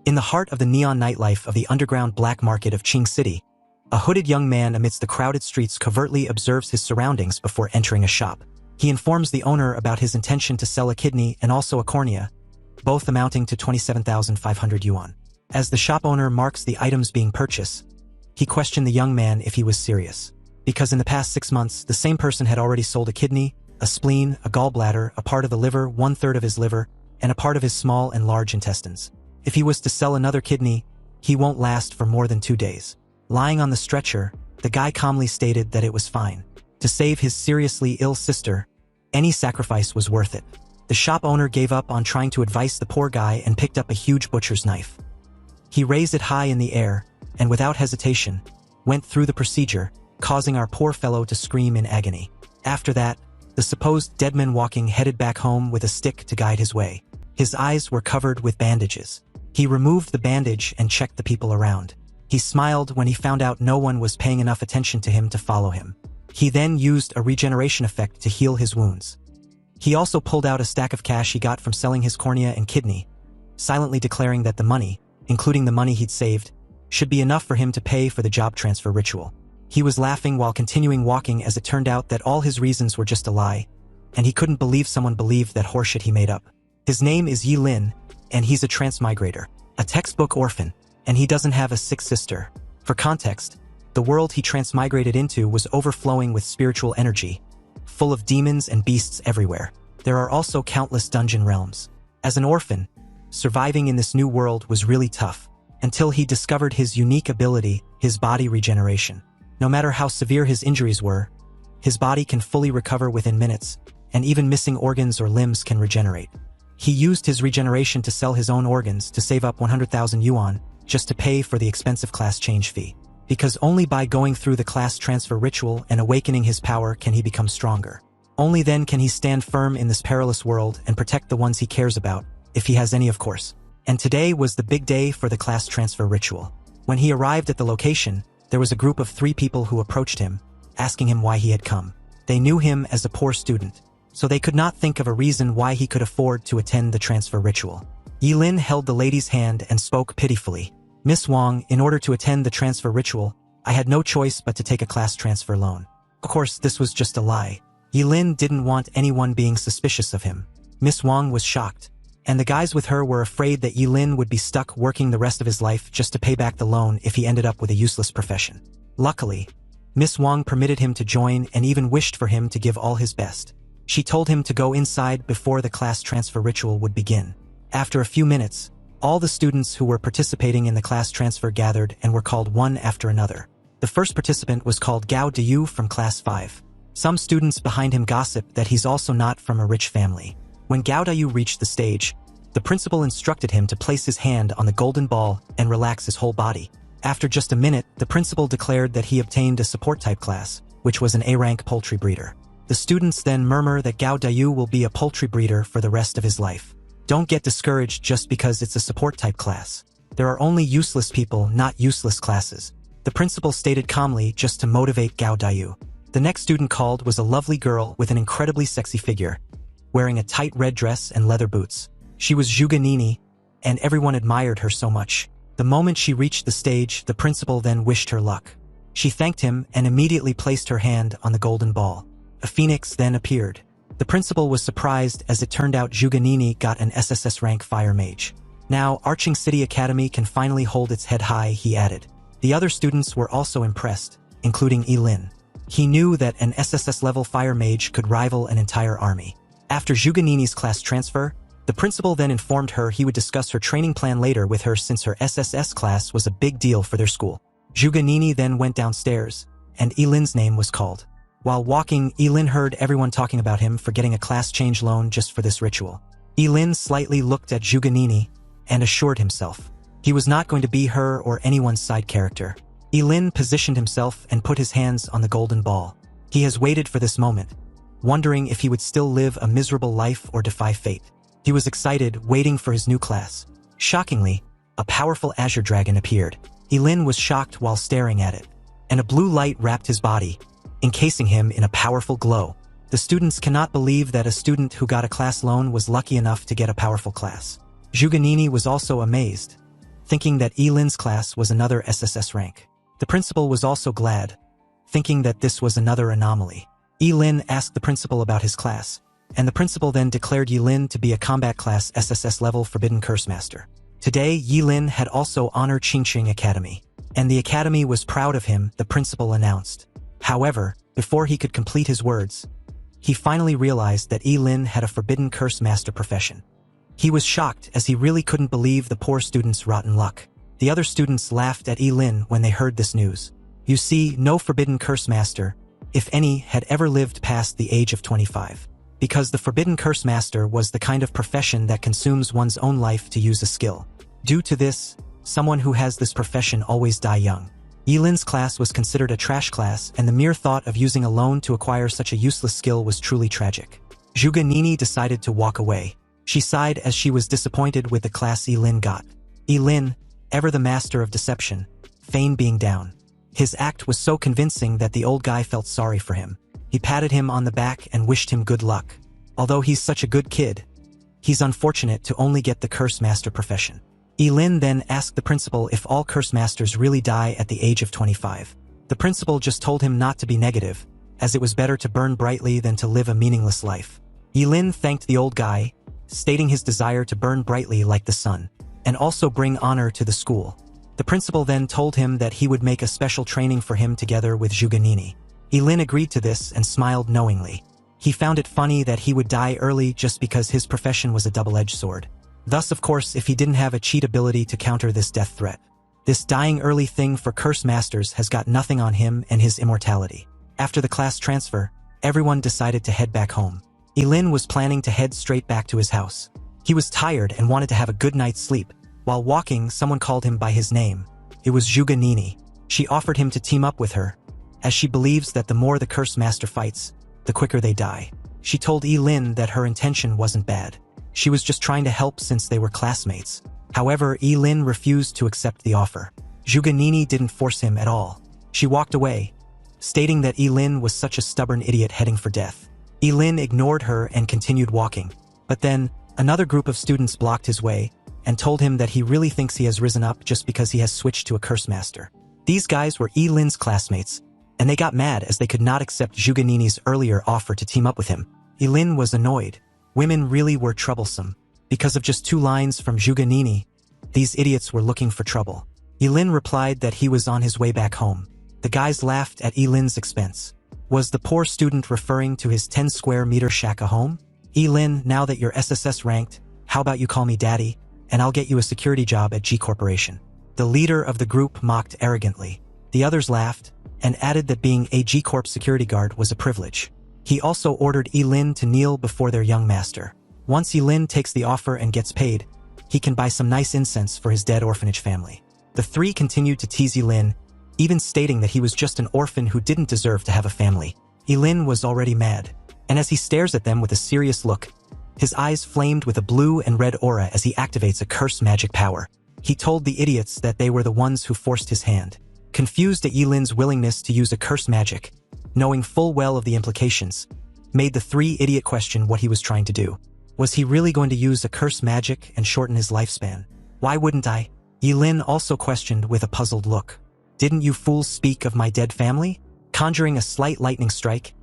In the heart of the neon nightlife of the underground black market of Qing City, a hooded young man amidst the crowded streets covertly observes his surroundings before entering a shop. He informs the owner about his intention to sell a kidney and also a cornea, both amounting to 27,500 yuan. As the shop owner marks the items being purchased, he questioned the young man if he was serious. Because in the past 6 months, the same person had already sold a kidney, a spleen, a gallbladder, a part of the liver, 1/3 of his liver, and a part of his small and large intestines. If he was to sell another kidney, he won't last for more than 2 days. Lying on the stretcher, the guy calmly stated that it was fine. To save his seriously ill sister, any sacrifice was worth it. The shop owner gave up on trying to advise the poor guy and picked up a huge butcher's knife. He raised it high in the air, and without hesitation, went through the procedure, causing our poor fellow to scream in agony. After that, the supposed dead man walking headed back home with a stick to guide his way. His eyes were covered with bandages. He removed the bandage and checked the people around. He smiled when he found out no one was paying enough attention to him to follow him. He then used a regeneration effect to heal his wounds. He also pulled out a stack of cash he got from selling his cornea and kidney, silently declaring that the money, including the money he'd saved, should be enough for him to pay for the job transfer ritual. He was laughing while continuing walking as it turned out that all his reasons were just a lie, and he couldn't believe someone believed that horseshit he made up. His name is Yi Lin, and he's a transmigrator, a textbook orphan, and he doesn't have a sick sister. For context, the world he transmigrated into was overflowing with spiritual energy, full of demons and beasts everywhere. There are also countless dungeon realms. As an orphan, surviving in this new world was really tough, until he discovered his unique ability, his body regeneration. No matter how severe his injuries were, his body can fully recover within minutes, and even missing organs or limbs can regenerate. He used his regeneration to sell his own organs to save up 100,000 yuan, just to pay for the expensive class change fee. Because only by going through the class transfer ritual and awakening his power can he become stronger. Only then can he stand firm in this perilous world and protect the ones he cares about, if he has any of course. And today was the big day for the class transfer ritual. When he arrived at the location, there was a group of 3 people who approached him, asking him why he had come. They knew him as a poor student, so they could not think of a reason why he could afford to attend the transfer ritual. Yi Lin held the lady's hand and spoke pitifully. "Miss Wang, in order to attend the transfer ritual, I had no choice but to take a class transfer loan." Of course, this was just a lie. Yi Lin didn't want anyone being suspicious of him. Miss Wang was shocked, and the guys with her were afraid that Yi Lin would be stuck working the rest of his life just to pay back the loan if he ended up with a useless profession. Luckily, Miss Wang permitted him to join and even wished for him to give all his best. She told him to go inside before the class transfer ritual would begin. After a few minutes, all the students who were participating in the class transfer gathered and were called one after another. The first participant was called Gao Dayu from class 5. Some students behind him gossiped that he's also not from a rich family. When Gao Dayu reached the stage, the principal instructed him to place his hand on the golden ball and relax his whole body. After just a minute, the principal declared that he obtained a support type class, which was an A-rank poultry breeder. The students then murmur that Gao Dayu will be a poultry breeder for the rest of his life. Don't get discouraged just because it's a support type class. There are only useless people, not useless classes, the principal stated calmly just to motivate Gao Dayu. The next student called was a lovely girl with an incredibly sexy figure, wearing a tight red dress and leather boots. She was Zhuge Nini, and everyone admired her so much. The moment she reached the stage, the principal then wished her luck. She thanked him and immediately placed her hand on the golden ball. A phoenix then appeared. The principal was surprised as it turned out Zhuge Nini got an SSS rank fire mage. Now, Arching City Academy can finally hold its head high, he added. The other students were also impressed, including Yi Lin. He knew that an SSS level fire mage could rival an entire army. After Zhuge Nini's class transfer, the principal then informed her he would discuss her training plan later with her since her SSS-Class was a big deal for their school. Zhuge Nini then went downstairs, and Yi Lin's name was called. While walking, Yi Lin heard everyone talking about him for getting a class change loan just for this ritual. Yi Lin slightly looked at Zhuge Nini and assured himself he was not going to be her or anyone's side character. Yi Lin positioned himself and put his hands on the golden ball. He has waited for this moment, wondering if he would still live a miserable life or defy fate. He was excited, waiting for his new class. Shockingly, a powerful azure dragon appeared. Yi Lin was shocked while staring at it, and a blue light wrapped his body, encasing him in a powerful glow. The students cannot believe that a student who got a class loan was lucky enough to get a powerful class. Zhuge Nini was also amazed, thinking that Lin's class was another SSS rank. The principal was also glad, thinking that this was another anomaly. Lin asked the principal about his class, and the principal then declared Lin to be a combat class SSS level Forbidden Curse Master. Today, Lin had also honored Qingqing Academy, and the academy was proud of him, the principal announced. However, before he could complete his words, he finally realized that Lin had a Forbidden Curse Master profession. He was shocked as he really couldn't believe the poor student's rotten luck. The other students laughed at Lin when they heard this news. You see, no Forbidden Curse Master, if any, had ever lived past the age of 25. Because the Forbidden Curse Master was the kind of profession that consumes one's own life to use a skill. Due to this, someone who has this profession always die young. Lin's class was considered a trash class, and the mere thought of using a loan to acquire such a useless skill was truly tragic. Zhuge Nini decided to walk away. She sighed as she was disappointed with the class Lin got. Lin, ever the master of deception, feigned being down. His act was so convincing that the old guy felt sorry for him. He patted him on the back and wished him good luck. Although he's such a good kid, he's unfortunate to only get the Curse Master profession. Lin then asked the principal if all Curse Masters really die at the age of 25. The principal just told him not to be negative, as it was better to burn brightly than to live a meaningless life. Lin thanked the old guy, stating his desire to burn brightly like the sun, and also bring honor to the school. The principal then told him that he would make a special training for him together with Zhuge Nini. Lin agreed to this and smiled knowingly. He found it funny that he would die early just because his profession was a double-edged sword. Thus, of course, if he didn't have a cheat ability to counter this death threat. This dying early thing for Curse Masters has got nothing on him and his immortality. After the class transfer, everyone decided to head back home. Lin was planning to head straight back to his house. He was tired and wanted to have a good night's sleep. While walking, someone called him by his name. It was Zhuge Nini. She offered him to team up with her, as she believes that the more the Curse Master fights, the quicker they die. She told Lin that her intention wasn't bad. She was just trying to help since they were classmates. However, Lin refused to accept the offer. Zhuge Nini didn't force him at all. She walked away, stating that Lin was such a stubborn idiot heading for death. Lin ignored her and continued walking. But then, another group of students blocked his way and told him that he really thinks he has risen up just because he has switched to a Curse Master. These guys were Lin's classmates, and they got mad as they could not accept Zhuge Nini's earlier offer to team up with him. Lin was annoyed. Women really were troublesome. Because of just 2 lines from Zhuge Nini, these idiots were looking for trouble. Lin replied that he was on his way back home. The guys laughed at Lin's expense. Was the poor student referring to his 10 square meter shack a home? Lin, now that you're SSS ranked, how about you call me daddy, and I'll get you a security job at G Corporation. The leader of the group mocked arrogantly. The others laughed, and added that being a G Corp security guard was a privilege. He also ordered Lin to kneel before their young master. Once Lin takes the offer and gets paid, he can buy some nice incense for his dead orphanage family. The 3 continued to tease Lin, even stating that he was just an orphan who didn't deserve to have a family. Lin was already mad, and as he stares at them with a serious look, his eyes flamed with a blue and red aura as he activates a curse magic power. He told the idiots that they were the ones who forced his hand. Confused at Lin's willingness to use a curse magic, knowing full well of the implications, made the 3 idiot question what he was trying to do. Was he really going to use a curse magic and shorten his lifespan? Why wouldn't I? Lin also questioned with a puzzled look. Didn't you fools speak of my dead family? Conjuring a slight lightning strike,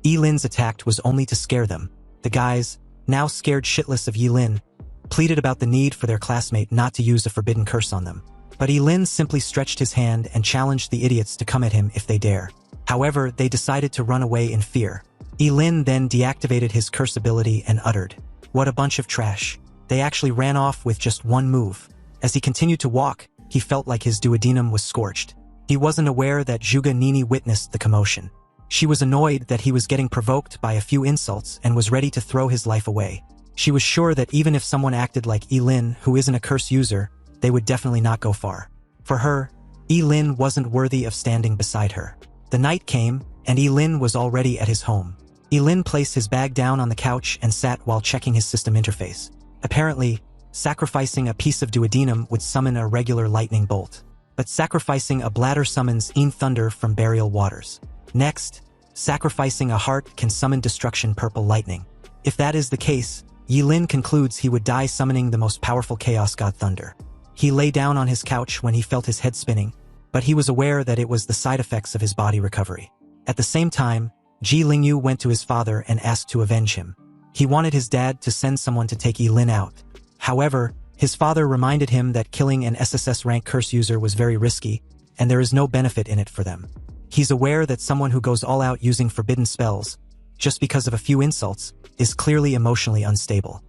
Lin's attack was only to scare them. The guys, now scared shitless of Lin, pleaded about the need for their classmate not to use a forbidden curse on them. But Lin simply stretched his hand and challenged the idiots to come at him if they dare. However, they decided to run away in fear. Lin then deactivated his curse ability and uttered, "What a bunch of trash." They actually ran off with just 1 move. As he continued to walk, he felt like his duodenum was scorched. He wasn't aware that Zhuge Nini witnessed the commotion. She was annoyed that he was getting provoked by a few insults and was ready to throw his life away. She was sure that even if someone acted like Lin, who isn't a curse user, they would definitely not go far. For her, Lin wasn't worthy of standing beside her. The night came, and Lin was already at his home. Lin placed his bag down on the couch and sat while checking his system interface. Apparently, sacrificing a piece of duodenum would summon a regular lightning bolt. But sacrificing a bladder summons thunder from burial waters. Next, sacrificing a heart can summon destruction purple lightning. If that is the case, Lin concludes he would die summoning the most powerful chaos god thunder. He lay down on his couch when he felt his head spinning, but he was aware that it was the side effects of his body recovery. At the same time, Ji Lingyu went to his father and asked to avenge him. He wanted his dad to send someone to take Yilin out. However, his father reminded him that killing an SSS rank curse user was very risky, and there is no benefit in it for them. He's aware that someone who goes all out using forbidden spells, just because of a few insults, is clearly emotionally unstable.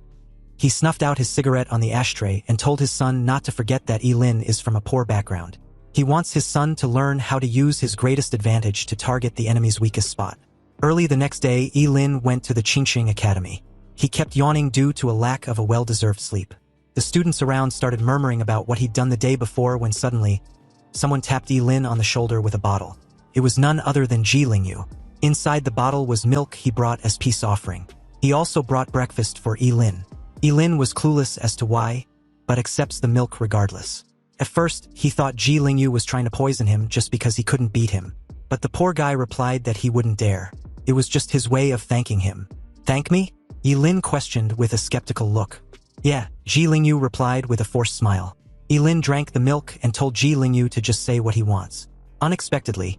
He snuffed out his cigarette on the ashtray and told his son not to forget that Yilin is from a poor background. He wants his son to learn how to use his greatest advantage to target the enemy's weakest spot. Early the next day, Yilin went to the Qingqing Academy. He kept yawning due to a lack of a well-deserved sleep. The students around started murmuring about what he'd done the day before when suddenly, someone tapped Yilin on the shoulder with a bottle. It was none other than Ji Lingyu. Inside the bottle was milk he brought as peace offering. He also brought breakfast for Yilin. Yilin was clueless as to why, but accepts the milk regardless. At first, he thought Ji Lingyu was trying to poison him just because he couldn't beat him. But the poor guy replied that he wouldn't dare. It was just his way of thanking him. "Thank me?" Yilin questioned with a skeptical look. "Yeah," Ji Lingyu replied with a forced smile. Yilin drank the milk and told Ji Lingyu to just say what he wants. Unexpectedly,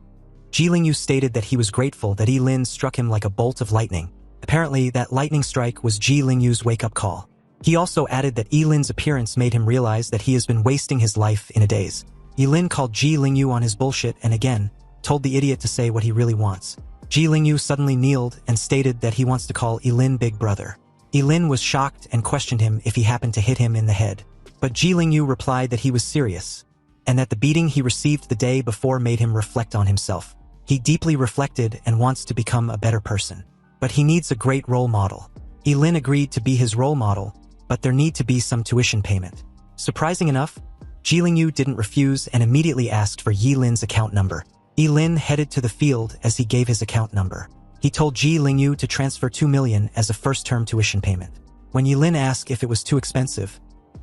Ji Lingyu stated that he was grateful that Yilin struck him like a bolt of lightning. Apparently, that lightning strike was Ji Lingyu's wake-up call. He also added that Yilin's appearance made him realize that he has been wasting his life in a daze. Yilin called Ji Lingyu on his bullshit and again, told the idiot to say what he really wants. Ji Lingyu suddenly kneeled and stated that he wants to call Yilin Big Brother. Yilin was shocked and questioned him if he happened to hit him in the head. But Ji Lingyu replied that he was serious, and that the beating he received the day before made him reflect on himself. He deeply reflected and wants to become a better person. But he needs a great role model. Yilin agreed to be his role model, but there need to be some tuition payment. Surprising enough, Ji Lingyu didn't refuse and immediately asked for Yilin's account number. Yilin headed to the field as he gave his account number. He told Ji Lingyu to transfer 2 million as a first-term tuition payment. When Yilin asked if it was too expensive,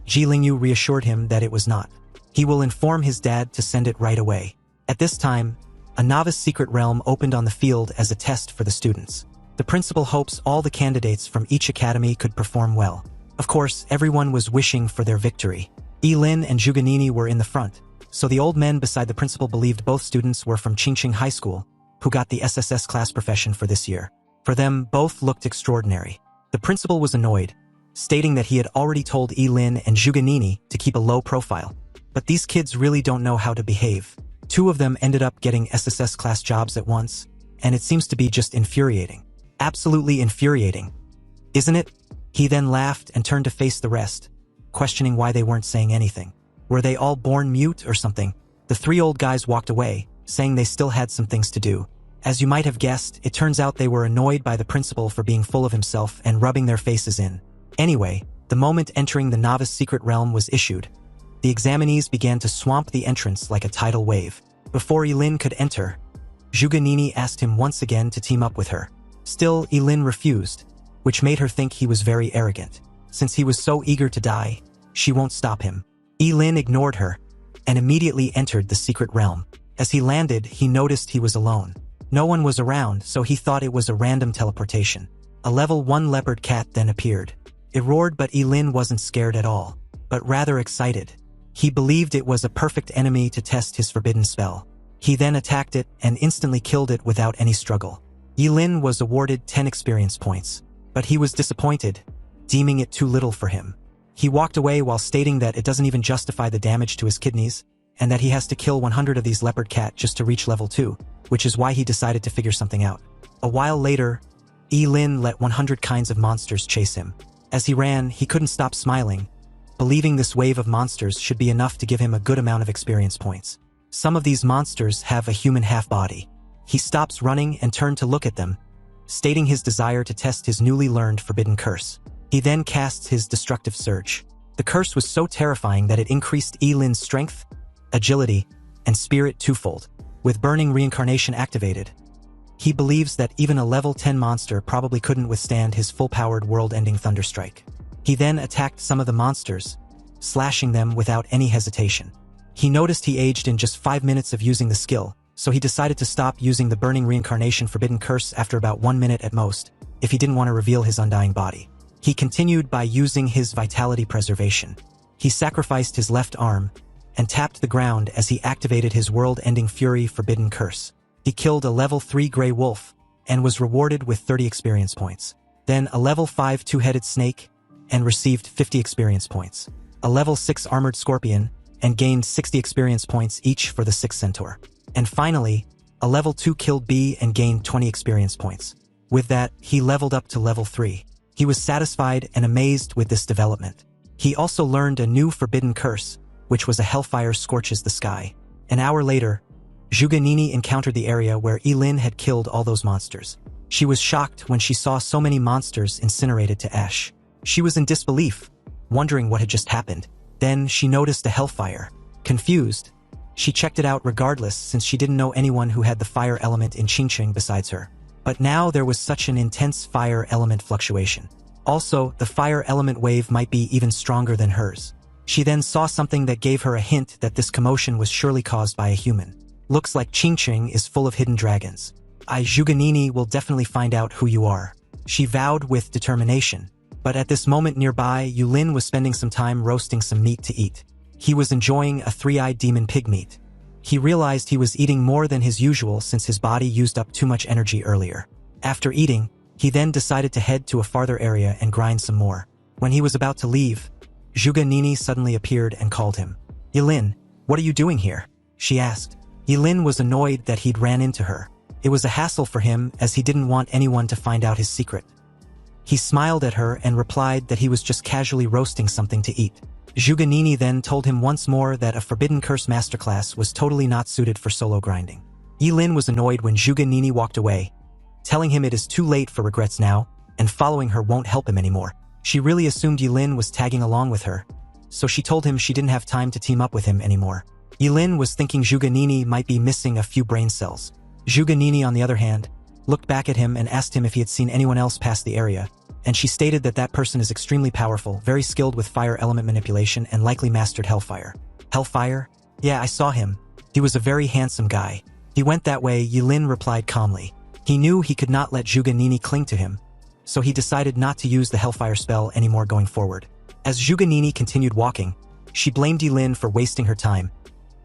Ji Lingyu reassured him that it was not. He will inform his dad to send it right away. At this time, a novice secret realm opened on the field as a test for the students. The principal hopes all the candidates from each academy could perform well. Of course, everyone was wishing for their victory. Yilin and Zhuganini were in the front, so the old men beside the principal believed both students were from Qingqing High School, who got the SSS-Class profession for this year. For them, both looked extraordinary. The principal was annoyed, stating that he had already told Yilin and Zhuganini to keep a low profile. But these kids really don't know how to behave. 2 of them ended up getting SSS-Class jobs at once, and it seems to be just infuriating. Absolutely infuriating. Isn't it? He then laughed and turned to face the rest, questioning why they weren't saying anything. Were they all born mute or something? The 3 old guys walked away, saying they still had some things to do. As you might have guessed, it turns out they were annoyed by the principal for being full of himself and rubbing their faces in. Anyway, the moment entering the novice secret realm was issued, the examinees began to swamp the entrance like a tidal wave. Before Yilin could enter, Zhuganini asked him once again to team up with her. Still, Yilin refused, which made her think he was very arrogant. Since he was so eager to die, she won't stop him. Yilin ignored her and immediately entered the secret realm. As he landed, he noticed he was alone. No one was around, so he thought it was a random teleportation. A level 1 leopard cat then appeared. It roared, but Yilin wasn't scared at all, but rather excited. He believed it was a perfect enemy to test his forbidden spell. He then attacked it and instantly killed it without any struggle. Yilin was awarded 10 experience points, but he was disappointed, deeming it too little for him. He walked away while stating that it doesn't even justify the damage to his kidneys, and that he has to kill 100 of these leopard cat just to reach level 2, which is why he decided to figure something out. A while later, Yilin let 100 kinds of monsters chase him. As he ran, he couldn't stop smiling, believing this wave of monsters should be enough to give him a good amount of experience points. Some of these monsters have a human half-body. He stops running and turned to look at them, stating his desire to test his newly learned forbidden curse. He then casts his destructive surge. The curse was so terrifying that it increased Yilin's strength, agility, and spirit twofold. With burning reincarnation activated, he believes that even a level 10 monster probably couldn't withstand his full-powered world-ending thunderstrike. He then attacked some of the monsters, slashing them without any hesitation. He noticed he aged in just 5 minutes of using the skill, so he decided to stop using the burning reincarnation forbidden curse after about 1 minute at most, if he didn't want to reveal his undying body. He continued by using his vitality preservation. He sacrificed his left arm and tapped the ground as he activated his world-ending Fury Forbidden Curse. He killed a level 3 Grey Wolf and was rewarded with 30 experience points. Then a level 5 Two-Headed Snake and received 50 experience points. A level 6 Armored Scorpion and gained 60 experience points each for the 6 Centaur. And finally, a level 2 Killed Bee and gained 20 experience points. With that, he leveled up to level 3. He was satisfied and amazed with this development. He also learned a new forbidden curse, which was a Hellfire Scorches the Sky. An hour later, Zhuge encountered the area where Yilin had killed all those monsters. She was shocked when she saw so many monsters incinerated to ash. She was in disbelief, wondering what had just happened. Then she noticed a hellfire. Confused, she checked it out regardless since she didn't know anyone who had the fire element in Qingqing besides her. But now there was such an intense fire element fluctuation. Also, the fire element wave might be even stronger than hers. She then saw something that gave her a hint that this commotion was surely caused by a human. Looks like Qingqing is full of hidden dragons. Zhuge will definitely find out who you are. She vowed with determination. But at this moment nearby, Yulin was spending some time roasting some meat to eat. He was enjoying a three-eyed demon pig meat. He realized he was eating more than his usual since his body used up too much energy earlier. After eating, he then decided to head to a farther area and grind some more. When he was about to leave, Zhuge suddenly appeared and called him. Yilin, what are you doing here? She asked. Yilin was annoyed that he'd ran into her. It was a hassle for him as he didn't want anyone to find out his secret. He smiled at her and replied that he was just casually roasting something to eat. Zhuge then told him once more that a Forbidden Curse Masterclass was totally not suited for solo grinding. Yilin was annoyed when Zhuge walked away, telling him it is too late for regrets now, and following her won't help him anymore. She really assumed Yilin was tagging along with her, so she told him she didn't have time to team up with him anymore. Yilin was thinking Zhuge might be missing a few brain cells. Zhuge on the other hand, looked back at him and asked him if he had seen anyone else pass the area, and she stated that that person is extremely powerful, very skilled with fire element manipulation, and likely mastered Hellfire. Hellfire? Yeah, I saw him. He was a very handsome guy. He went that way, Yilin replied calmly. He knew he could not let Zhuge cling to him, so he decided not to use the Hellfire spell anymore going forward. As Zhuge continued walking, she blamed Yilin for wasting her time.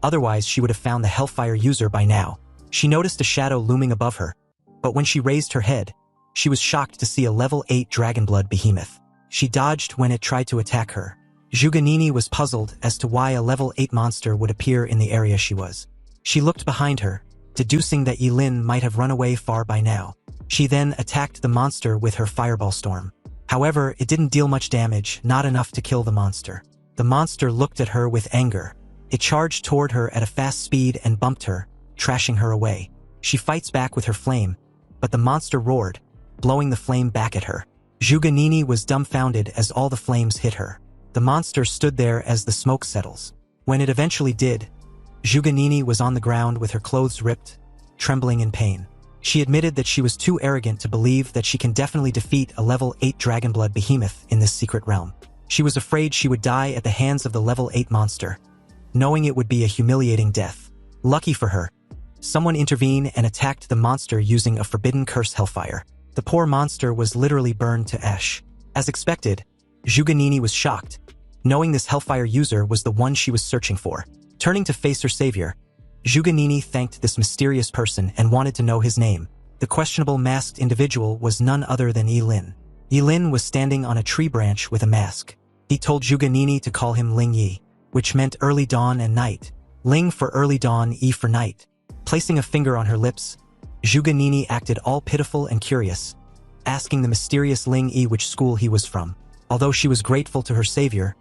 Otherwise, she would have found the Hellfire user by now. She noticed a shadow looming above her, but when she raised her head, she was shocked to see a level 8 Dragonblood behemoth. She dodged when it tried to attack her. Zhuge was puzzled as to why a level 8 monster would appear in the area she was. She looked behind her, deducing that Yilin might have run away far by now. She then attacked the monster with her Fireball Storm. However, it didn't deal much damage, not enough to kill the monster. The monster looked at her with anger. It charged toward her at a fast speed and bumped her, trashing her away. She fights back with her flame, but the monster roared, blowing the flame back at her. Zhuge was dumbfounded as all the flames hit her. The monster stood there as the smoke settles. When it eventually did, Zhuge was on the ground with her clothes ripped, trembling in pain. She admitted that she was too arrogant to believe that she can definitely defeat a level 8 Dragonblood behemoth in this secret realm. She was afraid she would die at the hands of the level 8 monster, knowing it would be a humiliating death. Lucky for her, someone intervened and attacked the monster using a Forbidden Curse Hellfire. The poor monster was literally burned to ash. As expected, Zhuge was shocked, knowing this Hellfire user was the one she was searching for. Turning to face her savior, Zhuge thanked this mysterious person and wanted to know his name. The questionable masked individual was none other than Yilin. Yilin was standing on a tree branch with a mask. He told Zhuge to call him Ling Yi, which meant early dawn and night. Ling for early dawn, Yi for night. Placing a finger on her lips, Zhuge acted all pitiful and curious, asking the mysterious Ling Yi which school he was from. Although she was grateful to her savior,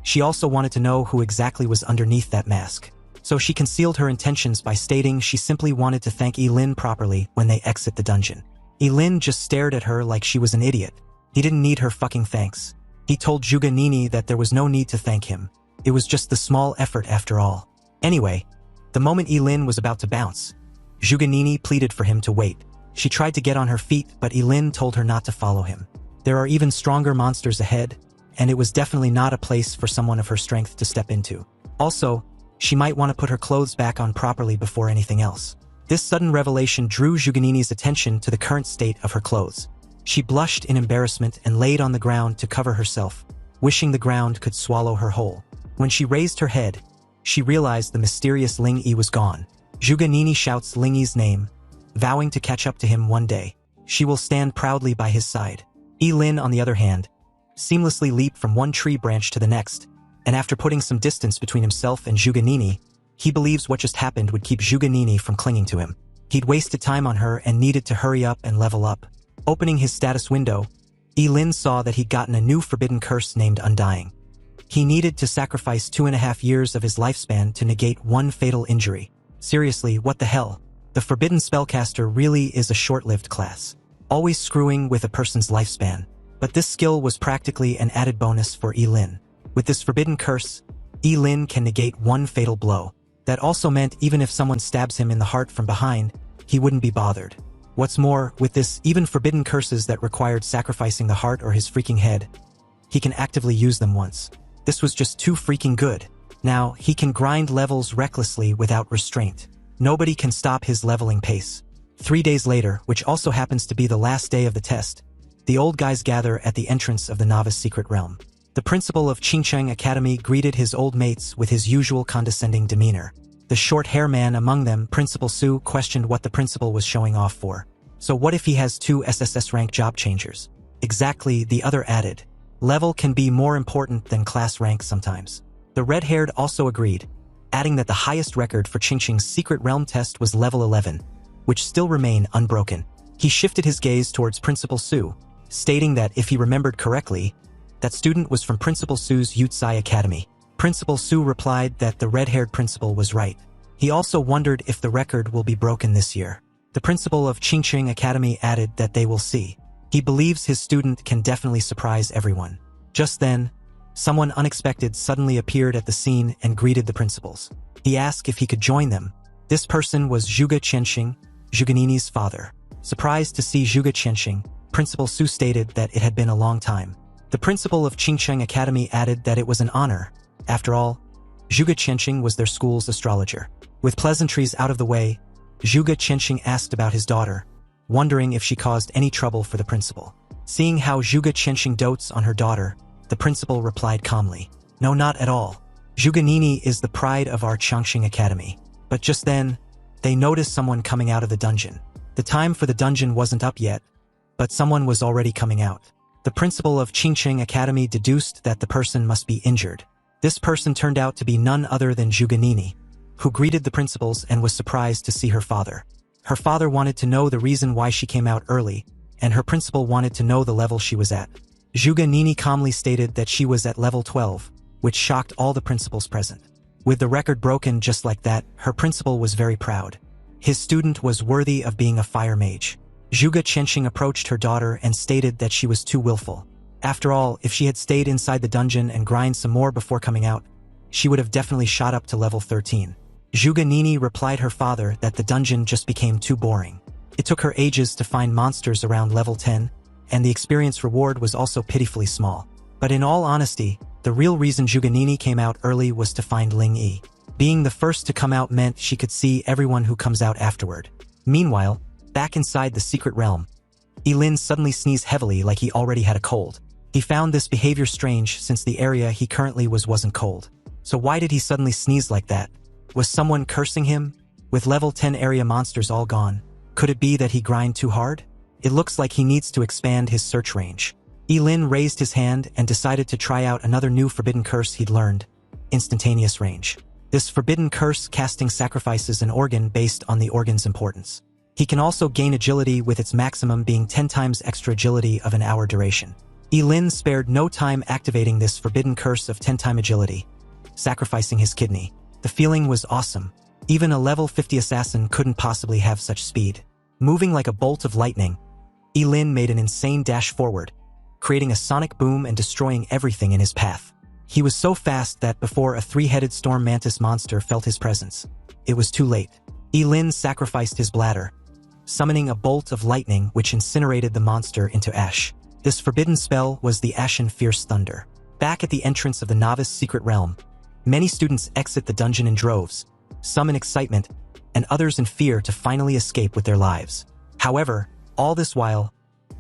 she also wanted to know who exactly was underneath that mask. So she concealed her intentions by stating she simply wanted to thank Yilin properly when they exit the dungeon. Yilin just stared at her like she was an idiot. He didn't need her fucking thanks. He told Zhuge that there was no need to thank him. It was just the small effort after all. Anyway, the moment Yilin was about to bounce, Zhuge pleaded for him to wait. She tried to get on her feet, but Yilin told her not to follow him. There are even stronger monsters ahead, and it was definitely not a place for someone of her strength to step into. Also, she might want to put her clothes back on properly before anything else. This sudden revelation drew Zhuge attention to the current state of her clothes. She blushed in embarrassment and laid on the ground to cover herself, wishing the ground could swallow her whole. When she raised her head, she realized the mysterious Ling Yi was gone. Zhuge Nini shouts Ling Yi's name, vowing to catch up to him one day. She will stand proudly by his side. Yi Lin, on the other hand, seamlessly leaped from one tree branch to the next, and after putting some distance between himself and Zhuge Nini, he believes what just happened would keep Zhuge Nini from clinging to him. He'd wasted time on her and needed to hurry up and level up. Opening his status window, Yi Lin saw that he'd gotten a new forbidden curse named Undying. He needed to sacrifice 2.5 years of his lifespan to negate one fatal injury. Seriously, what the hell? The forbidden spellcaster really is a short-lived class, always screwing with a person's lifespan. But this skill was practically an added bonus for Yi Lin. With this forbidden curse, Yi Lin can negate one fatal blow. That also meant even if someone stabs him in the heart from behind, he wouldn't be bothered. What's more, with this, even forbidden curses that required sacrificing the heart or his freaking head, he can actively use them once. This was just too freaking good. Now, he can grind levels recklessly without restraint. Nobody can stop his leveling pace. 3 days later, which also happens to be the last day of the test, the old guys gather at the entrance of the novice secret realm. The principal of Qingcheng Academy greeted his old mates with his usual condescending demeanor. The short-hair man among them, Principal Su, questioned what the principal was showing off for. So what if he has 2 SSS rank job changers? Exactly, the other added. Level can be more important than class rank sometimes. The red-haired also agreed, adding that the highest record for Qingcheng's secret realm test was level 11, which still remained unbroken. He shifted his gaze towards Principal Su, stating that if he remembered correctly, that student was from Principal Su's Yutsai Academy. Principal Su replied that the red-haired principal was right. He also wondered if the record will be broken this year. The principal of Qingcheng Academy added that they will see. He believes his student can definitely surprise everyone. Just then, someone unexpected suddenly appeared at the scene and greeted the principals. He asked if he could join them. This person was Zhuge Qianxing, Zhuge Nini's father. Surprised to see Zhuge Qianxing, Principal Su stated that it had been a long time. The principal of Qingcheng Academy added that it was an honor. After all, Zhuge Qianxing was their school's astrologer. With pleasantries out of the way, Zhuge Qianxing asked about his daughter, wondering if she caused any trouble for the principal. Seeing how Zhuge Qianxing dotes on her daughter, the principal replied calmly, "No, not at all. Zhuge Nini is the pride of our Qianxing Academy." But just then, they noticed someone coming out of the dungeon. The time for the dungeon wasn't up yet, but someone was already coming out. The principal of Qingcheng Academy deduced that the person must be injured. This person turned out to be none other than Zhuge Nini, who greeted the principals and was surprised to see her father. Her father wanted to know the reason why she came out early, and her principal wanted to know the level she was at. Zhuge Nini calmly stated that she was at level 12, which shocked all the principals present. With the record broken just like that, her principal was very proud. His student was worthy of being a fire mage. Zhuge Qianxing approached her daughter and stated that she was too willful. After all, if she had stayed inside the dungeon and grind some more before coming out, she would have definitely shot up to level 13. Zhuge Nini replied her father that the dungeon just became too boring. It took her ages to find monsters around level 10, and the experience reward was also pitifully small. But in all honesty, the real reason Zhuge Nini came out early was to find Ling Yi. Being the first to come out meant she could see everyone who comes out afterward. Meanwhile, back inside the secret realm, Yi Lin suddenly sneezed heavily like he already had a cold. He found this behavior strange since the area he currently wasn't cold. So why did he suddenly sneeze like that? Was someone cursing him? With level 10 area monsters all gone, could it be that he grind too hard? It looks like he needs to expand his search range. Yi Lin raised his hand and decided to try out another new forbidden curse he'd learned, instantaneous range. This forbidden curse casting sacrifices an organ based on the organ's importance. He can also gain agility with its maximum being 10 times extra agility of an hour duration. Yi Lin spared no time activating this forbidden curse of 10-time agility, sacrificing his kidney. The feeling was awesome. Even a level 50 assassin couldn't possibly have such speed. Moving like a bolt of lightning, Yi Lin made an insane dash forward, creating a sonic boom and destroying everything in his path. He was so fast that before a 3-headed storm mantis monster felt his presence, it was too late. Yi Lin sacrificed his bladder, summoning a bolt of lightning which incinerated the monster into ash. This forbidden spell was the Ashen Fierce Thunder. Back at the entrance of the novice secret realm, many students exit the dungeon in droves, some in excitement, and others in fear to finally escape with their lives. However, all this while,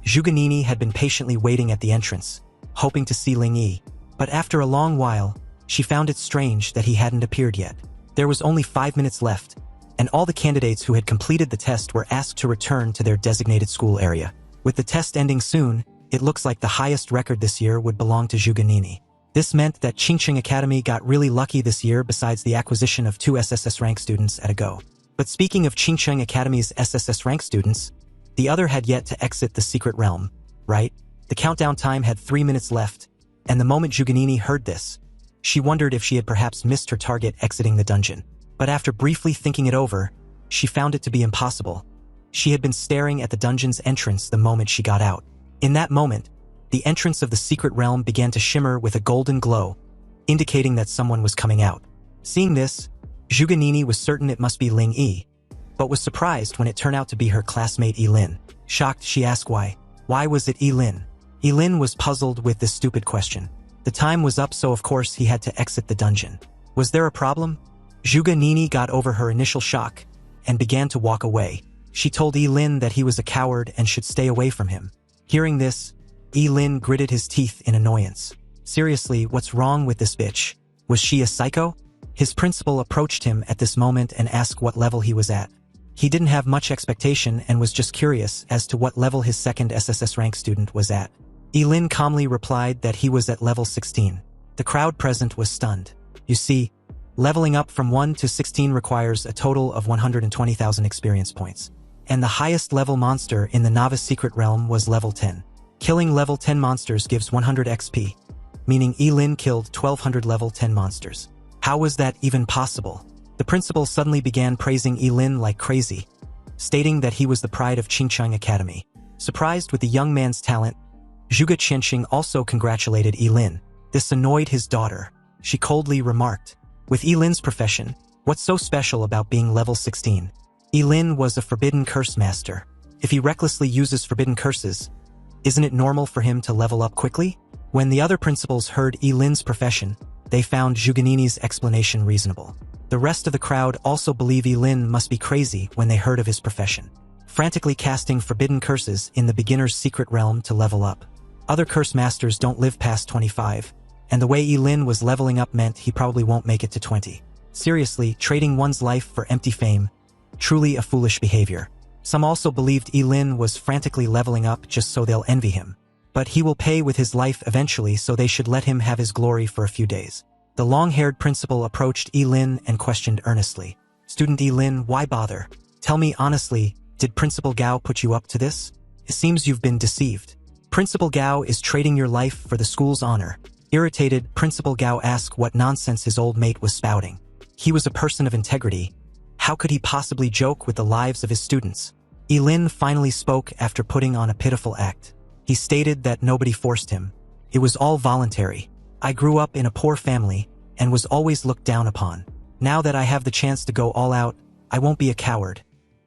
Zhuge Nini had been patiently waiting at the entrance, hoping to see Ling Yi. But after a long while, She found it strange that he hadn't appeared yet. There was only 5 minutes left, and all the candidates who had completed the test were asked to return to their designated school area. With the test ending soon, it looks like the highest record this year would belong to Zhuge Nini. This meant that Qingcheng Academy got really lucky this year besides the acquisition of 2 SSS rank students at a go. But speaking of Qingcheng Academy's SSS rank students, the other had yet to exit the secret realm, right? The countdown time had 3 minutes left, and the moment Zhuge Nini heard this, she wondered if she had perhaps missed her target exiting the dungeon. But after briefly thinking it over, she found it to be impossible. She had been staring at the dungeon's entrance the moment she got out. In that moment, the entrance of the secret realm began to shimmer with a golden glow, indicating that someone was coming out. Seeing this, Zhuge Nini was certain it must be Ling Yi, but was surprised when it turned out to be her classmate Yilin. Shocked, she asked why. Why was it Yilin? Yilin was puzzled with this stupid question. The time was up, so of course he had to exit the dungeon. Was there a problem? Zhuge Nini got over her initial shock and began to walk away. She told Yilin that he was a coward and should stay away from him. Hearing this, Yilin gritted his teeth in annoyance. Seriously, what's wrong with this bitch? Was she a psycho? His principal approached him at this moment and asked what level he was at. He didn't have much expectation and was just curious as to what level his second SSS rank student was at. Yilin calmly replied that he was at level 16. The crowd present was stunned. You see, leveling up from 1 to 16 requires a total of 120,000 experience points. And the highest level monster in the novice secret realm was level 10. Killing level 10 monsters gives 100 XP, meaning Yilin killed 1200 level 10 monsters. How was that even possible? The principal suddenly began praising Yilin like crazy, stating that he was the pride of Qingcheng Academy. Surprised with the young man's talent, Zhuge Qianxing also congratulated Yilin. This annoyed his daughter. She coldly remarked, "With Yilin's profession, what's so special about being level 16? Yilin was a forbidden curse master. If he recklessly uses forbidden curses, isn't it normal for him to level up quickly?" When the other principals heard Yilin's profession, they found Zhuge Nini's explanation reasonable. The rest of the crowd also believe Yilin must be crazy when they heard of his profession, frantically casting forbidden curses in the beginner's secret realm to level up. Other curse masters don't live past 25, and the way Yilin was leveling up meant he probably won't make it to 20. Seriously, trading one's life for empty fame, truly a foolish behavior. Some also believed Yilin was frantically leveling up just so they'll envy him. But he will pay with his life eventually, so they should let him have his glory for a few days. The long-haired principal approached Yilin and questioned earnestly, "Student Yilin, why bother? Tell me honestly, did Principal Gao put you up to this? It seems you've been deceived. Principal Gao is trading your life for the school's honor." Irritated, Principal Gao asked what nonsense his old mate was spouting. He was a person of integrity. How could he possibly joke with the lives of his students? Yilin finally spoke after putting on a pitiful act. He stated that nobody forced him. It was all voluntary. I grew up in a poor family and was always looked down upon. Now that I have the chance to go all out, I won't be a coward.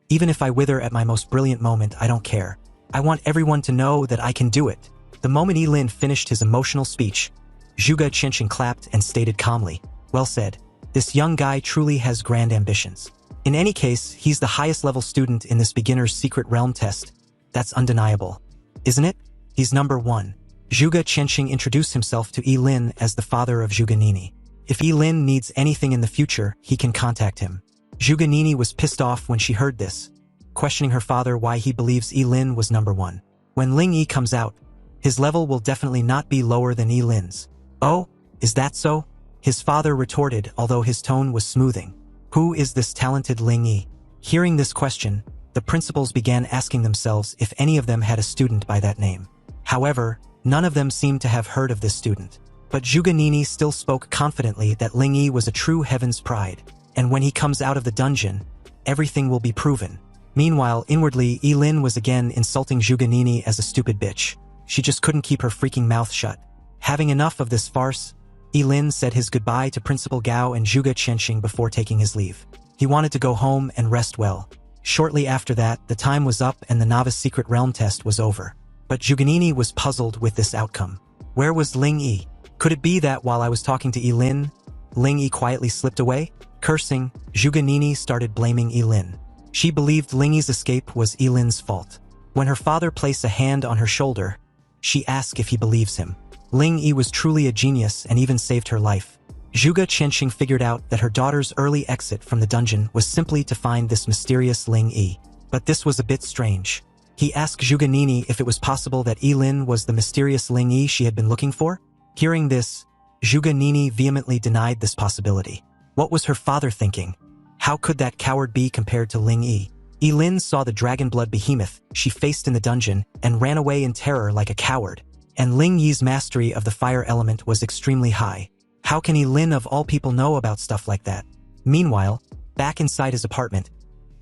Even if I wither at my most brilliant moment, I don't care. I want everyone to know that I can do it. The moment Yilin finished his emotional speech, Zhuge Qianxing clapped and stated calmly, "Well said. This young guy truly has grand ambitions. In any case, he's the highest level student in this beginner's secret realm test. That's undeniable. Isn't it? He's number 1. Zhuge Qianxing introduced himself to Yilin as the father of Zhuge Nini. If Yilin needs anything in the future, he can contact him. Zhuge Nini was pissed off when she heard this, questioning her father why he believes Yilin was number 1. When Ling Yi comes out, his level will definitely not be lower than Yilin's. "Oh, is that so?" his father retorted, although his tone was smoothing. "Who is this talented Ling Yi?" Hearing this question, the principals began asking themselves if any of them had a student by that name. However, none of them seemed to have heard of this student. But Zhuge Nini still spoke confidently that Ling Yi was a true heaven's pride, and when he comes out of the dungeon, everything will be proven. Meanwhile, inwardly, Yilin was again insulting Zhuge Nini as a stupid bitch. She just couldn't keep her freaking mouth shut. Having enough of this farce, Yilin said his goodbye to Principal Gao and Zhuge Qianxing before taking his leave. He wanted to go home and rest well. Shortly after that, the time was up and the novice secret realm test was over. But Zhuge Nini was puzzled with this outcome. Where was Ling Yi? Could it be that while I was talking to Yilin, Ling Yi quietly slipped away? Cursing, Zhuge Nini started blaming Yilin. She believed Ling Yi's escape was Yilin's fault. When her father placed a hand on her shoulder, she asked if he believes him. Ling Yi was truly a genius and even saved her life. Zhuge Qianxing figured out that her daughter's early exit from the dungeon was simply to find this mysterious Ling Yi. But this was a bit strange. He asked Zhuge Nini if it was possible that Yilin was the mysterious Ling Yi she had been looking for. Hearing this, Zhuge Nini vehemently denied this possibility. What was her father thinking? How could that coward be compared to Ling Yi? Yilin saw the dragon blood behemoth she faced in the dungeon and ran away in terror like a coward. And Ling Yi's mastery of the fire element was extremely high. How can Yilin of all people know about stuff like that? Meanwhile, back inside his apartment,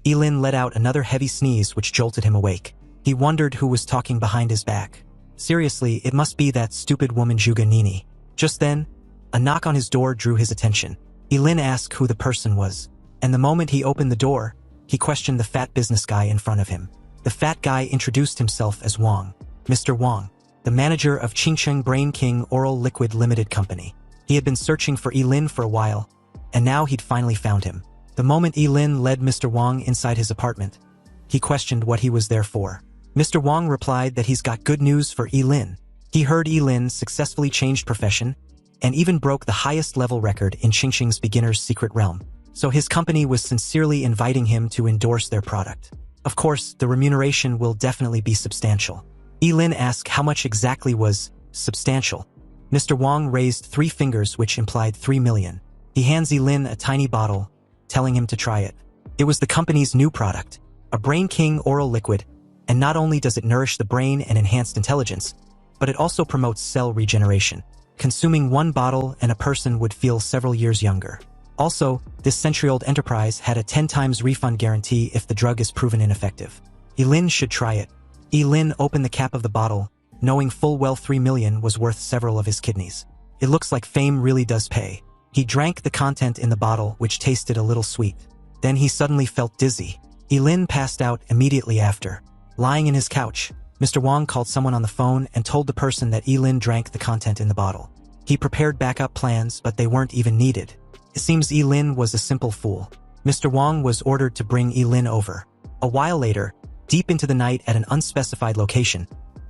Yilin let out another heavy sneeze which jolted him awake. He wondered who was talking behind his back. Seriously, it must be that stupid woman Zhuge Nini. Just then, a knock on his door drew his attention. Yilin asked who the person was, and the moment he opened the door, he questioned the fat business guy in front of him. The fat guy introduced himself as Wang. Mr. Wang, the manager of Qingsheng Brain King Oral Liquid Limited Company. He had been searching for Yilin for a while, and now he'd finally found him. The moment Yilin led Mr. Wang inside his apartment, he questioned what he was there for. Mr. Wang replied that he's got good news for Yilin. He heard Yilin successfully changed profession and even broke the highest level record in Qingsheng's beginner's secret realm. So his company was sincerely inviting him to endorse their product. Of course, the remuneration will definitely be substantial. Yilin asked how much exactly was substantial. Mr. Wang raised 3 fingers which implied 3 million. He hands Yilin a tiny bottle, telling him to try it. It was the company's new product, a Brain King oral liquid, and not only does it nourish the brain and enhanced intelligence, but it also promotes cell regeneration. Consuming 1 bottle and a person would feel several years younger. Also, this century-old enterprise had a 10 times refund guarantee if the drug is proven ineffective. Yilin should try it. Yilin opened the cap of the bottle, knowing full well 3 million was worth several of his kidneys. It looks like fame really does pay. He drank the content in the bottle, which tasted a little sweet. Then he suddenly felt dizzy. Yilin passed out immediately after. Lying in his couch, Mr. Wang called someone on the phone and told the person that Yilin drank the content in the bottle. He prepared backup plans, but they weren't even needed. It seems Yilin was a simple fool. Mr. Wang was ordered to bring Yilin over. A while later, deep into the night at an unspecified location,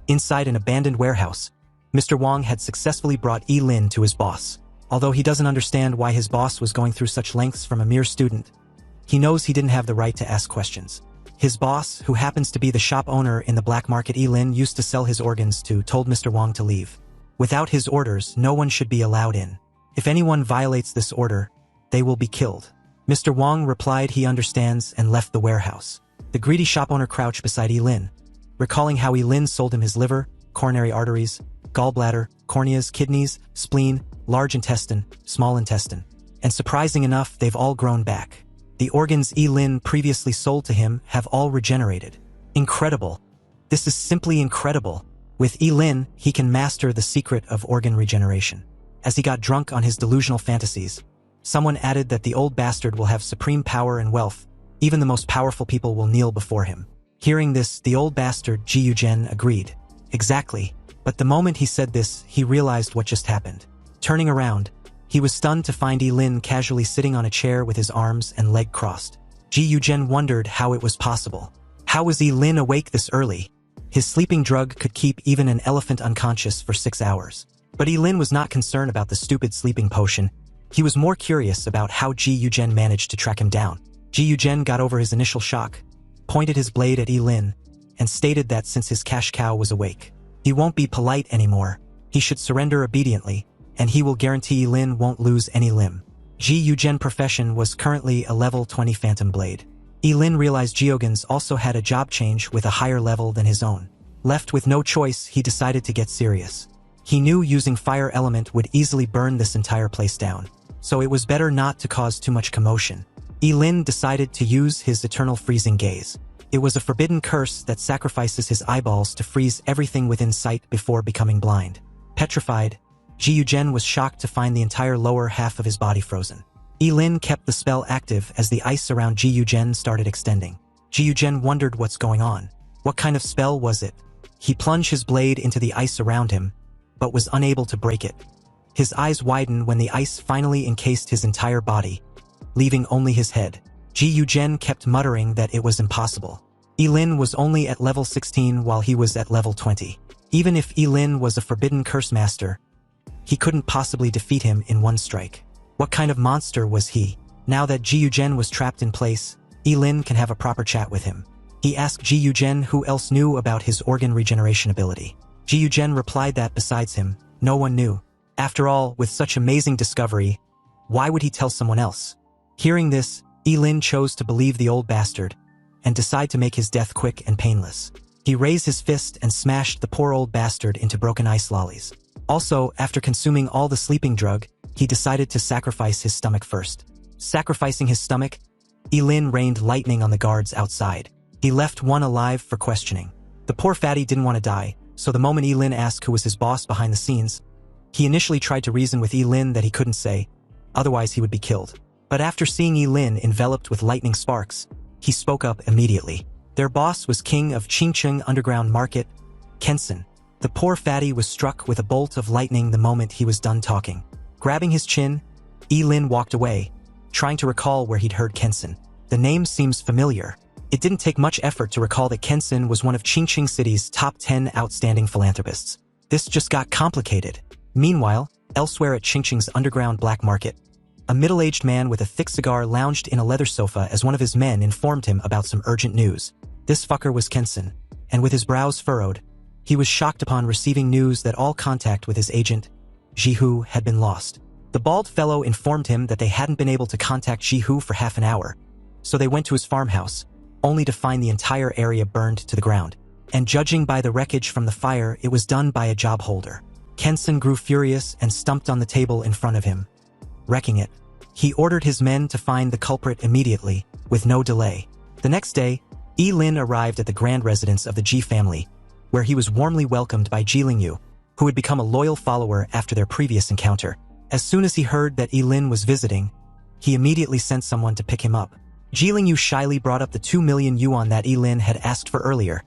inside an abandoned warehouse, Mr. Wang had successfully brought Yilin to his boss. Although he doesn't understand why his boss was going through such lengths from a mere student, he knows he didn't have the right to ask questions. His boss, who happens to be the shop owner in the black market Yilin used to sell his organs to, told Mr. Wang to leave. Without his orders, no one should be allowed in. If anyone violates this order, they will be killed. Mr. Wang replied he understands and left the warehouse. The greedy shop owner crouched beside Yilin, recalling how Yilin sold him his liver, coronary arteries, gallbladder, corneas, kidneys, spleen, large intestine, small intestine. And surprising enough, they've all grown back. The organs Yilin previously sold to him have all regenerated. Incredible. This is simply incredible. With Yilin, he can master the secret of organ regeneration. As he got drunk on his delusional fantasies, someone added that the old bastard will have supreme power and wealth. Even the most powerful people will kneel before him. Hearing this, the old bastard Ji Yuzhen agreed. Exactly. But the moment he said this, he realized what just happened. Turning around, he was stunned to find Yilin casually sitting on a chair with his arms and leg crossed. Ji Yuzhen wondered how it was possible. How was Yilin awake this early? His sleeping drug could keep even an elephant unconscious for 6 hours. But Yilin was not concerned about the stupid sleeping potion. He was more curious about how Ji Yuzhen managed to track him down. Ji Yuzhen got over his initial shock, pointed his blade at Yilin, and stated that since his cash cow was awake, he won't be polite anymore. He should surrender obediently, and he will guarantee Yilin won't lose any limb. Ji Yuzhen's profession was currently a level 20 phantom blade. Yilin realized Geogans also had a job change with a higher level than his own. Left with no choice, he decided to get serious. He knew using fire element would easily burn this entire place down, so it was better not to cause too much commotion. Yilin decided to use his eternal freezing gaze. It was a forbidden curse that sacrifices his eyeballs to freeze everything within sight before becoming blind. Petrified, Ji Yuzhen was shocked to find the entire lower half of his body frozen. Yilin kept the spell active as the ice around Ji Yuzhen started extending. Ji Yuzhen wondered what's going on. What kind of spell was it? He plunged his blade into the ice around him, but was unable to break it. His eyes widened when the ice finally encased his entire body, leaving only his head. Ji Yuzhen kept muttering that it was impossible. Yilin was only at level 16 while he was at level 20. Even if Yilin was a forbidden curse master, he couldn't possibly defeat him in one strike. What kind of monster was he? Now that Ji Yugen was trapped in place, Lin can have a proper chat with him. He asked Ji Yugen who else knew about his organ regeneration ability. Ji Yugen replied that besides him, no one knew. After all, with such amazing discovery, why would he tell someone else? Hearing this, Lin chose to believe the old bastard and decide to make his death quick and painless. He raised his fist and smashed the poor old bastard into broken ice lollies. Also, after consuming all the sleeping drug, he decided to sacrifice his stomach first. Sacrificing his stomach, Lin rained lightning on the guards outside. He left one alive for questioning. The poor fatty didn't want to die, so the moment Lin asked who was his boss behind the scenes, he initially tried to reason with Lin that he couldn't say, otherwise he would be killed. But after seeing Lin enveloped with lightning sparks, he spoke up immediately. Their boss was king of Qingcheng Underground Market, Kensen. The poor fatty was struck with a bolt of lightning the moment he was done talking. Grabbing his chin, Lin walked away, trying to recall where he'd heard Kensen. The name seems familiar. It didn't take much effort to recall that Kensen was one of Qingcheng City's top 10 outstanding philanthropists. This just got complicated. Meanwhile, elsewhere at Qingcheng's underground black market, a middle-aged man with a thick cigar lounged in a leather sofa as one of his men informed him about some urgent news. This fucker was Kensen, and with his brows furrowed, he was shocked upon receiving news that all contact with his agent, Jihu, had been lost. The bald fellow informed him that they hadn't been able to contact Jihu for half an hour, so they went to his farmhouse, only to find the entire area burned to the ground. And judging by the wreckage from the fire, it was done by a job holder. Kensen grew furious and stumped on the table in front of him, wrecking it. He ordered his men to find the culprit immediately, with no delay. The next day, Lin arrived at the grand residence of the Ji family, where he was warmly welcomed by Ji Lingyu, who had become a loyal follower after their previous encounter. As soon as he heard that Lin was visiting, he immediately sent someone to pick him up. Ji Lingyu shyly brought up the 2 million yuan that Lin had asked for earlier,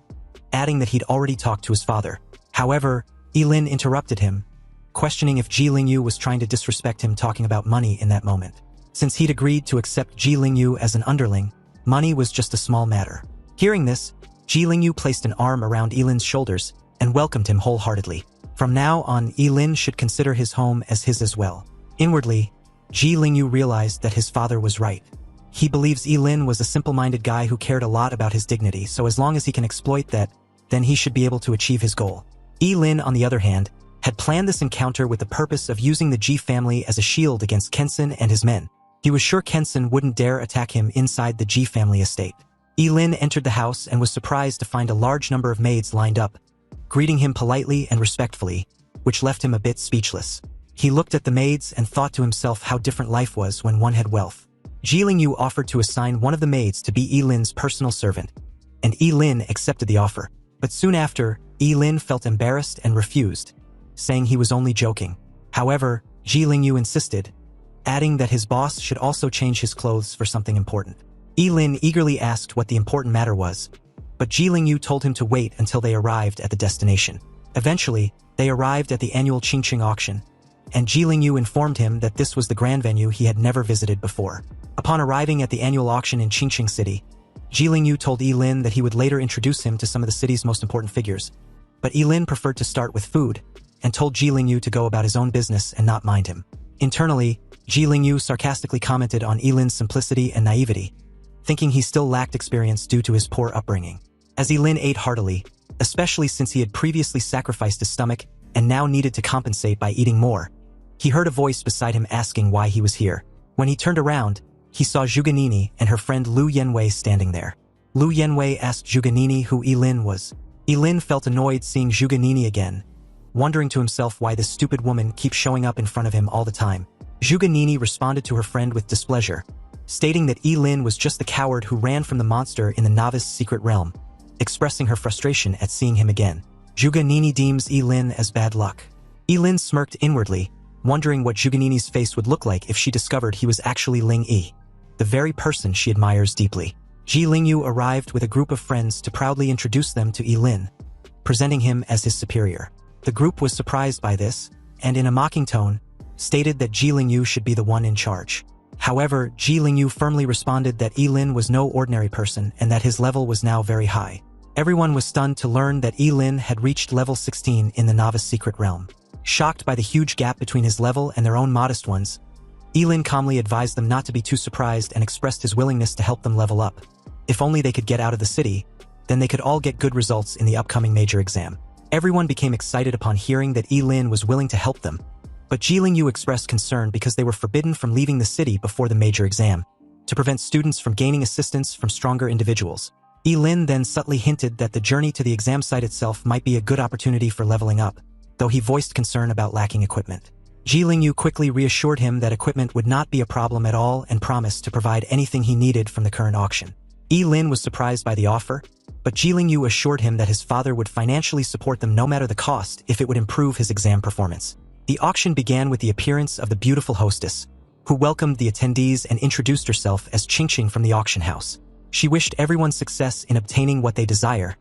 adding that he'd already talked to his father. However, Lin interrupted him, questioning if Ji Lingyu was trying to disrespect him talking about money in that moment. Since he'd agreed to accept Ji Lingyu as an underling, money was just a small matter. Hearing this, Ji Lingyu placed an arm around Lin's shoulders and welcomed him wholeheartedly. From now on, Lin should consider his home as his as well. Inwardly, Ji Lingyu realized that his father was right. He believes Lin was a simple-minded guy who cared a lot about his dignity, so as long as he can exploit that, then he should be able to achieve his goal. Lin, on the other hand, had planned this encounter with the purpose of using the Ji family as a shield against Kensen and his men. He was sure Kensen wouldn't dare attack him inside the Ji family estate. Lin entered the house and was surprised to find a large number of maids lined up, greeting him politely and respectfully, which left him a bit speechless. He looked at the maids and thought to himself how different life was when one had wealth. Ji Lingyu offered to assign one of the maids to be Lin's personal servant, and Lin accepted the offer. But soon after, Lin felt embarrassed and refused, saying he was only joking. However, Ji Lingyu insisted, adding that his boss should also change his clothes for something important. Lin eagerly asked what the important matter was, but Ji Lingyu told him to wait until they arrived at the destination. Eventually, they arrived at the annual Qingqing auction, and Ji Lingyu informed him that this was the grand venue he had never visited before. Upon arriving at the annual auction in Qingqing City, Ji Lingyu told Lin that he would later introduce him to some of the city's most important figures, but Lin preferred to start with food, and told Ji Lingyu to go about his own business and not mind him. Internally, Ji Lingyu sarcastically commented on Lin's simplicity and naivety, thinking he still lacked experience due to his poor upbringing. As Lin ate heartily, especially since he had previously sacrificed his stomach and now needed to compensate by eating more, he heard a voice beside him asking why he was here. When he turned around, he saw Zhuganini and her friend Lu Yanwei standing there. Lu Yanwei asked Zhuganini who Lin was. Lin felt annoyed seeing Zhuganini again, wondering to himself why this stupid woman keeps showing up in front of him all the time. Zhuganini responded to her friend with displeasure, stating that Lin was just the coward who ran from the monster in the novice secret realm, expressing her frustration at seeing him again. Zhuganini deems Lin as bad luck. Lin smirked inwardly, wondering what Zhuganini's face would look like if she discovered he was actually Ling Yi, the very person she admires deeply. Ji Lingyu arrived with a group of friends to proudly introduce them to Lin, presenting him as his superior. The group was surprised by this, and in a mocking tone, stated that Ji Lingyu should be the one in charge. However, Ji Lingyu firmly responded that Lin was no ordinary person and that his level was now very high. Everyone was stunned to learn that Lin had reached level 16 in the novice secret realm. Shocked by the huge gap between his level and their own modest ones, Lin calmly advised them not to be too surprised and expressed his willingness to help them level up. If only they could get out of the city, then they could all get good results in the upcoming major exam. Everyone became excited upon hearing that Lin was willing to help them, but Ji Lingyu expressed concern because they were forbidden from leaving the city before the major exam, to prevent students from gaining assistance from stronger individuals. Lin then subtly hinted that the journey to the exam site itself might be a good opportunity for leveling up, though he voiced concern about lacking equipment. Ji Lingyu quickly reassured him that equipment would not be a problem at all and promised to provide anything he needed from the current auction. Lin was surprised by the offer, but Ji Lingyu assured him that his father would financially support them no matter the cost if it would improve his exam performance. The auction began with the appearance of the beautiful hostess, who welcomed the attendees and introduced herself as Qingqing from the auction house. She wished everyone success in obtaining what they desire,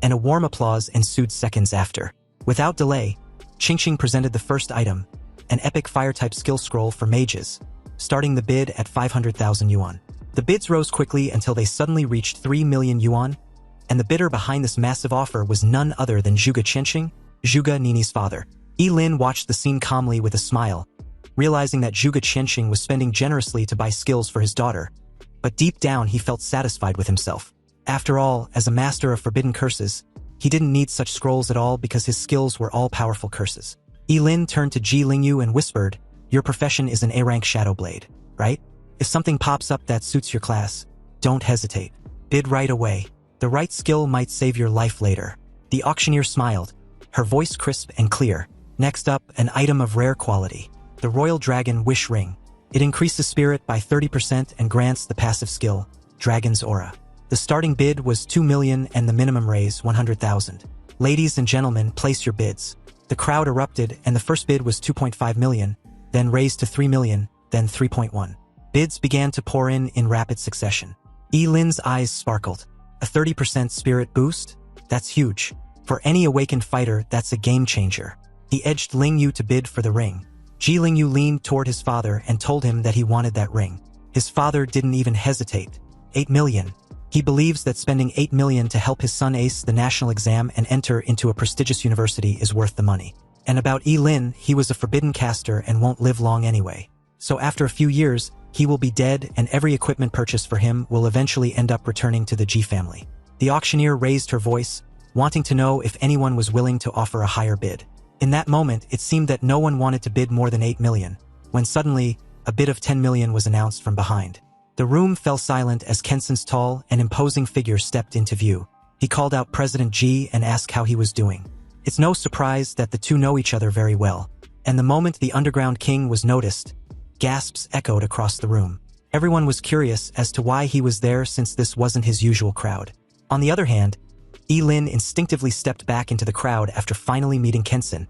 and a warm applause ensued seconds after. Without delay, Qingqing presented the first item, an epic fire-type skill scroll for mages, starting the bid at 500,000 yuan. The bids rose quickly until they suddenly reached 3 million yuan, and the bidder behind this massive offer was none other than Zhuge Qianqing, Zhuge Nini's father. Lin watched the scene calmly with a smile, realizing that Zhuge Qianqing was spending generously to buy skills for his daughter, but deep down he felt satisfied with himself. After all, as a master of forbidden curses, he didn't need such scrolls at all because his skills were all-powerful curses. Lin turned to Ji Lingyu and whispered, "Your profession is an A-rank shadow blade, right? If something pops up that suits your class, don't hesitate. Bid right away. The right skill might save your life later." The auctioneer smiled, her voice crisp and clear. Next up, an item of rare quality. The Royal Dragon Wish Ring. It increases spirit by 30% and grants the passive skill, Dragon's Aura. The starting bid was 2 million and the minimum raise 100,000. Ladies and gentlemen, place your bids. The crowd erupted and the first bid was 2.5 million, then raised to 3 million, then 3.1. Bids began to pour in rapid succession. Lin's eyes sparkled. A 30% spirit boost? That's huge. For any awakened fighter, that's a game changer. He edged Lingyu to bid for the ring. Ji Lingyu leaned toward his father and told him that he wanted that ring. His father didn't even hesitate. 8 million. He believes that spending 8 million to help his son ace the national exam and enter into a prestigious university is worth the money. And about Lin, he was a forbidden caster and won't live long anyway. So after a few years, he will be dead and every equipment purchased for him will eventually end up returning to the Ji family. The auctioneer raised her voice, wanting to know if anyone was willing to offer a higher bid. In that moment, it seemed that no one wanted to bid more than 8 million, when suddenly, a bid of 10 million was announced from behind. The room fell silent as Kenson's tall and imposing figure stepped into view. He called out President Ji and asked how he was doing. It's no surprise that the two know each other very well, and the moment the underground king was noticed, gasps echoed across the room. Everyone was curious as to why he was there since this wasn't his usual crowd. On the other hand, Lin instinctively stepped back into the crowd after finally meeting Kenson.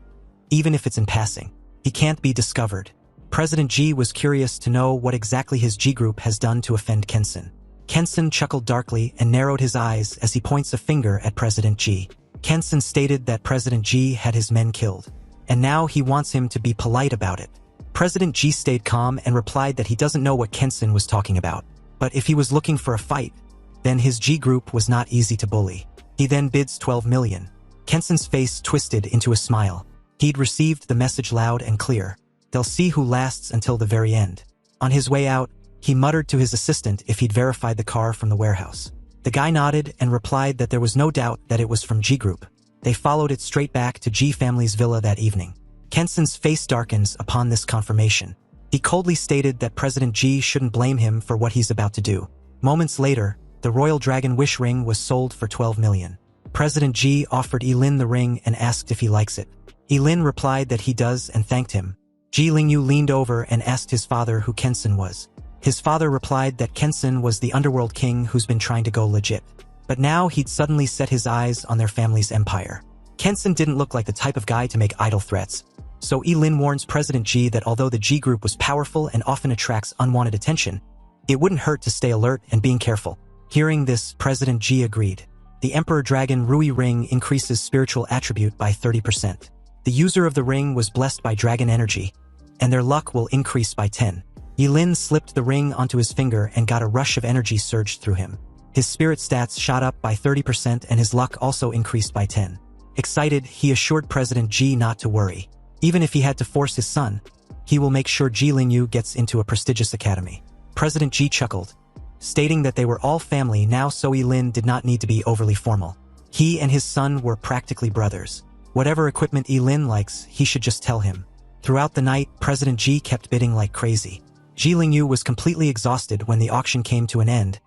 Even if it's in passing, he can't be discovered. President Ji was curious to know what exactly his G group has done to offend Kenson. Kenson chuckled darkly and narrowed his eyes as he points a finger at President Ji. Kenson stated that President Ji had his men killed, and now he wants him to be polite about it. President Ji stayed calm and replied that he doesn't know what Kenson was talking about, but if he was looking for a fight, then his G group was not easy to bully. He then bids 12 million. Kenson's face twisted into a smile. He'd received the message loud and clear. They'll see who lasts until the very end. On his way out, he muttered to his assistant if he'd verified the car from the warehouse. The guy nodded and replied that there was no doubt that it was from G Group. They followed it straight back to G family's villa that evening. Kenson's face darkens upon this confirmation. He coldly stated that President Ji shouldn't blame him for what he's about to do. Moments later, the Royal Dragon Wish Ring was sold for 12 million. President Ji offered Lin the ring and asked if he likes it. Lin replied that he does and thanked him. Ji Lingyu leaned over and asked his father who Kenson was. His father replied that Kenson was the underworld king who's been trying to go legit. But now he'd suddenly set his eyes on their family's empire. Kenson didn't look like the type of guy to make idle threats. So Lin warns President Ji that although the G group was powerful and often attracts unwanted attention, it wouldn't hurt to stay alert and being careful. Hearing this, President Ji agreed. The Emperor Dragon Rui Ring increases spiritual attribute by 30%. The user of the ring was blessed by dragon energy, and their luck will increase by 10. Lin slipped the ring onto his finger and got a rush of energy surged through him. His spirit stats shot up by 30% and his luck also increased by 10. Excited, he assured President Ji not to worry. Even if he had to force his son, He will make sure Ji Lingyu gets into a prestigious academy. President Ji chuckled, stating that they were all family now, so Lin did not need to be overly formal. He and his son were practically brothers. Whatever equipment Lin likes, he should just tell him. Throughout the night, President Ji kept bidding like crazy. Ji Lingyu was completely exhausted when the auction came to an end,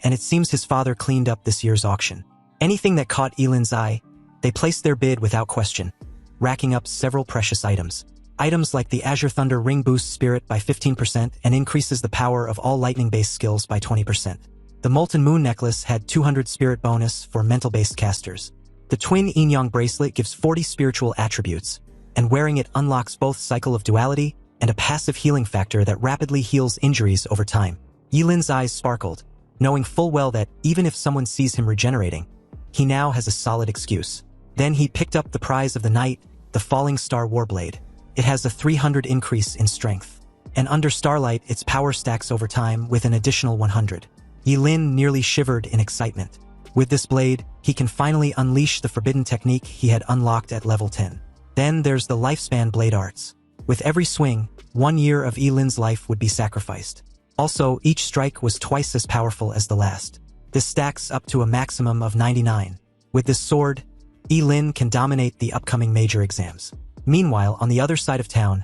and it seems his father cleaned up this year's auction. Anything that caught Lin's eye, they placed their bid without question, racking up several precious items. Items like the Azure Thunder Ring boosts spirit by 15% and increases the power of all lightning-based skills by 20%. The Molten Moon necklace had 200 spirit bonus for mental-based casters. The Twin Yin-Yang bracelet gives 40 spiritual attributes, and wearing it unlocks both Cycle of Duality and a passive healing factor that rapidly heals injuries over time. Lin's eyes sparkled, knowing full well that even if someone sees him regenerating, he now has a solid excuse. Then he picked up the prize of the night, the Falling Star Warblade. It has a 300 increase in strength, and under starlight its power stacks over time with an additional 100. Lin nearly shivered in excitement. With this blade, he can finally unleash the forbidden technique he had unlocked at level 10. Then there's the Lifespan Blade Arts. With every swing, 1 year of Lin's life would be sacrificed. Also, each strike was twice as powerful as the last. This stacks up to a maximum of 99. With this sword, Lin can dominate the upcoming major exams. Meanwhile, on the other side of town,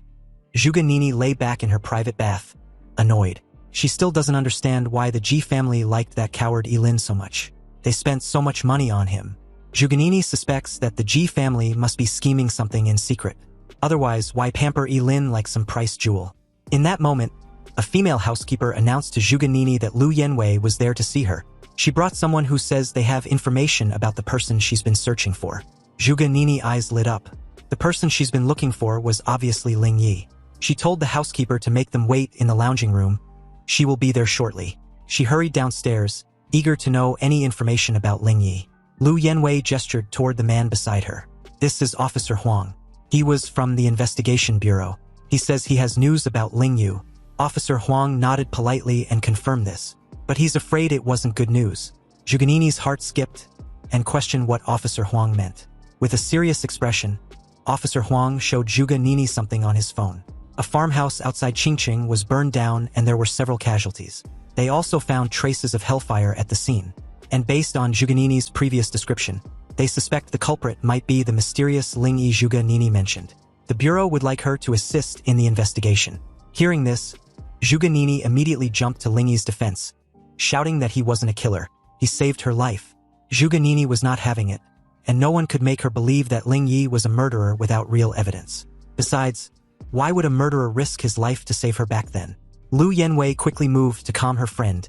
Zhuge Nini lay back in her private bath, annoyed. She still doesn't understand why the Ji family liked that coward Lin so much. They spent so much money on him. Zhuge Nini suspects that the Ji family must be scheming something in secret. Otherwise, why pamper Lin like some priced jewel? In that moment, a female housekeeper announced to Zhuge Nini that Lu Yanwei was there to see her. She brought someone who says they have information about the person she's been searching for. Zhuge Nini's eyes lit up. The person she's been looking for was obviously Ling Yi. She told the housekeeper to make them wait in the lounging room. She will be there shortly. She hurried downstairs, eager to know any information about Ling Yi. Lu Yanwei gestured toward the man beside her. This is Officer Huang. He was from the Investigation Bureau. He says he has news about Ling Yu. Officer Huang nodded politely and confirmed this. But he's afraid it wasn't good news. Zhuge Nini's heart skipped and questioned what Officer Huang meant. With a serious expression, Officer Huang showed Zhuge Nini something on his phone. A farmhouse outside Qingqing was burned down and there were several casualties. They also found traces of hellfire at the scene. And based on Zhuge Nini's previous description, they suspect the culprit might be the mysterious Ling Yi Zhuge Nini mentioned. The Bureau would like her to assist in the investigation. Hearing this, Zhuge Nini immediately jumped to Ling Yi's defense, shouting that he wasn't a killer. He saved her life. Zhuge Nini was not having it, and no one could make her believe that Ling Yi was a murderer without real evidence. Besides, why would a murderer risk his life to save her back then? Lu Yanwei quickly moved to calm her friend,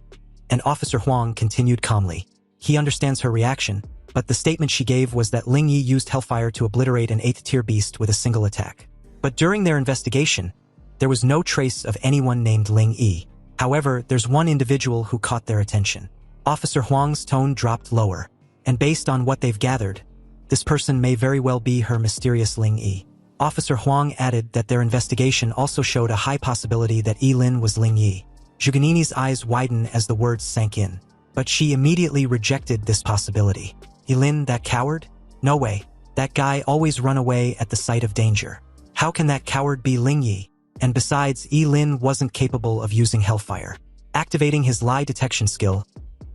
and Officer Huang continued calmly. He understands her reaction, but the statement she gave was that Ling Yi used hellfire to obliterate an 8th-tier beast with a single attack. But during their investigation, there was no trace of anyone named Ling Yi. However, there's one individual who caught their attention. Officer Huang's tone dropped lower, and based on what they've gathered, this person may very well be her mysterious Ling Yi. Officer Huang added that their investigation also showed a high possibility that Lin was Ling Yi. Zhuge Nini's eyes widened as the words sank in, but she immediately rejected this possibility. Lin, that coward? No way. That guy always run away at the sight of danger. How can that coward be Ling Yi? And besides, Lin wasn't capable of using hellfire. Activating his lie detection skill,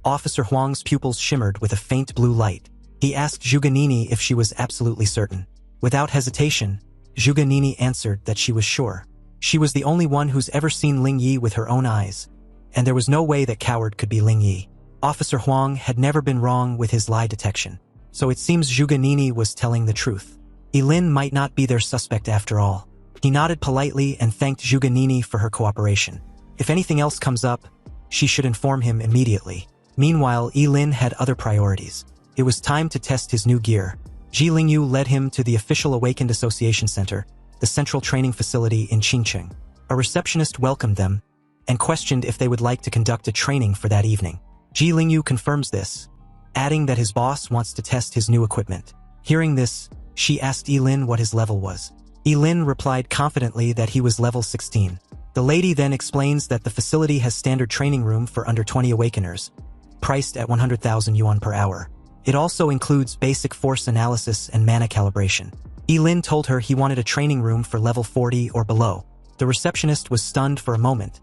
Officer Huang's pupils shimmered with a faint blue light. He asked Zhuge Nini if she was absolutely certain. Without hesitation, Zhuge Nini answered that she was sure. She was the only one who's ever seen Ling Yi with her own eyes, and there was no way that coward could be Ling Yi. Officer Huang had never been wrong with his lie detection, so it seems Zhuge Nini was telling the truth. Lin might not be their suspect after all. He nodded politely and thanked Zhuge Nini for her cooperation. If anything else comes up, she should inform him immediately. Meanwhile, Lin had other priorities. It was time to test his new gear. Ji Lingyu led him to the official Awakened Association Center, the central training facility in Qingqing. A receptionist welcomed them and questioned if they would like to conduct a training for that evening. Ji Lingyu confirms this, adding that his boss wants to test his new equipment. Hearing this, she asked Lin what his level was. Lin replied confidently that he was level 16. The lady then explains that the facility has standard training room for under 20 awakeners, priced at 100,000 yuan per hour. It also includes basic force analysis and mana calibration. Lin told her he wanted a training room for level 40 or below, The receptionist was stunned for a moment,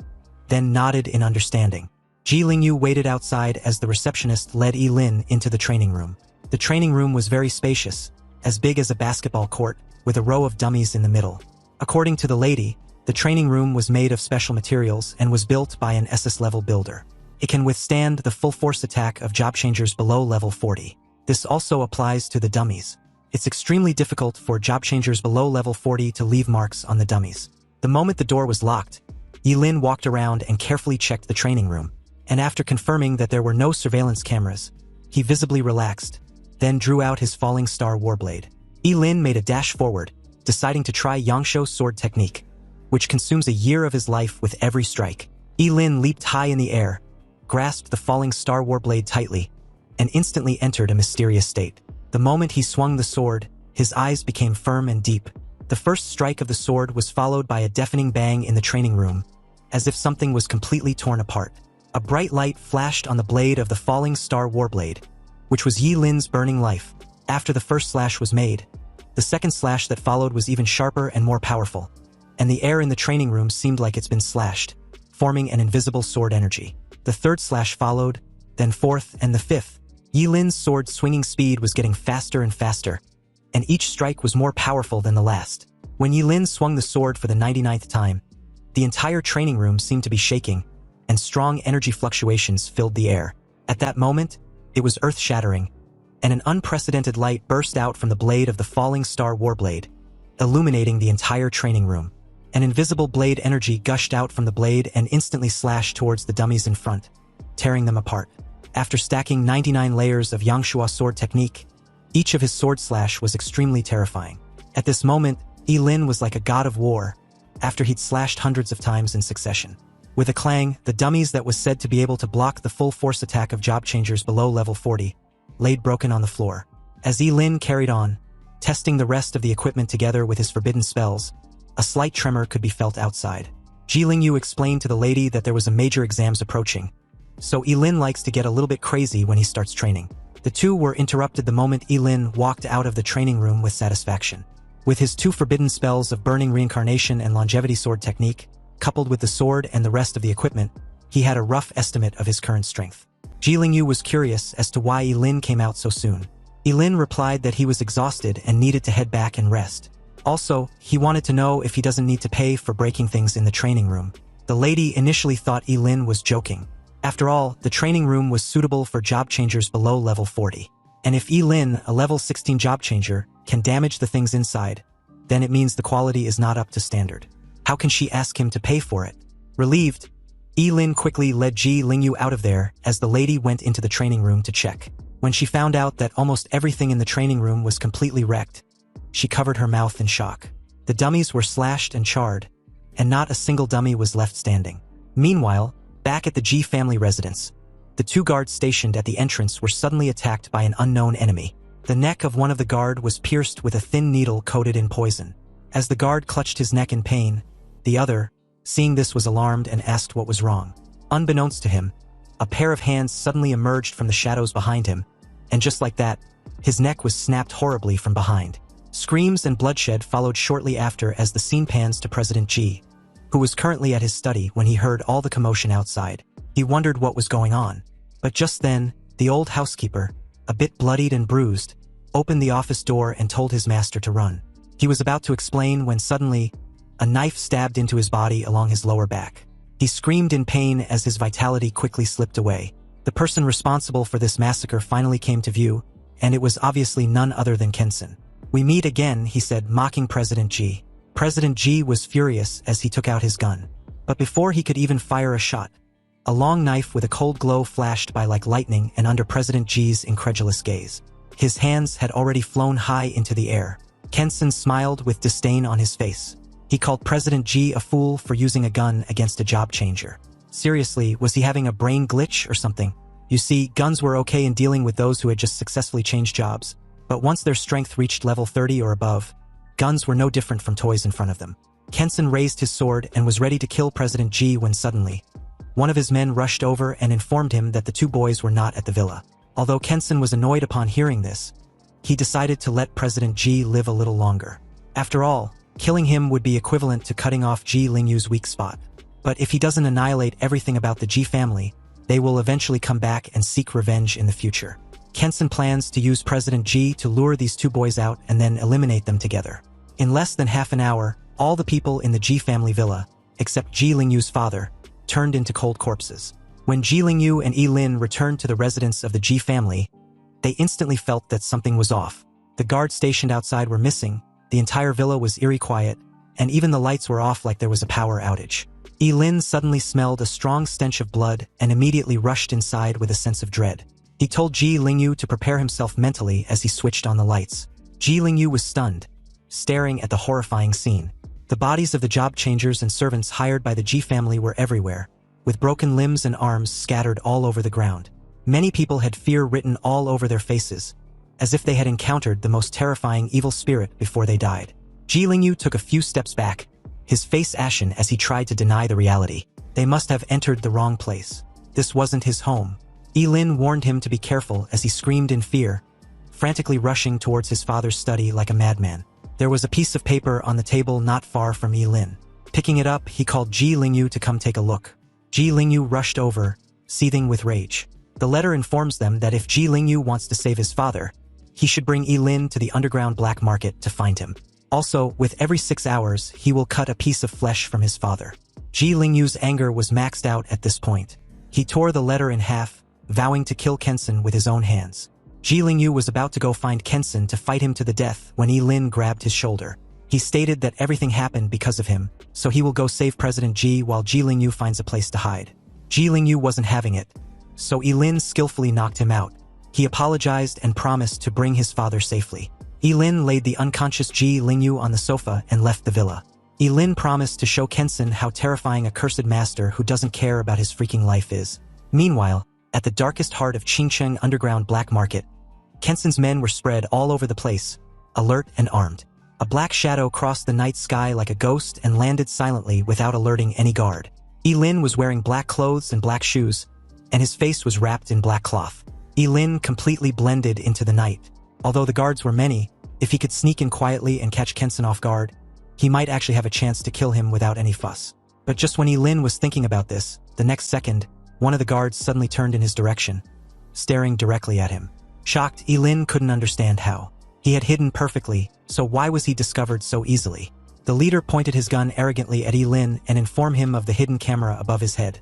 then nodded in understanding. Ji Lingyu waited outside as the receptionist led Yi-Lin into the training room. The training room was very spacious, as big as a basketball court, with a row of dummies in the middle. According to the lady, the training room was made of special materials and was built by an SS-level builder. It can withstand the full force attack of job changers below level 40. This also applies to the dummies. It's extremely difficult for job changers below level 40 to leave marks on the dummies. The moment the door was locked, Yi-Lin walked around and carefully checked the training room, and after confirming that there were no surveillance cameras, he visibly relaxed, then drew out his falling star warblade. Yi-Lin made a dash forward, deciding to try Yangshuo's sword technique, which consumes a year of his life with every strike. Yi-Lin leaped high in the air, grasped the falling star warblade tightly, and instantly entered a mysterious state. The moment he swung the sword, his eyes became firm and deep. The first strike of the sword was followed by a deafening bang in the training room, as if something was completely torn apart. A bright light flashed on the blade of the falling star warblade, which was Yi-Lin's burning life. After the first slash was made, the second slash that followed was even sharper and more powerful, and the air in the training room seemed like it's been slashed, forming an invisible sword energy. The third slash followed, then fourth and the fifth. Yi-Lin's sword swinging speed was getting faster and faster, and each strike was more powerful than the last. When Yi-Lin swung the sword for the 99th time, the entire training room seemed to be shaking, and strong energy fluctuations filled the air. At that moment, it was earth-shattering, and an unprecedented light burst out from the blade of the falling star warblade, illuminating the entire training room. An invisible blade energy gushed out from the blade and instantly slashed towards the dummies in front, tearing them apart. After stacking 99 layers of Yangshuo's sword technique, each of his sword slash was extremely terrifying. At this moment, Yi-Lin was like a god of war, after he'd slashed hundreds of times in succession. With a clang, the dummies that was said to be able to block the full force attack of job changers below level 40 laid broken on the floor. As Yi-Lin carried on, testing the rest of the equipment together with his forbidden spells, a slight tremor could be felt outside. Ji Lingyu explained to the lady that there was a major exams approaching, so Yi-Lin likes to get a little bit crazy when he starts training. The two were interrupted the moment Yi-Lin walked out of the training room with satisfaction. With his two forbidden spells of Burning Reincarnation and Longevity Sword Technique, coupled with the sword and the rest of the equipment, he had a rough estimate of his current strength. Ji Lingyu was curious as to why Yi-Lin came out so soon. Yi-Lin replied that he was exhausted and needed to head back and rest. Also, he wanted to know if he doesn't need to pay for breaking things in the training room. The lady initially thought Yi-Lin was joking. After all, the training room was suitable for job changers below level 40. And if Yi-Lin, a level 16 job changer, can damage the things inside, then it means the quality is not up to standard. How can she ask him to pay for it? Relieved, Yi-Lin quickly led Ji Lingyu out of there as the lady went into the training room to check. When she found out that almost everything in the training room was completely wrecked, she covered her mouth in shock. The dummies were slashed and charred, and not a single dummy was left standing. Meanwhile, back at the Ji family residence, the two guards stationed at the entrance were suddenly attacked by an unknown enemy. The neck of one of the guard was pierced with a thin needle coated in poison. As the guard clutched his neck in pain, the other, seeing this, was alarmed and asked what was wrong. Unbeknownst to him, a pair of hands suddenly emerged from the shadows behind him, and just like that, his neck was snapped horribly from behind. Screams and bloodshed followed shortly after as the scene pans to President Ji, who was currently at his study when he heard all the commotion outside. He wondered what was going on. But just then, the old housekeeper, a bit bloodied and bruised, opened the office door and told his master to run. He was about to explain when suddenly, a knife stabbed into his body along his lower back. He screamed in pain as his vitality quickly slipped away. The person responsible for this massacre finally came to view, and it was obviously none other than Kenson. "We meet again," he said, mocking President Ji. President Ji was furious as he took out his gun. But before he could even fire a shot, a long knife with a cold glow flashed by like lightning and under President Ji's incredulous gaze. His hands had already flown high into the air. Kenson smiled with disdain on his face. He called President Ji a fool for using a gun against a job changer. Seriously, was he having a brain glitch or something? You see, guns were okay in dealing with those who had just successfully changed jobs, but once their strength reached level 30 or above, guns were no different from toys in front of them. Kenson raised his sword and was ready to kill President Ji when suddenly, one of his men rushed over and informed him that the two boys were not at the villa. Although Kenson was annoyed upon hearing this, he decided to let President Ji live a little longer. After all, Killing him would be equivalent to cutting off Ji Lingyu's weak spot. But if he doesn't annihilate everything about the Ji family, they will eventually come back and seek revenge in the future. Kensen plans to use President Ji to lure these two boys out and then eliminate them together. In less than half an hour, all the people in the Ji family villa, except Ji Lingyu's father, turned into cold corpses. When Ji Lingyu and Yi Lin returned to the residence of the Ji family, they instantly felt that something was off. The guards stationed outside were missing, the entire villa was eerie quiet, and even the lights were off like there was a power outage. Yi Lin suddenly smelled a strong stench of blood and immediately rushed inside with a sense of dread. He told Ji Lingyu to prepare himself mentally as he switched on the lights. Ji Lingyu was stunned, staring at the horrifying scene. The bodies of the job changers and servants hired by the Ji family were everywhere, with broken limbs and arms scattered all over the ground. Many people had fear written all over their faces, as if they had encountered the most terrifying evil spirit before they died. Ji Lingyu took a few steps back, his face ashen as he tried to deny the reality. They must have entered the wrong place. This wasn't his home. Yi Lin warned him to be careful as he screamed in fear, frantically rushing towards his father's study like a madman. There was a piece of paper on the table not far from Yi Lin. Picking it up, he called Ji Lingyu to come take a look. Ji Lingyu rushed over, seething with rage. The letter informs them that if Ji Lingyu wants to save his father, he should bring Yi Lin to the underground black market to find him. Also, with every 6 hours, he will cut a piece of flesh from his father. Ji Lingyu's anger was maxed out at this point. He tore the letter in half, vowing to kill Kensen with his own hands. Ji Lingyu was about to go find Kensen to fight him to the death when Yi Lin grabbed his shoulder. He stated that everything happened because of him, so he will go save President Ji while Ji Lingyu finds a place to hide. Ji Lingyu wasn't having it, so Yi Lin skillfully knocked him out. He apologized and promised to bring his father safely. Yi Lin laid the unconscious Ji Lingyu on the sofa and left the villa. Yi Lin promised to show Kensen how terrifying a cursed master who doesn't care about his freaking life is. Meanwhile, at the darkest heart of Qingcheng underground black market, Kensen's men were spread all over the place, alert and armed. A black shadow crossed the night sky like a ghost and landed silently without alerting any guard. Yi Lin was wearing black clothes and black shoes, and his face was wrapped in black cloth. Yi Lin completely blended into the night. Although the guards were many, if he could sneak in quietly and catch Kensen off guard, he might actually have a chance to kill him without any fuss. But just when Yi Lin was thinking about this, the next second, one of the guards suddenly turned in his direction, staring directly at him. Shocked, Yi Lin couldn't understand how. He had hidden perfectly, so why was he discovered so easily? The leader pointed his gun arrogantly at Yi Lin and informed him of the hidden camera above his head,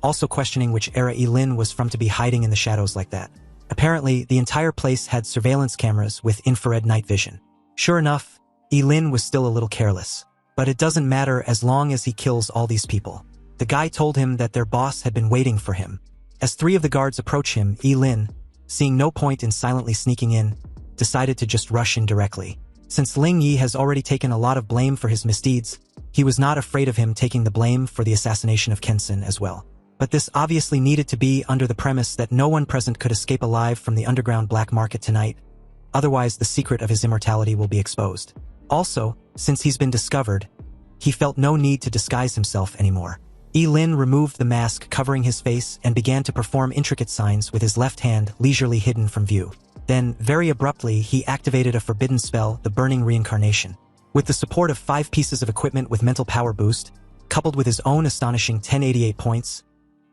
also questioning which era Yi Lin was from to be hiding in the shadows like that. Apparently, the entire place had surveillance cameras with infrared night vision. Sure enough, Yi Lin was still a little careless. But it doesn't matter as long as he kills all these people. The guy told him that their boss had been waiting for him. As 3 of the guards approach him, Yi Lin, seeing no point in silently sneaking in, decided to just rush in directly. Since Ling Yi has already taken a lot of blame for his misdeeds, he was not afraid of him taking the blame for the assassination of Kensen as well. But this obviously needed to be under the premise that no one present could escape alive from the underground black market tonight, otherwise the secret of his immortality will be exposed. Also, since he's been discovered, he felt no need to disguise himself anymore. Yi Lin removed the mask covering his face and began to perform intricate signs with his left hand leisurely hidden from view. Then, very abruptly, he activated a forbidden spell, the Burning Reincarnation. With the support of 5 pieces of equipment with mental power boost, coupled with his own astonishing 1088 points,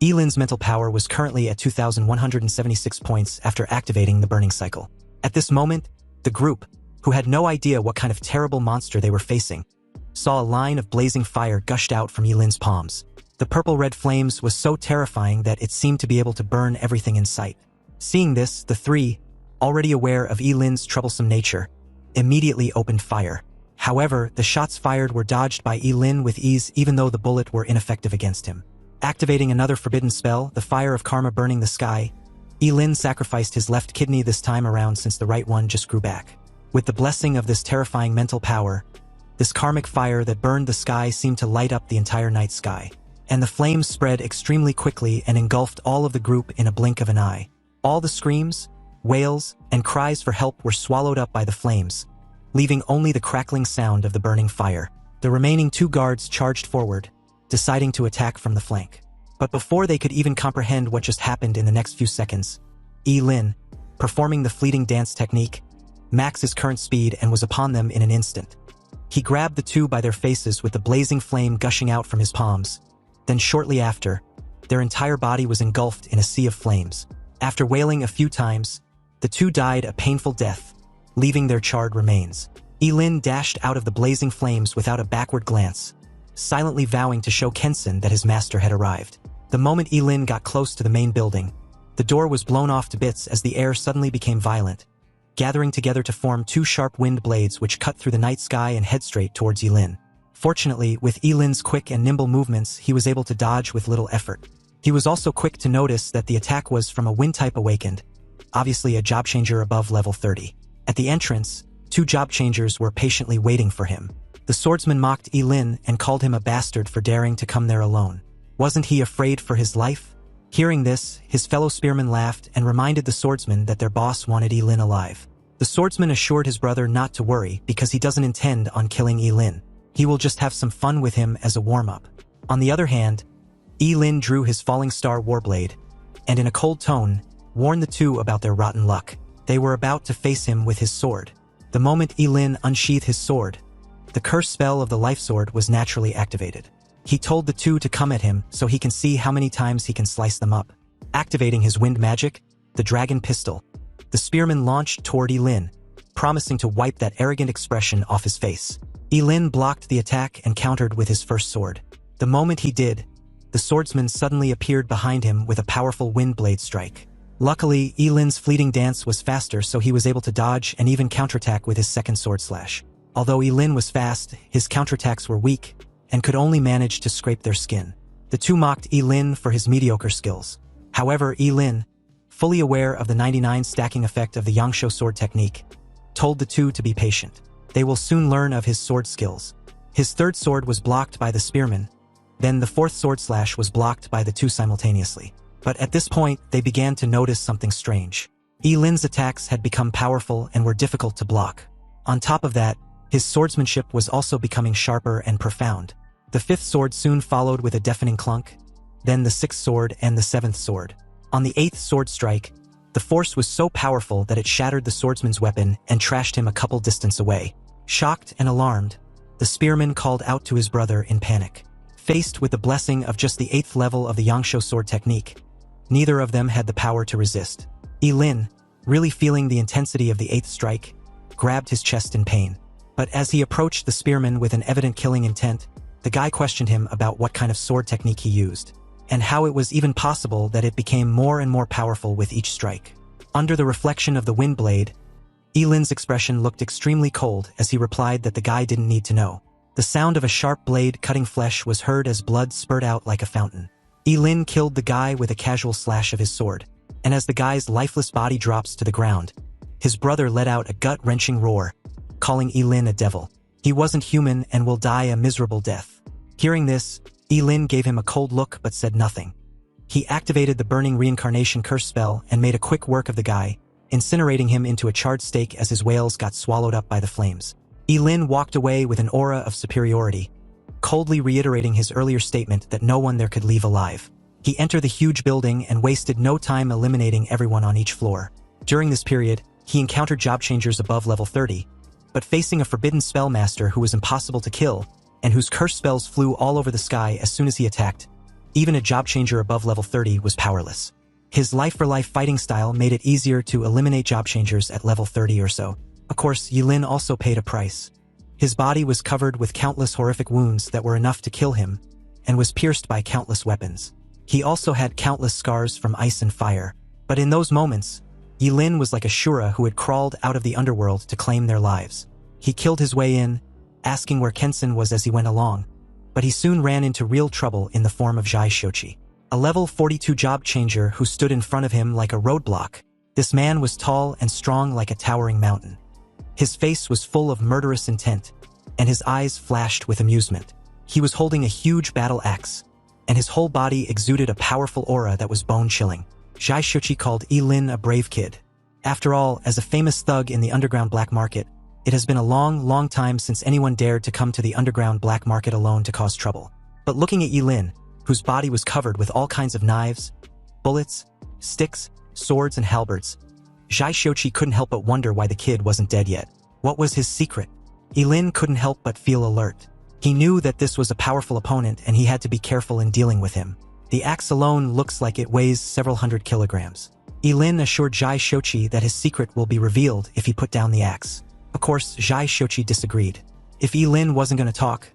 Yi Lin's mental power was currently at 2,176 points after activating the burning cycle. At this moment, the group, who had no idea what kind of terrible monster they were facing, saw a line of blazing fire gushed out from Yi Lin's palms. The purple-red flames was so terrifying that it seemed to be able to burn everything in sight. Seeing this, the 3, already aware of Yi Lin's troublesome nature, immediately opened fire. However, the shots fired were dodged by Yi Lin with ease even though the bullet were ineffective against him. Activating another forbidden spell, the Fire of Karma burning the sky, Yi Lin sacrificed his left kidney this time around since the right one just grew back. With the blessing of this terrifying mental power, this karmic fire that burned the sky seemed to light up the entire night sky. And the flames spread extremely quickly and engulfed all of the group in a blink of an eye. All the screams, wails, and cries for help were swallowed up by the flames, leaving only the crackling sound of the burning fire. The remaining 2 guards charged forward, deciding to attack from the flank. But before they could even comprehend what just happened in the next few seconds, Yi Lin, performing the fleeting dance technique, maxed his current speed and was upon them in an instant. He grabbed the two by their faces with the blazing flame gushing out from his palms. Then shortly after, their entire body was engulfed in a sea of flames. After wailing a few times, the two died a painful death, leaving their charred remains. Lin dashed out of the blazing flames without a backward glance, silently vowing to show Kensen that his master had arrived. The moment Lin got close to the main building, the door was blown off to bits as the air suddenly became violent, gathering together to form two sharp wind blades which cut through the night sky and head straight towards Lin. Fortunately, with Lin's quick and nimble movements, he was able to dodge with little effort. He was also quick to notice that the attack was from a wind type awakened, obviously a job changer above level 30. At the entrance, two job changers were patiently waiting for him. The swordsman mocked Lin and called him a bastard for daring to come there alone. Wasn't he afraid for his life? Hearing this, his fellow spearmen laughed and reminded the swordsman that their boss wanted Lin alive. The swordsman assured his brother not to worry because he doesn't intend on killing Lin. He will just have some fun with him as a warm-up. On the other hand, Lin drew his falling star warblade, and in a cold tone, warned the two about their rotten luck. They were about to face him with his sword. The moment Lin unsheathed his sword, the curse spell of the life sword was naturally activated. He told the two to come at him so he can see how many times he can slice them up. Activating his wind magic, the dragon pistol, the spearman launched toward Lin, promising to wipe that arrogant expression off his face. Lin blocked the attack and countered with his first sword. The moment he did, the swordsman suddenly appeared behind him with a powerful wind blade strike. Luckily, Lin's fleeting dance was faster, so he was able to dodge and even counterattack with his second sword slash. Although Lin was fast, his counterattacks were weak and could only manage to scrape their skin. The two mocked Lin for his mediocre skills. However, Lin, fully aware of the 99 stacking effect of the Yangsho sword technique, told the two to be patient. They will soon learn of his sword skills. His third sword was blocked by the spearman, then the fourth sword slash was blocked by the two simultaneously. But at this point, they began to notice something strange. Lin's attacks had become powerful and were difficult to block. On top of that, his swordsmanship was also becoming sharper and profound. The fifth sword soon followed with a deafening clunk, then the sixth sword and the seventh sword. On the eighth sword strike, the force was so powerful that it shattered the swordsman's weapon and trashed him a couple distance away. Shocked and alarmed, the spearman called out to his brother in panic. Faced with the blessing of just the 8th level of the Yangsho sword technique, neither of them had the power to resist. Lin, really feeling the intensity of the 8th strike, grabbed his chest in pain. But as he approached the spearman with an evident killing intent, the guy questioned him about what kind of sword technique he used, and how it was even possible that it became more and more powerful with each strike. Under the reflection of the wind blade, Lin's expression looked extremely cold as he replied that the guy didn't need to know. The sound of a sharp blade cutting flesh was heard as blood spurted out like a fountain. Lin killed the guy with a casual slash of his sword, and as the guy's lifeless body drops to the ground, his brother let out a gut-wrenching roar, calling Lin a devil. He wasn't human and will die a miserable death. Hearing this, Lin gave him a cold look but said nothing. He activated the burning reincarnation curse spell and made a quick work of the guy, incinerating him into a charred steak as his wails got swallowed up by the flames. Lin walked away with an aura of superiority, coldly reiterating his earlier statement that no one there could leave alive. He entered the huge building and wasted no time eliminating everyone on each floor. During this period, he encountered job changers above level 30, but facing a forbidden spellmaster who was impossible to kill, and whose curse spells flew all over the sky as soon as he attacked, even a job changer above level 30 was powerless. His life-for-life fighting style made it easier to eliminate job changers at level 30 or so. Of course, Lin also paid a price. His body was covered with countless horrific wounds that were enough to kill him, and was pierced by countless weapons. He also had countless scars from ice and fire. But in those moments, Lin was like a Shura who had crawled out of the underworld to claim their lives. He killed his way in, asking where Kensen was as he went along, but he soon ran into real trouble in the form of Jai Shochi, a level 42 job changer who stood in front of him like a roadblock. This man was tall and strong like a towering mountain. His face was full of murderous intent, and his eyes flashed with amusement. He was holding a huge battle axe, and his whole body exuded a powerful aura that was bone-chilling. Jai Shochi called Lin a brave kid. After all, as a famous thug in the underground black market, it has been a long, long time since anyone dared to come to the underground black market alone to cause trouble. But looking at Lin, whose body was covered with all kinds of knives, bullets, sticks, swords, and halberds, Jai Shochi couldn't help but wonder why the kid wasn't dead yet. What was his secret? Lin couldn't help but feel alert. He knew that this was a powerful opponent and he had to be careful in dealing with him. The axe alone looks like it weighs several hundred kilograms. Lin assured Zhai Shochi that his secret will be revealed if he put down the axe. Of course, Zhai Shochi disagreed. If Lin wasn't going to talk,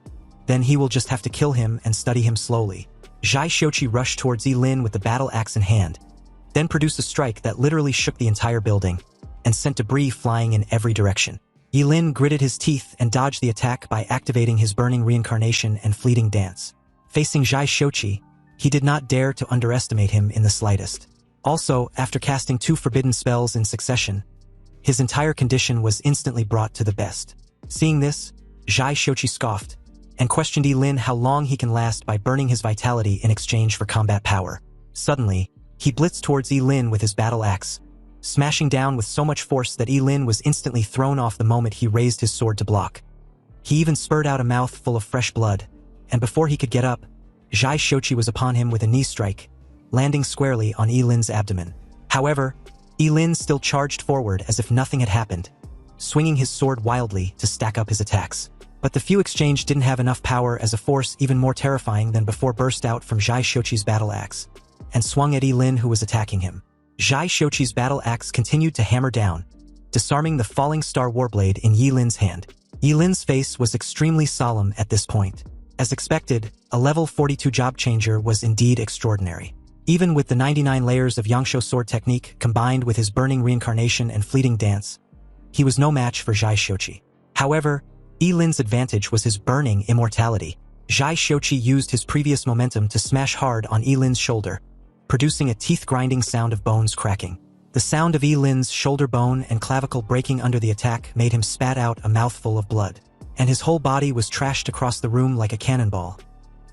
then he will just have to kill him and study him slowly. Zhai Shochi rushed towards Lin with the battle axe in hand, then produced a strike that literally shook the entire building and sent debris flying in every direction. Lin gritted his teeth and dodged the attack by activating his burning reincarnation and fleeting dance. Facing Zhai Shochi, he did not dare to underestimate him in the slightest. Also, after casting 2 forbidden spells in succession, his entire condition was instantly brought to the best. Seeing this, Zhai Shochi scoffed and questioned Lin how long he can last by burning his vitality in exchange for combat power. Suddenly, he blitzed towards Lin with his battle axe, smashing down with so much force that Lin was instantly thrown off the moment he raised his sword to block. He even spurted out a mouth full of fresh blood, and before he could get up, Zhai Shochi was upon him with a knee strike, landing squarely on Lin's abdomen. However, Lin still charged forward as if nothing had happened, swinging his sword wildly to stack up his attacks. But the few exchanged didn't have enough power as a force even more terrifying than before burst out from Zhai Shochi's battle axe, and swung at Lin who was attacking him. Zhai Shochi's battle axe continued to hammer down, disarming the falling star warblade in Lin's hand. Lin's face was extremely solemn at this point. As expected, a level 42 job changer was indeed extraordinary. Even with the 99 layers of Yangsho sword technique combined with his burning reincarnation and fleeting dance, he was no match for Zhai Shochi. However, Lin's advantage was his burning immortality. Zhai Shochi used his previous momentum to smash hard on Lin's shoulder, producing a teeth-grinding sound of bones cracking. The sound of Lin's shoulder bone and clavicle breaking under the attack made him spat out a mouthful of blood, and his whole body was trashed across the room like a cannonball,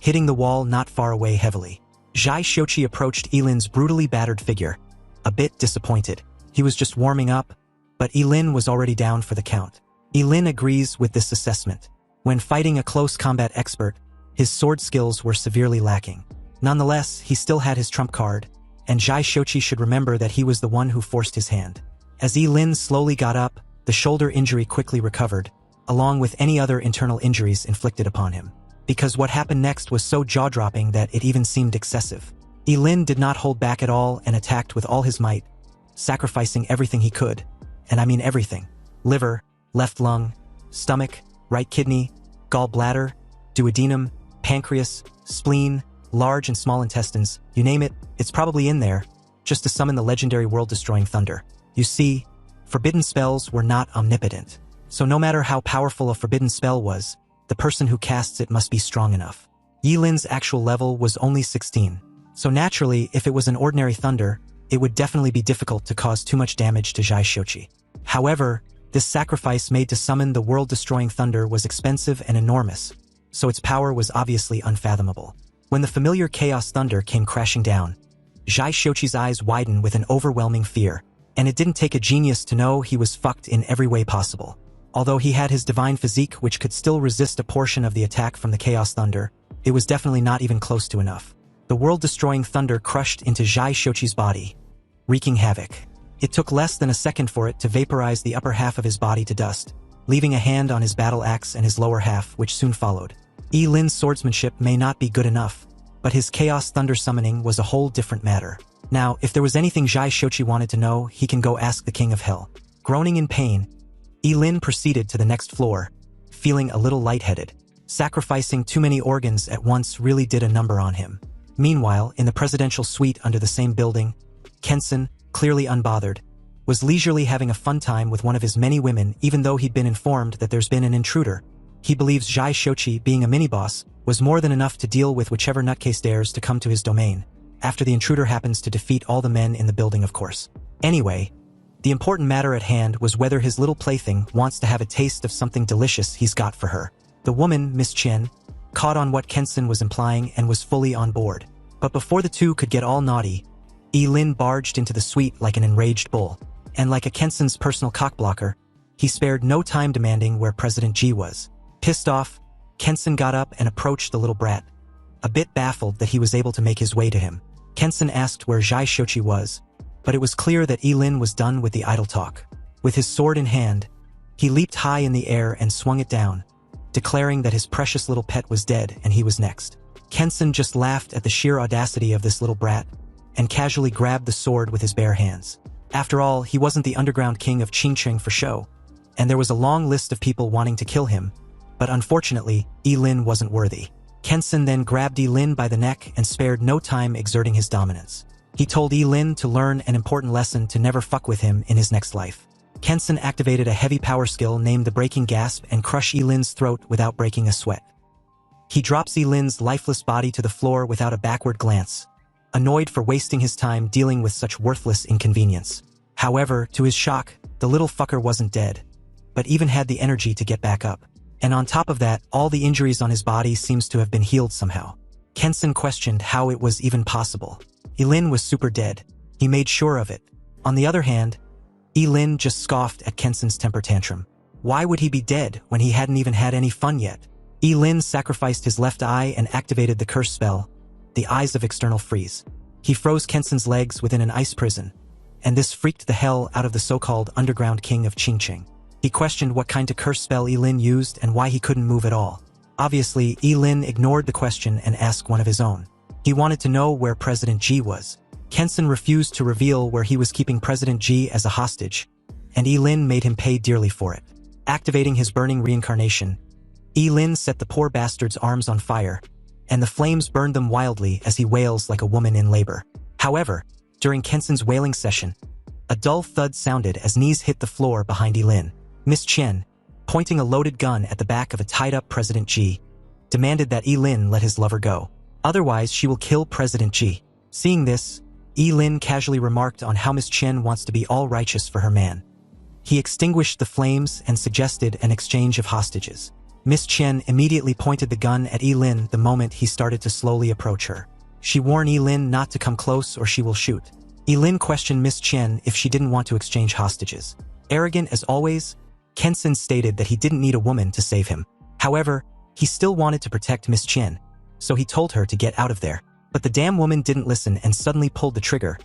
hitting the wall not far away heavily. Zhai Shochi approached Lin's brutally battered figure, a bit disappointed. He was just warming up, but Lin was already down for the count. Lin agrees with this assessment. When fighting a close combat expert, his sword skills were severely lacking. Nonetheless, he still had his trump card, and Zhai Shochi should remember that he was the one who forced his hand. As Lin slowly got up, the shoulder injury quickly recovered, along with any other internal injuries inflicted upon him. Because what happened next was so jaw-dropping that it even seemed excessive. Lin did not hold back at all and attacked with all his might, sacrificing everything he could, and I mean everything. Liver, left lung, stomach, right kidney, gallbladder, duodenum, pancreas, spleen, large and small intestines, you name it, it's probably in there, just to summon the legendary world-destroying thunder. You see, forbidden spells were not omnipotent, so no matter how powerful a forbidden spell was, the person who casts it must be strong enough. Lin's actual level was only 16, so naturally, if it was an ordinary thunder, it would definitely be difficult to cause too much damage to Zhai Shochi. However, this sacrifice made to summon the world-destroying thunder was expensive and enormous, so its power was obviously unfathomable. When the familiar Chaos Thunder came crashing down, Zhai Shochi's eyes widened with an overwhelming fear, and it didn't take a genius to know he was fucked in every way possible. Although he had his divine physique which could still resist a portion of the attack from the Chaos Thunder, it was definitely not even close to enough. The world-destroying thunder crushed into Zhai Shochi's body, wreaking havoc. It took less than a second for it to vaporize the upper half of his body to dust, leaving a hand on his battle axe and his lower half, which soon followed. Lin's swordsmanship may not be good enough, but his Chaos Thunder summoning was a whole different matter. Now, if there was anything Zhai Shochi wanted to know, he can go ask the King of Hell. Groaning in pain, Lin proceeded to the next floor, feeling a little lightheaded. Sacrificing too many organs at once really did a number on him. Meanwhile, in the presidential suite under the same building, Kensen, clearly unbothered, was leisurely having a fun time with one of his many women even though he'd been informed that there's been an intruder. He believes Zhai Shochi, being a mini-boss, was more than enough to deal with whichever nutcase dares to come to his domain, after the intruder happens to defeat all the men in the building, of course. Anyway, the important matter at hand was whether his little plaything wants to have a taste of something delicious he's got for her. The woman, Miss Chen, caught on what Kensen was implying and was fully on board. But before the two could get all naughty, Lin barged into the suite like an enraged bull, and like a Kensen's personal cockblocker, he spared no time demanding where President Ji was. Pissed off, Kensen got up and approached the little brat, a bit baffled that he was able to make his way to him. Kensen asked where Zhai Shochi was, but it was clear that Lin was done with the idle talk. With his sword in hand, He leaped high in the air and swung it down, declaring that his precious little pet was dead and he was next. Kenson just laughed at the sheer audacity of this little brat and casually grabbed the sword with his bare hands. After all, he wasn't the underground king of Qingqing for show, and there was a long list of people wanting to kill him, but unfortunately, Yi-Lin wasn't worthy. Kenson then grabbed Yi-Lin by the neck and spared no time exerting his dominance. He told Yi-Lin to learn an important lesson to never fuck with him in his next life. Kenson activated a heavy power skill named the Breaking Gasp and crushed Yi-Lin's throat without breaking a sweat. He drops Yi-Lin's lifeless body to the floor without a backward glance, annoyed for wasting his time dealing with such worthless inconvenience. However, to his shock, the little fucker wasn't dead, but even had the energy to get back up. And on top of that, all the injuries on his body seems to have been healed somehow. Kenson questioned how it was even possible. Yi-Lin was super dead. He made sure of it. On the other hand, Yi-Lin just scoffed at Kenson's temper tantrum. Why would he be dead when he hadn't even had any fun yet? Yi-Lin sacrificed his left eye and activated the curse spell, the Eyes of External Freeze. He froze Kenson's legs within an ice prison, and this freaked the hell out of the so-called underground king of Qingqing. He questioned what kind of curse spell Yi-Lin used and why he couldn't move at all. Obviously, Yi-Lin ignored the question and asked one of his own. He wanted to know where President Ji was. Kenson refused to reveal where he was keeping President Ji as a hostage, and Yi-Lin made him pay dearly for it. Activating his burning reincarnation, Yi-Lin set the poor bastard's arms on fire, and the flames burned them wildly as he wails like a woman in labor. However, during Kenson's wailing session, a dull thud sounded as knees hit the floor behind Yi-Lin. Miss Chen, pointing a loaded gun at the back of a tied-up President Ji, demanded that Yi-Lin let his lover go. Otherwise, she will kill President Ji. Seeing this, Yi-Lin casually remarked on how Miss Chen wants to be all righteous for her man. He extinguished the flames and suggested an exchange of hostages. Miss Chen immediately pointed the gun at Yi-Lin the moment he started to slowly approach her. She warned Yi-Lin not to come close or she will shoot. Yi-Lin questioned Miss Chen if she didn't want to exchange hostages. Arrogant as always, Kenson stated that he didn't need a woman to save him. However, he still wanted to protect Miss Chen, so he told her to get out of there. But the damn woman didn't listen and suddenly pulled the trigger,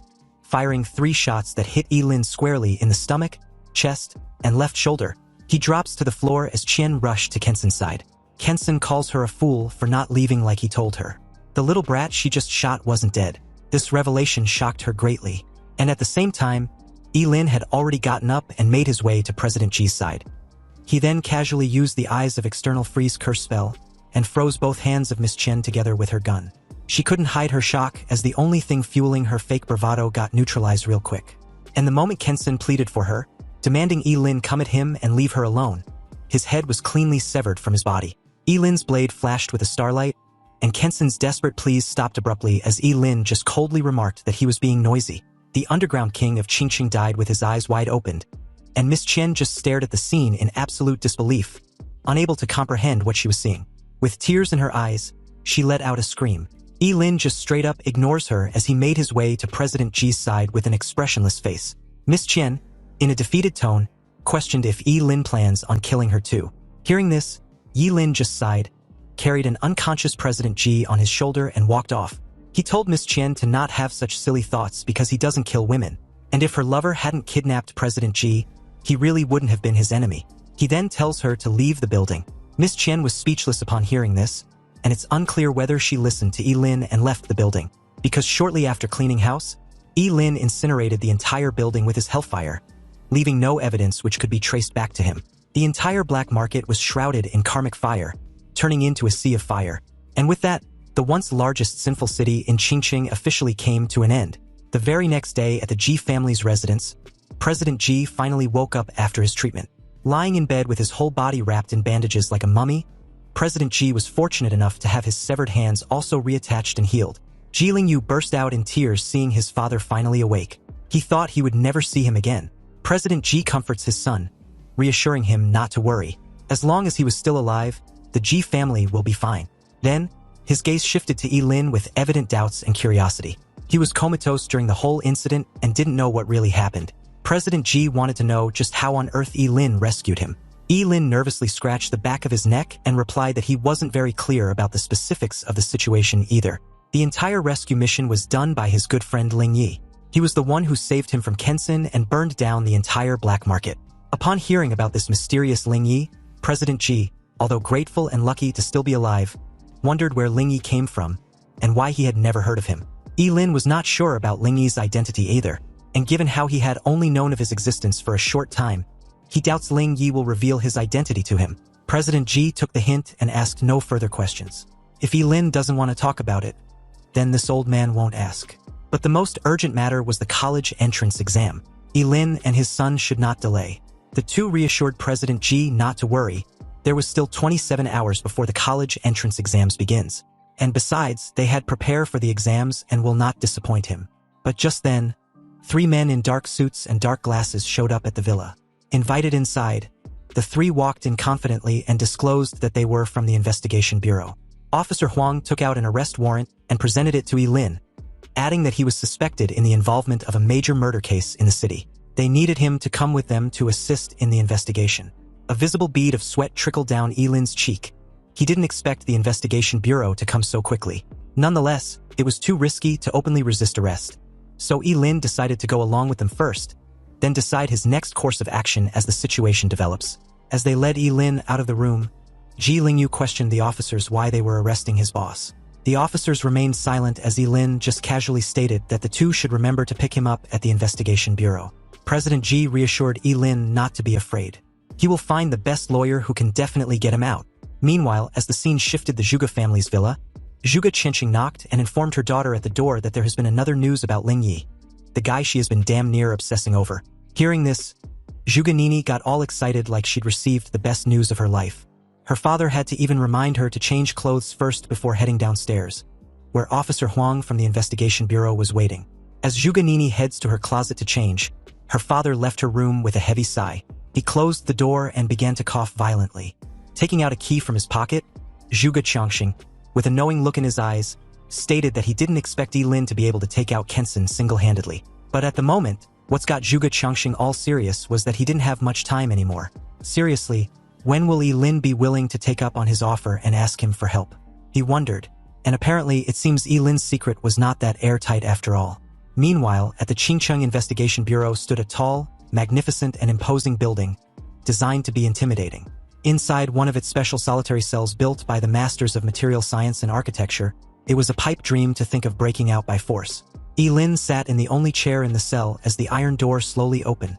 firing 3 shots that hit Yi-Lin squarely in the stomach, chest, and left shoulder. He drops to the floor as Chen rushed to Kenson's side. Kenson calls her a fool for not leaving like he told her. The little brat she just shot wasn't dead. This revelation shocked her greatly, and at the same time, Yi-Lin had already gotten up and made his way to President Ji's side. He then casually used the Eyes of External Freeze curse spell and froze both hands of Miss Chen together with her gun. She couldn't hide her shock as the only thing fueling her fake bravado got neutralized real quick. And the moment Kenson pleaded for her, demanding Yi-Lin come at him and leave her alone, his head was cleanly severed from his body. Yi-Lin's blade flashed with a starlight, and Kenson's desperate pleas stopped abruptly as Yi-Lin just coldly remarked that he was being noisy. The underground king of Qingqing died with his eyes wide opened, and Miss Chen just stared at the scene in absolute disbelief, unable to comprehend what she was seeing. With tears in her eyes, she let out a scream. Yi-Lin just straight up ignores her as he made his way to President Ji's side with an expressionless face. Miss Chen, in a defeated tone, questioned if Yi-Lin plans on killing her too. Hearing this, Yi-Lin just sighed, carried an unconscious President Ji on his shoulder and walked off. He told Miss Chen to not have such silly thoughts because he doesn't kill women, and if her lover hadn't kidnapped President Ji, he really wouldn't have been his enemy. He then tells her to leave the building. Miss Chen was speechless upon hearing this, and it's unclear whether she listened to Yi-Lin and left the building, because shortly after cleaning house, Yi-Lin incinerated the entire building with his hellfire, leaving no evidence which could be traced back to him. The entire black market was shrouded in karmic fire, turning into a sea of fire. And with that, the once largest sinful city in Qingqing officially came to an end. The very next day at the Ji family's residence, President Ji finally woke up after his treatment. Lying in bed with his whole body wrapped in bandages like a mummy, President Ji was fortunate enough to have his severed hands also reattached and healed. Ji Lingyu burst out in tears seeing his father finally awake. He thought he would never see him again. President Ji comforts his son, reassuring him not to worry. As long as he was still alive, the Ji family will be fine. Then, his gaze shifted to Yi-Lin with evident doubts and curiosity. He was comatose during the whole incident and didn't know what really happened. President Ji wanted to know just how on earth Yi-Lin rescued him. Yi-Lin nervously scratched the back of his neck and replied that he wasn't very clear about the specifics of the situation either. The entire rescue mission was done by his good friend Ling Yi. He was the one who saved him from Kenson and burned down the entire black market. Upon hearing about this mysterious Ling Yi, President Ji, although grateful and lucky to still be alive, wondered where Ling Yi came from and why he had never heard of him. Lin was not sure about Ling Yi's identity either, and given how he had only known of his existence for a short time, he doubts Ling Yi will reveal his identity to him. President Ji took the hint and asked no further questions. If Lin doesn't want to talk about it, then this old man won't ask. But the most urgent matter was the college entrance exam. Lin and his son should not delay. The two reassured President Ji not to worry. There was still 27 hours before the college entrance exams begins. And besides, they had prepared for the exams and will not disappoint him. But just then, 3 men in dark suits and dark glasses showed up at the villa. Invited inside, the 3 walked in confidently and disclosed that they were from the investigation bureau. Officer Huang took out an arrest warrant and presented it to Lin, adding that he was suspected in the involvement of a major murder case in the city. They needed him to come with them to assist in the investigation. A visible bead of sweat trickled down Lin's cheek. He didn't expect the investigation bureau to come so quickly. Nonetheless, it was too risky to openly resist arrest. So Lin decided to go along with them first, then decide his next course of action as the situation develops. As they led Lin out of the room, Ji Lingyu questioned the officers why they were arresting his boss. The officers remained silent as Lin just casually stated that the two should remember to pick him up at the investigation bureau. President Ji reassured Lin not to be afraid. He will find the best lawyer who can definitely get him out. Meanwhile, as the scene shifted the Zhuge family's villa, Zhuge Qianqing knocked and informed her daughter at the door that there has been another news about Ling Yi, the guy she has been damn near obsessing over. Hearing this, Zhuge Nini got all excited like she'd received the best news of her life. Her father had to even remind her to change clothes first before heading downstairs, where Officer Huang from the investigation bureau was waiting. As Zhuge Nini heads to her closet to change, her father left her room with a heavy sigh. He closed the door and began to cough violently. Taking out a key from his pocket, Zhuge Qianqing, with a knowing look in his eyes, stated that he didn't expect Lin to be able to take out Kensen single-handedly. But at the moment, what's got Zhuge Qianqing all serious was that he didn't have much time anymore. Seriously, when will Lin be willing to take up on his offer and ask him for help? He wondered, and apparently it seems Lin's secret was not that airtight after all. Meanwhile, at the Qingcheng Investigation Bureau stood a tall, magnificent and imposing building, designed to be intimidating. Inside one of its special solitary cells built by the masters of material science and architecture, it was a pipe dream to think of breaking out by force. Lin sat in the only chair in the cell as the iron door slowly opened,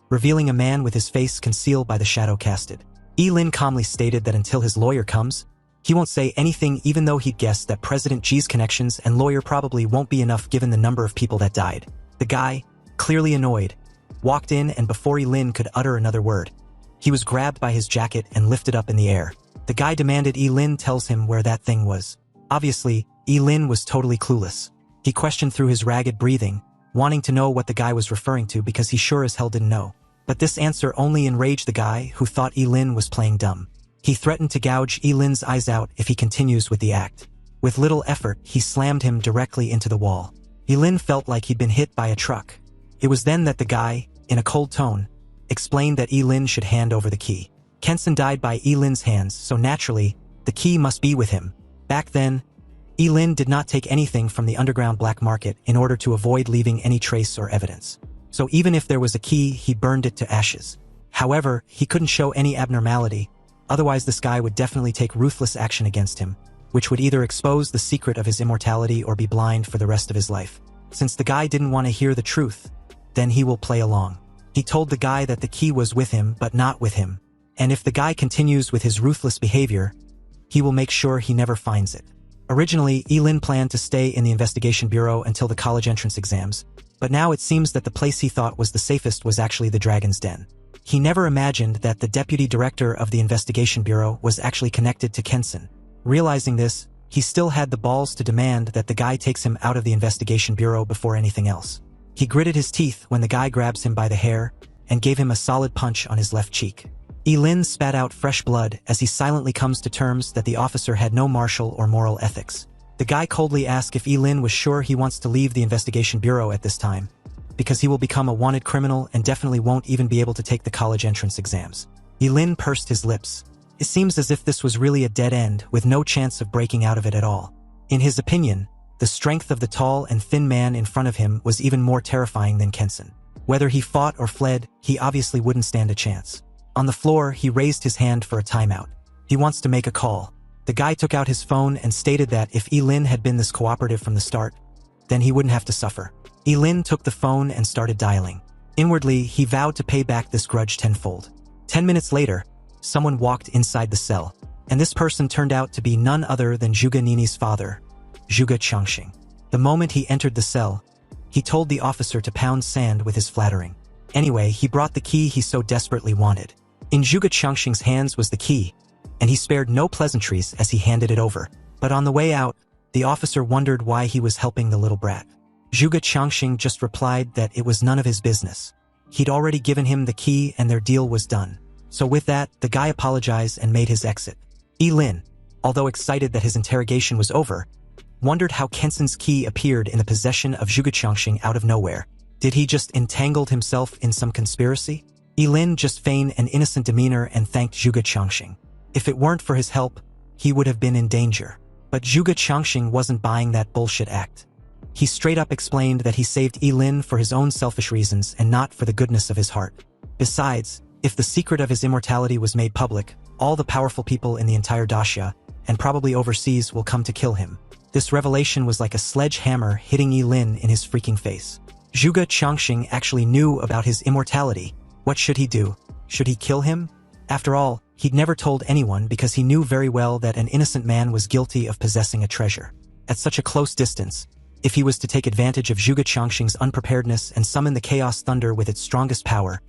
revealing a man with his face concealed by the shadow casted. Lin calmly stated that until his lawyer comes, he won't say anything even though he'd guessed that President Ji's connections and lawyer probably won't be enough given the number of people that died. The guy, clearly annoyed, walked in and before Lin could utter another word, he was grabbed by his jacket and lifted up in the air. The guy demanded Lin tells him where that thing was. Obviously, Lin was totally clueless. He questioned through his ragged breathing, wanting to know what the guy was referring to because he sure as hell didn't know. But this answer only enraged the guy who thought Lin was playing dumb. He threatened to gouge Lin's eyes out if he continues with the act. With little effort, he slammed him directly into the wall. Lin felt like he'd been hit by a truck. It was then that the guy, in a cold tone, explained that Lin should hand over the key. Kensen died by Lin's hands, so naturally, the key must be with him. Back then, Lin did not take anything from the underground black market in order to avoid leaving any trace or evidence. So even if there was a key, he burned it to ashes. However, he couldn't show any abnormality, otherwise this guy would definitely take ruthless action against him, which would either expose the secret of his immortality or be blind for the rest of his life. Since the guy didn't want to hear the truth, then he will play along. He told the guy that the key was with him but not with him, and if the guy continues with his ruthless behavior, he will make sure he never finds it. Originally, Lin planned to stay in the investigation bureau until the college entrance exams, but now it seems that the place he thought was the safest was actually the Dragon's Den. He never imagined that the deputy director of the investigation bureau was actually connected to Kensen. Realizing this, he still had the balls to demand that the guy takes him out of the investigation bureau before anything else. He gritted his teeth when the guy grabs him by the hair and gave him a solid punch on his left cheek. Lin spat out fresh blood as he silently comes to terms that the officer had no martial or moral ethics. The guy coldly asked if Lin was sure he wants to leave the investigation bureau at this time, because he will become a wanted criminal and definitely won't even be able to take the college entrance exams. Lin pursed his lips. It seems as if this was really a dead end with no chance of breaking out of it at all. In his opinion, the strength of the tall and thin man in front of him was even more terrifying than Kensen. Whether he fought or fled, he obviously wouldn't stand a chance. On the floor, he raised his hand for a timeout. He wants to make a call. The guy took out his phone and stated that if Lin had been this cooperative from the start, then he wouldn't have to suffer. Lin took the phone and started dialing. Inwardly, he vowed to pay back this grudge tenfold. 10 minutes later, someone walked inside the cell, and this person turned out to be none other than Zhuge Nini's father, Zhuge Changxing. The moment he entered the cell, he told the officer to pound sand with his flattering. Anyway, he brought the key he so desperately wanted. In Zhuge Changxing's hands was the key, and he spared no pleasantries as he handed it over. But on the way out, the officer wondered why he was helping the little brat. Zhuge Changxing just replied that it was none of his business. He'd already given him the key and their deal was done. So with that, the guy apologized and made his exit. Lin, although excited that his interrogation was over, wondered how Kenson's key appeared in the possession of Zhuge Changxing out of nowhere. Did he just entangled himself in some conspiracy? Lin just feigned an innocent demeanor and thanked Zhuge Changxing. If it weren't for his help, he would have been in danger. But Zhuge Changxing wasn't buying that bullshit act. He straight up explained that he saved Lin for his own selfish reasons and not for the goodness of his heart. Besides, if the secret of his immortality was made public, all the powerful people in the entire daxia, and probably overseas, will come to kill him. This revelation was like a sledgehammer hitting Lin in his freaking face. Zhuge Changxing actually knew about his immortality. What should he do? Should he kill him? After all, he'd never told anyone because he knew very well that an innocent man was guilty of possessing a treasure. At such a close distance, if he was to take advantage of Zhuge Changxing's unpreparedness and summon the chaos thunder with its strongest power,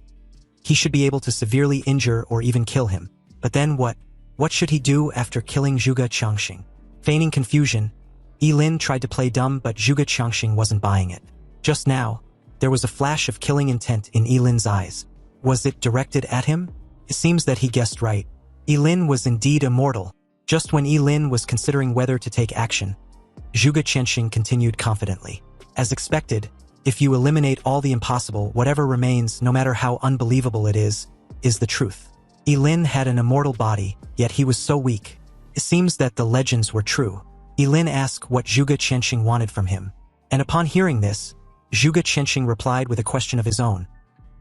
he should be able to severely injure or even kill him. But then what? What should he do after killing Zhuge Changxing? Feigning confusion, Lin tried to play dumb, but Zhuge Changxing wasn't buying it. Just now, there was a flash of killing intent in Lin's eyes. Was it directed at him? It seems that he guessed right. Lin was indeed immortal. Just when Lin was considering whether to take action, Zhuge Changxing continued confidently. As expected, if you eliminate all the impossible, whatever remains, no matter how unbelievable it is the truth. Lin had an immortal body, yet he was so weak. It seems that the legends were true. Lin asked what Zhuge Changxing wanted from him. And upon hearing this, Zhuge Changxing replied with a question of his own,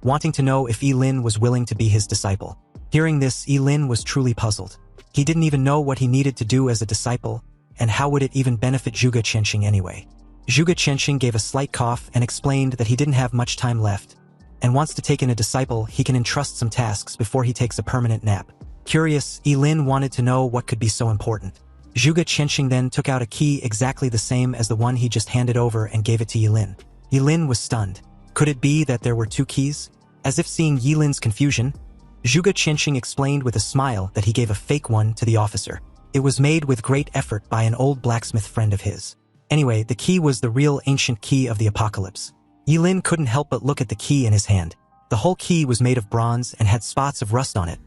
wanting to know if Lin was willing to be his disciple. Hearing this, Lin was truly puzzled. He didn't even know what he needed to do as a disciple, and how would it even benefit Zhuge Changxing anyway. Zhuge Changxing gave a slight cough and explained that he didn't have much time left, and wants to take in a disciple he can entrust some tasks before he takes a permanent nap. Curious, Lin wanted to know what could be so important. Zhuge Changxing then took out a key exactly the same as the one he just handed over and gave it to Lin. Lin was stunned. Could it be that there were two keys? As if seeing Lin's confusion, Zhuge Changxing explained with a smile that he gave a fake one to the officer. It was made with great effort by an old blacksmith friend of his. Anyway, the key was the real ancient key of the apocalypse. Lin couldn't help but look at the key in his hand. The whole key was made of bronze and had spots of rust on it,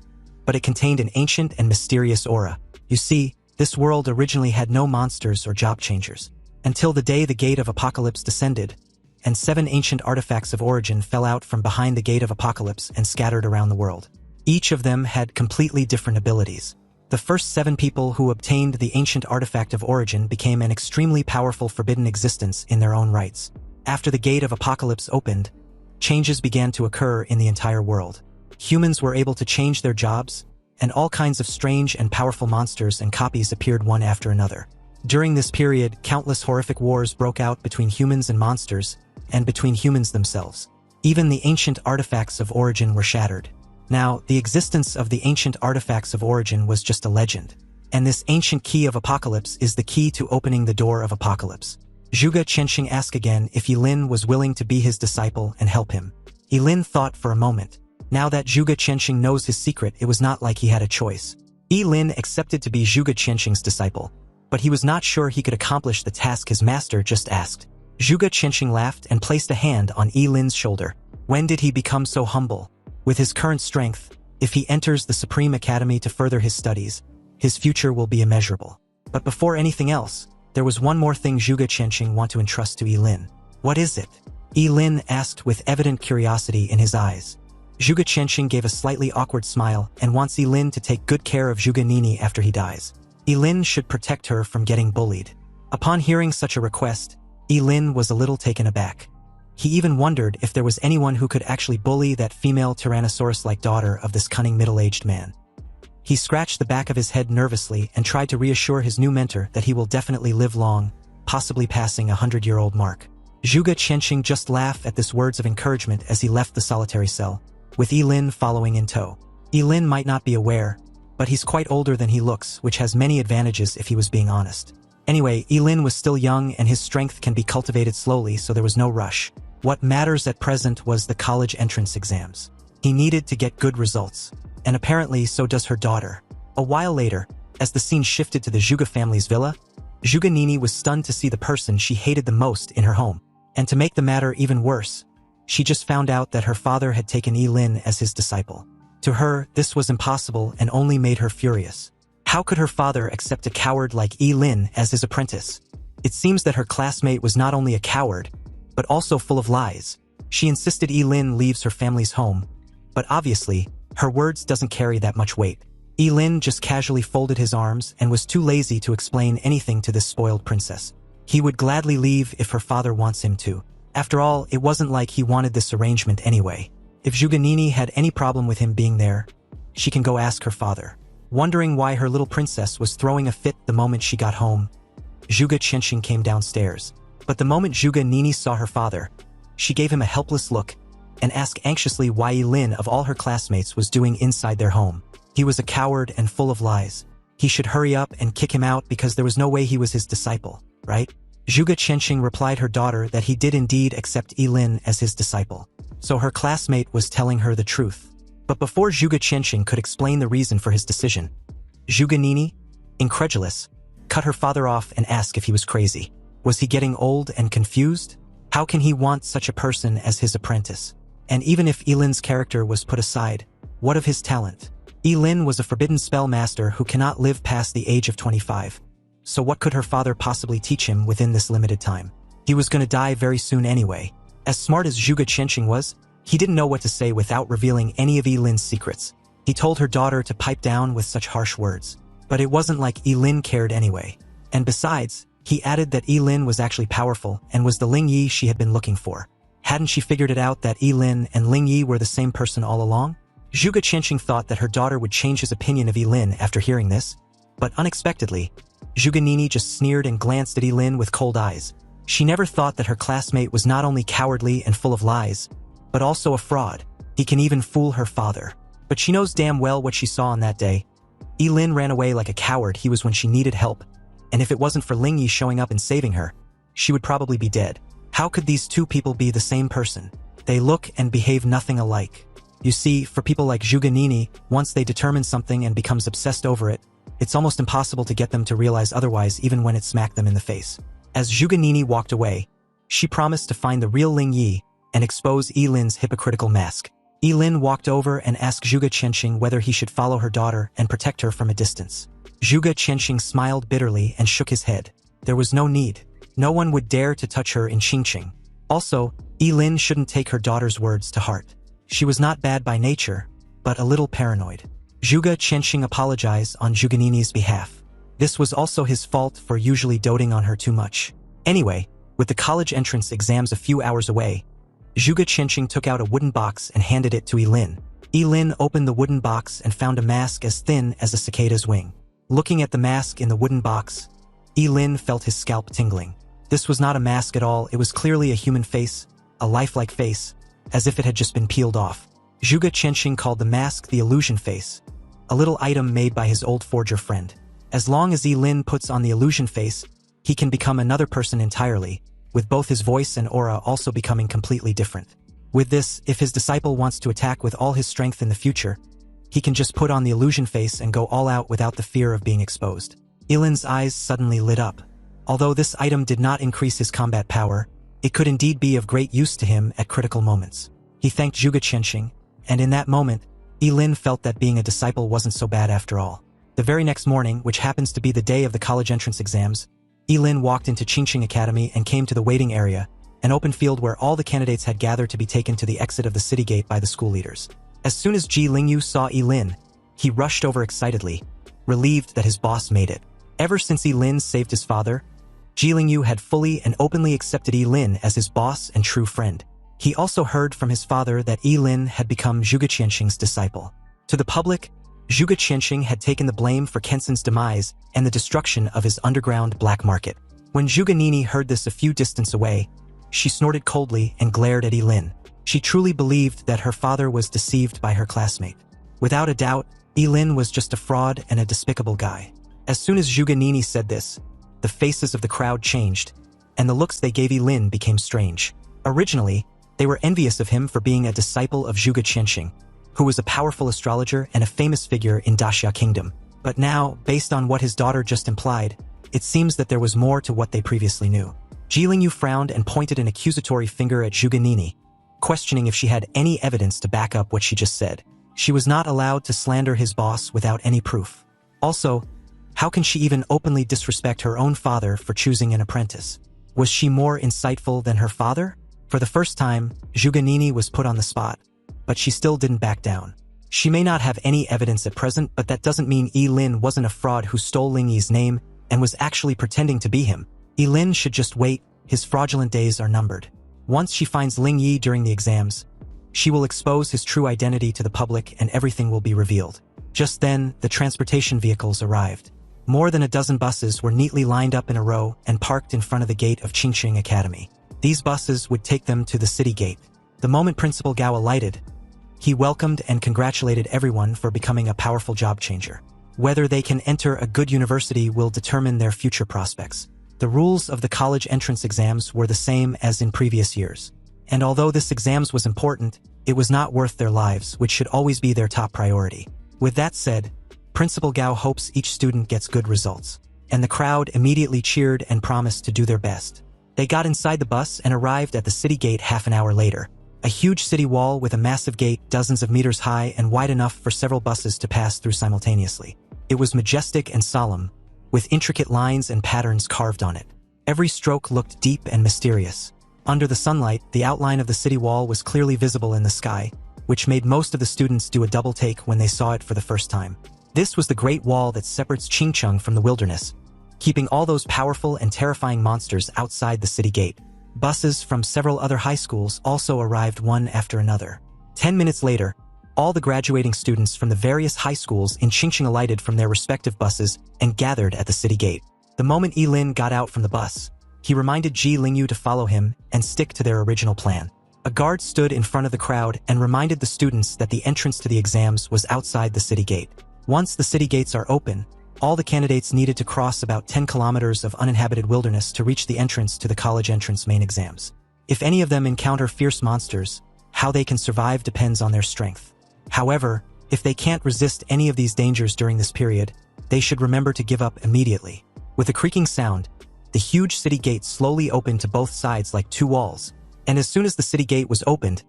but it contained an ancient and mysterious aura. You see, this world originally had no monsters or job changers, until the day the Gate of Apocalypse descended, and 7 ancient artifacts of origin fell out from behind the Gate of Apocalypse and scattered around the world. Each of them had completely different abilities. The first 7 people who obtained the ancient artifact of origin became an extremely powerful forbidden existence in their own rights. After the Gate of Apocalypse opened, changes began to occur in the entire world. Humans were able to change their jobs, and all kinds of strange and powerful monsters and copies appeared one after another. During this period, countless horrific wars broke out between humans and monsters, and between humans themselves. Even the ancient artifacts of origin were shattered. Now, the existence of the ancient artifacts of origin was just a legend, and this ancient key of apocalypse is the key to opening the door of apocalypse. Zhuge Changxing asked again if Lin was willing to be his disciple and help him. Lin thought for a moment. Now that Zhuge Changxing knows his secret, it was not like he had a choice. Lin accepted to be Zhuge Changxing's disciple, but he was not sure he could accomplish the task his master just asked. Zhuge Changxing laughed and placed a hand on Lin's shoulder. When did he become so humble? With his current strength, if he enters the Supreme Academy to further his studies, his future will be immeasurable. But before anything else, there was one more thing Zhuge Changxing wanted to entrust to Lin. What is it? Lin asked with evident curiosity in his eyes. Zhuge Changxing gave a slightly awkward smile and wants Lin to take good care of Zhuge Nini after he dies. Lin should protect her from getting bullied. Upon hearing such a request, Lin was a little taken aback. He even wondered if there was anyone who could actually bully that female Tyrannosaurus-like daughter of this cunning middle-aged man. He scratched the back of his head nervously and tried to reassure his new mentor that he will definitely live long, possibly passing 100-year-old mark. Zhuge Qianxing just laughed at this words of encouragement as he left the solitary cell, with Yilin following in tow. Yilin might not be aware, but he's quite older than he looks, which has many advantages if he was being honest. Anyway, Yilin was still young and his strength can be cultivated slowly, so there was no rush. What matters at present was the college entrance exams. He needed to get good results, and apparently so does her daughter. A while later, as the scene shifted to the Zhuge family's villa, Zhuge Nini was stunned to see the person she hated the most in her home. And to make the matter even worse, she just found out that her father had taken Yilin as his disciple. To her, this was impossible and only made her furious. How could her father accept a coward like Yilin as his apprentice? It seems that her classmate was not only a coward, but also full of lies. She insisted Yilin leaves her family's home, but obviously, her words doesn't carry that much weight. Yilin just casually folded his arms and was too lazy to explain anything to this spoiled princess. He would gladly leave if her father wants him to. After all, it wasn't like he wanted this arrangement anyway. If Zhuge Nini had any problem with him being there, she can go ask her father. Wondering why her little princess was throwing a fit the moment she got home, Zhuge Qianxing came downstairs. But the moment Zhuge Nini saw her father, she gave him a helpless look and asked anxiously why Yilin of all her classmates was doing inside their home. He was a coward and full of lies. He should hurry up and kick him out because there was no way he was his disciple, right? Zhuge Qianxing replied her daughter that he did indeed accept Yilin as his disciple. So her classmate was telling her the truth. But before Zhuge Qianxing could explain the reason for his decision, Zhuge Nini, incredulous, cut her father off and asked if he was crazy. Was he getting old and confused? How can he want such a person as his apprentice? And even if Yilin's character was put aside, what of his talent? Yilin was a forbidden spell master who cannot live past the age of 25. So what could her father possibly teach him within this limited time? He was going to die very soon anyway. As smart as Zhuge Qianxing was, he didn't know what to say without revealing any of Yilin's secrets. He told her daughter to pipe down with such harsh words. But it wasn't like Yilin cared anyway. And besides, he added that Yilin was actually powerful and was the Ling Yi she had been looking for. Hadn't she figured it out that Yilin and Ling Yi were the same person all along? Zhuge Qianxing thought that her daughter would change his opinion of Yilin after hearing this. But unexpectedly, Zhuge Nini just sneered and glanced at Yilin with cold eyes. She never thought that her classmate was not only cowardly and full of lies, but also a fraud. He can even fool her father. But she knows damn well what she saw on that day. Yilin ran away like a coward he was when she needed help. And if it wasn't for Ling Yi showing up and saving her, she would probably be dead. How could these two people be the same person? They look and behave nothing alike. You see, for people like Zhuge Nini, once they determine something and becomes obsessed over it, it's almost impossible to get them to realize otherwise even when it smacked them in the face. As Zhuge Nini walked away, she promised to find the real Ling Yi and expose Yilin's hypocritical mask. Yilin walked over and asked Zhuge Qianxing whether he should follow her daughter and protect her from a distance. Zhuge Qianxing smiled bitterly and shook his head. There was no need. No one would dare to touch her in Qingqing. Also, Yilin shouldn't take her daughter's words to heart. She was not bad by nature, but a little paranoid. Zhuge Qianxing apologized on Zhuge Nini's behalf. This was also his fault for usually doting on her too much. Anyway, with the college entrance exams a few hours away, Zhuge Qianxing took out a wooden box and handed it to Yilin. Yilin opened the wooden box and found a mask as thin as a cicada's wing. Looking at the mask in the wooden box, Yilin felt his scalp tingling. This was not a mask at all, it was clearly a human face, a lifelike face, as if it had just been peeled off. Zhuge Qianxing called the mask the illusion face, a little item made by his old forger friend. As long as Yilin puts on the illusion face, he can become another person entirely, with both his voice and aura also becoming completely different. With this, if his disciple wants to attack with all his strength in the future, he can just put on the illusion face and go all out without the fear of being exposed. Yilin's eyes suddenly lit up. Although this item did not increase his combat power, it could indeed be of great use to him at critical moments. He thanked Zhuge Qianxing, and in that moment, Yilin felt that being a disciple wasn't so bad after all. The very next morning, which happens to be the day of the college entrance exams, Yilin walked into Qingqing Academy and came to the waiting area, an open field where all the candidates had gathered to be taken to the exit of the city gate by the school leaders. As soon as Ji Lingyu saw Yilin, he rushed over excitedly, relieved that his boss made it. Ever since Yilin saved his father, Ji Lingyu had fully and openly accepted Yi Lin as his boss and true friend. He also heard from his father that Yi Lin had become Zhuge Qianxing's disciple. To the public, Zhuge Qianxing had taken the blame for Kenson's demise and the destruction of his underground black market. When Zhuge Nini heard this a few distance away, she snorted coldly and glared at Yi Lin. She truly believed that her father was deceived by her classmate. Without a doubt, Yi Lin was just a fraud and a despicable guy. As soon as Zhuge Nini said this, the faces of the crowd changed, and the looks they gave Yi Lin became strange. Originally, they were envious of him for being a disciple of Zhuge Qianxing, who was a powerful astrologer and a famous figure in Daxia Kingdom. But now, based on what his daughter just implied, it seems that there was more to what they previously knew. Ji Lingyu frowned and pointed an accusatory finger at Zhuge Nini, questioning if she had any evidence to back up what she just said. She was not allowed to slander his boss without any proof. Also, how can she even openly disrespect her own father for choosing an apprentice? Was she more insightful than her father? For the first time, Zhuge Nini was put on the spot, but she still didn't back down. She may not have any evidence at present, but that doesn't mean Yi Lin wasn't a fraud who stole Ling Yi's name and was actually pretending to be him. Yi Lin should just wait, his fraudulent days are numbered. Once she finds Ling Yi during the exams, she will expose his true identity to the public and everything will be revealed. Just then, the transportation vehicles arrived. More than a dozen buses were neatly lined up in a row and parked in front of the gate of Qingqing Academy. These buses would take them to the city gate. The moment Principal Gao alighted, he welcomed and congratulated everyone for becoming a powerful job changer. Whether they can enter a good university will determine their future prospects. The rules of the college entrance exams were the same as in previous years. And although this exams was important, it was not worth their lives, which should always be their top priority. With that said, Principal Gao hopes each student gets good results. And the crowd immediately cheered and promised to do their best. They got inside the bus and arrived at the city gate half an hour later. A huge city wall with a massive gate dozens of meters high and wide enough for several buses to pass through simultaneously. It was majestic and solemn, with intricate lines and patterns carved on it. Every stroke looked deep and mysterious. Under the sunlight, the outline of the city wall was clearly visible in the sky, which made most of the students do a double take when they saw it for the first time. This was the Great Wall that separates Qingcheng from the wilderness, keeping all those powerful and terrifying monsters outside the city gate. Buses from several other high schools also arrived one after another. 10 minutes later, all the graduating students from the various high schools in Qingqing alighted from their respective buses and gathered at the city gate. The moment Yi Lin got out from the bus, he reminded Ji Lingyu to follow him and stick to their original plan. A guard stood in front of the crowd and reminded the students that the entrance to the exams was outside the city gate. Once the city gates are open, all the candidates needed to cross about 10 kilometers of uninhabited wilderness to reach the entrance to the college entrance main exams. If any of them encounter fierce monsters, how they can survive depends on their strength. However, if they can't resist any of these dangers during this period, they should remember to give up immediately. With a creaking sound, the huge city gate slowly opened to both sides like two walls, and as soon as the city gate was opened,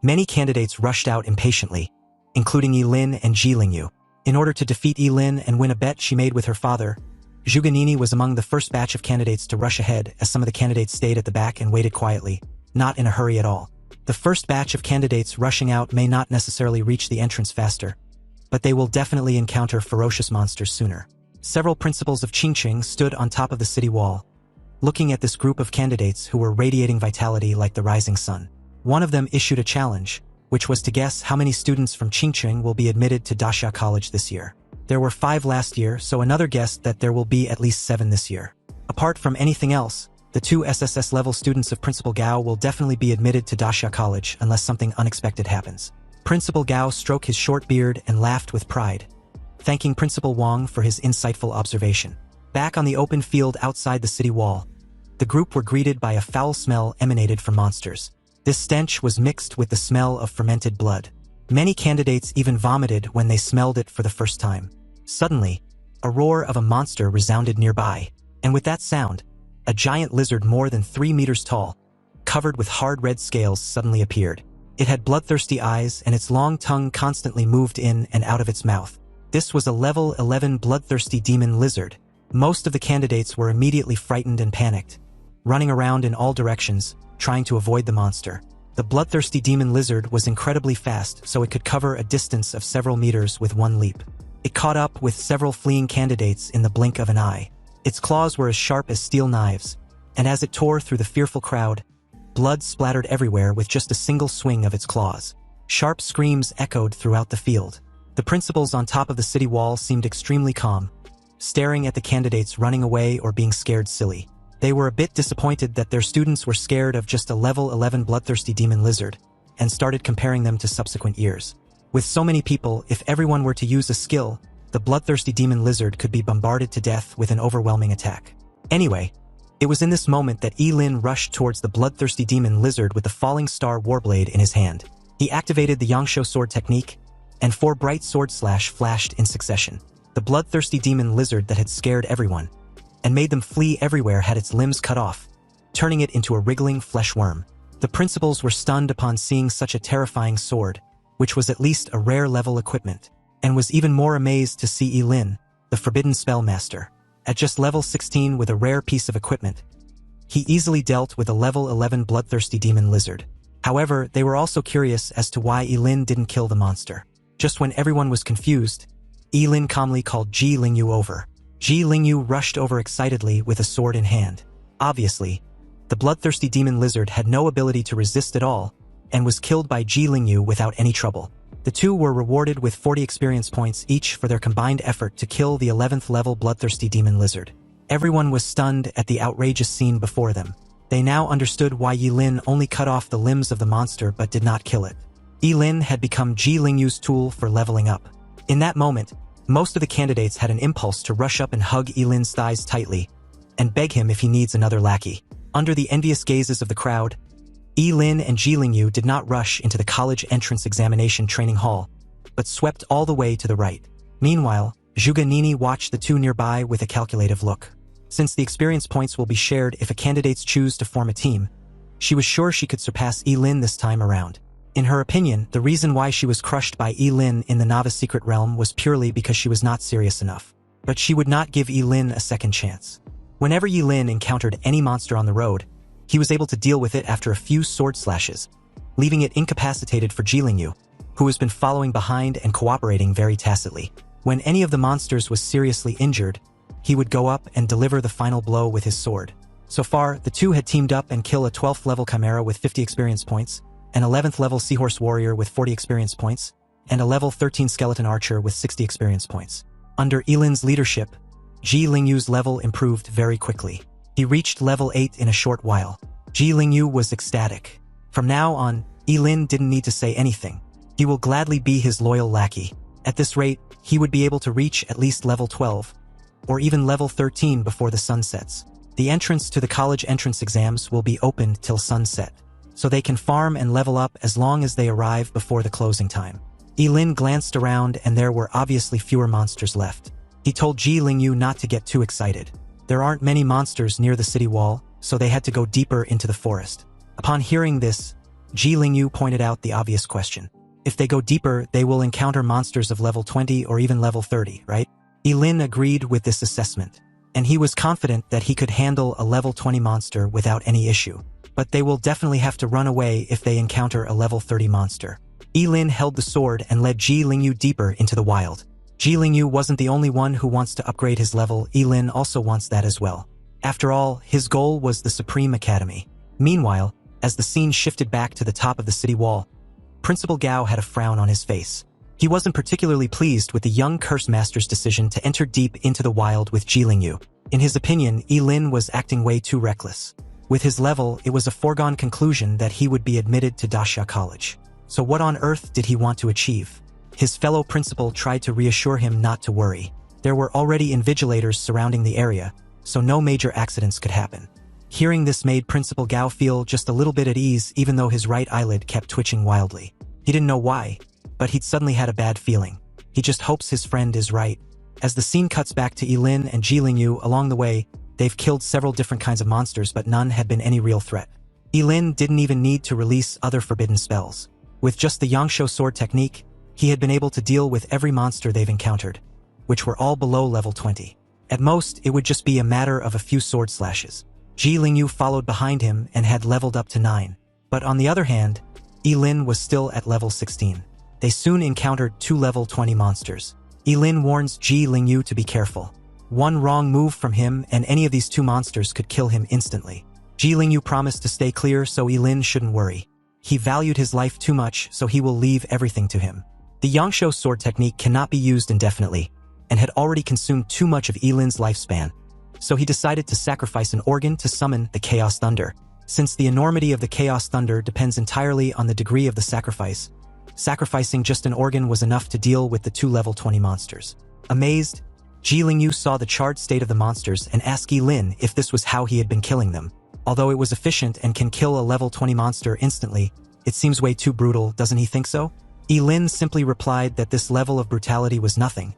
many candidates rushed out impatiently, including Yi Lin and Ji Lingyu. In order to defeat Yi Lin and win a bet she made with her father, Zhuge Nini was among the first batch of candidates to rush ahead, as some of the candidates stayed at the back and waited quietly, not in a hurry at all. The first batch of candidates rushing out may not necessarily reach the entrance faster, but they will definitely encounter ferocious monsters sooner. Several principals of Qingqing stood on top of the city wall, looking at this group of candidates who were radiating vitality like the rising sun. One of them issued a challenge, which was to guess how many students from Qingqing will be admitted to Daxia College this year. There were 5 last year, so another guessed that there will be at least 7 this year. Apart from anything else, the 2 SSS-level students of Principal Gao will definitely be admitted to Daxia College unless something unexpected happens. Principal Gao stroked his short beard and laughed with pride, thanking Principal Wang for his insightful observation. Back on the open field outside the city wall, the group were greeted by a foul smell emanated from monsters. This stench was mixed with the smell of fermented blood. Many candidates even vomited when they smelled it for the first time. Suddenly, a roar of a monster resounded nearby, and with that sound, a giant lizard more than 3 meters tall, covered with hard red scales, suddenly appeared. It had bloodthirsty eyes and its long tongue constantly moved in and out of its mouth. This was a level 11 bloodthirsty demon lizard. Most of the candidates were immediately frightened and panicked, running around in all directions, trying to avoid the monster. The bloodthirsty demon lizard was incredibly fast, so it could cover a distance of several meters with one leap. It caught up with several fleeing candidates in the blink of an eye. Its claws were as sharp as steel knives, and as it tore through the fearful crowd, blood splattered everywhere with just a single swing of its claws. Sharp screams echoed throughout the field. The principals on top of the city wall seemed extremely calm, staring at the candidates running away or being scared silly. They were a bit disappointed that their students were scared of just a level 11 bloodthirsty demon lizard, and started comparing them to subsequent years. With so many people, if everyone were to use a skill, the bloodthirsty demon lizard could be bombarded to death with an overwhelming attack. Anyway, it was in this moment that Lin rushed towards the bloodthirsty demon lizard with the falling star warblade in his hand. He activated the Yangsho sword technique, and 4 bright sword slash flashed in succession. The bloodthirsty demon lizard that had scared everyone and made them flee everywhere had its limbs cut off, turning it into a wriggling flesh worm. The principals were stunned upon seeing such a terrifying sword, which was at least a rare level equipment, and was even more amazed to see Lin, the forbidden spellmaster, at just level 16 with a rare piece of equipment. He easily dealt with a level 11 bloodthirsty demon lizard. However, they were also curious as to why Lin didn't kill the monster. Just when everyone was confused, Lin calmly called Ji Lingyu over. Ji Lingyu rushed over excitedly with a sword in hand. Obviously, the bloodthirsty demon lizard had no ability to resist at all, and was killed by Ji Lingyu without any trouble. The two were rewarded with 40 experience points each for their combined effort to kill the 11th level bloodthirsty demon lizard. Everyone was stunned at the outrageous scene before them. They now understood why Lin only cut off the limbs of the monster but did not kill it. Lin had become Ji Lingyu's tool for leveling up. In that moment, most of the candidates had an impulse to rush up and hug Lin's thighs tightly, and beg him if he needs another lackey. Under the envious gazes of the crowd, Lin and Ji Lingyu did not rush into the college entrance examination training hall, but swept all the way to the right. Meanwhile, Zhuge Nini watched the two nearby with a calculative look. Since the experience points will be shared if a candidates choose to form a team, she was sure she could surpass Lin this time around. In her opinion, the reason why she was crushed by Lin in the novice secret realm was purely because she was not serious enough. But she would not give Lin a second chance. Whenever Lin encountered any monster on the road, he was able to deal with it after a few sword slashes, leaving it incapacitated for Ji Lingyu, who has been following behind and cooperating very tacitly. When any of the monsters was seriously injured, he would go up and deliver the final blow with his sword. So far, the two had teamed up and kill a 12th level chimera with 50 experience points, an 11th level seahorse warrior with 40 experience points, and a level 13 skeleton archer with 60 experience points. Under Lin's leadership, Ji Lingyu's level improved very quickly. He reached level 8 in a short while. Ji Lingyu was ecstatic. From now on, Lin didn't need to say anything. He will gladly be his loyal lackey. At this rate, he would be able to reach at least level 12, or even level 13 before the sun sets. The entrance to the college entrance exams will be opened till sunset, so they can farm and level up as long as they arrive before the closing time. Lin glanced around and there were obviously fewer monsters left. He told Ji Lingyu not to get too excited. There aren't many monsters near the city wall, so they had to go deeper into the forest. Upon hearing this, Ji Lingyu pointed out the obvious question. If they go deeper, they will encounter monsters of level 20 or even level 30, right? Lin agreed with this assessment, and he was confident that he could handle a level 20 monster without any issue. But they will definitely have to run away if they encounter a level 30 monster. Lin held the sword and led Ji Lingyu deeper into the wild. Ji Lingyu wasn't the only one who wants to upgrade his level. Lin also wants that as well. After all, his goal was the Supreme Academy. Meanwhile, as the scene shifted back to the top of the city wall, Principal Gao had a frown on his face. He wasn't particularly pleased with the young curse master's decision to enter deep into the wild with Ji Lingyu. In his opinion, Lin was acting way too reckless. With his level, it was a foregone conclusion that he would be admitted to Dasha College. So what on earth did he want to achieve? His fellow principal tried to reassure him not to worry. There were already invigilators surrounding the area, so no major accidents could happen. Hearing this made Principal Gao feel just a little bit at ease, even though his right eyelid kept twitching wildly. He didn't know why, but he'd suddenly had a bad feeling. He just hopes his friend is right. As the scene cuts back to Lin and Ji Lingyu along the way, they've killed several different kinds of monsters, but none had been any real threat. Lin didn't even need to release other forbidden spells. With just the Yangsho sword technique, he had been able to deal with every monster they've encountered, which were all below level 20. At most, it would just be a matter of a few sword slashes. Ji Lingyu followed behind him and had leveled up to 9. But on the other hand, Lin was still at level 16. They soon encountered 2 level 20 monsters. Lin warns Ji Lingyu to be careful. One wrong move from him and any of these two monsters could kill him instantly. Ji Lingyu promised to stay clear so Yilin shouldn't worry. He valued his life too much, so he will leave everything to him. The Yangshuo sword technique cannot be used indefinitely, and had already consumed too much of Yilin's lifespan, so he decided to sacrifice an organ to summon the Chaos Thunder. Since the enormity of the Chaos Thunder depends entirely on the degree of the sacrifice, sacrificing just an organ was enough to deal with the two level 20 monsters. Amazed, Ji Lingyu saw the charred state of the monsters and asked Yilin if this was how he had been killing them. Although it was efficient and can kill a level 20 monster instantly, it seems way too brutal, doesn't he think so? Yilin simply replied that this level of brutality was nothing,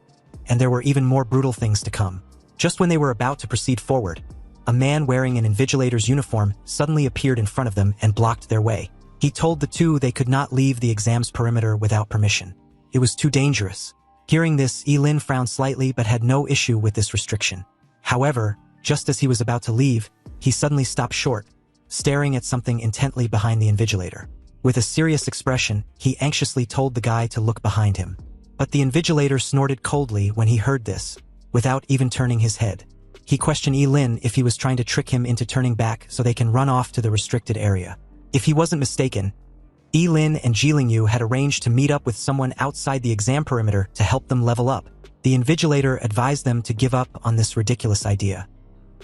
and there were even more brutal things to come. Just when they were about to proceed forward, a man wearing an invigilator's uniform suddenly appeared in front of them and blocked their way. He told the two they could not leave the exam's perimeter without permission. It was too dangerous. Hearing this, Yilin frowned slightly but had no issue with this restriction. However, just as he was about to leave, he suddenly stopped short, staring at something intently behind the invigilator. With a serious expression, he anxiously told the guy to look behind him. But the invigilator snorted coldly when he heard this, without even turning his head. He questioned Yilin if he was trying to trick him into turning back so they can run off to the restricted area. If he wasn't mistaken, Yilin and Ji Lingyu had arranged to meet up with someone outside the exam perimeter to help them level up. The invigilator advised them to give up on this ridiculous idea.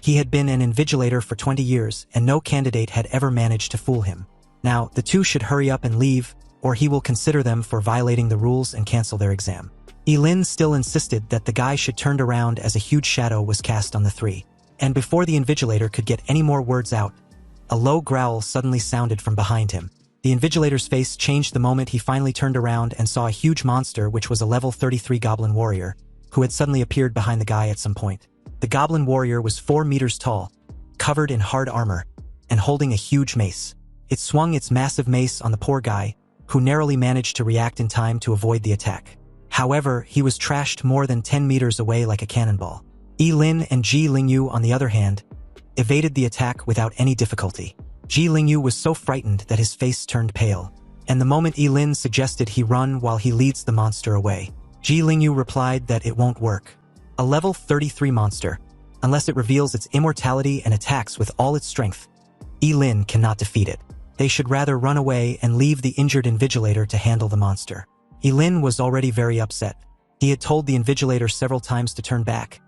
He had been an invigilator for 20 years, and no candidate had ever managed to fool him. Now, the two should hurry up and leave, or he will consider them for violating the rules and cancel their exam. Yilin still insisted that the guy should turn around as a huge shadow was cast on the three. And before the invigilator could get any more words out, a low growl suddenly sounded from behind him. The invigilator's face changed the moment he finally turned around and saw a huge monster which was a level 33 goblin warrior, who had suddenly appeared behind the guy at some point. The goblin warrior was 4 meters tall, covered in hard armor, and holding a huge mace. It swung its massive mace on the poor guy, who narrowly managed to react in time to avoid the attack. However, he was trashed more than 10 meters away like a cannonball. Yilin and Ji Lingyu, on the other hand, evaded the attack without any difficulty. Ji Lingyu was so frightened that his face turned pale, and the moment Yilin suggested he run while he leads the monster away, Ji Lingyu replied that it won't work. A level 33 monster, unless it reveals its immortality and attacks with all its strength, Yilin cannot defeat it. They should rather run away and leave the injured invigilator to handle the monster. Yilin was already very upset. He had told the invigilator several times to turn back,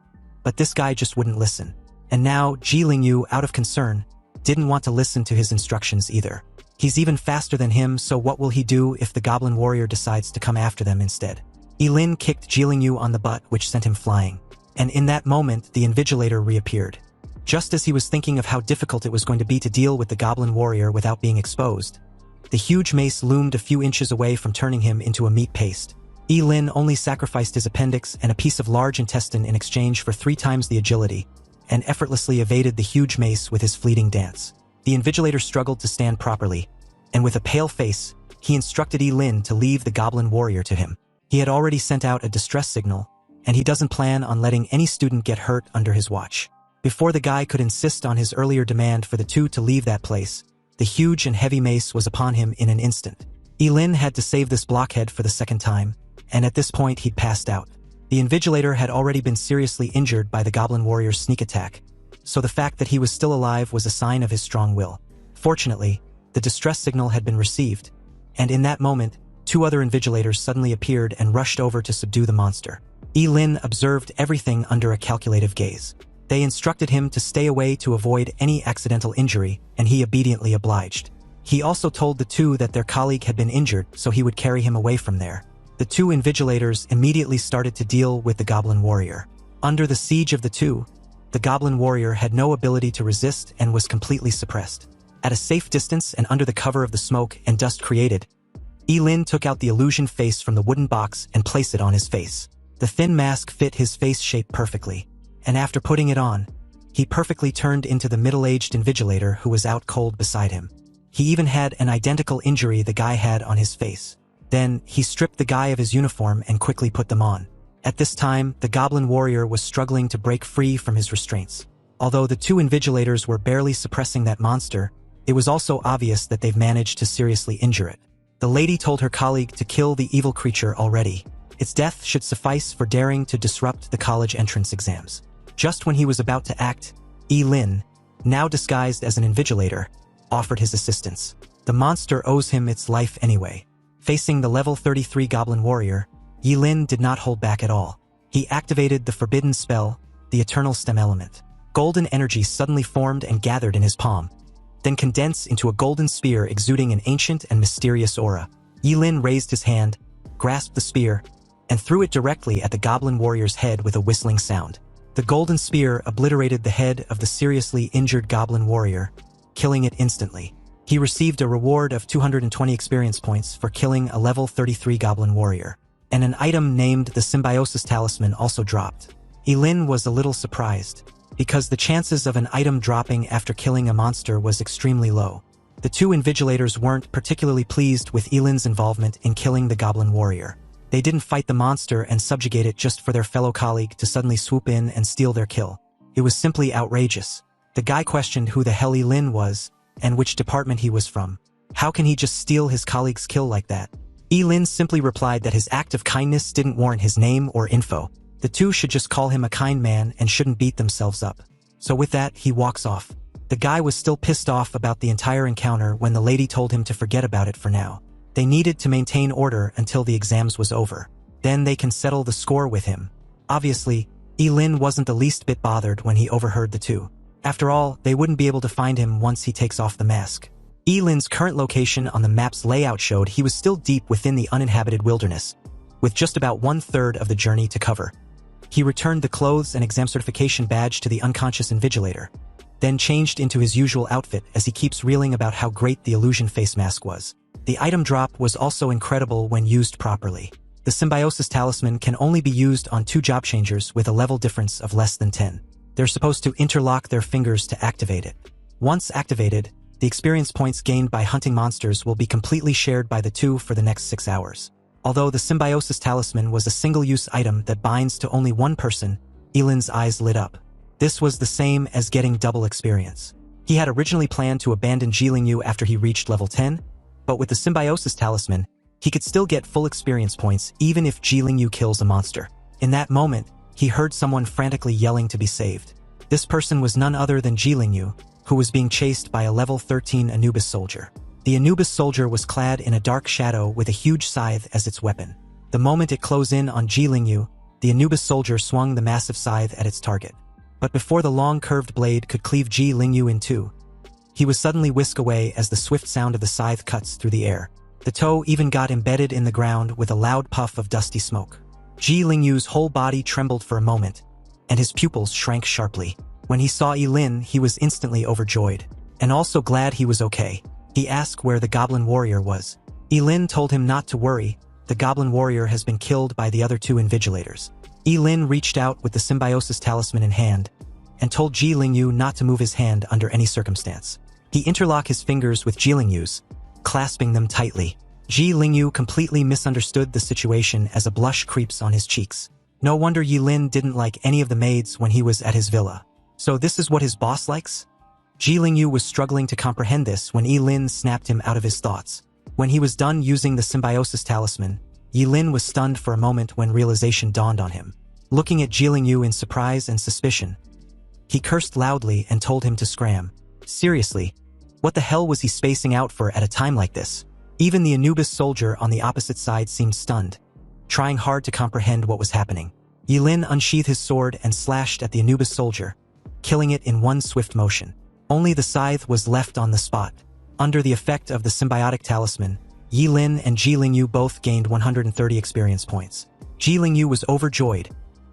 but this guy just wouldn't listen. And now, Ji Lingyu, out of concern, didn't want to listen to his instructions either. He's even faster than him, so what will he do if the goblin warrior decides to come after them instead? Yilin kicked Ji Lingyu on the butt, which sent him flying. And in that moment, the invigilator reappeared. Just as he was thinking of how difficult it was going to be to deal with the goblin warrior without being exposed, the huge mace loomed a few inches away from turning him into a meat paste. Yilin only sacrificed his appendix and a piece of large intestine in exchange for 3 times the agility, and effortlessly evaded the huge mace with his fleeting dance. The invigilator struggled to stand properly, and with a pale face, he instructed Yilin to leave the goblin warrior to him. He had already sent out a distress signal, and he doesn't plan on letting any student get hurt under his watch. Before the guy could insist on his earlier demand for the two to leave that place, the huge and heavy mace was upon him in an instant. Yilin had to save this blockhead for the second time, and at this point he'd passed out. The invigilator had already been seriously injured by the goblin warrior's sneak attack, so the fact that he was still alive was a sign of his strong will. Fortunately, the distress signal had been received, and in that moment, 2 other invigilators suddenly appeared and rushed over to subdue the monster. Yilin observed everything under a calculative gaze. They instructed him to stay away to avoid any accidental injury, and he obediently obliged. He also told the two that their colleague had been injured, so he would carry him away from there. The 2 invigilators immediately started to deal with the goblin warrior. Under the siege of the two, the goblin warrior had no ability to resist and was completely suppressed. At a safe distance and under the cover of the smoke and dust created, Yilin took out the illusion face from the wooden box and placed it on his face. The thin mask fit his face shape perfectly, and after putting it on, he perfectly turned into the middle-aged invigilator who was out cold beside him. He even had an identical injury the guy had on his face. Then, he stripped the guy of his uniform and quickly put them on. At this time, the goblin warrior was struggling to break free from his restraints. Although the 2 invigilators were barely suppressing that monster, it was also obvious that they've managed to seriously injure it. The lady told her colleague to kill the evil creature already. Its death should suffice for daring to disrupt the college entrance exams. Just when he was about to act, Yi-Lin, now disguised as an invigilator, offered his assistance. The monster owes him its life anyway. Facing the level 33 goblin warrior, Yi-Lin did not hold back at all. He activated the forbidden spell, the eternal stem element. Golden energy suddenly formed and gathered in his palm, then condensed into a golden spear exuding an ancient and mysterious aura. Yi-Lin raised his hand, grasped the spear, and threw it directly at the goblin warrior's head with a whistling sound. The golden spear obliterated the head of the seriously injured goblin warrior, killing it instantly. He received a reward of 220 experience points for killing a level 33 goblin warrior, and an item named the Symbiosis Talisman also dropped. Yi-Lin was a little surprised, because the chances of an item dropping after killing a monster was extremely low. The two invigilators weren't particularly pleased with Yi-Lin's involvement in killing the goblin warrior. They didn't fight the monster and subjugate it just for their fellow colleague to suddenly swoop in and steal their kill. It was simply outrageous. The guy questioned who the hell Yi-Lin was, and which department he was from. How can he just steal his colleague's kill like that? Yi-Lin simply replied that his act of kindness didn't warrant his name or info. The two should just call him a kind man and shouldn't beat themselves up. So with that, he walks off. The guy was still pissed off about the entire encounter when the lady told him to forget about it for now. They needed to maintain order until the exams was over. Then they can settle the score with him. Obviously, Yi-Lin wasn't the least bit bothered when he overheard the two. After all, they wouldn't be able to find him once he takes off the mask. Yi-Lin's current location on the map's layout showed he was still deep within the uninhabited wilderness, with just about 1/3 of the journey to cover. He returned the clothes and exam certification badge to the unconscious invigilator, then changed into his usual outfit as he keeps reeling about how great the illusion face mask was. The item drop was also incredible when used properly. The Symbiosis Talisman can only be used on 2 job changers with a level difference of less than 10. They're supposed to interlock their fingers to activate it. Once activated, the experience points gained by hunting monsters will be completely shared by the two for the next 6 hours. Although the Symbiosis Talisman was a single-use item that binds to only one person, Yi-Lin's eyes lit up. This was the same as getting double experience. He had originally planned to abandon Ji-Ling-Yu after he reached level 10, but with the Symbiosis Talisman, he could still get full experience points even if Ji-Ling-Yu kills a monster. In that moment, he heard someone frantically yelling to be saved. This person was none other than Ji-Ling-Yu, who was being chased by a level 13 Anubis soldier. The Anubis soldier was clad in a dark shadow with a huge scythe as its weapon. The moment it closed in on Ji-Ling-Yu, the Anubis soldier swung the massive scythe at its target. But before the long curved blade could cleave Ji-Ling-Yu in two, he was suddenly whisked away as the swift sound of the scythe cuts through the air. The toe even got embedded in the ground with a loud puff of dusty smoke. Ji-Ling-Yu's whole body trembled for a moment, and his pupils shrank sharply. When he saw Yi-Lin, he was instantly overjoyed, and also glad he was okay. He asked where the goblin warrior was. Yi-Lin told him not to worry, the goblin warrior has been killed by the other two invigilators. Yi-Lin reached out with the Symbiosis Talisman in hand, and told Ji-Ling-Yu not to move his hand under any circumstance. He interlocked his fingers with Ji-Ling-Yu's, clasping them tightly. Ji-Ling-Yu completely misunderstood the situation as a blush creeps on his cheeks. No wonder Yi-Lin didn't like any of the maids when he was at his villa. So this is what his boss likes? Ji-Ling-Yu was struggling to comprehend this when Yi-Lin snapped him out of his thoughts. When he was done using the Symbiosis Talisman, Yi-Lin was stunned for a moment when realization dawned on him. Looking at Ji-Ling-Yu in surprise and suspicion, he cursed loudly and told him to scram. Seriously, what the hell was he spacing out for at a time like this? Even the Anubis soldier on the opposite side seemed stunned, trying hard to comprehend what was happening. Yi-Lin unsheathed his sword and slashed at the Anubis soldier, killing it in one swift motion. Only the scythe was left on the spot. Under the effect of the symbiotic talisman, Yi-Lin and Ji-Ling-Yu both gained 130 experience points. Ji-Ling-Yu was overjoyed,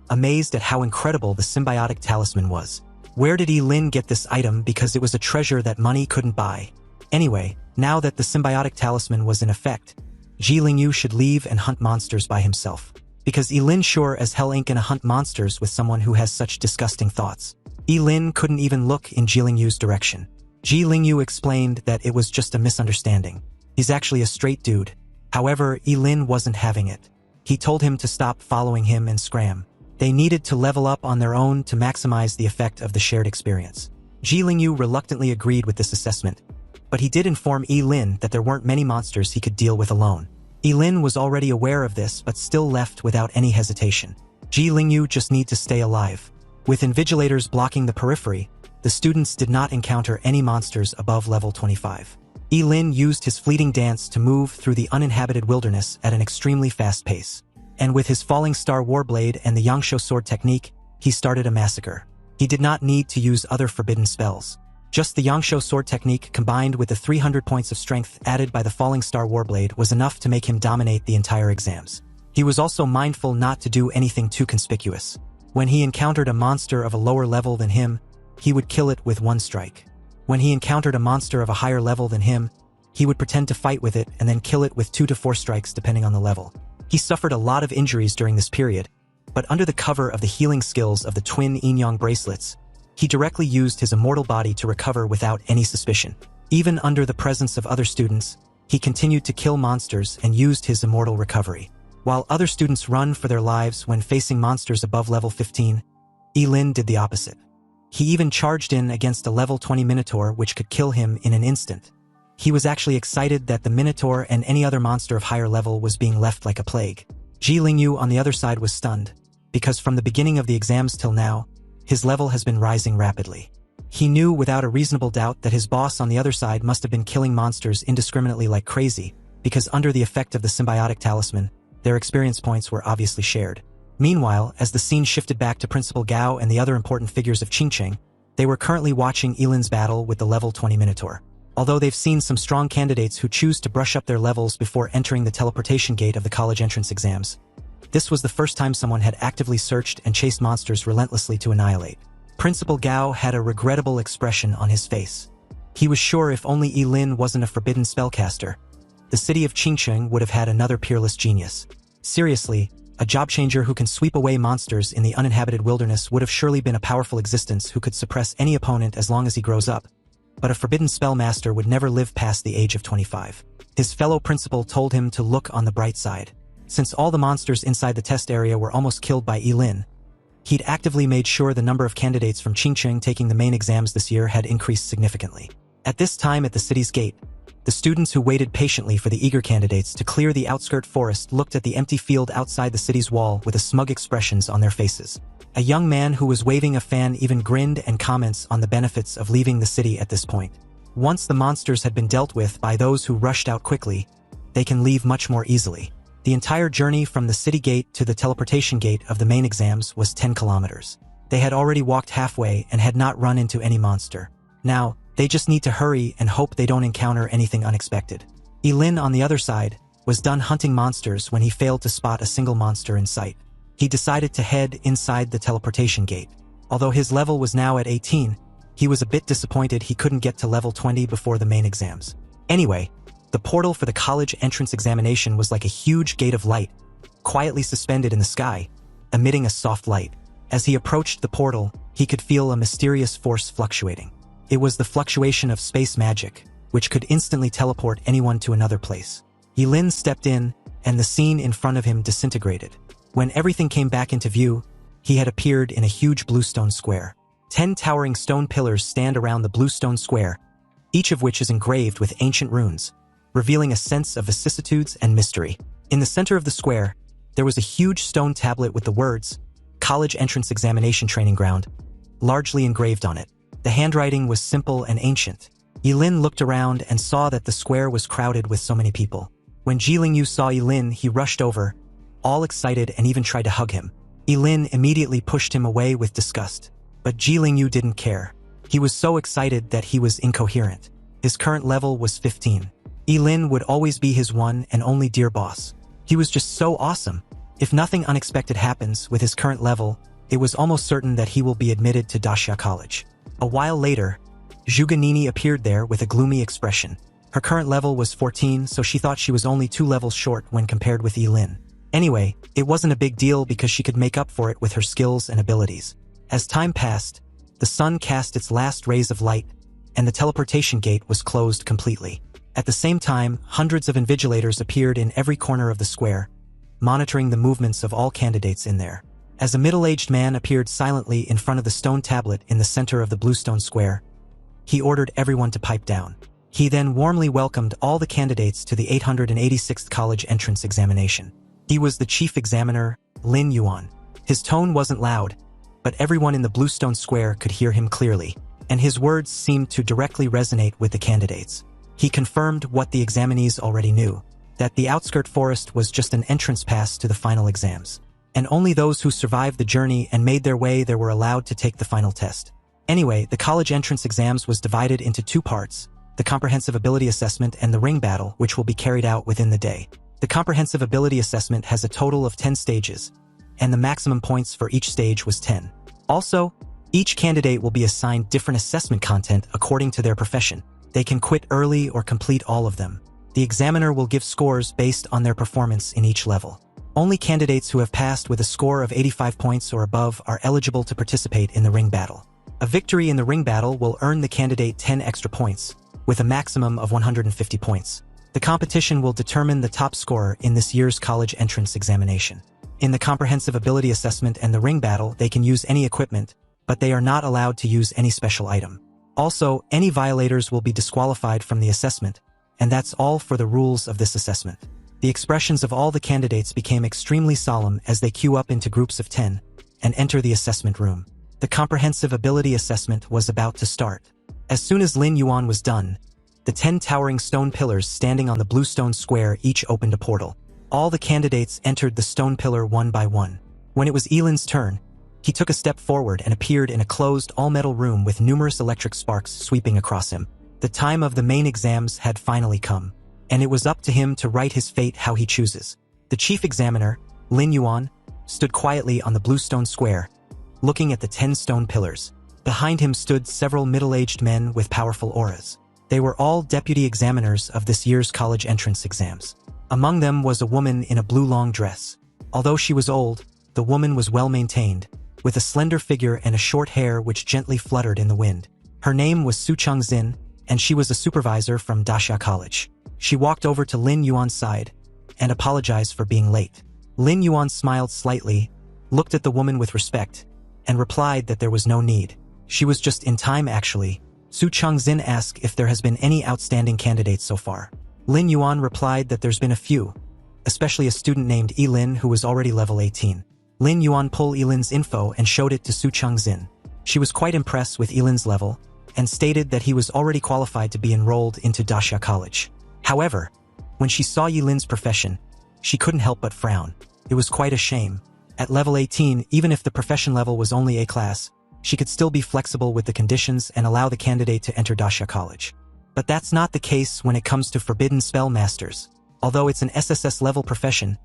amazed at how incredible the symbiotic talisman was. Where did Yi-Lin get this item because it was a treasure that money couldn't buy? Anyway, now that the symbiotic talisman was in effect, Ji-Ling-Yu should leave and hunt monsters by himself. Because Yi-Lin sure as hell ain't gonna hunt monsters with someone who has such disgusting thoughts. Yi-Lin couldn't even look in Ji-Ling-Yu's direction. Ji-Ling-Yu explained that it was just a misunderstanding. He's actually a straight dude. However, Yi-Lin wasn't having it. He told him to stop following him and scram. They needed to level up on their own to maximize the effect of the shared experience. Ji-Ling-Yu reluctantly agreed with this assessment, but he did inform Yi-Lin that there weren't many monsters he could deal with alone. Yi-Lin was already aware of this but still left without any hesitation. Ji-Ling-Yu just need to stay alive. With invigilators blocking the periphery, the students did not encounter any monsters above level 25. Lin used his fleeting dance to move through the uninhabited wilderness at an extremely fast pace. And with his falling star warblade and the Yangsho sword technique, he started a massacre. He did not need to use other forbidden spells. Just the Yangsho sword technique combined with the 300 points of strength added by the falling star warblade was enough to make him dominate the entire exams. He was also mindful not to do anything too conspicuous. When he encountered a monster of a lower level than him, he would kill it with one strike. When he encountered a monster of a higher level than him, he would pretend to fight with it and then kill it with 2 to 4 strikes depending on the level. He suffered a lot of injuries during this period, but under the cover of the healing skills of the twin yin-yang bracelets, he directly used his immortal body to recover without any suspicion. Even under the presence of other students, he continued to kill monsters and used his immortal recovery. While other students run for their lives when facing monsters above level 15, Lin did the opposite. He even charged in against a level 20 Minotaur which could kill him in an instant. He was actually excited that the Minotaur and any other monster of higher level was being left like a plague. Ji Lingyu on the other side was stunned, because from the beginning of the exams till now, his level has been rising rapidly. He knew without a reasonable doubt that his boss on the other side must have been killing monsters indiscriminately like crazy, because under the effect of the symbiotic talisman, their experience points were obviously shared. Meanwhile, as the scene shifted back to Principal Gao and the other important figures of Qingqing, they were currently watching Lin's battle with the level 20 Minotaur. Although they've seen some strong candidates who choose to brush up their levels before entering the teleportation gate of the college entrance exams, this was the first time someone had actively searched and chased monsters relentlessly to annihilate. Principal Gao had a regrettable expression on his face. He was sure if only Lin wasn't a forbidden spellcaster, the city of Qingqing would have had another peerless genius. Seriously, a job changer who can sweep away monsters in the uninhabited wilderness would have surely been a powerful existence who could suppress any opponent as long as he grows up. But a forbidden spellmaster would never live past the age of 25. His fellow principal told him to look on the bright side. Since all the monsters inside the test area were almost killed by Lin, he'd actively made sure the number of candidates from Qingqing taking the main exams this year had increased significantly. At this time at the city's gate, the students who waited patiently for the eager candidates to clear the outskirt forest looked at the empty field outside the city's wall with a smug expressions on their faces. A young man who was waving a fan even grinned and comments on the benefits of leaving the city at this point. Once the monsters had been dealt with by those who rushed out quickly, they can leave much more easily. The entire journey from the city gate to the teleportation gate of the main exams was 10 kilometers. They had already walked halfway and had not run into any monster. Now, they just need to hurry and hope they don't encounter anything unexpected. Lin, on the other side, was done hunting monsters when he failed to spot a single monster in sight. He decided to head inside the teleportation gate. Although his level was now at 18, he was a bit disappointed he couldn't get to level 20 before the main exams. Anyway, the portal for the college entrance examination was like a huge gate of light, quietly suspended in the sky, emitting a soft light. As he approached the portal, he could feel a mysterious force fluctuating. It was the fluctuation of space magic, which could instantly teleport anyone to another place. Lin stepped in, and the scene in front of him disintegrated. When everything came back into view, he had appeared in a huge blue stone square. 10 towering stone pillars stand around the blue stone square, each of which is engraved with ancient runes, revealing a sense of vicissitudes and mystery. In the center of the square, there was a huge stone tablet with the words, College Entrance Examination Training Ground, largely engraved on it. The handwriting was simple and ancient. Lin looked around and saw that the square was crowded with so many people. When Ji Lingyu saw Lin, he rushed over, all excited, and even tried to hug him. Lin immediately pushed him away with disgust. But Ji Lingyu didn't care. He was so excited that he was incoherent. His current level was 15. Lin would always be his one and only dear boss. He was just so awesome. If nothing unexpected happens with his current level, it was almost certain that he will be admitted to Daxia College. A while later, Zhuge Nini appeared there with a gloomy expression. Her current level was 14, so she thought she was only 2 levels short when compared with Lin. Anyway, it wasn't a big deal because she could make up for it with her skills and abilities. As time passed, the sun cast its last rays of light, and the teleportation gate was closed completely. At the same time, hundreds of invigilators appeared in every corner of the square, monitoring the movements of all candidates in there. As a middle-aged man appeared silently in front of the stone tablet in the center of the blue stone square, he ordered everyone to pipe down. He then warmly welcomed all the candidates to the 886th college entrance examination. He was the chief examiner, Lin Yuan. His tone wasn't loud, but everyone in the Bluestone Square could hear him clearly, and his words seemed to directly resonate with the candidates. He confirmed what the examinees already knew, that the outskirt forest was just an entrance pass to the final exams, and only those who survived the journey and made their way there were allowed to take the final test. Anyway, the college entrance exams was divided into two parts, the comprehensive ability assessment and the ring battle, which will be carried out within the day. The comprehensive ability assessment has a total of 10 stages, and the maximum points for each stage was 10. Also, each candidate will be assigned different assessment content according to their profession. They can quit early or complete all of them. The examiner will give scores based on their performance in each level. Only candidates who have passed with a score of 85 points or above are eligible to participate in the ring battle. A victory in the ring battle will earn the candidate 10 extra points, with a maximum of 150 points. The competition will determine the top scorer in this year's college entrance examination. In the comprehensive ability assessment and the ring battle, they can use any equipment, but they are not allowed to use any special item. Also, any violators will be disqualified from the assessment, and that's all for the rules of this assessment. The expressions of all the candidates became extremely solemn as they queue up into groups of 10 and enter the assessment room. The comprehensive ability assessment was about to start. As soon as Lin Yuan was done, the 10 towering stone pillars standing on the Bluestone Square each opened a portal. All the candidates entered the stone pillar one by one. When it was Yilin's turn, he took a step forward and appeared in a closed all-metal room with numerous electric sparks sweeping across him. The time of the main exams had finally come, and it was up to him to write his fate how he chooses. The chief examiner, Lin Yuan, stood quietly on the Bluestone Square, looking at the 10 stone pillars. Behind him stood several middle-aged men with powerful auras. They were all deputy examiners of this year's college entrance exams. Among them was a woman in a blue long dress. Although she was old, the woman was well-maintained, with a slender figure and a short hair which gently fluttered in the wind. Her name was Su Changxin, and she was a supervisor from Dasha College. She walked over to Lin Yuan's side and apologized for being late. Lin Yuan smiled slightly, looked at the woman with respect, and replied that there was no need. She was just in time actually. Su Changxin asked if there has been any outstanding candidates so far. Lin Yuan replied that there's been a few, especially a student named Yilin who was already level 18. Lin Yuan pulled Yilin's info and showed it to Su Changxin. She was quite impressed with Yilin's level, and stated that he was already qualified to be enrolled into Dasha College. However, when she saw Yilin's profession, she couldn't help but frown. It was quite a shame. At level 18, even if the profession level was only A class, she could still be flexible with the conditions and allow the candidate to enter Dasha College. But that's not the case when it comes to forbidden spell masters. Although it's an SSS level profession,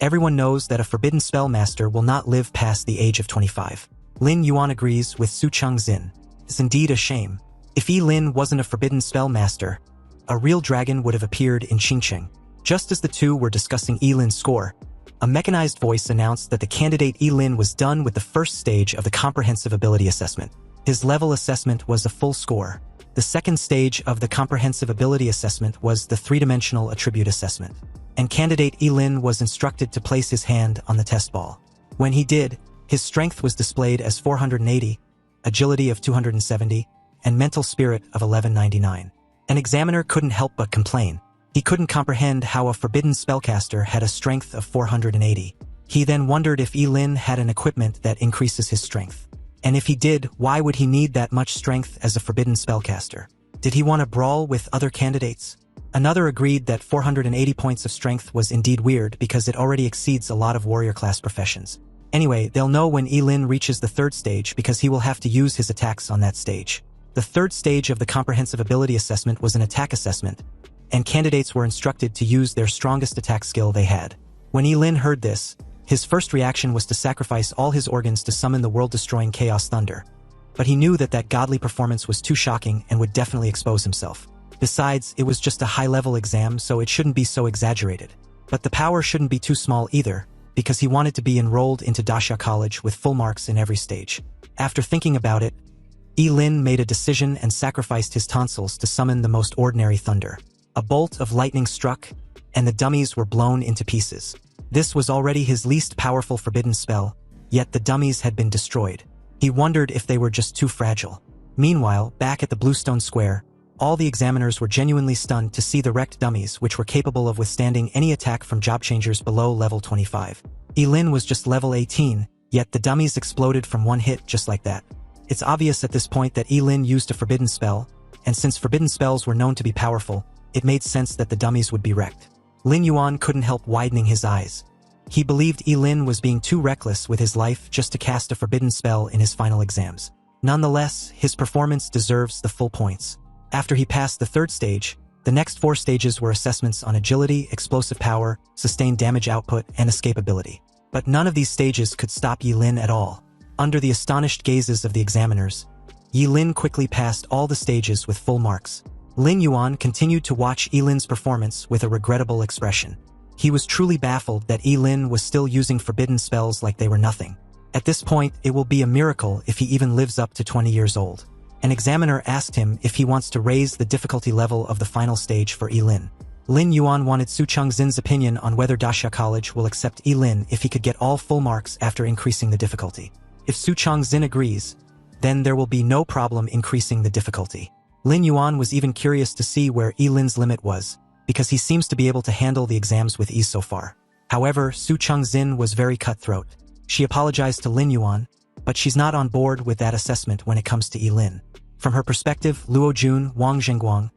everyone knows that a forbidden spell master will not live past the age of 25. Lin Yuan agrees with Su Changxin. It's indeed a shame. If Yilin wasn't a forbidden spell master, a real dragon would have appeared in Qingcheng. Just as the two were discussing Yilin's score, a mechanized voice announced that the candidate Yilin was done with the first stage of the comprehensive ability assessment. His level assessment was a full score. The second stage of the comprehensive ability assessment was the three-dimensional attribute assessment, and candidate Yilin was instructed to place his hand on the test ball. When he did, his strength was displayed as 480, agility of 270, and mental spirit of 1199. An examiner couldn't help but complain. He couldn't comprehend how a forbidden spellcaster had a strength of 480. He then wondered if Yilin had an equipment that increases his strength. And if he did, why would he need that much strength as a forbidden spellcaster? Did he want to brawl with other candidates? Another agreed that 480 points of strength was indeed weird because it already exceeds a lot of warrior class professions. Anyway, they'll know when Yilin reaches the third stage because he will have to use his attacks on that stage. The third stage of the comprehensive ability assessment was an attack assessment, and candidates were instructed to use their strongest attack skill they had. When Yilin heard this, his first reaction was to sacrifice all his organs to summon the world-destroying Chaos Thunder. But he knew that that godly performance was too shocking and would definitely expose himself. Besides, it was just a high-level exam, so it shouldn't be so exaggerated. But the power shouldn't be too small either, because he wanted to be enrolled into Dasha College with full marks in every stage. After thinking about it, Yilin made a decision and sacrificed his tonsils to summon the most ordinary thunder. A bolt of lightning struck, and the dummies were blown into pieces. This was already his least powerful forbidden spell, yet the dummies had been destroyed. He wondered if they were just too fragile. Meanwhile, back at the Bluestone Square, all the examiners were genuinely stunned to see the wrecked dummies which were capable of withstanding any attack from job changers below level 25. Yilin was just level 18, Yet the dummies exploded from one hit just like that. It's obvious at this point that Lin used a forbidden spell, and since forbidden spells were known to be powerful, it made sense that the dummies would be wrecked. Lin Yuan couldn't help widening his eyes. He believed Lin was being too reckless with his life just to cast a forbidden spell in his final exams. Nonetheless, his performance deserves the full points. After he passed the third stage, the next 4 stages were assessments on agility, explosive power, sustained damage output, and escapability. But none of these stages could stop Lin at all. Under the astonished gazes of the examiners, Lin quickly passed all the stages with full marks. Lin Yuan continued to watch Lin's performance with a regrettable expression. He was truly baffled that Lin was still using forbidden spells like they were nothing. At this point, it will be a miracle if he even lives up to 20 years old. An examiner asked him if he wants to raise the difficulty level of the final stage for Lin. Lin Yuan wanted Su Chengxin's opinion on whether Daxia College will accept Lin if he could get all full marks after increasing the difficulty. If Su Chengxin agrees, then there will be no problem increasing the difficulty. Lin Yuan was even curious to see where Lin's limit was, because he seems to be able to handle the exams with ease so far. However, Su Chengxin was very cutthroat. She apologized to Lin Yuan, but she's not on board with that assessment when it comes to Lin. From her perspective, Luo Jun, Wang Zhengguang,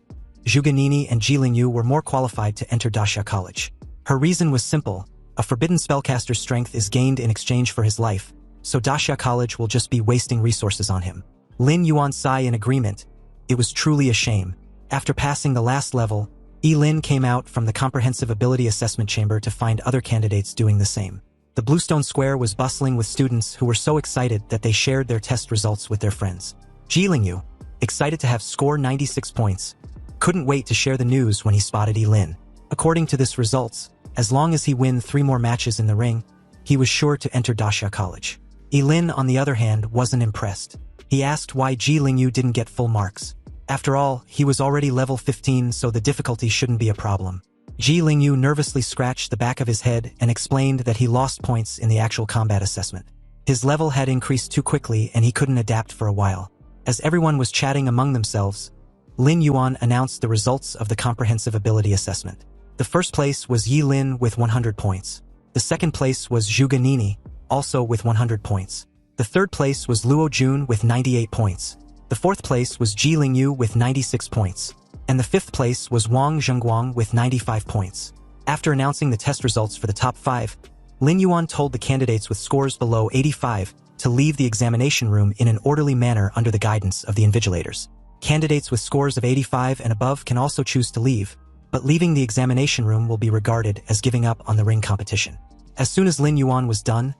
Zhu Ganini, and Ji Lingyu were more qualified to enter Daxia College. Her reason was simple: a forbidden spellcaster's strength is gained in exchange for his life, so Daxia College will just be wasting resources on him. Lin Yuan sighed in agreement. It was truly a shame. After passing the last level, Lin came out from the comprehensive ability assessment chamber to find other candidates doing the same. The Bluestone Square was bustling with students who were so excited that they shared their test results with their friends. Ji Lingyu, excited to have scored 96 points, couldn't wait to share the news when he spotted Lin. According to this results, as long as he win 3 more matches in the ring, he was sure to enter Daxia College. Lin, on the other hand, wasn't impressed. He asked why Ji Lingyu didn't get full marks. After all, he was already level 15, so the difficulty shouldn't be a problem. Ji Lingyu nervously scratched the back of his head and explained that he lost points in the actual combat assessment. His level had increased too quickly and he couldn't adapt for a while. As everyone was chatting among themselves, Lin Yuan announced the results of the comprehensive ability assessment. The first place was Lin with 100 points. The second place was Zhu Ganini, also with 100 points. The third place was Luo Jun with 98 points. The fourth place was Ji Lingyu with 96 points. And the fifth place was Wang Zhengguang with 95 points. After announcing the test results for the top 5, Lin Yuan told the candidates with scores below 85 to leave the examination room in an orderly manner under the guidance of the invigilators. Candidates with scores of 85 and above can also choose to leave, but leaving the examination room will be regarded as giving up on the ring competition. As soon as Lin Yuan was done,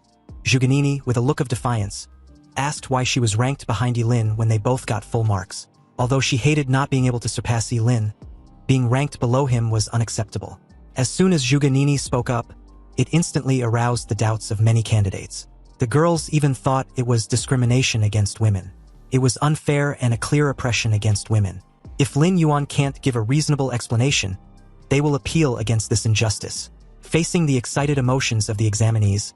Zhu Ganini, with a look of defiance, asked why she was ranked behind Lin when they both got full marks. Although she hated not being able to surpass Lin, being ranked below him was unacceptable. As soon as Zhu Ganini spoke up, it instantly aroused the doubts of many candidates. The girls even thought it was discrimination against women. It was unfair and a clear oppression against women. If Lin Yuan can't give a reasonable explanation, they will appeal against this injustice. Facing the excited emotions of the examinees,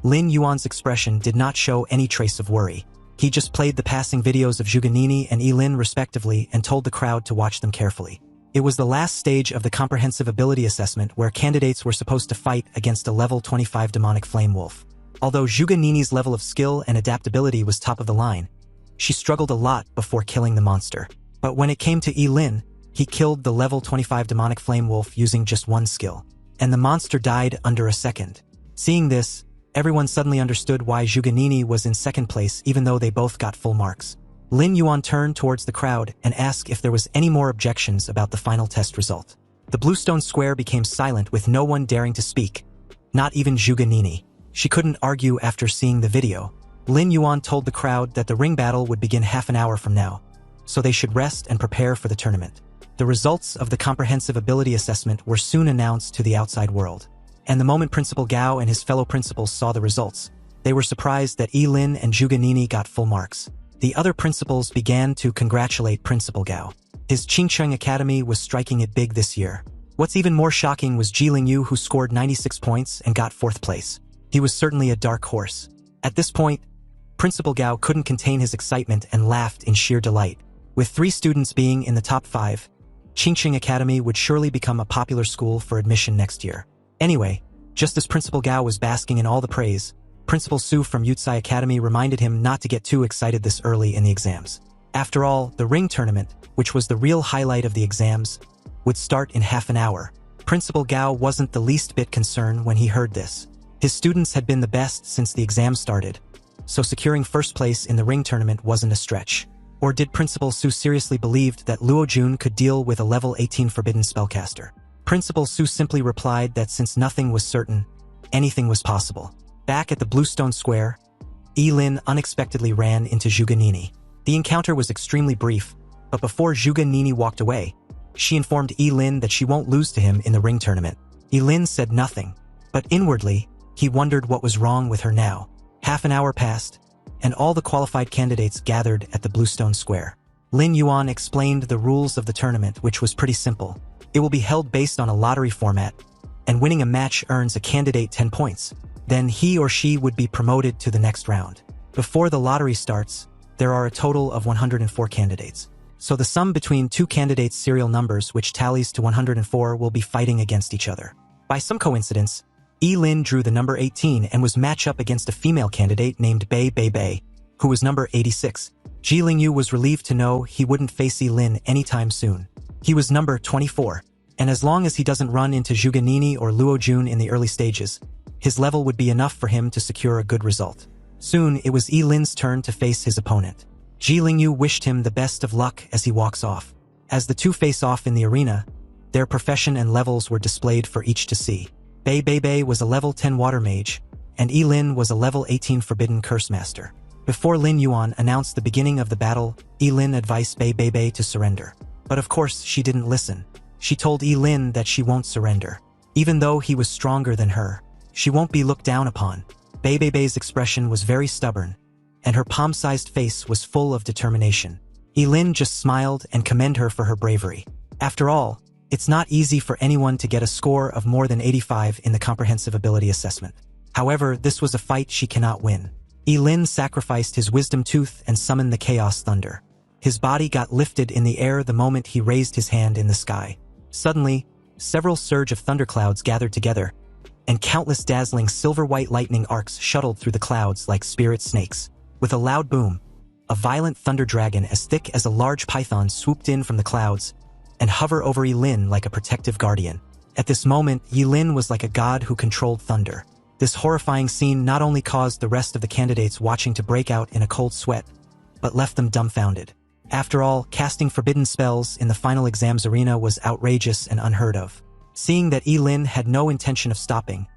Lin Yuan's expression did not show any trace of worry. He just played the passing videos of Zhu Ganini and Lin respectively and told the crowd to watch them carefully. It was the last stage of the comprehensive ability assessment where candidates were supposed to fight against a level 25 demonic flame wolf. Although Zhu Ganini's level of skill and adaptability was top of the line, she struggled a lot before killing the monster. But when it came to Lin, he killed the level 25 demonic flame wolf using just one skill. And the monster died under a second. Seeing this, everyone suddenly understood why Zhu Ganini was in second place even though they both got full marks. Lin Yuan turned towards the crowd and asked if there was any more objections about the final test result. The Bluestone Square became silent with no one daring to speak, not even Zhu Ganini. She couldn't argue after seeing the video. Lin Yuan told the crowd that the ring battle would begin half an hour from now, so they should rest and prepare for the tournament. The results of the comprehensive ability assessment were soon announced to the outside world. And the moment Principal Gao and his fellow principals saw the results, they were surprised that Lin and Zhu Ganini got full marks. The other principals began to congratulate Principal Gao. His Qingcheng Academy was striking it big this year. What's even more shocking was Ji Lingyu, who scored 96 points and got 4th place. He was certainly a dark horse. At this point, Principal Gao couldn't contain his excitement and laughed in sheer delight. With 3 students being in the top 5, Qingcheng Academy would surely become a popular school for admission next year. Anyway, just as Principal Gao was basking in all the praise, Principal Su from Yutsai Academy reminded him not to get too excited this early in the exams. After all, the ring tournament, which was the real highlight of the exams, would start in half an hour. Principal Gao wasn't the least bit concerned when he heard this. His students had been the best since the exam started, so securing first place in the ring tournament wasn't a stretch. Or did Principal Su seriously believe that Luo Jun could deal with a level 18 forbidden spellcaster? Principal Su simply replied that since nothing was certain, anything was possible. Back at the Bluestone Square, Lin unexpectedly ran into Zhuge Nini. The encounter was extremely brief, but before Zhuge Nini walked away, she informed Lin that she won't lose to him in the ring tournament. Lin said nothing, but inwardly, he wondered what was wrong with her now. Half an hour passed, and all the qualified candidates gathered at the Bluestone Square. Lin Yuan explained the rules of the tournament, which was pretty simple. It will be held based on a lottery format, and winning a match earns a candidate 10 points. Then he or she would be promoted to the next round. Before the lottery starts, there are a total of 104 candidates. So the sum between two candidates' serial numbers, which tallies to 104, will be fighting against each other. By some coincidence, Lin drew the number 18 and was matched up against a female candidate named Bei Bei Bei, who was number 86. Ji Lingyu was relieved to know he wouldn't face Lin anytime soon. He was number 24, and as long as he doesn't run into Zhuge Nini or Luo Jun in the early stages, his level would be enough for him to secure a good result. Soon, it was Lin's turn to face his opponent. Ji Lingyu wished him the best of luck as he walks off. As the two face off in the arena, their profession and levels were displayed for each to see. Bei Bei Bei was a level 10 water mage, and Lin was a level 18 forbidden curse master. Before Lin Yuan announced the beginning of the battle, Lin advised Bei Bei Bei to surrender. But of course, she didn't listen. She told Lin that she won't surrender. Even though he was stronger than her, she won't be looked down upon. Bei Bei Bei's expression was very stubborn, and her palm-sized face was full of determination. Lin just smiled and commended her for her bravery. After all, it's not easy for anyone to get a score of more than 85 in the comprehensive ability assessment. However, this was a fight she cannot win. Lin sacrificed his wisdom tooth and summoned the chaos thunder. His body got lifted in the air the moment he raised his hand in the sky. Suddenly, several surge of thunderclouds gathered together, and countless dazzling silver-white lightning arcs shuttled through the clouds like spirit snakes. With a loud boom, a violent thunder dragon as thick as a large python swooped in from the clouds and hovered over Lin like a protective guardian. At this moment, Lin was like a god who controlled thunder. This horrifying scene not only caused the rest of the candidates watching to break out in a cold sweat, but left them dumbfounded. After all, casting forbidden spells in the final exams arena was outrageous and unheard of. Seeing that Lin had no intention of stopping,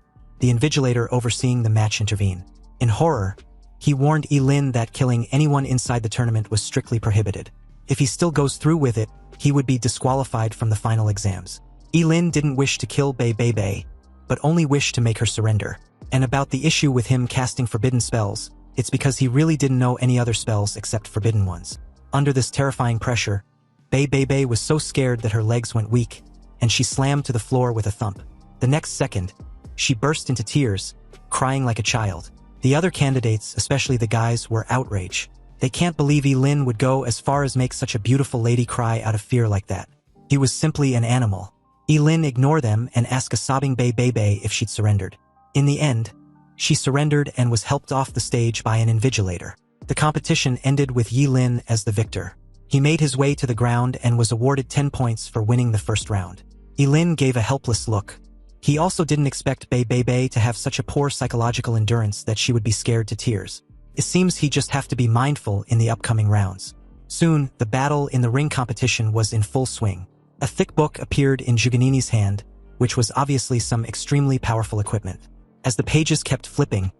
the invigilator overseeing the match intervened. In horror, he warned Lin that killing anyone inside the tournament was strictly prohibited. If he still goes through with it, he would be disqualified from the final exams. Lin didn't wish to kill Bei Bei Bei, but only wished to make her surrender. And about the issue with him casting forbidden spells, it's because he really didn't know any other spells except forbidden ones. Under this terrifying pressure, Bei Bei Bei was so scared that her legs went weak, and she slammed to the floor with a thump. The next second, she burst into tears, crying like a child. The other candidates, especially the guys, were outraged. They can't believe Lin would go as far as make such a beautiful lady cry out of fear like that. He was simply an animal. Lin ignored them and asked a sobbing Bei Bei Bei if she'd surrendered. In the end, she surrendered and was helped off the stage by an invigilator. The competition ended with Lin as the victor. He made his way to the ground and was awarded 10 points for winning the first round. Lin gave a helpless look. He also didn't expect Bei Bei Bei to have such a poor psychological endurance that she would be scared to tears. It seems he just have to be mindful in the upcoming rounds. Soon, the battle in the ring competition was in full swing. A thick book appeared in Zhuge Nini's hand, which was obviously some extremely powerful equipment. As the pages kept flipping,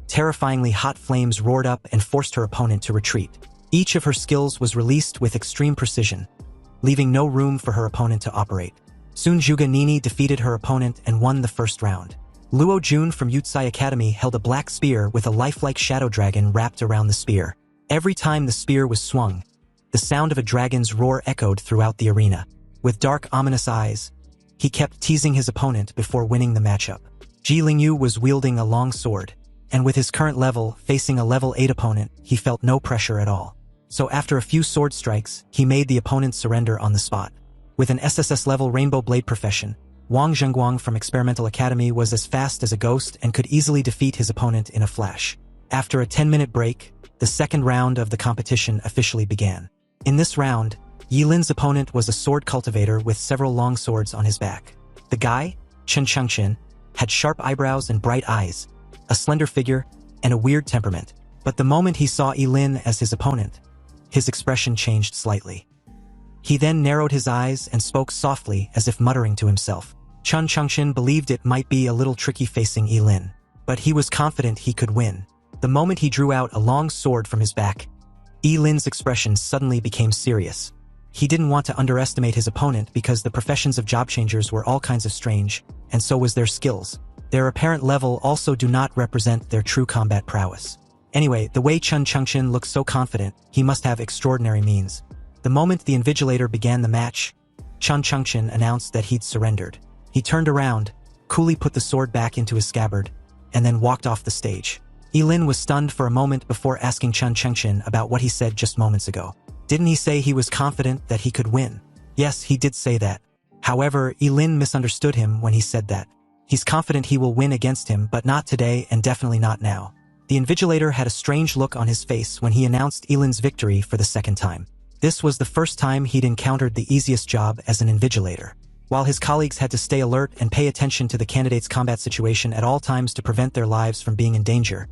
terrifyingly hot flames roared up and forced her opponent to retreat. Each of her skills was released with extreme precision, leaving no room for her opponent to operate. Soon Zhuge Nini defeated her opponent and won the first round. Luo Jun from Yutsai Academy held a black spear with a lifelike shadow dragon wrapped around the spear. Every time the spear was swung, the sound of a dragon's roar echoed throughout the arena. With dark, ominous eyes, he kept teasing his opponent before winning the matchup. Ji Lingyu was wielding a long sword, and with his current level, facing a level 8 opponent, he felt no pressure at all. So after a few sword strikes, he made the opponent surrender on the spot. With an SSS level Rainbow Blade profession, Wang Zhengguang from Experimental Academy was as fast as a ghost and could easily defeat his opponent in a flash. After a 10-minute break, the second round of the competition officially began. In this round, Yilin's opponent was a sword cultivator with several long swords on his back. The guy, Chen Chengqin, had sharp eyebrows and bright eyes, a slender figure, and a weird temperament. But the moment he saw Yilin as his opponent, his expression changed slightly. He then narrowed his eyes and spoke softly as if muttering to himself. Chen Chengqin believed it might be a little tricky facing Yilin, but he was confident he could win. The moment he drew out a long sword from his back, Yilin's expression suddenly became serious. He didn't want to underestimate his opponent because the professions of job changers were all kinds of strange, and so was their skills. Their apparent level also do not represent their true combat prowess. Anyway, the way Chen Chengqin looked so confident, he must have extraordinary means. The moment the Invigilator began the match, Chen Chengqin announced that he'd surrendered. He turned around, coolly put the sword back into his scabbard, and then walked off the stage. Yilin was stunned for a moment before asking Chen Chengqin about what he said just moments ago. Didn't he say he was confident that he could win? Yes, he did say that. However, Yilin misunderstood him when he said that. He's confident he will win against him, but not today and definitely not now. The Invigilator had a strange look on his face when he announced Yilin's victory for the second time. This was the first time he'd encountered the easiest job as an Invigilator. While his colleagues had to stay alert and pay attention to the candidate's combat situation at all times to prevent their lives from being in danger,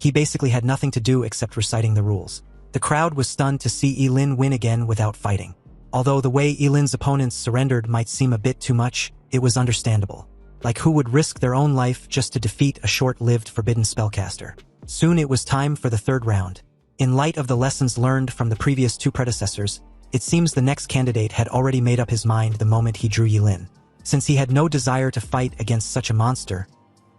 he basically had nothing to do except reciting the rules. The crowd was stunned to see Yilin win again without fighting. Although the way Yilin's opponents surrendered might seem a bit too much, it was understandable. Like who would risk their own life just to defeat a short-lived forbidden spellcaster? Soon it was time for the third round. In light of the lessons learned from the previous two predecessors, it seems the next candidate had already made up his mind the moment he drew Yilin. Since he had no desire to fight against such a monster,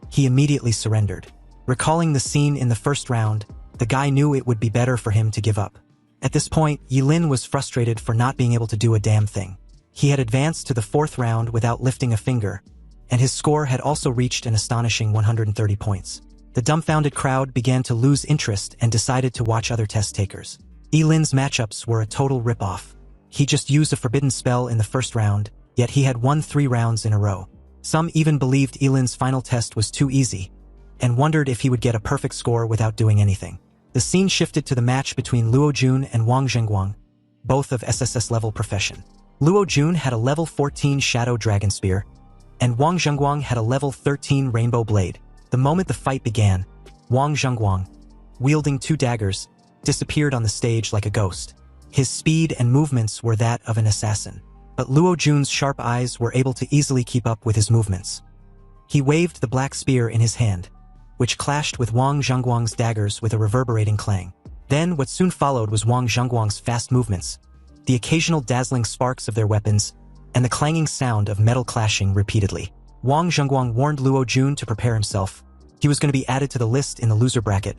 he immediately surrendered. Recalling the scene in the first round, the guy knew it would be better for him to give up. At this point, Yilin was frustrated for not being able to do a damn thing. He had advanced to the fourth round without lifting a finger, and his score had also reached an astonishing 130 points. The dumbfounded crowd began to lose interest and decided to watch other test takers. Yilin's matchups were a total rip-off. He just used a forbidden spell in the first round, yet he had won 3 rounds in a row. Some even believed Yilin's final test was too easy, and wondered if he would get a perfect score without doing anything. The scene shifted to the match between Luo Jun and Wang Zhengguang, both of SSS level profession. Luo Jun had a level 14 Shadow Dragon Spear, and Wang Zhengguang had a level 13 Rainbow Blade. The moment the fight began, Wang Zhengguang, wielding 2 daggers, disappeared on the stage like a ghost. His speed and movements were that of an assassin, but Luo Jun's sharp eyes were able to easily keep up with his movements. He waved the black spear in his hand, which clashed with Wang Zhengguang's daggers with a reverberating clang. Then what soon followed was Wang Zhengguang's fast movements, the occasional dazzling sparks of their weapons, and the clanging sound of metal clashing repeatedly. Wang Zhengguang warned Luo Jun to prepare himself. He was going to be added to the list in the loser bracket,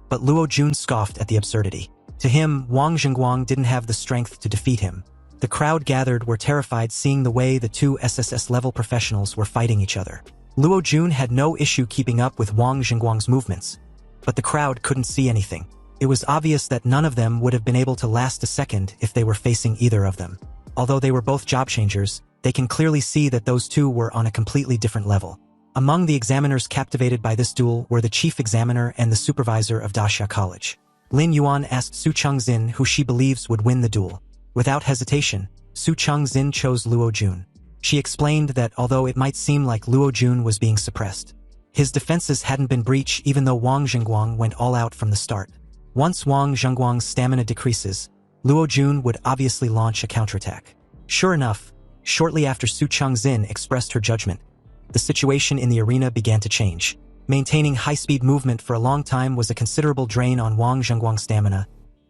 but Luo Jun scoffed at the absurdity. To him, Wang Zhengguang didn't have the strength to defeat him. The crowd gathered were terrified seeing the way the 2 SSS-level professionals were fighting each other. Luo Jun had no issue keeping up with Wang Zhengguang's movements, but the crowd couldn't see anything. It was obvious that none of them would have been able to last a second if they were facing either of them. Although they were both job changers, they can clearly see that those two were on a completely different level. Among the examiners captivated by this duel were the chief examiner and the supervisor of Daxia College. Lin Yuan asked Su Chengxin who she believes would win the duel. Without hesitation, Su Chengxin chose Luo Jun. She explained that although it might seem like Luo Jun was being suppressed, his defenses hadn't been breached even though Wang Zhengguang went all out from the start. Once Wang Zhengguang's stamina decreases, Luo Jun would obviously launch a counterattack. Sure enough, shortly after Su Chengxin expressed her judgment, the situation in the arena began to change. Maintaining high-speed movement for a long time was a considerable drain on Wang Zhengguang's stamina,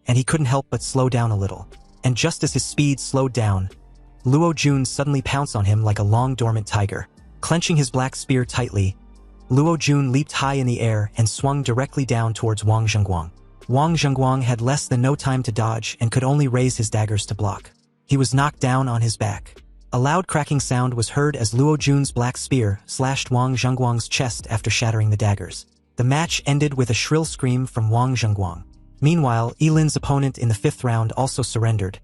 and he couldn't help but slow down a little. And just as his speed slowed down, Luo Jun suddenly pounced on him like a long dormant tiger. Clenching his black spear tightly, Luo Jun leaped high in the air and swung directly down towards Wang Zhengguang. Wang Zhengguang had less than no time to dodge and could only raise his daggers to block. He was knocked down on his back. A loud cracking sound was heard as Luo Jun's black spear slashed Wang Zhengguang's chest after shattering the daggers. The match ended with a shrill scream from Wang Zhengguang. Meanwhile, Yilin's opponent in the 5th round also surrendered,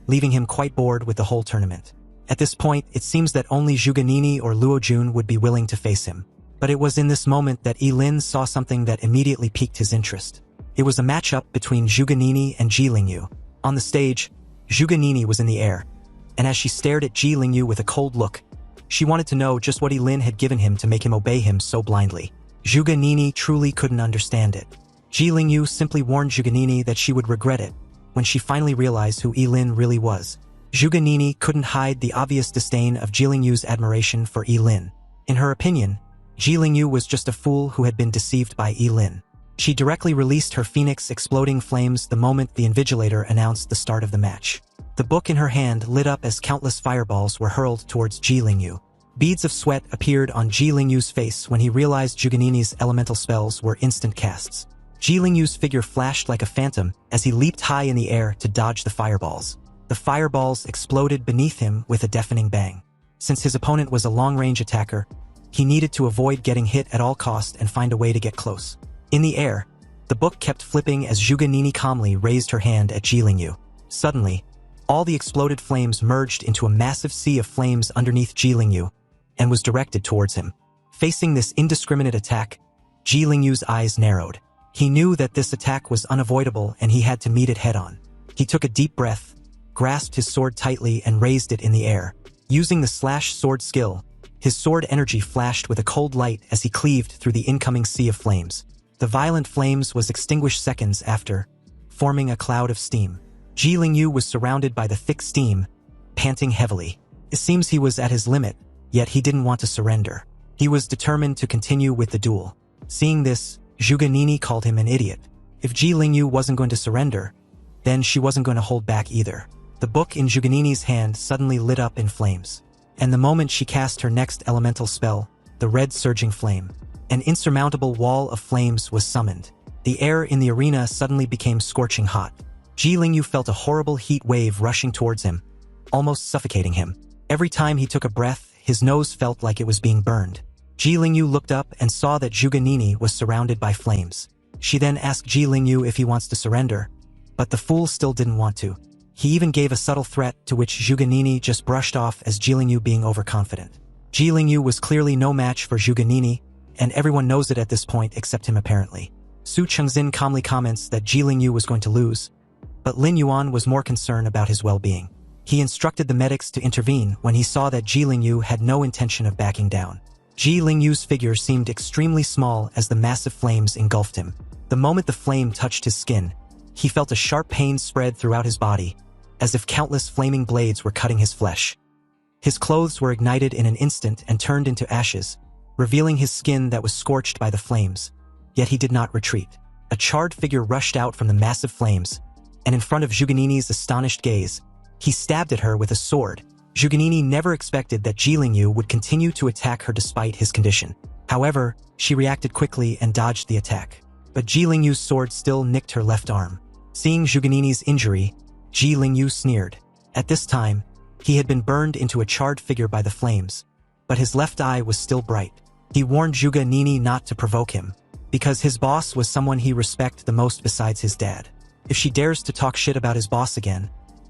leaving him quite bored with the whole tournament. At this point, it seems that only Zhuge or Luo Jun would be willing to face him. But it was in this moment that Lin saw something that immediately piqued his interest. It was a matchup between Zhuge and Ji Lingyu. On the stage, Zhuge was in the air, and as she stared at Ji Lingyu with a cold look, she wanted to know just what Lin had given him to make him obey him so blindly. Zhuge truly couldn't understand it. Ji Lingyu simply warned Zhuge that she would regret it when she finally realized who Lin really was. Zhuge couldn't hide the obvious disdain of Ji Lingyu's admiration for Lin. In her opinion, Ji Lingyu was just a fool who had been deceived by Lin. She directly released her phoenix exploding flames the moment the Invigilator announced the start of the match. The book in her hand lit up as countless fireballs were hurled towards Ji Lingyu. Beads of sweat appeared on Ji Lingyu's face when he realized Zhuge elemental spells were instant casts. Ji Lingyu's figure flashed like a phantom as he leaped high in the air to dodge the fireballs. The fireballs exploded beneath him with a deafening bang. Since his opponent was a long-range attacker, he needed to avoid getting hit at all costs and find a way to get close. In the air, the book kept flipping as Zhuge calmly raised her hand at Ji Lingyu. Suddenly, all the exploded flames merged into a massive sea of flames underneath Ji Lingyu and was directed towards him. Facing this indiscriminate attack, Ji Lingyu's eyes narrowed. He knew that this attack was unavoidable and he had to meet it head-on. He took a deep breath, grasped his sword tightly and raised it in the air. Using the slash sword skill, his sword energy flashed with a cold light as he cleaved through the incoming sea of flames. The violent flames was extinguished seconds after, forming a cloud of steam. Ji Lingyu was surrounded by the thick steam, panting heavily. It seems he was at his limit, yet he didn't want to surrender. He was determined to continue with the duel. Seeing this, Zhuge called him an idiot. If Ji Lingyu wasn't going to surrender, then she wasn't going to hold back either. The book in Zhuge hand suddenly lit up in flames. And the moment she cast her next elemental spell, the red surging flame, an insurmountable wall of flames was summoned. The air in the arena suddenly became scorching hot. Ji Lingyu felt a horrible heat wave rushing towards him, almost suffocating him. Every time he took a breath, his nose felt like it was being burned. Ji Lingyu looked up and saw that Zhuge was surrounded by flames. She then asked Ji Lingyu if he wants to surrender, but the fool still didn't want to. He even gave a subtle threat to which Zhuge just brushed off as Ji Lingyu being overconfident. Ji Lingyu was clearly no match for Zhuge, and everyone knows it at this point except him apparently. Su Chengxin calmly comments that Ji Lingyu was going to lose, but Lin Yuan was more concerned about his well-being. He instructed the medics to intervene when he saw that Ji Lingyu had no intention of backing down. Ji Lingyu's figure seemed extremely small as the massive flames engulfed him. The moment the flame touched his skin, he felt a sharp pain spread throughout his body, as if countless flaming blades were cutting his flesh. His clothes were ignited in an instant and turned into ashes, revealing his skin that was scorched by the flames. Yet he did not retreat. A charred figure rushed out from the massive flames, and in front of Zhuge astonished gaze, he stabbed at her with a sword. Zhuge never expected that Ji Lingyu would continue to attack her despite his condition. However, she reacted quickly and dodged the attack. But Ji Lingyu's sword still nicked her left arm. Seeing Zhuge injury, Ji Lingyu sneered. At this time, he had been burned into a charred figure by the flames, but his left eye was still bright. He warned Zhuge not to provoke him, because his boss was someone he respected the most besides his dad. If she dares to talk shit about his boss again,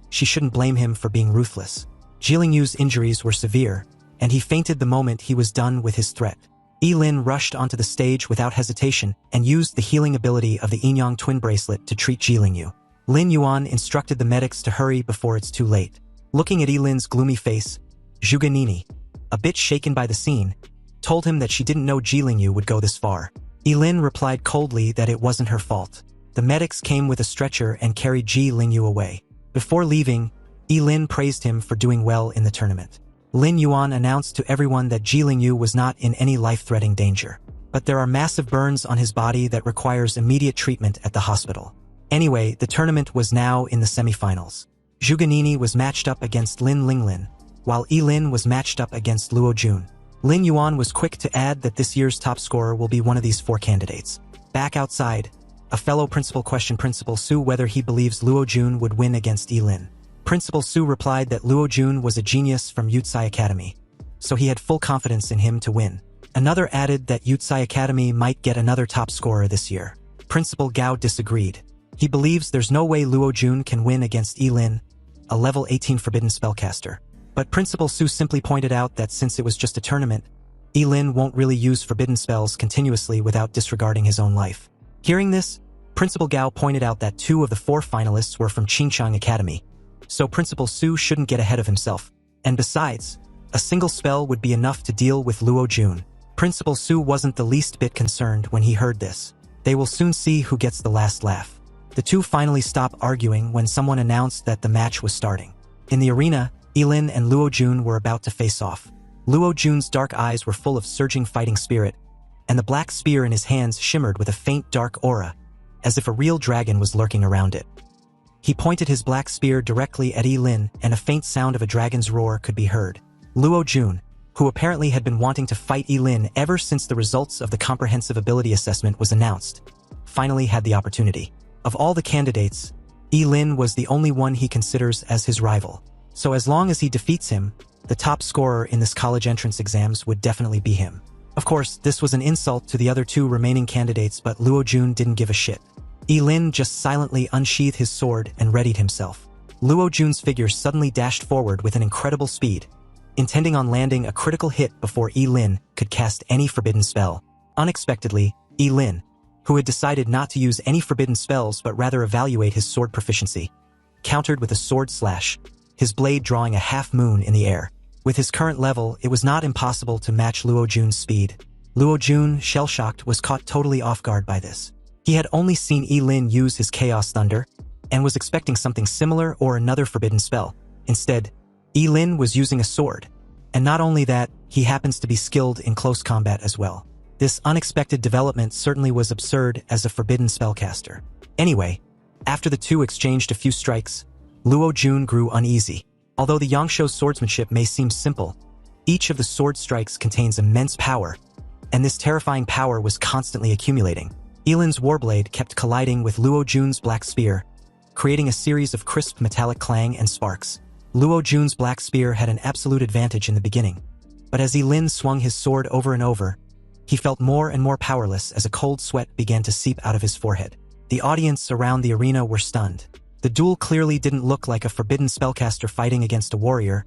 she shouldn't blame him for being ruthless. Ji Lingyu's injuries were severe, and he fainted the moment he was done with his threat. Lin rushed onto the stage without hesitation and used the healing ability of the Yin-Yang twin bracelet to treat Ji Lingyu. Lin Yuan instructed the medics to hurry before it's too late. Looking at Lin's gloomy face, Zhuge, a bit shaken by the scene, told him that she didn't know Ji Lingyu would go this far. Lin replied coldly that it wasn't her fault. The medics came with a stretcher and carried Ji Lingyu away. Before leaving, Lin praised him for doing well in the tournament. Lin Yuan announced to everyone that Ji Lingyu was not in any life-threatening danger, but there are massive burns on his body that requires immediate treatment at the hospital. Anyway, the tournament was now in the semifinals. Zhuge was matched up against Lin Linglin, while Lin was matched up against Luo Jun. Lin Yuan was quick to add that this year's top scorer will be one of these four candidates. Back outside, a fellow principal questioned Principal Su whether he believes Luo Jun would win against Lin. Principal Su replied that Luo Jun was a genius from Yutsai Academy, so he had full confidence in him to win. Another added that Yutsai Academy might get another top scorer this year. Principal Gao disagreed. He believes there's no way Luo Jun can win against Lin, a level 18 forbidden spellcaster. But Principal Su simply pointed out that since it was just a tournament, Lin won't really use forbidden spells continuously without disregarding his own life. Hearing this, Principal Gao pointed out that 2 of the 4 finalists were from Qingchang Academy, so Principal Su shouldn't get ahead of himself. And besides, a single spell would be enough to deal with Luo Jun. Principal Su wasn't the least bit concerned when he heard this. They will soon see who gets the last laugh. The 2 finally stopped arguing when someone announced that the match was starting. In the arena, Lin and Luo Jun were about to face off. Luo Jun's dark eyes were full of surging fighting spirit, and the black spear in his hands shimmered with a faint dark aura, as if a real dragon was lurking around it. He pointed his black spear directly at Lin, and a faint sound of a dragon's roar could be heard. Luo Jun, who apparently had been wanting to fight Lin ever since the results of the comprehensive ability assessment was announced, finally had the opportunity. Of all the candidates, Lin was the only one he considers as his rival. So as long as he defeats him, the top scorer in this college entrance exams would definitely be him. Of course, this was an insult to the other 2 remaining candidates, but Luo Jun didn't give a shit. Lin just silently unsheathed his sword and readied himself. Luo Jun's figure suddenly dashed forward with an incredible speed, intending on landing a critical hit before Lin could cast any forbidden spell. Unexpectedly, Lin, who had decided not to use any forbidden spells but rather evaluate his sword proficiency, countered with a sword slash, his blade drawing a half-moon in the air. With his current level, it was not impossible to match Luo Jun's speed. Luo Jun, shell-shocked, was caught totally off guard by this. He had only seen Lin use his Chaos Thunder, and was expecting something similar or another forbidden spell. Instead, Lin was using a sword, and not only that, he happens to be skilled in close combat as well. This unexpected development certainly was absurd as a forbidden spellcaster. Anyway, after the 2 exchanged a few strikes, Luo Jun grew uneasy. Although the Yangshuo's swordsmanship may seem simple, each of the sword strikes contains immense power, and this terrifying power was constantly accumulating. Lin's warblade kept colliding with Luo Jun's black spear, creating a series of crisp metallic clang and sparks. Luo Jun's black spear had an absolute advantage in the beginning, but as Lin swung his sword over and over, he felt more and more powerless as a cold sweat began to seep out of his forehead. The audience around the arena were stunned. The duel clearly didn't look like a forbidden spellcaster fighting against a warrior,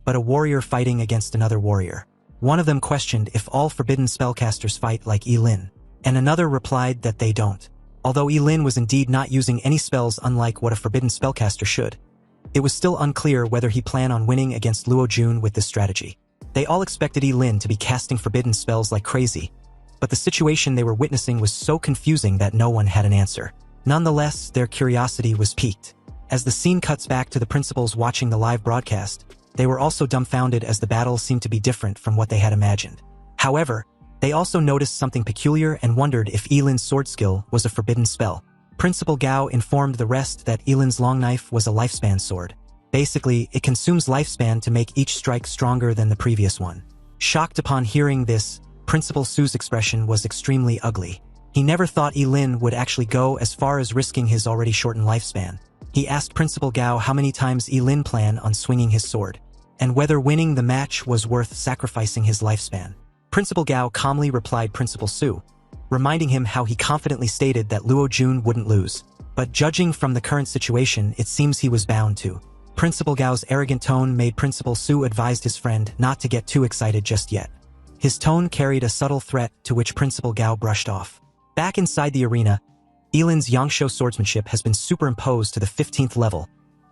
but a warrior fighting against another warrior. One of them questioned if all forbidden spellcasters fight like Lin, and another replied that they don't. Although Lin was indeed not using any spells unlike what a forbidden spellcaster should, it was still unclear whether he planned on winning against Luo Jun with this strategy. They all expected Lin to be casting forbidden spells like crazy, but the situation they were witnessing was so confusing that no one had an answer. Nonetheless, their curiosity was piqued. As the scene cuts back to the principals watching the live broadcast, they were also dumbfounded as the battle seemed to be different from what they had imagined. However, they also noticed something peculiar and wondered if Lin's sword skill was a forbidden spell. Principal Gao informed the rest that Lin's long knife was a lifespan sword. Basically, it consumes lifespan to make each strike stronger than the previous one. Shocked upon hearing this, Principal Su's expression was extremely ugly. He never thought Lin would actually go as far as risking his already shortened lifespan. He asked Principal Gao how many times Lin planned on swinging his sword, and whether winning the match was worth sacrificing his lifespan. Principal Gao calmly replied Principal Su, reminding him how he confidently stated that Luo Jun wouldn't lose. But judging from the current situation, it seems he was bound to. Principal Gao's arrogant tone made Principal Su advised his friend not to get too excited just yet. His tone carried a subtle threat to which Principal Gao brushed off. Back inside the arena, Lin's Yangshuo swordsmanship has been superimposed to the 15th level,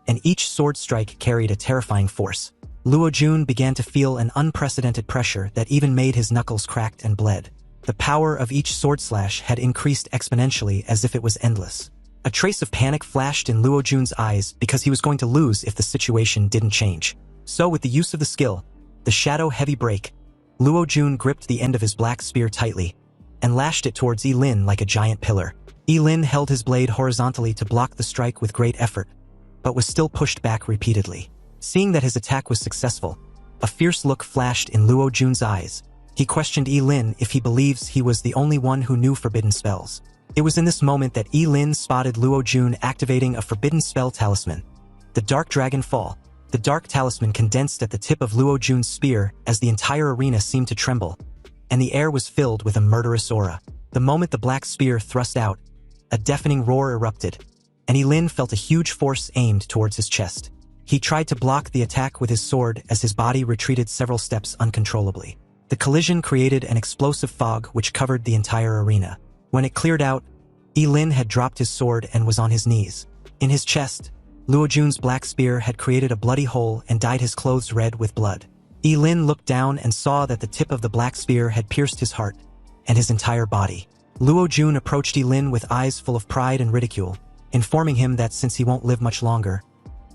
and each sword strike carried a terrifying force. Luo Jun began to feel an unprecedented pressure that even made his knuckles cracked and bled. The power of each sword slash had increased exponentially as if it was endless. A trace of panic flashed in Luo Jun's eyes because he was going to lose if the situation didn't change. So with the use of the skill, the Shadow Heavy Break, Luo Jun gripped the end of his black spear tightly, and lashed it towards Lin like a giant pillar. Lin held his blade horizontally to block the strike with great effort, but was still pushed back repeatedly. Seeing that his attack was successful, a fierce look flashed in Luo Jun's eyes. He questioned Lin if he believes he was the only one who knew forbidden spells. It was in this moment that Lin spotted Luo Jun activating a forbidden spell talisman, the Dark Dragon Fall. The dark talisman condensed at the tip of Luo Jun's spear as the entire arena seemed to tremble, and the air was filled with a murderous aura. The moment the black spear thrust out, a deafening roar erupted, and Lin felt a huge force aimed towards his chest. He tried to block the attack with his sword as his body retreated several steps uncontrollably. The collision created an explosive fog which covered the entire arena. When it cleared out, Lin had dropped his sword and was on his knees. In his chest, Luo Jun's black spear had created a bloody hole and dyed his clothes red with blood. Lin looked down and saw that the tip of the black spear had pierced his heart and his entire body. Luo Jun approached Lin with eyes full of pride and ridicule, informing him that since he won't live much longer,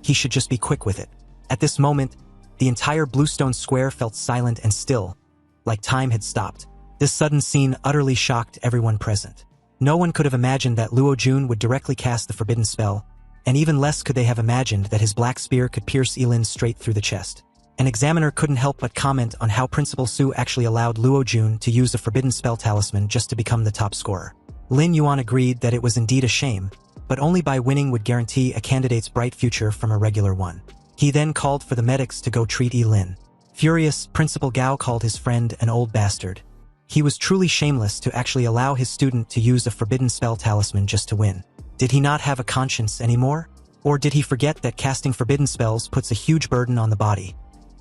he should just be quick with it. At this moment, the entire Bluestone Square felt silent and still, like time had stopped. This sudden scene utterly shocked everyone present. No one could have imagined that Luo Jun would directly cast the forbidden spell, and even less could they have imagined that his black spear could pierce Lin straight through the chest. An examiner couldn't help but comment on how Principal Su actually allowed Luo Jun to use a forbidden spell talisman just to become the top scorer. Lin Yuan agreed that it was indeed a shame, but only by winning would guarantee a candidate's bright future from a regular one. He then called for the medics to go treat Lin. Furious, Principal Gao called his friend an old bastard. He was truly shameless to actually allow his student to use a forbidden spell talisman just to win. Did he not have a conscience anymore? Or did he forget that casting forbidden spells puts a huge burden on the body?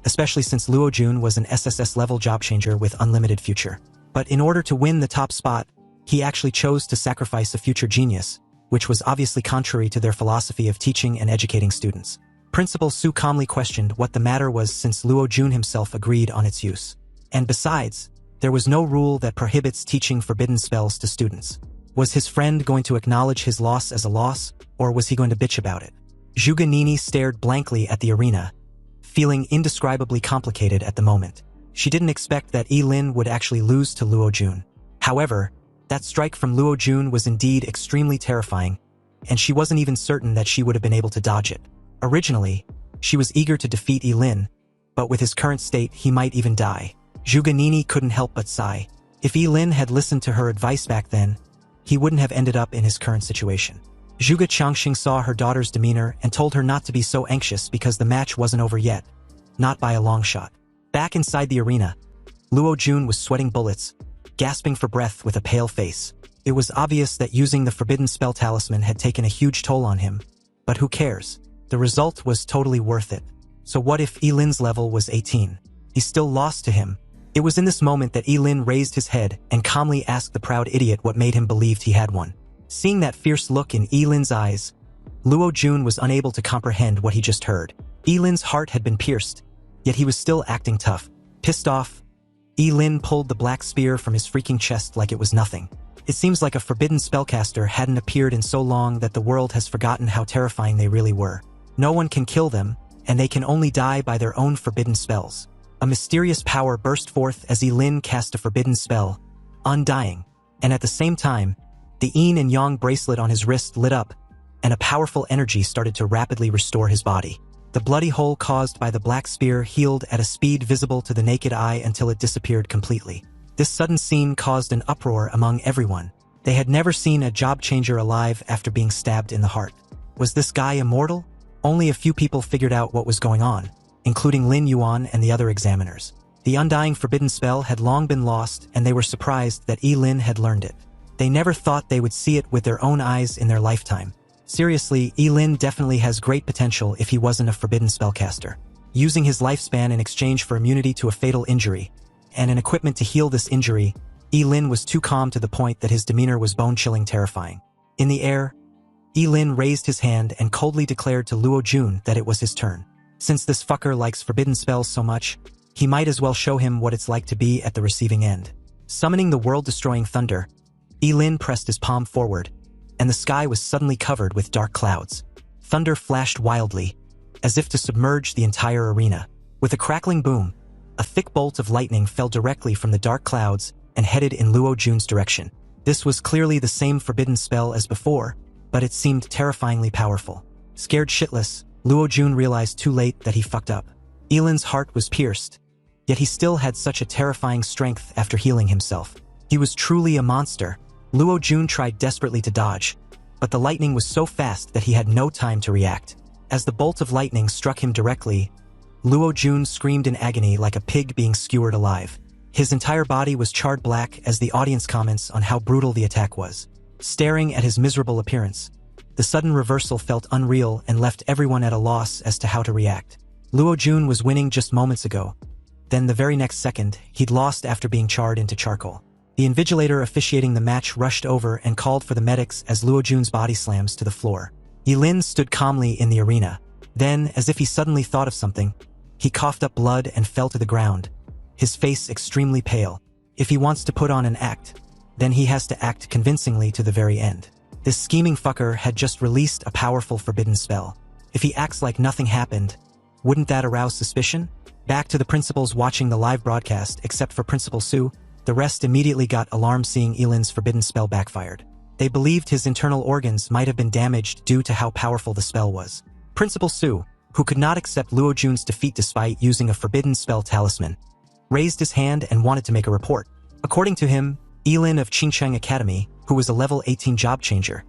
Especially since Luo Jun was an SSS level job changer with unlimited future. But in order to win the top spot, he actually chose to sacrifice a future genius, which was obviously contrary to their philosophy of teaching and educating students. Principal Su calmly questioned what the matter was since Luo Jun himself agreed on its use. And besides, there was no rule that prohibits teaching forbidden spells to students. Was his friend going to acknowledge his loss as a loss, or was he going to bitch about it? Zhuge Nini stared blankly at the arena, feeling indescribably complicated at the moment. She didn't expect that Lin would actually lose to Luo Jun. However, that strike from Luo Jun was indeed extremely terrifying, and she wasn't even certain that she would have been able to dodge it. Originally, she was eager to defeat Lin, but with his current state he might even die. Zhuge Nini couldn't help but sigh. If Lin had listened to her advice back then, he wouldn't have ended up in his current situation. Zhuge Changxing saw her daughter's demeanor and told her not to be so anxious because the match wasn't over yet, not by a long shot. Back inside the arena, Luo Jun was sweating bullets, gasping for breath with a pale face. It was obvious that using the forbidden spell talisman had taken a huge toll on him, but who cares? The result was totally worth it. So what if Lin's level was 18? He still lost to him. It was in this moment that Lin raised his head and calmly asked the proud idiot what made him believe he had won. Seeing that fierce look in Lin's eyes, Luo Jun was unable to comprehend what he just heard. Lin's heart had been pierced, yet he was still acting tough. Pissed off, Lin pulled the black spear from his freaking chest like it was nothing. It seems like a forbidden spellcaster hadn't appeared in so long that the world has forgotten how terrifying they really were. No one can kill them, and they can only die by their own forbidden spells. A mysterious power burst forth as Lin cast a forbidden spell, Undying, and at the same time, the yin and yang bracelet on his wrist lit up, and a powerful energy started to rapidly restore his body. The bloody hole caused by the black spear healed at a speed visible to the naked eye until it disappeared completely. This sudden scene caused an uproar among everyone. They had never seen a job changer alive after being stabbed in the heart. Was this guy immortal? Only a few people figured out what was going on, including Lin Yuan and the other examiners. The undying forbidden spell had long been lost, and they were surprised that Lin had learned it. They never thought they would see it with their own eyes in their lifetime. Seriously, Lin definitely has great potential if he wasn't a forbidden spellcaster. Using his lifespan in exchange for immunity to a fatal injury, and an equipment to heal this injury, Lin was too calm to the point that his demeanor was bone-chilling terrifying. In the air, Lin raised his hand and coldly declared to Luo Jun that it was his turn. Since this fucker likes forbidden spells so much, he might as well show him what it's like to be at the receiving end. Summoning the world-destroying thunder, Lin pressed his palm forward, and the sky was suddenly covered with dark clouds. Thunder flashed wildly, as if to submerge the entire arena. With a crackling boom, a thick bolt of lightning fell directly from the dark clouds and headed in Luo Jun's direction. This was clearly the same forbidden spell as before, but it seemed terrifyingly powerful. Scared shitless, Luo Jun realized too late that he fucked up. Lin's heart was pierced, yet he still had such a terrifying strength after healing himself. He was truly a monster. Luo Jun tried desperately to dodge, but the lightning was so fast that he had no time to react. As the bolt of lightning struck him directly, Luo Jun screamed in agony like a pig being skewered alive. His entire body was charred black as the audience comments on how brutal the attack was. Staring at his miserable appearance, The sudden reversal felt unreal and left everyone at a loss as to how to react. Luo Jun was winning just moments ago. Then the very next second, he'd lost after being charred into charcoal. The invigilator officiating the match rushed over and called for the medics as Luo Jun's body slams to the floor. Yilin stood calmly in the arena. Then, as if he suddenly thought of something, he coughed up blood and fell to the ground, his face extremely pale. If he wants to put on an act, then he has to act convincingly to the very end. This scheming fucker had just released a powerful forbidden spell. If he acts like nothing happened, wouldn't that arouse suspicion? Back to the principals watching the live broadcast, except for Principal Su, the rest immediately got alarmed seeing Yilin's forbidden spell backfired. They believed his internal organs might have been damaged due to how powerful the spell was. Principal Su, who could not accept Luo Jun's defeat despite using a forbidden spell talisman, raised his hand and wanted to make a report. According to him, Yilin of Qingcheng Academy, who was a level 18 job changer,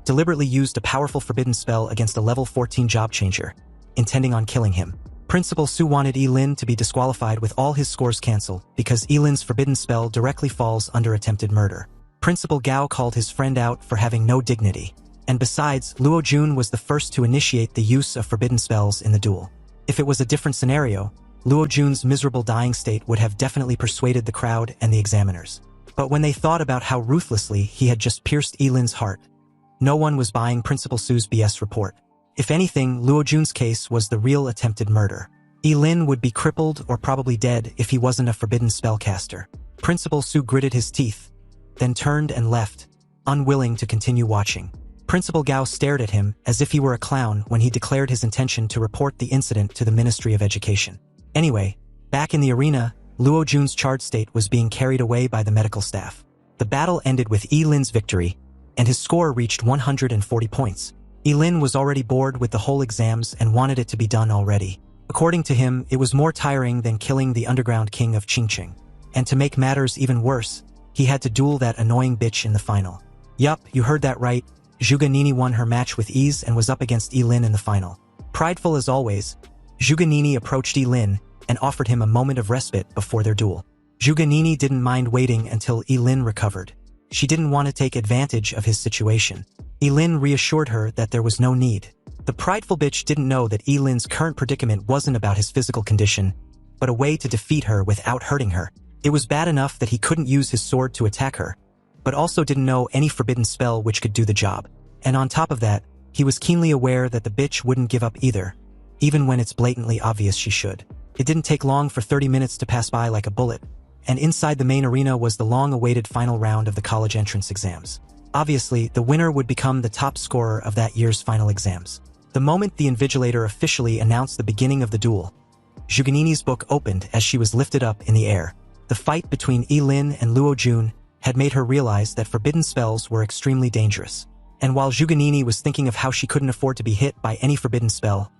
deliberately used a powerful forbidden spell against a level 14 job changer, intending on killing him. Principal Su wanted Yilin to be disqualified with all his scores cancelled because Yilin's forbidden spell directly falls under attempted murder. Principal Gao called his friend out for having no dignity. And besides, Luo Jun was the first to initiate the use of forbidden spells in the duel. If it was a different scenario, Luo Jun's miserable dying state would have definitely persuaded the crowd and the examiners. But when they thought about how ruthlessly he had just pierced Yilin's heart, no one was buying Principal Su's BS report. If anything, Luo Jun's case was the real attempted murder. Yilin would be crippled or probably dead if he wasn't a forbidden spellcaster. Principal Su gritted his teeth, then turned and left, unwilling to continue watching. Principal Gao stared at him as if he were a clown when he declared his intention to report the incident to the Ministry of Education. Anyway, back in the arena, Luo Jun's charred state was being carried away by the medical staff. The battle ended with Yilin's victory, and his score reached 140 points. Yilin was already bored with the whole exams and wanted it to be done already. According to him, it was more tiring than killing the underground king of Qingcheng. And to make matters even worse, he had to duel that annoying bitch in the final. Yup, you heard that right. Zhuge Nini won her match with ease and was up against Yilin in the final. Prideful as always, Zhuge Nini approached Yilin and offered him a moment of respite before their duel. Zhuge Nini didn't mind waiting until Yilin recovered. She didn't want to take advantage of his situation. Yilin reassured her that there was no need. The prideful bitch didn't know that Yilin's current predicament wasn't about his physical condition, but a way to defeat her without hurting her. It was bad enough that he couldn't use his sword to attack her, but also didn't know any forbidden spell which could do the job. And on top of that, he was keenly aware that the bitch wouldn't give up either, even when it's blatantly obvious she should. It didn't take long for 30 minutes to pass by like a bullet, and inside the main arena was the long-awaited final round of the college entrance exams. Obviously, the winner would become the top scorer of that year's final exams. The moment the invigilator officially announced the beginning of the duel, Zhuge Nini's book opened as she was lifted up in the air. The fight between Yilin and Luo Jun had made her realize that forbidden spells were extremely dangerous. And while Zhuge Nini was thinking of how she couldn't afford to be hit by any forbidden spell,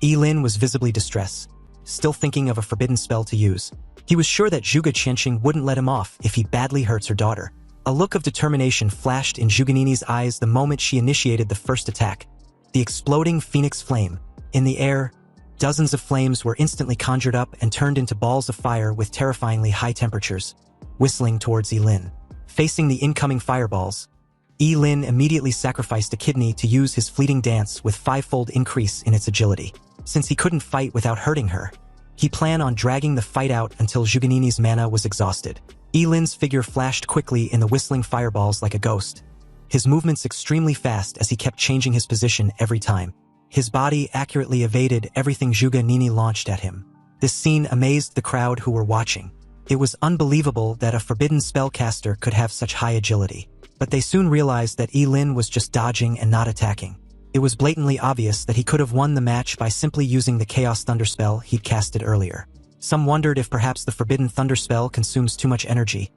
Yilin was visibly distressed, still thinking of a forbidden spell to use. He was sure that Zhuge Qianqing wouldn't let him off if he badly hurts her daughter. A look of determination flashed in Zhuge Nini's eyes the moment she initiated the first attack. The exploding phoenix flame. In the air, dozens of flames were instantly conjured up and turned into balls of fire with terrifyingly high temperatures, whistling towards Yilin. Facing the incoming fireballs, Yilin immediately sacrificed a kidney to use his fleeting dance with five-fold increase in its agility. Since he couldn't fight without hurting her, he planned on dragging the fight out until Zhuge Nini's mana was exhausted. Yilin's figure flashed quickly in the whistling fireballs like a ghost, his movements extremely fast as he kept changing his position every time. His body accurately evaded everything Zhuge Nini launched at him. This scene amazed the crowd who were watching. It was unbelievable that a forbidden spellcaster could have such high agility. But they soon realized that Yilin was just dodging and not attacking. It was blatantly obvious that he could have won the match by simply using the Chaos Thunder spell he'd casted earlier. Some wondered if perhaps the Forbidden Thunder spell consumes too much energy,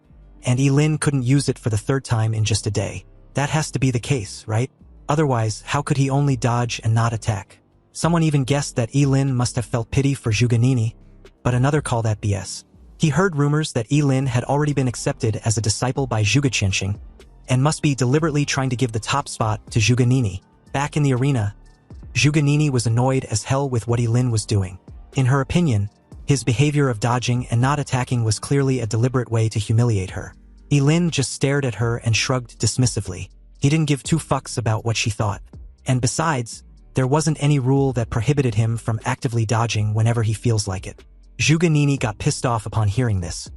and Yilin couldn't use it for the third time in just a day. That has to be the case, right? Otherwise, how could he only dodge and not attack? Someone even guessed that Yilin must have felt pity for Zhuge Nini, but another called that BS. He heard rumors that Yilin had already been accepted as a disciple by Zhuge Qianqing, and must be deliberately trying to give the top spot to Zhuge Nini. Back in the arena, Zhuge Nini was annoyed as hell with what Yilin was doing. In her opinion, his behavior of dodging and not attacking was clearly a deliberate way to humiliate her. Yilin just stared at her and shrugged dismissively. He didn't give two fucks about what she thought. And besides, there wasn't any rule that prohibited him from actively dodging whenever he feels like it. Zhuge Nini got pissed off upon hearing this.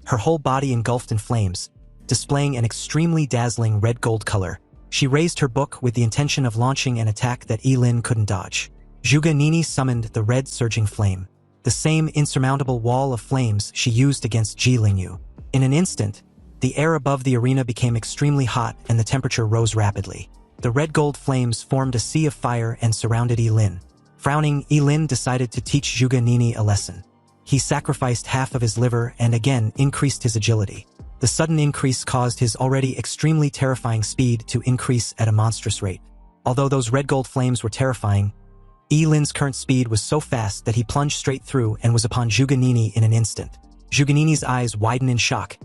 Her whole body engulfed in flames, displaying an extremely dazzling red-gold color. She raised her book with the intention of launching an attack that Yilin couldn't dodge. Zhuge Nini summoned the red surging flame, the same insurmountable wall of flames she used against Ji Lingyu. In an instant, the air above the arena became extremely hot and the temperature rose rapidly. The red-gold flames formed a sea of fire and surrounded Yilin. Frowning, Yilin decided to teach Zhuge Nini a lesson. He sacrificed half of his liver and again increased his agility. The sudden increase caused his already extremely terrifying speed to increase at a monstrous rate. Although those red-gold flames were terrifying, Yilin's current speed was so fast that he plunged straight through and was upon Zhuge Nini in an instant. Zhuge Nini's eyes widened in shock,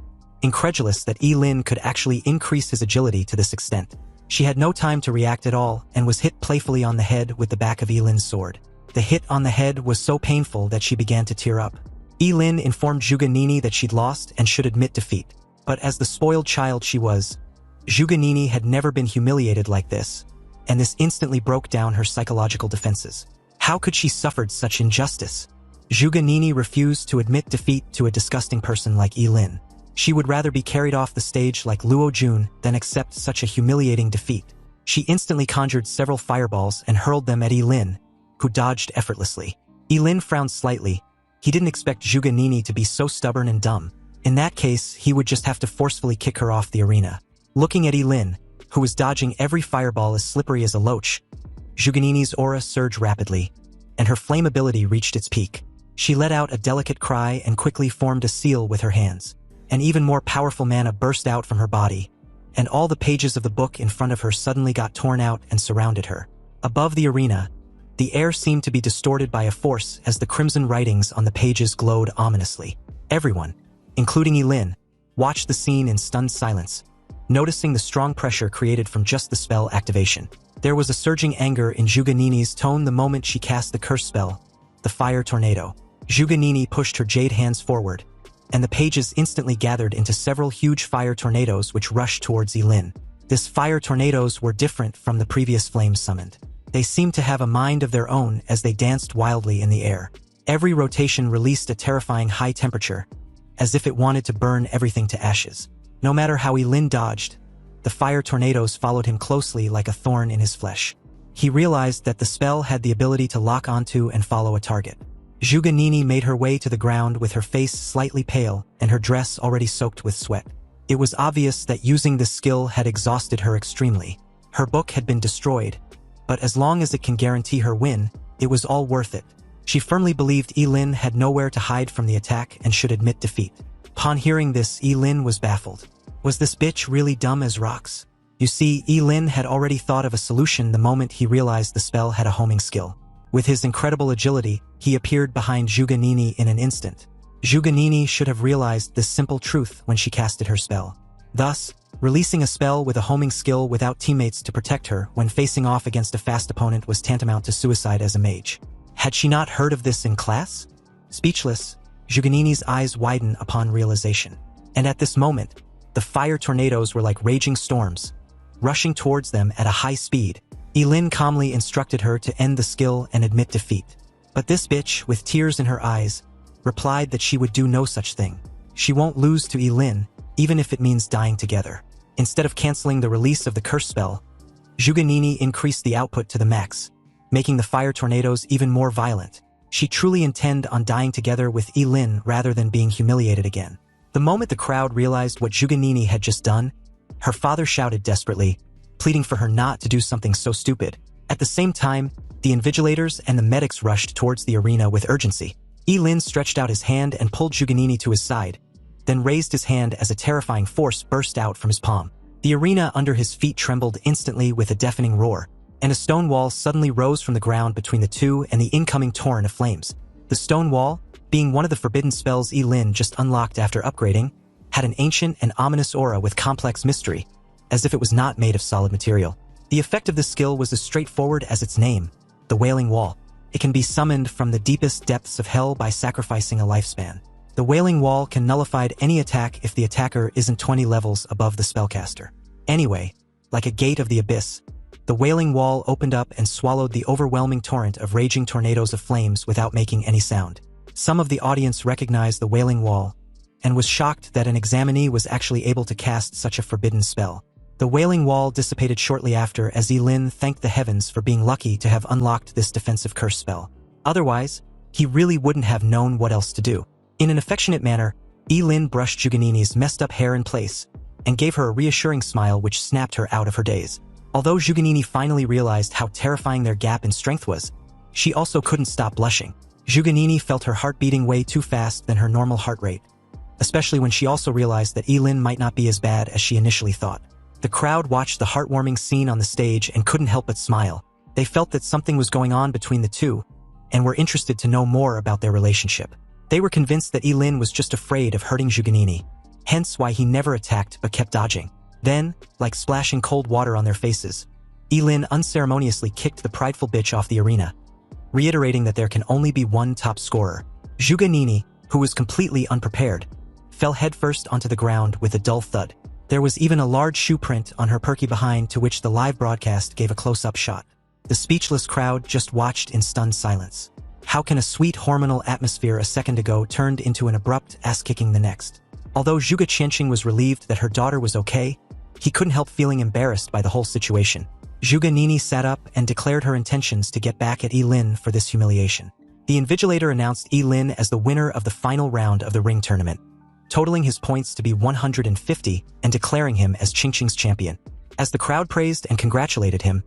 incredulous that Yilin could actually increase his agility to this extent. She had no time to react at all and was hit playfully on the head with the back of Yilin's sword. The hit on the head was so painful that she began to tear up. Yilin informed Zhuge Nini that she'd lost and should admit defeat. But as the spoiled child she was, Zhuge Nini had never been humiliated like this, and this instantly broke down her psychological defenses. How could she suffered such injustice? Zhuge Nini refused to admit defeat to a disgusting person like Yilin. She would rather be carried off the stage like Luo Jun than accept such a humiliating defeat. She instantly conjured several fireballs and hurled them at Yilin, who dodged effortlessly. Yilin frowned slightly. He didn't expect Zhuge Nini to be so stubborn and dumb. In that case, he would just have to forcefully kick her off the arena. Looking at Yilin, who was dodging every fireball as slippery as a loach, Zhuge Nini's aura surged rapidly, and her flame ability reached its peak. She let out a delicate cry and quickly formed a seal with her hands. An even more powerful mana burst out from her body, and all the pages of the book in front of her suddenly got torn out and surrounded her. Above the arena, the air seemed to be distorted by a force as the crimson writings on the pages glowed ominously. Everyone, including Yilin, watched the scene in stunned silence, noticing the strong pressure created from just the spell activation. There was a surging anger in Zhuge Nini's tone the moment she cast the curse spell, the Fire Tornado. Zhuge Nini pushed her jade hands forward, and the pages instantly gathered into several huge fire tornadoes which rushed towards Yilin. These fire tornadoes were different from the previous flames summoned. They seemed to have a mind of their own as they danced wildly in the air. Every rotation released a terrifying high temperature, as if it wanted to burn everything to ashes. No matter how Yilin dodged, the fire tornadoes followed him closely like a thorn in his flesh. He realized that the spell had the ability to lock onto and follow a target. Zhuge Nini made her way to the ground with her face slightly pale and her dress already soaked with sweat. It was obvious that using this skill had exhausted her extremely. Her book had been destroyed, but as long as it can guarantee her win, it was all worth it. She firmly believed Yilin had nowhere to hide from the attack and should admit defeat. Upon hearing this, Yilin was baffled. Was this bitch really dumb as rocks? You see, Yilin had already thought of a solution the moment he realized the spell had a homing skill. With his incredible agility, he appeared behind Zhuge Nini in an instant. Zhuge Nini should have realized this simple truth when she casted her spell. Thus, releasing a spell with a homing skill without teammates to protect her when facing off against a fast opponent was tantamount to suicide as a mage. Had she not heard of this in class? Speechless, Zhuge Nini's eyes widened upon realization. And at this moment, the fire tornadoes were like raging storms, rushing towards them at a high speed. Yilin calmly instructed her to end the skill and admit defeat. But this bitch, with tears in her eyes, replied that she would do no such thing. She won't lose to Yilin, even if it means dying together. Instead of canceling the release of the curse spell, Zhuge Nini increased the output to the max, making the fire tornadoes even more violent. She truly intended on dying together with Yilin rather than being humiliated again. The moment the crowd realized what Zhuge Nini had just done, her father shouted desperately, pleading for her not to do something so stupid. At the same time, the invigilators and the medics rushed towards the arena with urgency. Yilin stretched out his hand and pulled Zhuge Nini to his side, then raised his hand as a terrifying force burst out from his palm. The arena under his feet trembled instantly with a deafening roar, and a stone wall suddenly rose from the ground between the two and the incoming torrent of flames. The stone wall, being one of the forbidden spells Yilin just unlocked after upgrading, had an ancient and ominous aura with complex mystery, as if it was not made of solid material. The effect of this skill was as straightforward as its name, the Wailing Wall. It can be summoned from the deepest depths of hell by sacrificing a lifespan. The Wailing Wall can nullify any attack if the attacker isn't 20 levels above the spellcaster. Anyway, like a gate of the abyss, The wailing wall opened up and swallowed the overwhelming torrent of raging tornadoes of flames without making any sound. Some of the audience recognized the wailing wall and was shocked that an examinee was actually able to cast such a forbidden spell. The wailing wall dissipated shortly after as Lin thanked the heavens for being lucky to have unlocked this defensive curse spell. Otherwise, he really wouldn't have known what else to do. In an affectionate manner, Lin brushed Zhuganini's messed up hair in place and gave her a reassuring smile which snapped her out of her daze. Although Zhuganini finally realized how terrifying their gap in strength was, she also couldn't stop blushing. Zhuganini felt her heart beating way too fast than her normal heart rate, especially when she also realized that Lin might not be as bad as she initially thought. The crowd watched the heartwarming scene on the stage and couldn't help but smile. They felt that something was going on between the two and were interested to know more about their relationship. They were convinced that Lin was just afraid of hurting Zhuganini, hence why he never attacked but kept dodging. Then, like splashing cold water on their faces, Lin unceremoniously kicked the prideful bitch off the arena, reiterating that there can only be one top scorer. Zhuganini, who was completely unprepared, fell headfirst onto the ground with a dull thud. There was even a large shoe print on her perky behind to which the live broadcast gave a close-up shot. The speechless crowd just watched in stunned silence. How can a sweet hormonal atmosphere a second ago turned into an abrupt ass-kicking the next? Although Zhuge Qianqing was relieved that her daughter was okay, he couldn't help feeling embarrassed by the whole situation. Zhuganini sat up and declared her intentions to get back at Lin for this humiliation. The invigilator announced Lin as the winner of the final round of the ring tournament, totaling his points to be 150 and declaring him as Qingqing's champion. As the crowd praised and congratulated him,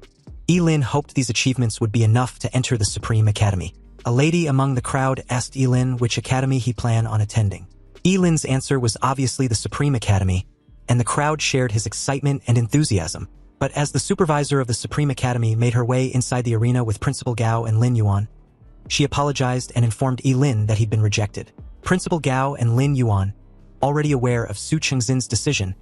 Lin hoped these achievements would be enough to enter the Supreme Academy. A lady among the crowd asked Lin which academy he planned on attending. Lin's answer was obviously the Supreme Academy, and the crowd shared his excitement and enthusiasm. But as the supervisor of the Supreme Academy made her way inside the arena with Principal Gao and Lin Yuan, she apologized and informed Lin that he'd been rejected. Principal Gao and Lin Yuan, already aware of Su Chengxin's decision,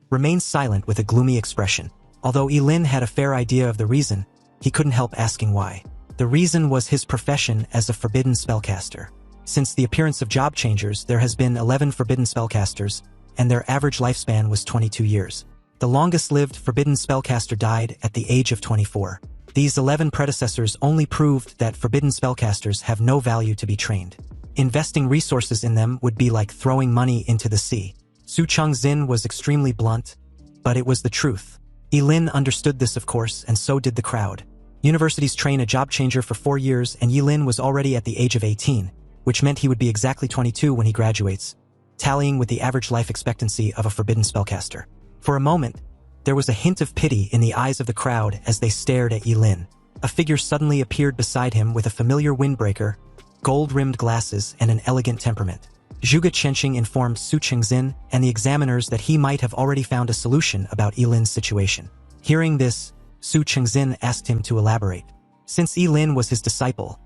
remained silent with a gloomy expression. Although Lin had a fair idea of the reason, he couldn't help asking why. The reason was his profession as a forbidden spellcaster. Since the appearance of job changers, there has been 11 forbidden spellcasters, and their average lifespan was 22 years. The longest-lived forbidden spellcaster died at the age of 24. These 11 predecessors only proved that forbidden spellcasters have no value to be trained. Investing resources in them would be like throwing money into the sea. Su Chengxin was extremely blunt, but it was the truth. Lin understood this, of course, and so did the crowd. Universities train a job changer for 4 years, and Lin was already at the age of 18, which meant he would be exactly 22 when he graduates, tallying with the average life expectancy of a forbidden spellcaster. For a moment, there was a hint of pity in the eyes of the crowd as they stared at Lin. A figure suddenly appeared beside him with a familiar windbreaker, gold-rimmed glasses, and an elegant temperament. Zhuge Qianqing informed Su Chengxin and the examiners that he might have already found a solution about Lin's situation. Hearing this, Su Chengxin asked him to elaborate. Since Lin was his disciple,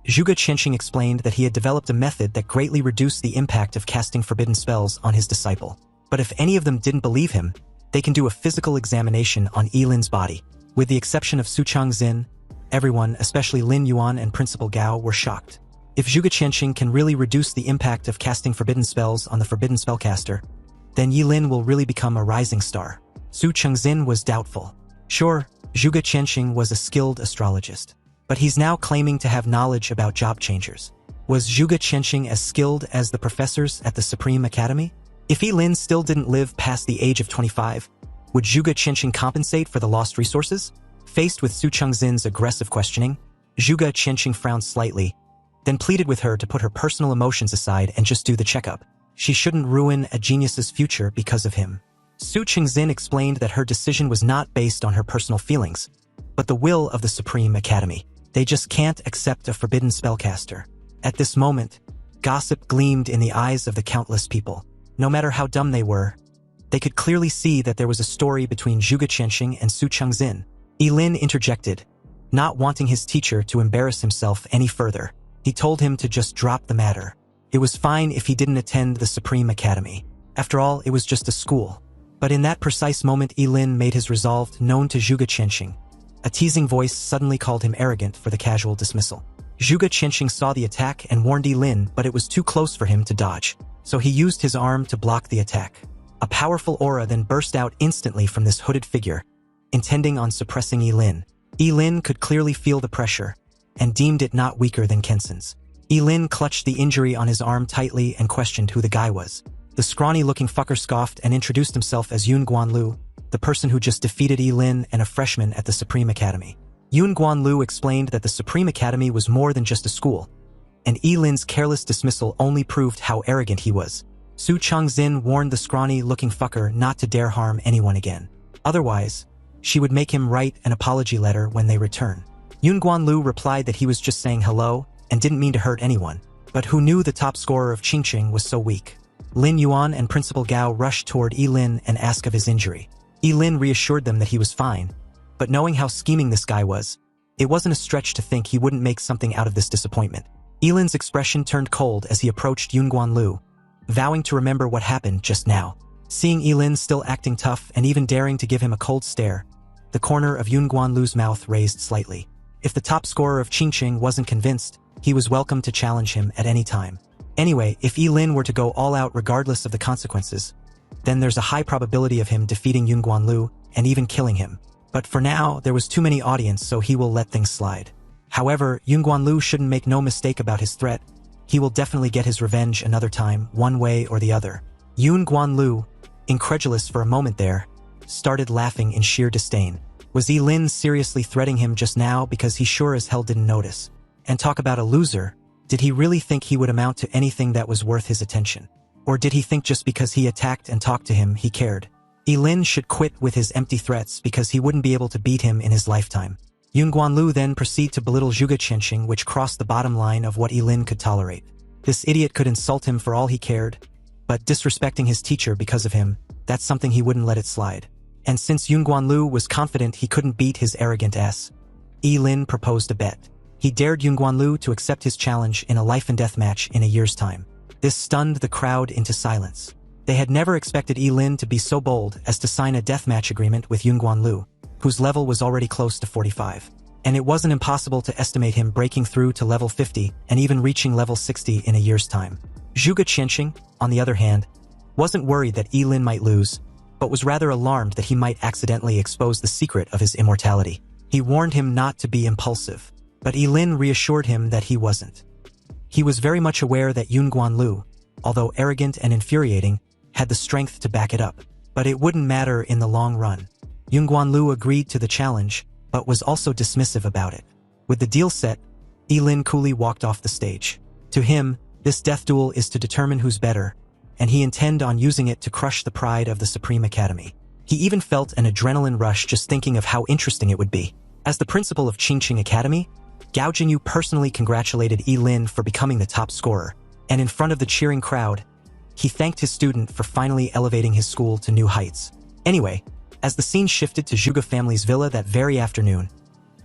Zhuge Qianqing explained that he had developed a method that greatly reduced the impact of casting forbidden spells on his disciple. But if any of them didn't believe him, they can do a physical examination on Lin's body. With the exception of Su Chengxin, everyone, especially Lin Yuan and Principal Gao, were shocked. If Zhuge Qianqing can really reduce the impact of casting forbidden spells on the forbidden spellcaster, then Lin will really become a rising star. Su Chengxin was doubtful. Sure, Zhuge Qianqing was a skilled astrologist, but he's now claiming to have knowledge about job changers. Was Zhuge Qianqing as skilled as the professors at the Supreme Academy? If Lin still didn't live past the age of 25, would Zhuge Qianqing compensate for the lost resources? Faced with Su Chengxin's aggressive questioning, Zhuge Qianqing frowned slightly, then pleaded with her to put her personal emotions aside and just do the checkup. She shouldn't ruin a genius's future because of him. Su Chengxin explained that her decision was not based on her personal feelings, but the will of the Supreme Academy. They just can't accept a forbidden spellcaster. At this moment, gossip gleamed in the eyes of the countless people. No matter how dumb they were, they could clearly see that there was a story between Zhuge Qianqing and Su Chengxin. Lin interjected, not wanting his teacher to embarrass himself any further. He told him to just drop the matter. It was fine if he didn't attend the Supreme Academy. After all, it was just a school. But in that precise moment, Lin made his resolve known to Zhuge Qianqing. A teasing voice suddenly called him arrogant for the casual dismissal. Zhuge Qianqing saw the attack and warned Lin, but it was too close for him to dodge, so he used his arm to block the attack. A powerful aura then burst out instantly from this hooded figure, intending on suppressing Yi-Lin. Yi-Lin could clearly feel the pressure, and deemed it not weaker than Kenson's. Yi-Lin clutched the injury on his arm tightly and questioned who the guy was. The scrawny-looking fucker scoffed and introduced himself as Yoon Guanlu, the person who just defeated Yi-Lin and a freshman at the Supreme Academy. Yoon Guanlu explained that the Supreme Academy was more than just a school, and Yi-Lin's careless dismissal only proved how arrogant he was. Su Changxin warned the scrawny-looking fucker not to dare harm anyone again. Otherwise, she would make him write an apology letter when they return. Yoon Guanlu replied that he was just saying hello and didn't mean to hurt anyone, but who knew the top scorer of Qingqing was so weak. Lin Yuan and Principal Gao rushed toward Yi-Lin and asked of his injury. Yi-Lin reassured them that he was fine, but knowing how scheming this guy was, it wasn't a stretch to think he wouldn't make something out of this disappointment. Yi-Lin's expression turned cold as he approached Yoon Guanlu, vowing to remember what happened just now. Seeing Yi-Lin still acting tough and even daring to give him a cold stare, the corner of Yoon Guanlu's mouth raised slightly. If the top scorer of Qingqing wasn't convinced, he was welcome to challenge him at any time. Anyway, if Yi-Lin were to go all out regardless of the consequences, then there's a high probability of him defeating Yoon Guanlu and even killing him. But for now, there was too many audience, so he will let things slide. However, Yoon Guanlu shouldn't make no mistake about his threat. He will definitely get his revenge another time, one way or the other. Yoon Guanlu, incredulous for a moment there, started laughing in sheer disdain. Was Yi-Lin seriously threatening him just now because he sure as hell didn't notice? And talk about a loser, did he really think he would amount to anything that was worth his attention? Or did he think just because he attacked and talked to him he cared? Yi-Lin should quit with his empty threats because he wouldn't be able to beat him in his lifetime. Yoon Guanlu then proceeded to belittle Zhuge Qianqing, which crossed the bottom line of what Yi-Lin could tolerate. This idiot could insult him for all he cared, but disrespecting his teacher because of him, that's something he wouldn't let it slide. And since Yoon Guanlu was confident he couldn't beat his arrogant ass, Yi-Lin proposed a bet. He dared Yoon Guanlu to accept his challenge in a life-and-death match in a year's time. This stunned the crowd into silence. They had never expected Yi-Lin to be so bold as to sign a deathmatch agreement with Yoon Guanlu, whose level was already close to 45. And it wasn't impossible to estimate him breaking through to level 50 and even reaching level 60 in a year's time. Zhuge Qianqing, on the other hand, wasn't worried that Yi-Lin might lose, but was rather alarmed that he might accidentally expose the secret of his immortality. He warned him not to be impulsive, but Yi-Lin reassured him that he wasn't. He was very much aware that Yoon Guanlu, although arrogant and infuriating, had the strength to back it up, but it wouldn't matter in the long run. Yoon Guanlu agreed to the challenge, but was also dismissive about it. With the deal set, Yi-Lin coolly walked off the stage. To him, this death duel is to determine who's better, and he intended on using it to crush the pride of the Supreme Academy. He even felt an adrenaline rush just thinking of how interesting it would be. As the principal of Qingqing Academy, Gao Jinyu personally congratulated Yi-Lin for becoming the top scorer, and in front of the cheering crowd, he thanked his student for finally elevating his school to new heights. Anyway, as the scene shifted to Zhuge family's villa that very afternoon,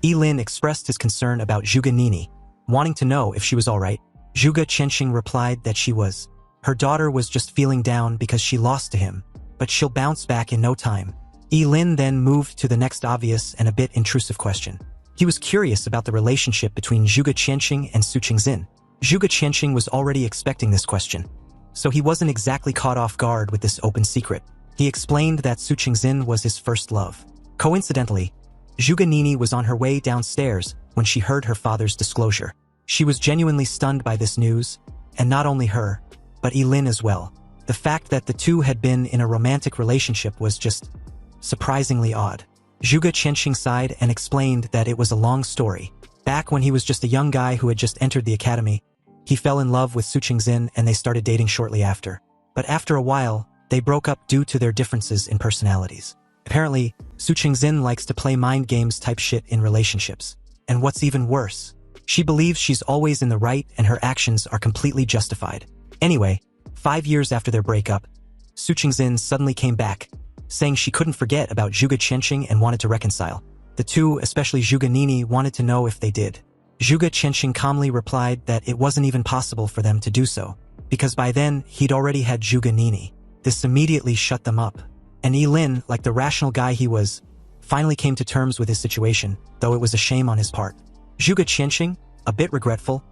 Yi-Lin expressed his concern about Zhuge Nini, wanting to know if she was alright. Zhuge Qianqing replied that she was. Her daughter was just feeling down because she lost to him, but she'll bounce back in no time. Yi-Lin then moved to the next obvious and a bit intrusive question. He was curious about the relationship between Zhuge Qianqing and Su Qingxin. Zhuge Qianqing was already expecting this question, so he wasn't exactly caught off guard with this open secret. He explained that Su Qingxin was his first love. Coincidentally, Zhuge Nini was on her way downstairs when she heard her father's disclosure. She was genuinely stunned by this news, and not only her, but Yi-Lin as well. The fact that the two had been in a romantic relationship was just surprisingly odd. Zhuge Qianqing sighed and explained that it was a long story. Back when he was just a young guy who had just entered the academy, he fell in love with Su Qingxin and they started dating shortly after. But after a while, they broke up due to their differences in personalities. Apparently, Su Qingxin likes to play mind games type shit in relationships. And what's even worse, she believes she's always in the right and her actions are completely justified. Anyway, 5 years after their breakup, Su Qingxin suddenly came back, saying she couldn't forget about Zhuge Qianqing and wanted to reconcile. The two, especially Zhuge Nini, wanted to know if they did. Zhuge Qianqing calmly replied that it wasn't even possible for them to do so, because by then he'd already had Zhuge Nini. This immediately shut them up, and Yi-Lin, like the rational guy he was, finally came to terms with his situation, though it was a shame on his part. Zhuge Qianqing, a bit regretful,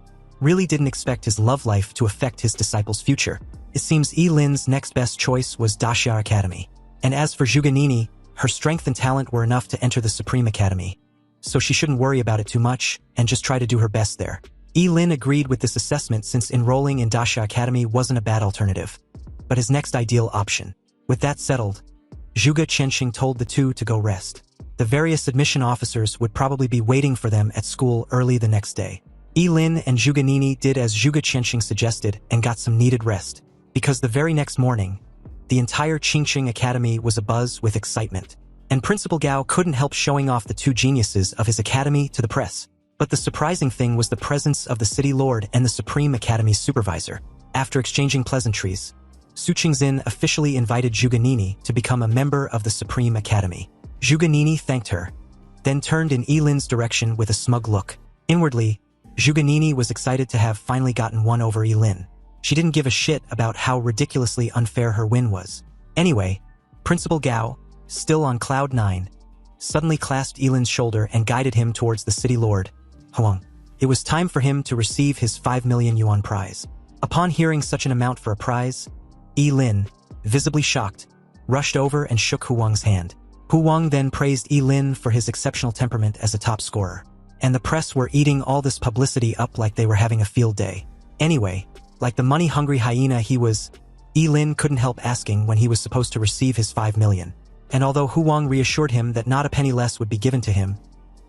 really didn't expect his love life to affect his disciple's future. It seems Yi-Lin's next best choice was Daxia Academy. And as for Zhuge Nini, her strength and talent were enough to enter the Supreme Academy, so she shouldn't worry about it too much and just try to do her best there. Lin agreed with this assessment since enrolling in Dasha Academy wasn't a bad alternative, but his next ideal option. With that settled, Zhuge Qianxing told the two to go rest. The various admission officers would probably be waiting for them at school early the next day. Lin and Zhuge Nini did as Zhuge Qianxing suggested and got some needed rest, because the very next morning, the entire Qingqing Academy was abuzz with excitement, and Principal Gao couldn't help showing off the two geniuses of his academy to the press. But the surprising thing was the presence of the City Lord and the Supreme Academy's supervisor. After exchanging pleasantries, Su Qingxin officially invited Zhuge Nini to become a member of the Supreme Academy. Zhuge Nini thanked her, then turned in Lin's direction with a smug look. Inwardly, Zhuge Nini was excited to have finally gotten one over Lin. She didn't give a shit about how ridiculously unfair her win was. Anyway, Principal Gao, still on cloud 9, suddenly clasped Lin's shoulder and guided him towards the City Lord, Huang. It was time for him to receive his 5 million yuan prize. Upon hearing such an amount for a prize, Lin, visibly shocked, rushed over and shook Huang's hand. Huang then praised Lin for his exceptional temperament as a top scorer, and the press were eating all this publicity up like they were having a field day. Anyway, like the money-hungry hyena he was, Lin couldn't help asking when he was supposed to receive his 5 million. And although Huang reassured him that not a penny less would be given to him,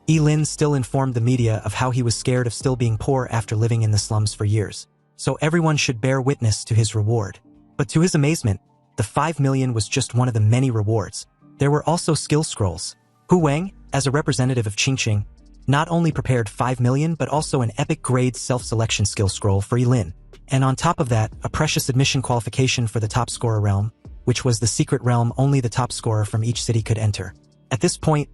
Lin still informed the media of how he was scared of still being poor after living in the slums for years. So everyone should bear witness to his reward. But to his amazement, the 5 million was just one of the many rewards. There were also skill scrolls. Hu Wang, as a representative of Qingqing, not only prepared 5 million but also an epic grade self-selection skill scroll for Lin. And on top of that, a precious admission qualification for the top scorer realm, which was the secret realm only the top scorer from each city could enter. At this point,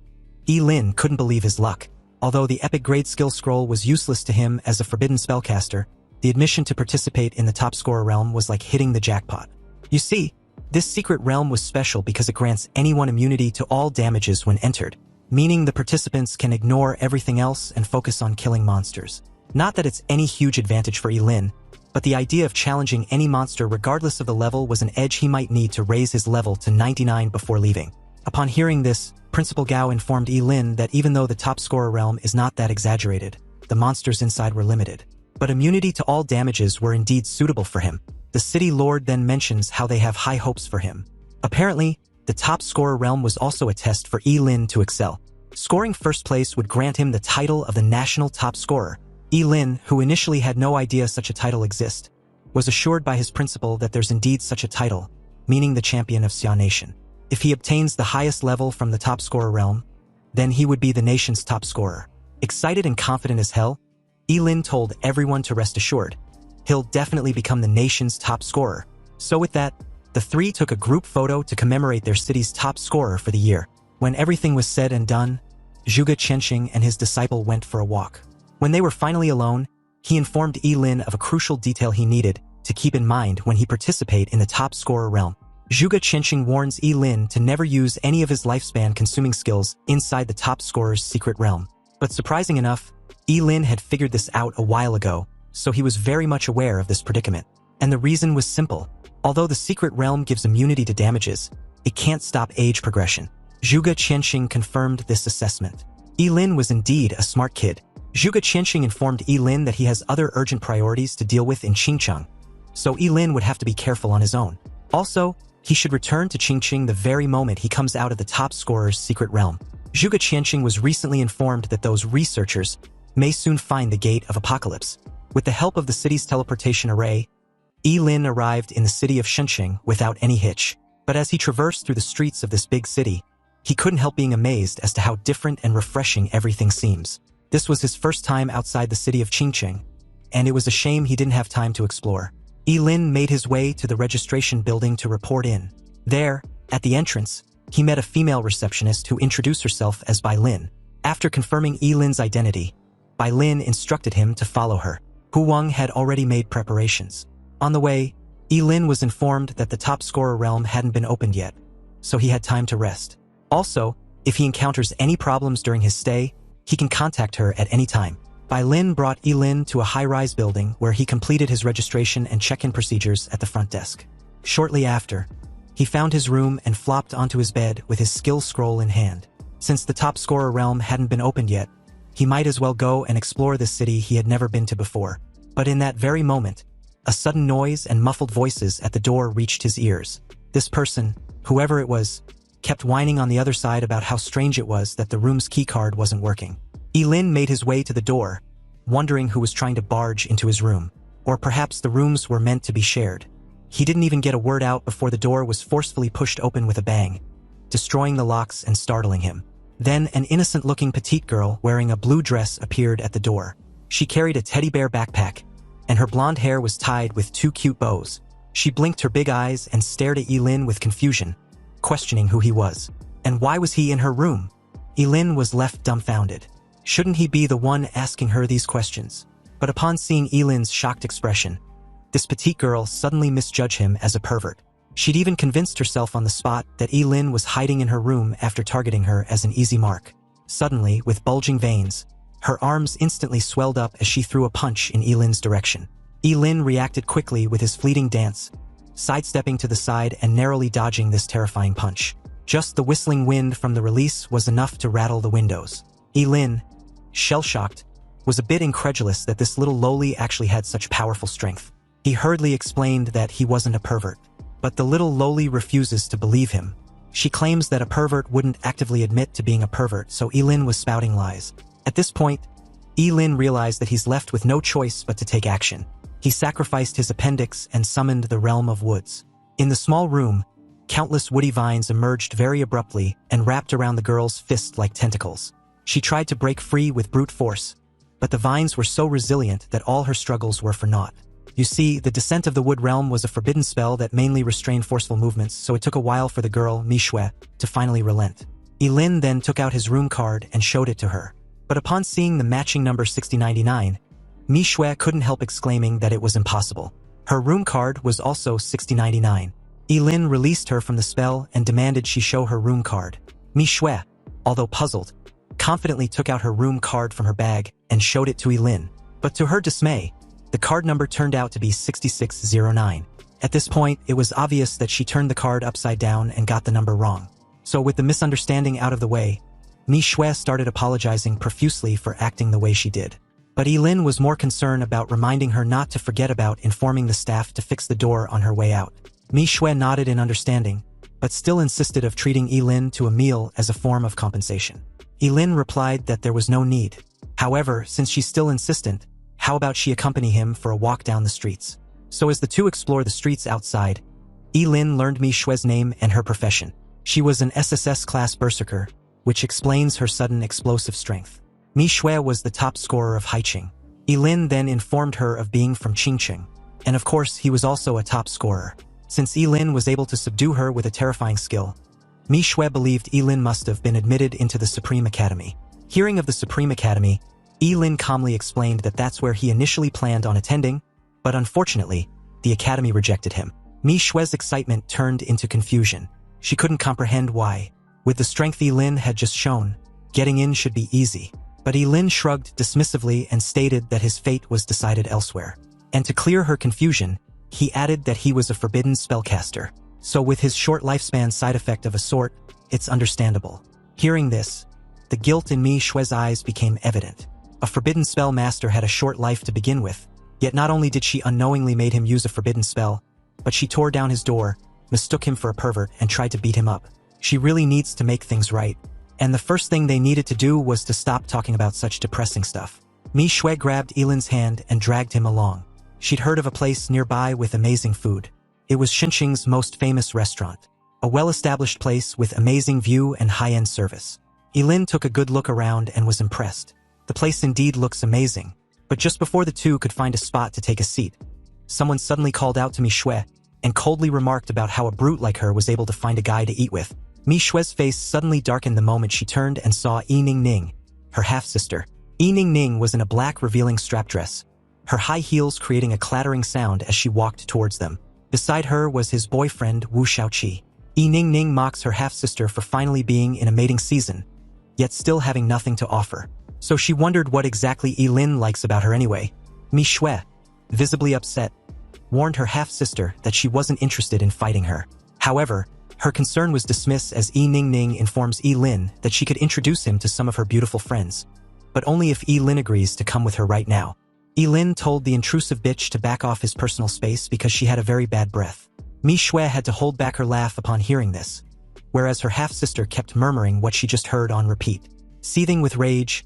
Lin couldn't believe his luck. Although the epic grade skill scroll was useless to him as a forbidden spellcaster, the admission to participate in the top scorer realm was like hitting the jackpot. You see, this secret realm was special because it grants anyone immunity to all damages when entered, meaning the participants can ignore everything else and focus on killing monsters. Not that it's any huge advantage for Lin, but the idea of challenging any monster regardless of the level was an edge he might need to raise his level to 99 before leaving. Upon hearing this, Principal Gao informed Lin that even though the top scorer realm is not that exaggerated, the monsters inside were limited. But immunity to all damages were indeed suitable for him. The City Lord then mentions how they have high hopes for him. Apparently, the top scorer realm was also a test for Lin to excel. Scoring first place would grant him the title of the national top scorer. Lin, who initially had no idea such a title exists, was assured by his principal that there's indeed such a title, meaning the champion of Xia Nation. If he obtains the highest level from the top scorer realm, then he would be the nation's top scorer. Excited and confident as hell, Lin told everyone to rest assured. He'll definitely become the nation's top scorer. So with that, the three took a group photo to commemorate their city's top scorer for the year. When everything was said and done, Zhuge Qianxing and his disciple went for a walk. When they were finally alone, he informed Lin of a crucial detail he needed to keep in mind when he participate in the top scorer realm. Zhuge Qianxing warns Lin to never use any of his lifespan-consuming skills inside the top scorer's secret realm. But surprising enough, Lin had figured this out a while ago, so he was very much aware of this predicament. And the reason was simple. Although the secret realm gives immunity to damages, it can't stop age progression. Zhuge Qianxing confirmed this assessment. Lin was indeed a smart kid. Zhuge Qianxing informed Lin that he has other urgent priorities to deal with in Qingqing, so Lin would have to be careful on his own. Also, he should return to Qingqing the very moment he comes out of the top scorer's secret realm. Zhuge Qianxing was recently informed that those researchers may soon find the Gate of Apocalypse. With the help of the city's teleportation array, Lin arrived in the city of Shunqing without any hitch. But as he traversed through the streets of this big city, he couldn't help being amazed as to how different and refreshing everything seems. This was his first time outside the city of Qingqing, and it was a shame he didn't have time to explore. Lin made his way to the registration building to report in. There, at the entrance, he met a female receptionist who introduced herself as Bai Lin. After confirming Lin's identity, Bai Lin instructed him to follow her. Hu Wang had already made preparations. On the way, Lin was informed that the top scorer realm hadn't been opened yet, so he had time to rest. Also, if he encounters any problems during his stay, he can contact her at any time. Bai Lin brought Lin to a high-rise building where he completed his registration and check-in procedures at the front desk. Shortly after, He found his room and flopped onto his bed with his skill scroll in hand. Since the top scorer realm hadn't been opened yet, he might as well go and explore this city he had never been to before. But in that very moment, a sudden noise and muffled voices at the door reached his ears. This person, whoever it was, kept whining on the other side about how strange it was that the room's keycard wasn't working. Lin made his way to the door, wondering who was trying to barge into his room. Or perhaps the rooms were meant to be shared. He didn't even get a word out before the door was forcefully pushed open with a bang, destroying the locks and startling him. Then an innocent-looking petite girl wearing a blue dress appeared at the door. She carried a teddy bear backpack, and her blonde hair was tied with 2 cute bows. She blinked her big eyes and stared at Lin with confusion, questioning who he was. And why was he in her room? Lin was left dumbfounded. Shouldn't he be the one asking her these questions? But upon seeing Lin's shocked expression, this petite girl suddenly misjudged him as a pervert. She'd even convinced herself on the spot that Lin was hiding in her room after targeting her as an easy mark. Suddenly, with bulging veins, her arms instantly swelled up as she threw a punch in Lin's direction. Lin reacted quickly with his fleeting dance, sidestepping to the side and narrowly dodging this terrifying punch. Just the whistling wind from the release was enough to rattle the windows. Lin, shell-shocked, was a bit incredulous that this little lowly actually had such powerful strength. He hurriedly explained that he wasn't a pervert. But the little lowly refuses to believe him. She claims that a pervert wouldn't actively admit to being a pervert, so Lin was spouting lies. At this point, Lin realized that he's left with no choice but to take action. He sacrificed his appendix and summoned the realm of woods. In the small room, countless woody vines emerged very abruptly and wrapped around the girl's fist like tentacles. She tried to break free with brute force, but the vines were so resilient that all her struggles were for naught. You see, the Descent of the Wood Realm was a forbidden spell that mainly restrained forceful movements, so it took a while for the girl, Mishue, to finally relent. Lin then took out his room card and showed it to her. But upon seeing the matching number 6099, Mishue couldn't help exclaiming that it was impossible. Her room card was also 6099. Lin released her from the spell and demanded she show her room card. Mishue, although puzzled, confidently took out her room card from her bag and showed it to Lin. But to her dismay, the card number turned out to be 6609. At this point, it was obvious that she turned the card upside down and got the number wrong. So with the misunderstanding out of the way, Mishue started apologizing profusely for acting the way she did. But Lin was more concerned about reminding her not to forget about informing the staff to fix the door on her way out. Mishue nodded in understanding, but still insisted of treating Lin to a meal as a form of compensation. Lin replied that there was no need. However, since she's still insistent, how about she accompany him for a walk down the streets? So as the two explore the streets outside, Lin learned Mishue's name and her profession. She was an SSS-Class berserker, which explains her sudden explosive strength. Mishue was the top scorer of Haiqing. Lin then informed her of being from Qingqing. And of course, he was also a top scorer. Since Lin was able to subdue her with a terrifying skill, Mishue believed Lin must have been admitted into the Supreme Academy. Hearing of the Supreme Academy, Lin calmly explained that that's where he initially planned on attending, but unfortunately, the academy rejected him. Mishue's excitement turned into confusion. She couldn't comprehend why. With the strength Lin had just shown, getting in should be easy. But Lin shrugged dismissively and stated that his fate was decided elsewhere. And to clear her confusion, he added that he was a forbidden spellcaster. So with his short lifespan side effect of a sort, it's understandable. Hearing this, the guilt in Mishue's eyes became evident. A forbidden spell master had a short life to begin with, yet not only did she unknowingly made him use a forbidden spell, but she tore down his door, mistook him for a pervert, and tried to beat him up. She really needs to make things right. And the first thing they needed to do was to stop talking about such depressing stuff. Mishue grabbed Lin's hand and dragged him along. She'd heard of a place nearby with amazing food. It was Xinqing's most famous restaurant, a well-established place with amazing view and high-end service. Lin took a good look around and was impressed. The place indeed looks amazing, but just before the two could find a spot to take a seat, someone suddenly called out to Mishue and coldly remarked about how a brute like her was able to find a guy to eat with. Mishue's face suddenly darkened the moment she turned and saw Ning, her half-sister. Ning was in a black revealing strap dress, her high heels creating a clattering sound as she walked towards them. Beside her was his boyfriend Wu Shaoqi. Ning mocks her half-sister for finally being in a mating season, yet still having nothing to offer. So she wondered what exactly Lin likes about her anyway. Mishue, visibly upset, warned her half-sister that she wasn't interested in fighting her. However, her concern was dismissed as Yi Ning informs Yi Lin that she could introduce him to some of her beautiful friends, but only if Yi Lin agrees to come with her right now. Yi Lin told the intrusive bitch to back off his personal space because she had a very bad breath. Mi Shui had to hold back her laugh upon hearing this, whereas her half-sister kept murmuring what she just heard on repeat. Seething with rage,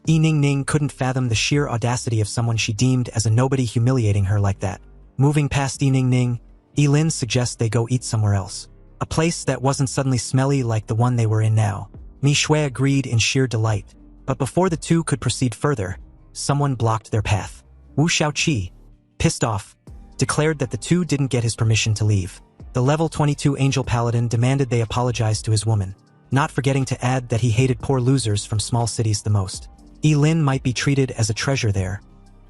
Yi Ning couldn't fathom the sheer audacity of someone she deemed as a nobody humiliating her like that. Moving past Yi Ning, Yi Lin suggests they go eat somewhere else. A place that wasn't suddenly smelly like the one they were in now. Mi Shui agreed in sheer delight, but before the two could proceed further, someone blocked their path. Wu Xiaoqi, pissed off, declared that the two didn't get his permission to leave. The level 22 Angel Paladin demanded they apologize to his woman, not forgetting to add that he hated poor losers from small cities the most. Yi Lin might be treated as a treasure there,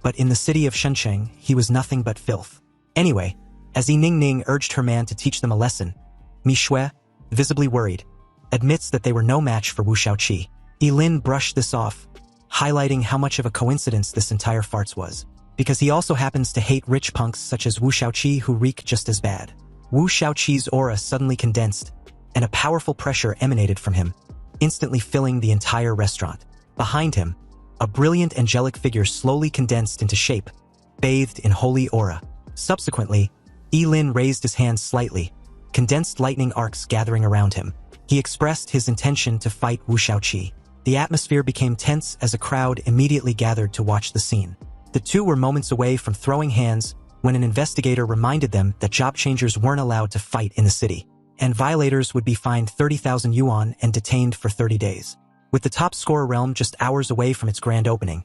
but in the city of Shenzhen, he was nothing but filth. Anyway, as Yi Ning urged her man to teach them a lesson, Mi Shui, visibly worried, admits that they were no match for Wu Xiaoqi. Yi Lin brushed this off, highlighting how much of a coincidence this entire farce was, because he also happens to hate rich punks such as Wu Xiaoqi who reek just as bad. Wu Xiaoqi's aura suddenly condensed, and a powerful pressure emanated from him, instantly filling the entire restaurant. Behind him, a brilliant angelic figure slowly condensed into shape, bathed in holy aura. Subsequently, Yi Lin raised his hands slightly, condensed lightning arcs gathering around him. He expressed his intention to fight Wu Xiaoqi. The atmosphere became tense as a crowd immediately gathered to watch the scene. The two were moments away from throwing hands when an investigator reminded them that job changers weren't allowed to fight in the city, and violators would be fined 30,000 yuan and detained for 30 days. With the top scorer realm just hours away from its grand opening,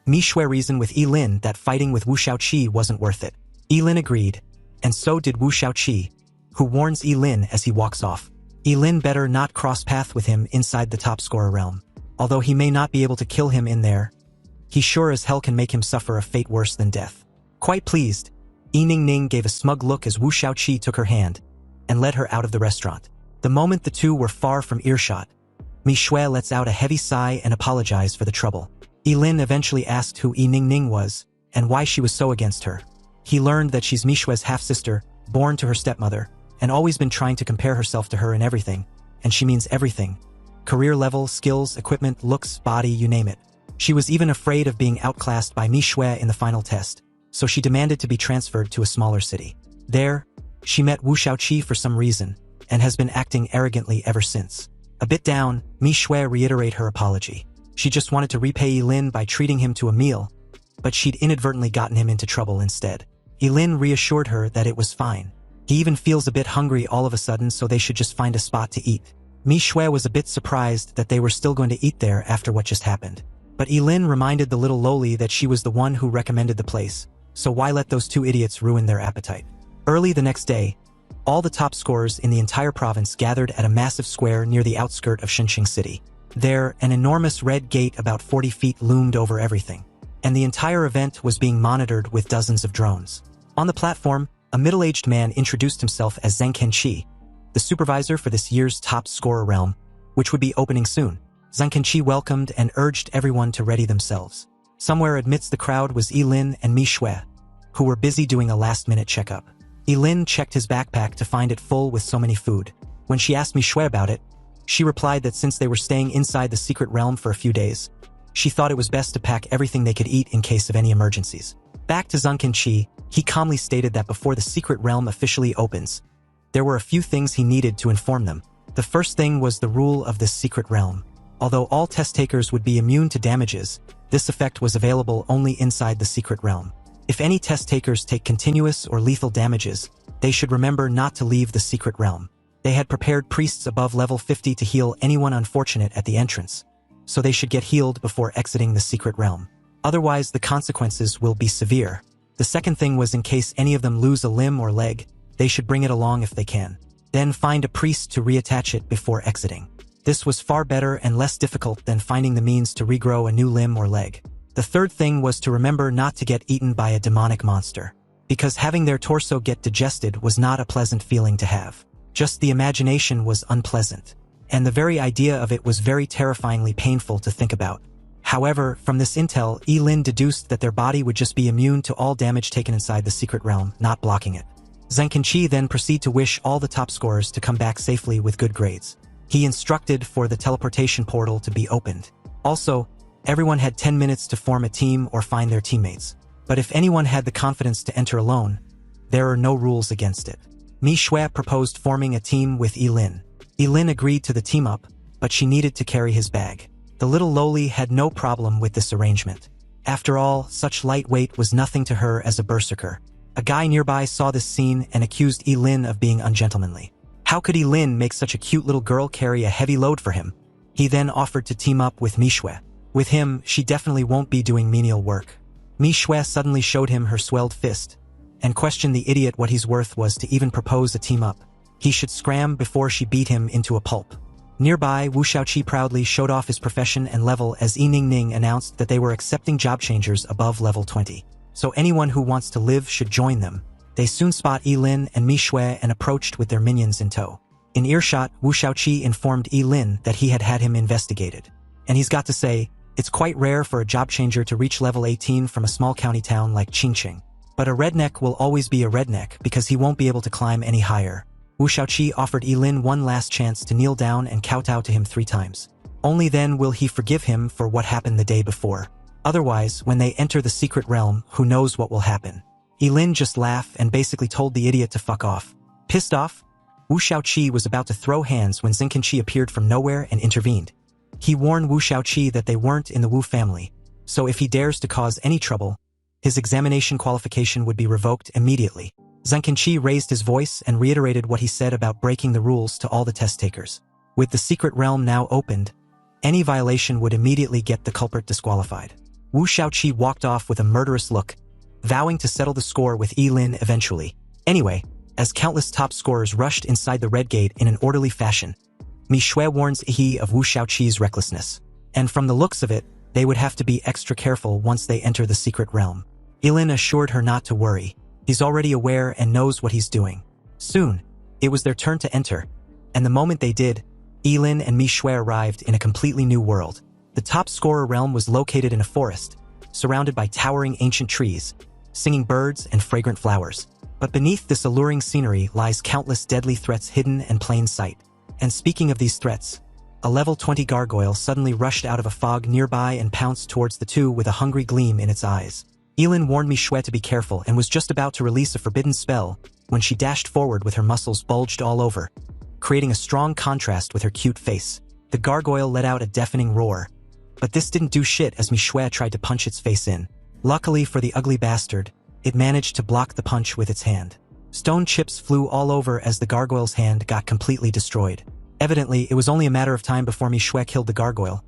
Mi Shui reasoned with Yi Lin that fighting with Wu Xiaoqi wasn't worth it. Yi Lin agreed, and so did Wu Xiaoqi, who warns Yi Lin as he walks off. Yi Lin better not cross path with him inside the top scorer realm. Although he may not be able to kill him in there, he sure as hell can make him suffer a fate worse than death. Quite pleased, Yi Ning gave a smug look as Wu Xiaoqi took her hand and led her out of the restaurant. The moment the two were far from earshot, Mi Shui lets out a heavy sigh and apologized for the trouble. Yi Lin eventually asked who Yi Ning was and why she was so against her. He learned that she's Mi Shui's half-sister, born to her stepmother, and always been trying to compare herself to her in everything, and she means everything. Career level, skills, equipment, looks, body, you name it. She was even afraid of being outclassed by Mi Shui in the final test, so she demanded to be transferred to a smaller city. There, she met Wu Xiaoqi for some reason, and has been acting arrogantly ever since. A bit down, Mi Shui reiterated her apology. She just wanted to repay Yi Lin by treating him to a meal, but she'd inadvertently gotten him into trouble instead. Yi Lin reassured her that it was fine. He even feels a bit hungry all of a sudden, so they should just find a spot to eat. Mi Shui was a bit surprised that they were still going to eat there after what just happened. But Yi Lin reminded the little loli that she was the one who recommended the place, so why let those two idiots ruin their appetite? Early the next day, all the top scorers in the entire province gathered at a massive square near the outskirt of Shenzhen City. There, an enormous red gate about 40 feet loomed over everything, and the entire event was being monitored with dozens of drones. On the platform, a middle-aged man introduced himself as Zhang Kenqi, the supervisor for this year's top scorer realm, which would be opening soon. Zhang Kenqi welcomed and urged everyone to ready themselves. Somewhere amidst the crowd was Yi Lin and Mi Shui, who were busy doing a last-minute checkup. Yi Lin checked his backpack to find it full with so many food. When she asked Mi Shui about it, she replied that since they were staying inside the secret realm for a few days, she thought it was best to pack everything they could eat in case of any emergencies. Back to Zhang Kenqi, he calmly stated that before the secret realm officially opens, there were a few things he needed to inform them. The first thing was the rule of this secret realm. Although all test takers would be immune to damages, this effect was available only inside the secret realm. If any test takers take continuous or lethal damages, they should remember not to leave the secret realm. They had prepared priests above level 50 to heal anyone unfortunate at the entrance, so they should get healed before exiting the secret realm. Otherwise, the consequences will be severe. The second thing was in case any of them lose a limb or leg, they should bring it along if they can. Then find a priest to reattach it before exiting. This was far better and less difficult than finding the means to regrow a new limb or leg. The third thing was to remember not to get eaten by a demonic monster, because having their torso get digested was not a pleasant feeling to have. Just the imagination was unpleasant, and the very idea of it was very terrifyingly painful to think about. However, from this intel, Yi Lin deduced that their body would just be immune to all damage taken inside the secret realm, not blocking it. Zheng Kenqi then proceeded to wish all the top scorers to come back safely with good grades. He instructed for the teleportation portal to be opened. Also, everyone had 10 minutes to form a team or find their teammates. But if anyone had the confidence to enter alone, there are no rules against it. Mi Xue proposed forming a team with Yilin. Yilin agreed to the team up, but she needed to carry his bag. The little loli had no problem with this arrangement. After all, such light weight was nothing to her as a berserker. A guy nearby saw this scene and accused Yilin of being ungentlemanly. How could Yilin make such a cute little girl carry a heavy load for him? He then offered to team up with Mi Xue. With him, she definitely won't be doing menial work. Mi Xue suddenly showed him her swelled fist, and questioned the idiot what he's worth was to even propose a team-up. He should scram before she beat him into a pulp. Nearby, Wu Shaoqi proudly showed off his profession and level as Yi Ningning announced that they were accepting job changers above level 20. So anyone who wants to live should join them. They soon spot Yilin and Mi Xue and approached with their minions in tow. In earshot, Wu Shaoqi informed Yilin that he had him investigated. And he's got to say, it's quite rare for a job changer to reach level 18 from a small county town like Qingqing. But a redneck will always be a redneck because he won't be able to climb any higher. Wu Shaoqi offered Yilin one last chance to kneel down and kowtow to him 3 times. Only then will he forgive him for what happened the day before. Otherwise, when they enter the secret realm, who knows what will happen. Yilin just laughed and basically told the idiot to fuck off. Pissed off, Wu Shaoqi was about to throw hands when Zheng Kenqi appeared from nowhere and intervened. He warned Wu Shaoqi that they weren't in the Wu family, so if he dares to cause any trouble, his examination qualification would be revoked immediately. Zheng Kenqi raised his voice and reiterated what he said about breaking the rules to all the test takers. With the secret realm now opened, any violation would immediately get the culprit disqualified. Wu Shaoqi walked off with a murderous look, vowing to settle the score with Yilin eventually. Anyway, as countless top scorers rushed inside the red gate in an orderly fashion, Mi Xue warns Yi of Wu Shaoqi's recklessness. And from the looks of it, they would have to be extra careful once they enter the secret realm. Yilin assured her not to worry. He's already aware and knows what he's doing. Soon, it was their turn to enter, and the moment they did, Yilin and Mi Xue arrived in a completely new world. The top scorer realm was located in a forest, surrounded by towering ancient trees, singing birds and fragrant flowers. But beneath this alluring scenery lies countless deadly threats hidden in plain sight. And speaking of these threats, a level 20 gargoyle suddenly rushed out of a fog nearby and pounced towards the two with a hungry gleam in its eyes. Yilin warned Mi Xue to be careful and was just about to release a forbidden spell when she dashed forward with her muscles bulged all over, creating a strong contrast with her cute face. The gargoyle let out a deafening roar, but this didn't do shit as Mi Xue tried to punch its face in. Luckily for the ugly bastard, it managed to block the punch with its hand. Stone chips flew all over as the gargoyle's hand got completely destroyed. Evidently, it was only a matter of time before Mi Xue killed the gargoyle.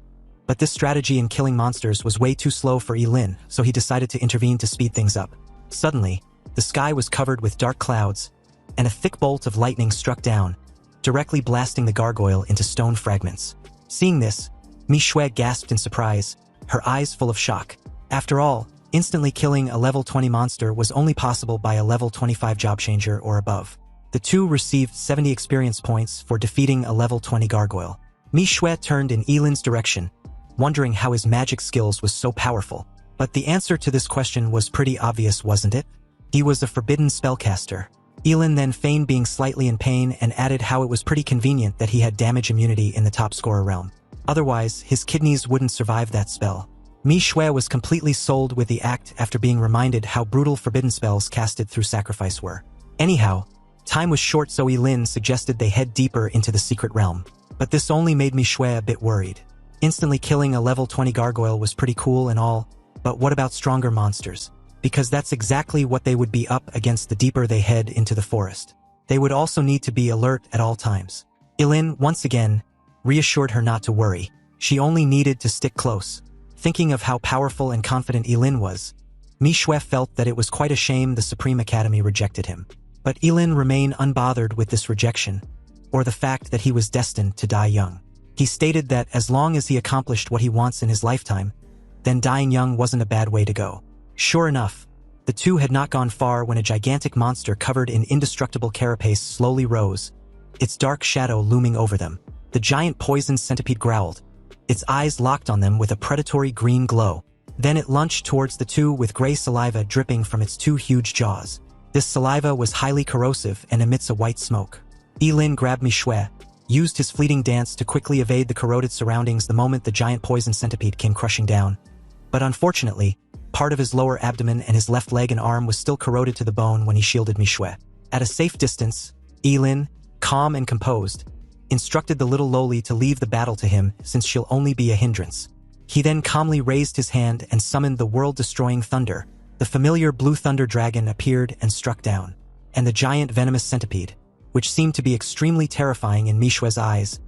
But this strategy in killing monsters was way too slow for Yilin, so he decided to intervene to speed things up. Suddenly, the sky was covered with dark clouds, and a thick bolt of lightning struck down, directly blasting the gargoyle into stone fragments. Seeing this, Mi Xue gasped in surprise, her eyes full of shock. After all, instantly killing a level 20 monster was only possible by a level 25 job changer or above. The two received 70 experience points for defeating a level 20 gargoyle. Mi Xue turned in Yilin's direction, wondering how his magic skills was so powerful. But the answer to this question was pretty obvious, wasn't it? He was a forbidden spellcaster. Yilin then feigned being slightly in pain and added how it was pretty convenient that he had damage immunity in the top scorer realm. Otherwise, his kidneys wouldn't survive that spell. Mi Xue was completely sold with the act after being reminded how brutal forbidden spells casted through sacrifice were. Anyhow, time was short, so Yilin suggested they head deeper into the secret realm. But this only made Mi Xue a bit worried. Instantly killing a level 20 gargoyle was pretty cool and all, but what about stronger monsters? Because that's exactly what they would be up against the deeper they head into the forest. They would also need to be alert at all times. Yilin, once again, reassured her not to worry. She only needed to stick close. Thinking of how powerful and confident Yilin was, Mi Xue felt that it was quite a shame the Supreme Academy rejected him. But Yilin remained unbothered with this rejection, or the fact that he was destined to die young. He stated that as long as he accomplished what he wants in his lifetime, then dying young wasn't a bad way to go. Sure enough, the two had not gone far when a gigantic monster covered in indestructible carapace slowly rose, its dark shadow looming over them. The giant poison centipede growled, its eyes locked on them with a predatory green glow. Then it lunged towards the two with gray saliva dripping from its two huge jaws. This saliva was highly corrosive and emits a white smoke. Yilin grabbed Mi Shui, used his fleeting dance to quickly evade the corroded surroundings the moment the giant poison centipede came crushing down. But unfortunately, part of his lower abdomen and his left leg and arm was still corroded to the bone when he shielded Mi Shui. At a safe distance, Yilin, calm and composed, instructed the little lowly to leave the battle to him since she'll only be a hindrance. He then calmly raised his hand and summoned the world-destroying thunder. The familiar blue thunder dragon appeared and struck down, and the giant venomous centipede, which seemed to be extremely terrifying in Mi Shui's eyes,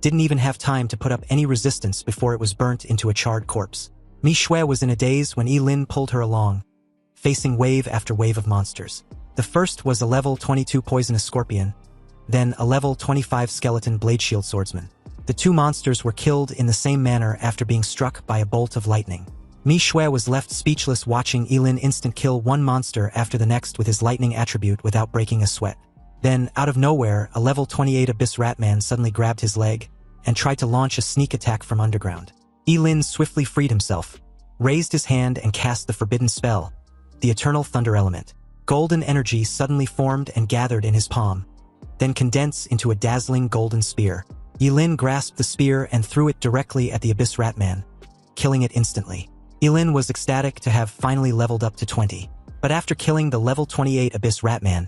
didn't even have time to put up any resistance before it was burnt into a charred corpse. Mi Shui was in a daze when Yilin pulled her along, facing wave after wave of monsters. The first was a level 22 poisonous scorpion, then a level 25 skeleton blade shield swordsman. The two monsters were killed in the same manner after being struck by a bolt of lightning. Mi Shui was left speechless watching Yilin instant kill one monster after the next with his lightning attribute without breaking a sweat. Then, out of nowhere, a level 28 Abyss Ratman suddenly grabbed his leg and tried to launch a sneak attack from underground. Yilin swiftly freed himself, raised his hand and cast the forbidden spell, the Eternal Thunder Element. Golden energy suddenly formed and gathered in his palm, then condensed into a dazzling golden spear. Yilin grasped the spear and threw it directly at the Abyss Ratman, killing it instantly. Yilin was ecstatic to have finally leveled up to 20. But after killing the level 28 Abyss Ratman,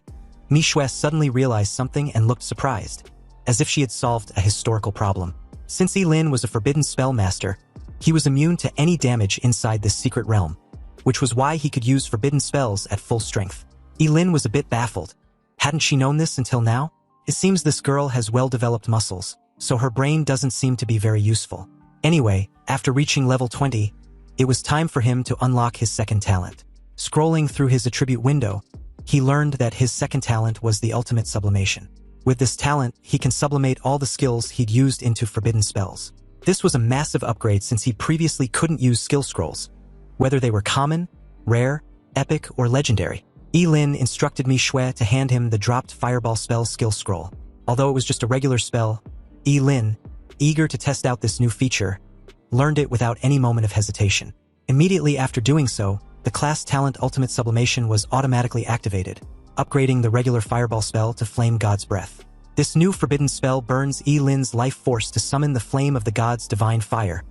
Mi Shui suddenly realized something and looked surprised, as if she had solved a historical problem. Since Yilin was a forbidden spell master, he was immune to any damage inside this secret realm, which was why he could use forbidden spells at full strength. Yilin was a bit baffled. Hadn't she known this until now? It seems this girl has well-developed muscles, so her brain doesn't seem to be very useful. Anyway, after reaching level 20, it was time for him to unlock his second talent. Scrolling through his attribute window, he learned that his second talent was the ultimate sublimation. With this talent, he can sublimate all the skills he'd used into forbidden spells. This was a massive upgrade since he previously couldn't use skill scrolls, whether they were common, rare, epic, or legendary. Yilin instructed Mi Shui to hand him the dropped fireball spell skill scroll. Although it was just a regular spell, Yilin, eager to test out this new feature, learned it without any moment of hesitation. Immediately after doing so, the class talent Ultimate Sublimation was automatically activated, upgrading the regular fireball spell to Flame God's Breath. This new forbidden spell burns Yilin's life force to summon the flame of the god's divine fire,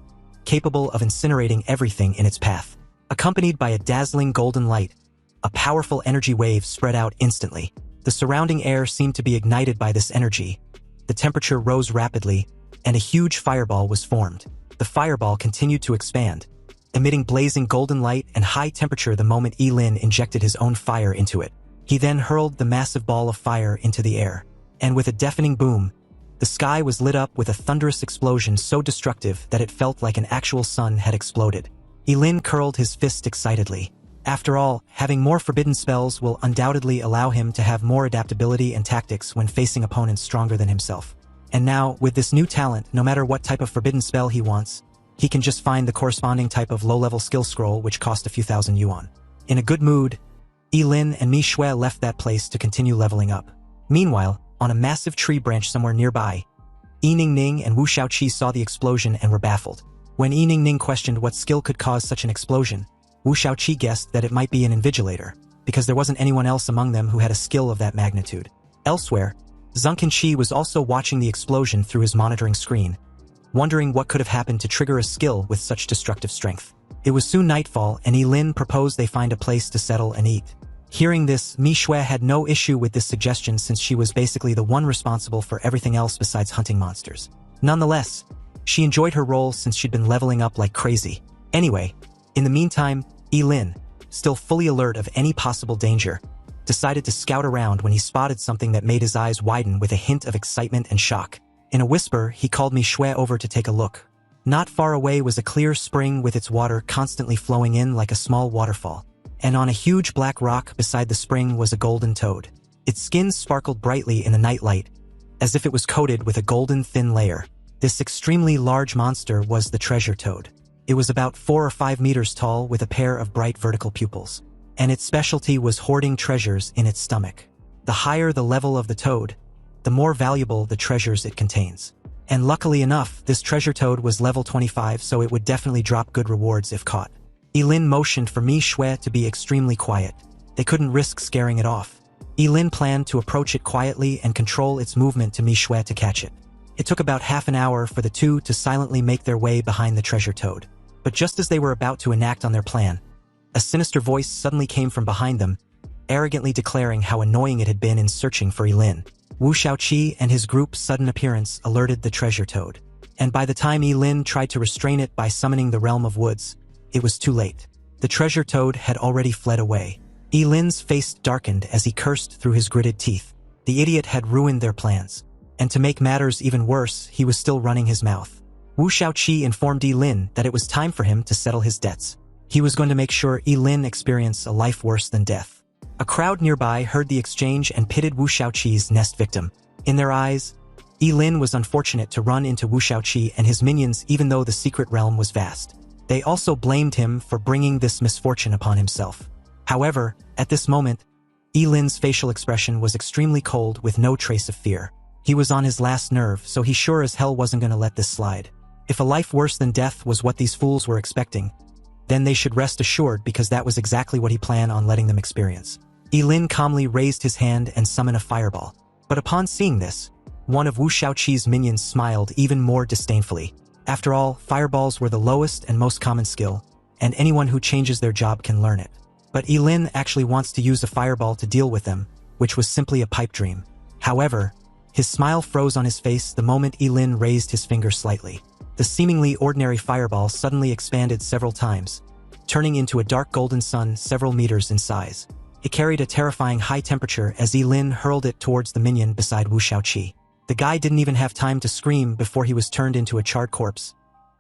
capable of incinerating everything in its path. Accompanied by a dazzling golden light, a powerful energy wave spread out instantly. The surrounding air seemed to be ignited by this energy. The temperature rose rapidly, and a huge fireball was formed. The fireball continued to expand, emitting blazing golden light and high temperature the moment Yilin injected his own fire into it. He then hurled the massive ball of fire into the air, and with a deafening boom, the sky was lit up with a thunderous explosion so destructive that it felt like an actual sun had exploded. Yilin curled his fist excitedly. After all, having more forbidden spells will undoubtedly allow him to have more adaptability and tactics when facing opponents stronger than himself. And now, with this new talent, no matter what type of forbidden spell he wants, he can just find the corresponding type of low-level skill scroll which cost a few thousand yuan. In a good mood, Yilin and Mi Shui left that place to continue leveling up. Meanwhile, on a massive tree branch somewhere nearby, Yi Ningning and Wu Shaoqi saw the explosion and were baffled. When Yi Ningning questioned what skill could cause such an explosion, Wu Shaoqi guessed that it might be an invigilator, because there wasn't anyone else among them who had a skill of that magnitude. Elsewhere, Zhengqi was also watching the explosion through his monitoring screen, wondering what could have happened to trigger a skill with such destructive strength. It was soon nightfall, and Yilin proposed they find a place to settle and eat. Hearing this, Mi Shui had no issue with this suggestion since she was basically the one responsible for everything else besides hunting monsters. Nonetheless, she enjoyed her role since she'd been leveling up like crazy. Anyway, in the meantime, Yilin, still fully alert of any possible danger, decided to scout around when he spotted something that made his eyes widen with a hint of excitement and shock. In a whisper, he called Mi Shui over to take a look. Not far away was a clear spring with its water constantly flowing in like a small waterfall. And on a huge black rock beside the spring was a golden toad. Its skin sparkled brightly in the nightlight, as if it was coated with a golden thin layer. This extremely large monster was the treasure toad. It was about 4 or 5 meters tall with a pair of bright vertical pupils, and its specialty was hoarding treasures in its stomach. The higher the level of the toad, the more valuable the treasures it contains. And luckily enough, this treasure toad was level 25, so it would definitely drop good rewards if caught. Yilin motioned for Mi Shui to be extremely quiet. They couldn't risk scaring it off. Yilin planned to approach it quietly and control its movement to Mishue to catch it. It took about half an hour for the two to silently make their way behind the treasure toad. But just as they were about to enact on their plan, a sinister voice suddenly came from behind them, arrogantly declaring how annoying it had been in searching for Yilin. Wu Shaoqi and his group's sudden appearance alerted the treasure toad. And by the time Yilin tried to restrain it by summoning the realm of woods, it was too late. The treasure toad had already fled away. Yilin's face darkened as he cursed through his gritted teeth. The idiot had ruined their plans. And to make matters even worse, he was still running his mouth. Wu Shaoqi informed Yilin that it was time for him to settle his debts. He was going to make sure Yilin experienced a life worse than death. A crowd nearby heard the exchange and pitted Wu Shaoqi's nest victim. In their eyes, Yilin was unfortunate to run into Wu Shaoqi and his minions even though the secret realm was vast. They also blamed him for bringing this misfortune upon himself. However, at this moment, Yilin's facial expression was extremely cold with no trace of fear. He was on his last nerve, so he sure as hell wasn't going to let this slide. If a life worse than death was what these fools were expecting, then they should rest assured because that was exactly what he planned on letting them experience. Yilin calmly raised his hand and summoned a fireball. But upon seeing this, one of Wu Shaoqi's minions smiled even more disdainfully. After all, fireballs were the lowest and most common skill, and anyone who changes their job can learn it. But Yilin actually wants to use a fireball to deal with them, which was simply a pipe dream. However, his smile froze on his face the moment Yilin raised his finger slightly. The seemingly ordinary fireball suddenly expanded several times, turning into a dark golden sun several meters in size. It carried a terrifying high temperature as Yilin hurled it towards the minion beside Wu Shaoqi. The guy didn't even have time to scream before he was turned into a charred corpse,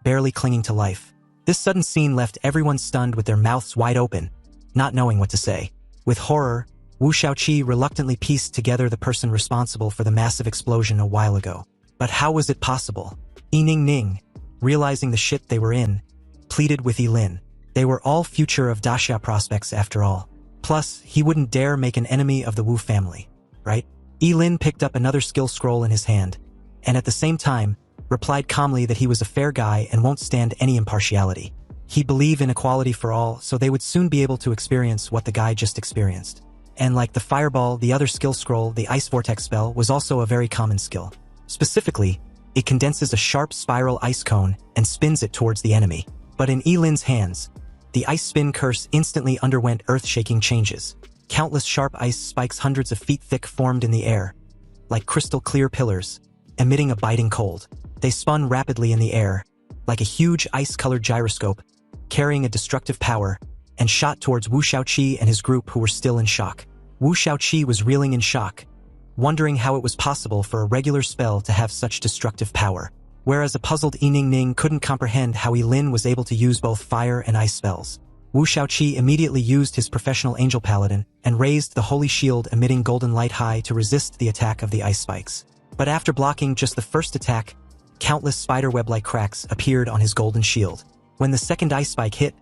barely clinging to life. This sudden scene left everyone stunned with their mouths wide open, not knowing what to say. With horror, Wu Shaoqi reluctantly pieced together the person responsible for the massive explosion a while ago. But how was it possible? Ning, realizing the shit they were in, pleaded with Yilin. They were all future of Daxia prospects after all. Plus, he wouldn't dare make an enemy of the Wu family, right? Yilin picked up another skill scroll in his hand, and at the same time, replied calmly that he was a fair guy and won't stand any impartiality. He believed in equality for all, so they would soon be able to experience what the guy just experienced. And like the fireball, the other skill scroll, the ice vortex spell, was also a very common skill. Specifically, it condenses a sharp spiral ice cone and spins it towards the enemy. But in Yilin's hands, the ice spin curse instantly underwent earth-shaking changes. Countless sharp ice spikes hundreds of feet thick formed in the air, like crystal-clear pillars, emitting a biting cold. They spun rapidly in the air, like a huge ice-colored gyroscope, carrying a destructive power, and shot towards Wu Shaoqi and his group who were still in shock. Wu Shaoqi was reeling in shock, wondering how it was possible for a regular spell to have such destructive power, whereas a puzzled Ning couldn't comprehend how Yilin was able to use both fire and ice spells. Wu Shaoqi immediately used his professional angel paladin and raised the holy shield emitting golden light high to resist the attack of the ice spikes. But after blocking just the first attack, countless spiderweb-like cracks appeared on his golden shield. When the second ice spike hit,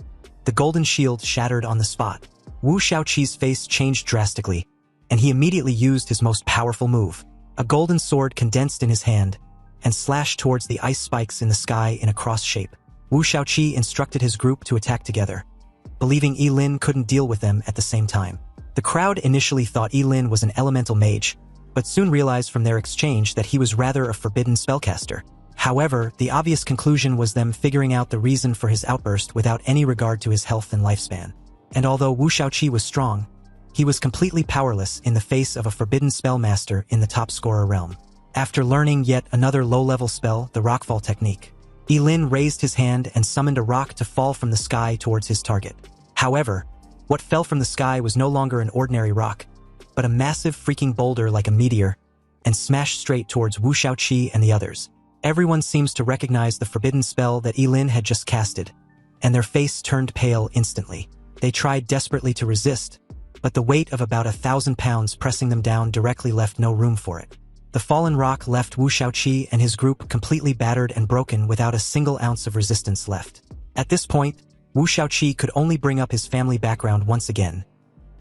the golden shield shattered on the spot. Wu Shaoqi's face changed drastically, and he immediately used his most powerful move. A golden sword condensed in his hand and slashed towards the ice spikes in the sky in a cross shape. Wu Shaoqi instructed his group to attack together, believing Yilin couldn't deal with them at the same time. The crowd initially thought Yilin was an elemental mage, but soon realized from their exchange that he was rather a forbidden spellcaster. However, the obvious conclusion was them figuring out the reason for his outburst without any regard to his health and lifespan. And although Wu Shaoqi was strong, he was completely powerless in the face of a forbidden spellmaster in the top scorer realm. After learning yet another low-level spell, the rockfall technique, Yilin raised his hand and summoned a rock to fall from the sky towards his target. However, what fell from the sky was no longer an ordinary rock, but a massive freaking boulder like a meteor, and smashed straight towards Wu Shaoqi and the others. Everyone seems to recognize the forbidden spell that Yilin had just casted, and their face turned pale instantly. They tried desperately to resist, but the weight of about 1,000 pounds pressing them down directly left no room for it. The fallen rock left Wu Shaoqi and his group completely battered and broken without a single ounce of resistance left. At this point, Wu Shaoqi could only bring up his family background once again,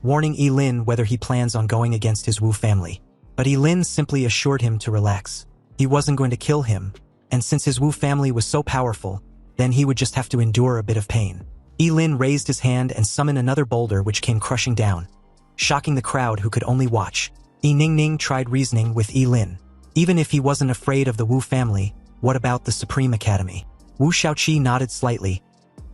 warning Yilin whether he plans on going against his Wu family. But Yilin simply assured him to relax. He wasn't going to kill him, and since his Wu family was so powerful, then he would just have to endure a bit of pain. Yilin raised his hand and summoned another boulder which came crushing down, shocking the crowd who could only watch. Yi Ningning tried reasoning with Yi Lin. Even if he wasn't afraid of the Wu family, what about the Supreme Academy? Wu Shaoqi nodded slightly,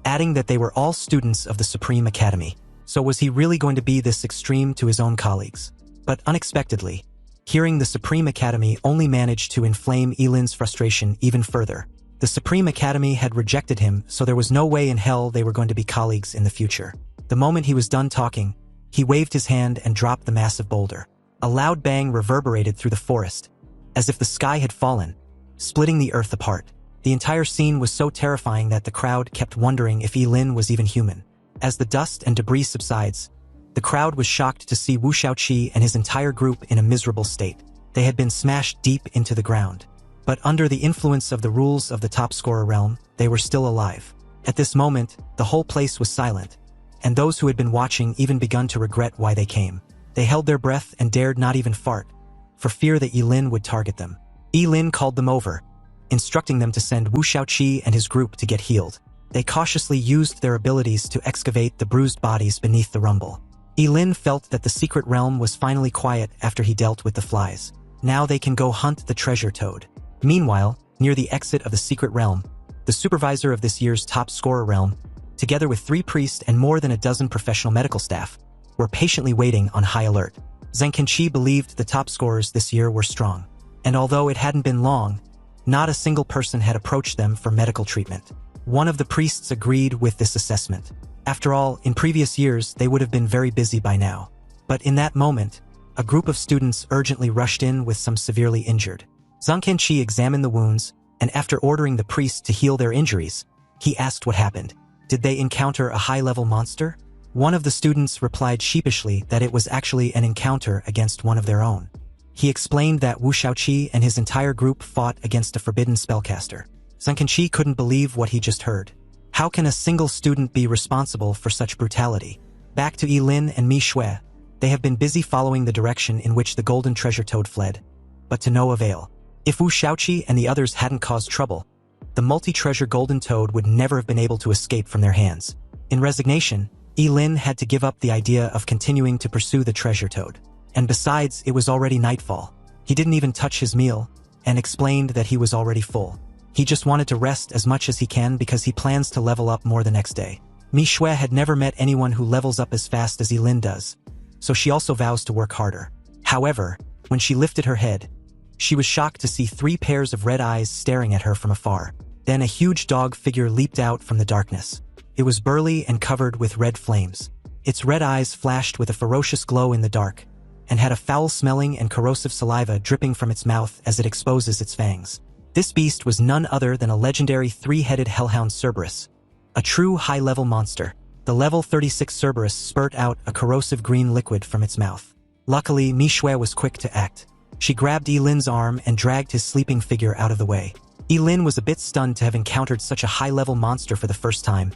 adding that they were all students of the Supreme Academy. So was he really going to be this extreme to his own colleagues? But unexpectedly, hearing the Supreme Academy only managed to inflame Yi Lin's frustration even further. The Supreme Academy had rejected him, so there was no way in hell they were going to be colleagues in the future. The moment he was done talking, he waved his hand and dropped the massive boulder. A loud bang reverberated through the forest, as if the sky had fallen, splitting the earth apart. The entire scene was so terrifying that the crowd kept wondering if Yi Lin was even human. As the dust and debris subsides, the crowd was shocked to see Wu Shaoqi and his entire group in a miserable state. They had been smashed deep into the ground. But under the influence of the rules of the top scorer realm, they were still alive. At this moment, the whole place was silent, and those who had been watching even begun to regret why they came. They held their breath and dared not even fart, for fear that Yi Lin would target them. Yi Lin called them over, instructing them to send Wu Shaoqi and his group to get healed. They cautiously used their abilities to excavate the bruised bodies beneath the rumble. Yi Lin felt that the secret realm was finally quiet after he dealt with the flies. Now they can go hunt the treasure toad. Meanwhile, near the exit of the secret realm, the supervisor of this year's top scorer realm, together with 3 priests and more than a dozen professional medical staff, were patiently waiting on high alert. Zhang Kenqi believed the top scorers this year were strong, and although it hadn't been long, not a single person had approached them for medical treatment. One of the priests agreed with this assessment. After all, in previous years they would have been very busy by now. But in that moment, a group of students urgently rushed in with some severely injured. Zhang Kenqi examined the wounds, and after ordering the priest to heal their injuries, he asked what happened. Did they encounter a high-level monster? One of the students replied sheepishly that it was actually an encounter against one of their own. He explained that Wu Shaoqi and his entire group fought against a forbidden spellcaster. Zhang Kenqi couldn't believe what he just heard. How can a single student be responsible for such brutality? Back to Yi Lin and Mi Shui, they have been busy following the direction in which the golden treasure toad fled, but to no avail. If Wu Shaoqi and the others hadn't caused trouble, the multi-treasure golden toad would never have been able to escape from their hands. In resignation, Yi Lin had to give up the idea of continuing to pursue the treasure toad. And besides, it was already nightfall. He didn't even touch his meal, and explained that he was already full. He just wanted to rest as much as he can because he plans to level up more the next day. Mi Shui had never met anyone who levels up as fast as Yi Lin does, so she also vows to work harder. However, when she lifted her head, she was shocked to see 3 pairs of red eyes staring at her from afar. Then a huge dog figure leaped out from the darkness. It was burly and covered with red flames. Its red eyes flashed with a ferocious glow in the dark, and had a foul-smelling and corrosive saliva dripping from its mouth as it exposes its fangs. This beast was none other than a legendary 3-headed hellhound Cerberus, a true high-level monster. The level 36 Cerberus spurt out a corrosive green liquid from its mouth. Luckily, Mi Shui was quick to act. She grabbed Yi Lin's arm and dragged his sleeping figure out of the way. Yi Lin was a bit stunned to have encountered such a high-level monster for the first time,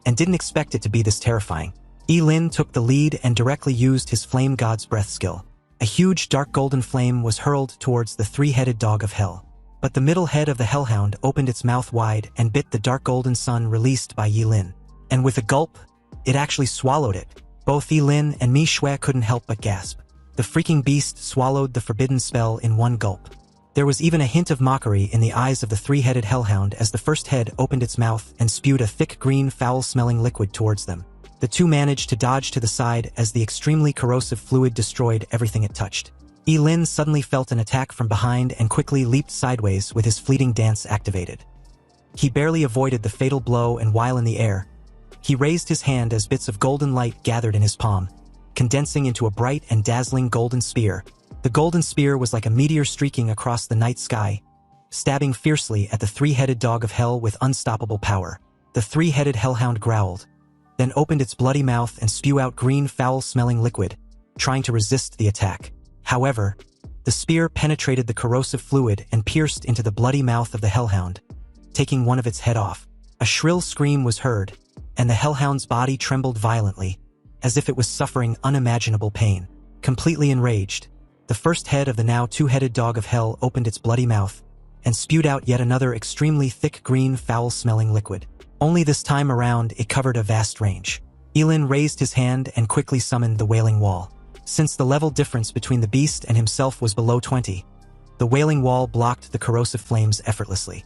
and didn't expect it to be this terrifying. Yi Lin took the lead and directly used his Flame God's Breath skill. A huge dark golden flame was hurled towards the 3-headed dog of hell. But the middle head of the hellhound opened its mouth wide and bit the dark golden sun released by Yi Lin. And with a gulp, it actually swallowed it. Both Yi Lin and Mi Shui couldn't help but gasp. The freaking beast swallowed the forbidden spell in one gulp. There was even a hint of mockery in the eyes of the 3-headed hellhound as the first head opened its mouth and spewed a thick green foul-smelling liquid towards them. The two managed to dodge to the side as the extremely corrosive fluid destroyed everything it touched. Yi Lin suddenly felt an attack from behind and quickly leaped sideways with his fleeting dance activated. He barely avoided the fatal blow, and while in the air, he raised his hand as bits of golden light gathered in his palm, condensing into a bright and dazzling golden spear. The golden spear was like a meteor streaking across the night sky, stabbing fiercely at the 3-headed dog of hell with unstoppable power. The 3-headed hellhound growled, then opened its bloody mouth and spew out green foul-smelling liquid, trying to resist the attack. However, the spear penetrated the corrosive fluid and pierced into the bloody mouth of the hellhound, taking one of its head off. A shrill scream was heard, and the hellhound's body trembled violently, as if it was suffering unimaginable pain. Completely enraged, the first head of the now 2-headed dog of hell opened its bloody mouth and spewed out yet another extremely thick green foul-smelling liquid. Only this time around it covered a vast range. Yi Lin raised his hand and quickly summoned the Wailing Wall. Since the level difference between the beast and himself was below 20, the wailing wall blocked the corrosive flames effortlessly.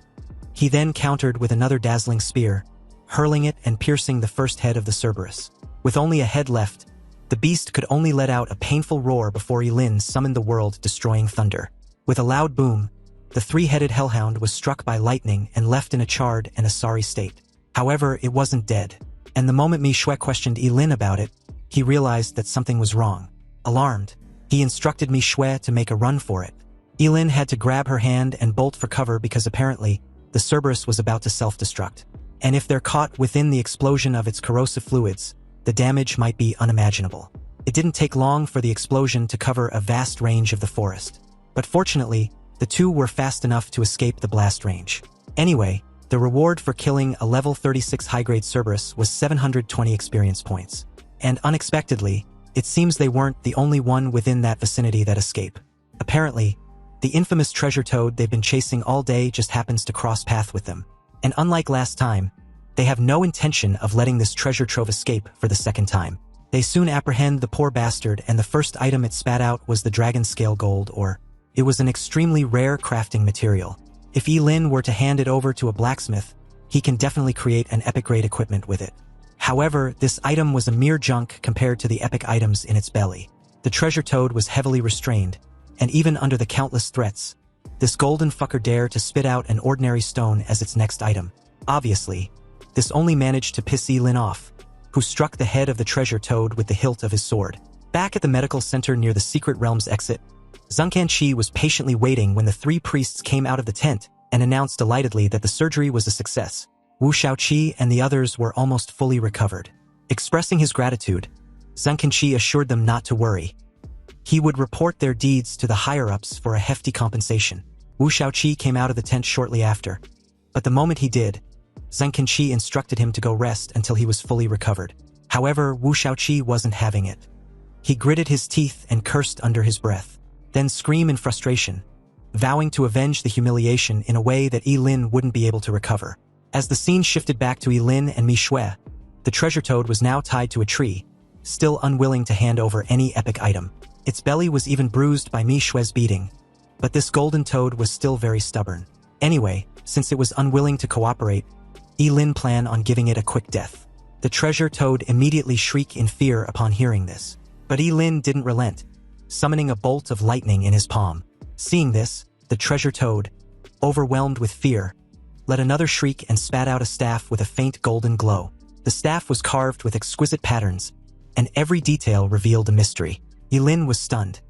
He then countered with another dazzling spear, hurling it and piercing the first head of the Cerberus. With only a head left, the beast could only let out a painful roar before Elin summoned the world-destroying thunder. With a loud boom, the three-headed hellhound was struck by lightning and left in a charred and a sorry state. However, it wasn't dead, and the moment Mi Shui questioned Elin about it, he realized that something was wrong. Alarmed, he instructed Mi Shui to make a run for it. Elin had to grab her hand and bolt for cover because apparently, the Cerberus was about to self-destruct. And if they're caught within the explosion of its corrosive fluids, the damage might be unimaginable. It didn't take long for the explosion to cover a vast range of the forest. But fortunately, the two were fast enough to escape the blast range. Anyway, the reward for killing a level 36 high-grade Cerberus was 720 experience points. And unexpectedly, it seems they weren't the only one within that vicinity that escaped. Apparently, the infamous treasure toad they've been chasing all day just happens to cross path with them. And unlike last time, they have no intention of letting this treasure trove escape for the second time. They soon apprehend the poor bastard, and the first item it spat out was the dragon scale gold, or it was an extremely rare crafting material. If Elin were to hand it over to a blacksmith, he can definitely create an epic-grade equipment with it. However, this item was a mere junk compared to the epic items in its belly. The treasure toad was heavily restrained, and even under the countless threats, this golden fucker dared to spit out an ordinary stone as its next item. Obviously, this only managed to piss Elin off, who struck the head of the treasure toad with the hilt of his sword. Back at the medical center near the secret realm's exit, Zhengqianqi was patiently waiting when the three priests came out of the tent and announced delightedly that the surgery was a success. Wu Shaoqi and the others were almost fully recovered. Expressing his gratitude, Zhengqianqi assured them not to worry. He would report their deeds to the higher-ups for a hefty compensation. Wu Shaoqi came out of the tent shortly after, but the moment he did, Zhengqianqi instructed him to go rest until he was fully recovered. However, Wu Shaoqi wasn't having it. He gritted his teeth and cursed under his breath, then screamed in frustration, vowing to avenge the humiliation in a way that Elin wouldn't be able to recover. As the scene shifted back to Elin and Mi Shui, the treasure toad was now tied to a tree, still unwilling to hand over any epic item. Its belly was even bruised by Mi Shui's beating, but this golden toad was still very stubborn. Anyway, since it was unwilling to cooperate, Elin planned on giving it a quick death. The treasure toad immediately shrieked in fear upon hearing this, but Elin didn't relent, summoning a bolt of lightning in his palm. Seeing this, the treasure toad, overwhelmed with fear, let another shriek and spat out a staff with a faint golden glow. The staff was carved with exquisite patterns, and every detail revealed a mystery. Elin was stunned.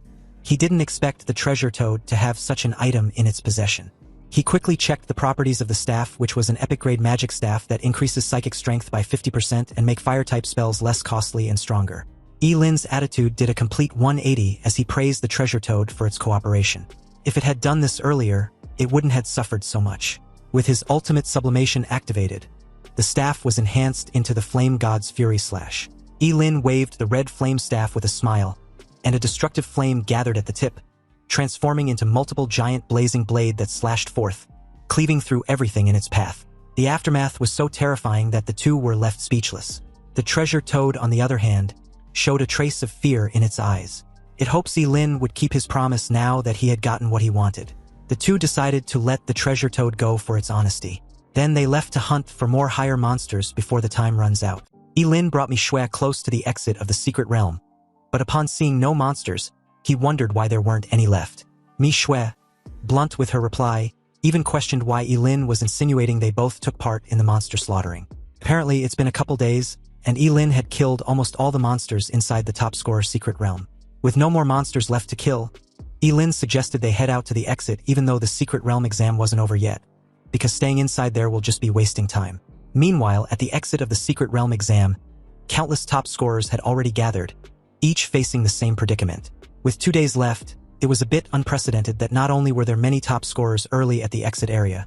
He didn't expect the treasure toad to have such an item in its possession. He quickly checked the properties of the staff, which was an epic-grade magic staff that increases psychic strength by 50% and make fire-type spells less costly and stronger. Elin's attitude did a complete 180 as he praised the treasure toad for its cooperation. If it had done this earlier, it wouldn't have suffered so much. With his ultimate sublimation activated, the staff was enhanced into the flame god's fury slash. Elin waved the red flame staff with a smile, and a destructive flame gathered at the tip, transforming into multiple giant blazing blade that slashed forth, cleaving through everything in its path. The aftermath was so terrifying that the two were left speechless. The treasure toad, on the other hand, showed a trace of fear in its eyes. It hoped Elin would keep his promise now that he had gotten what he wanted. The two decided to let the treasure toad go for its honesty. Then they left to hunt for more higher monsters before the time runs out. Elin brought Mi Shui close to the exit of the secret realm, but upon seeing no monsters, he wondered why there weren't any left. Mi Shui, blunt with her reply, even questioned why Elin was insinuating they both took part in the monster slaughtering. Apparently, it's been a couple days, and Elin had killed almost all the monsters inside the top scorer secret realm. With no more monsters left to kill, Elin suggested they head out to the exit even though the secret realm exam wasn't over yet, because staying inside there will just be wasting time. Meanwhile, at the exit of the secret realm exam, countless top scorers had already gathered, each facing the same predicament. With 2 days left, it was a bit unprecedented that not only were there many top scorers early at the exit area,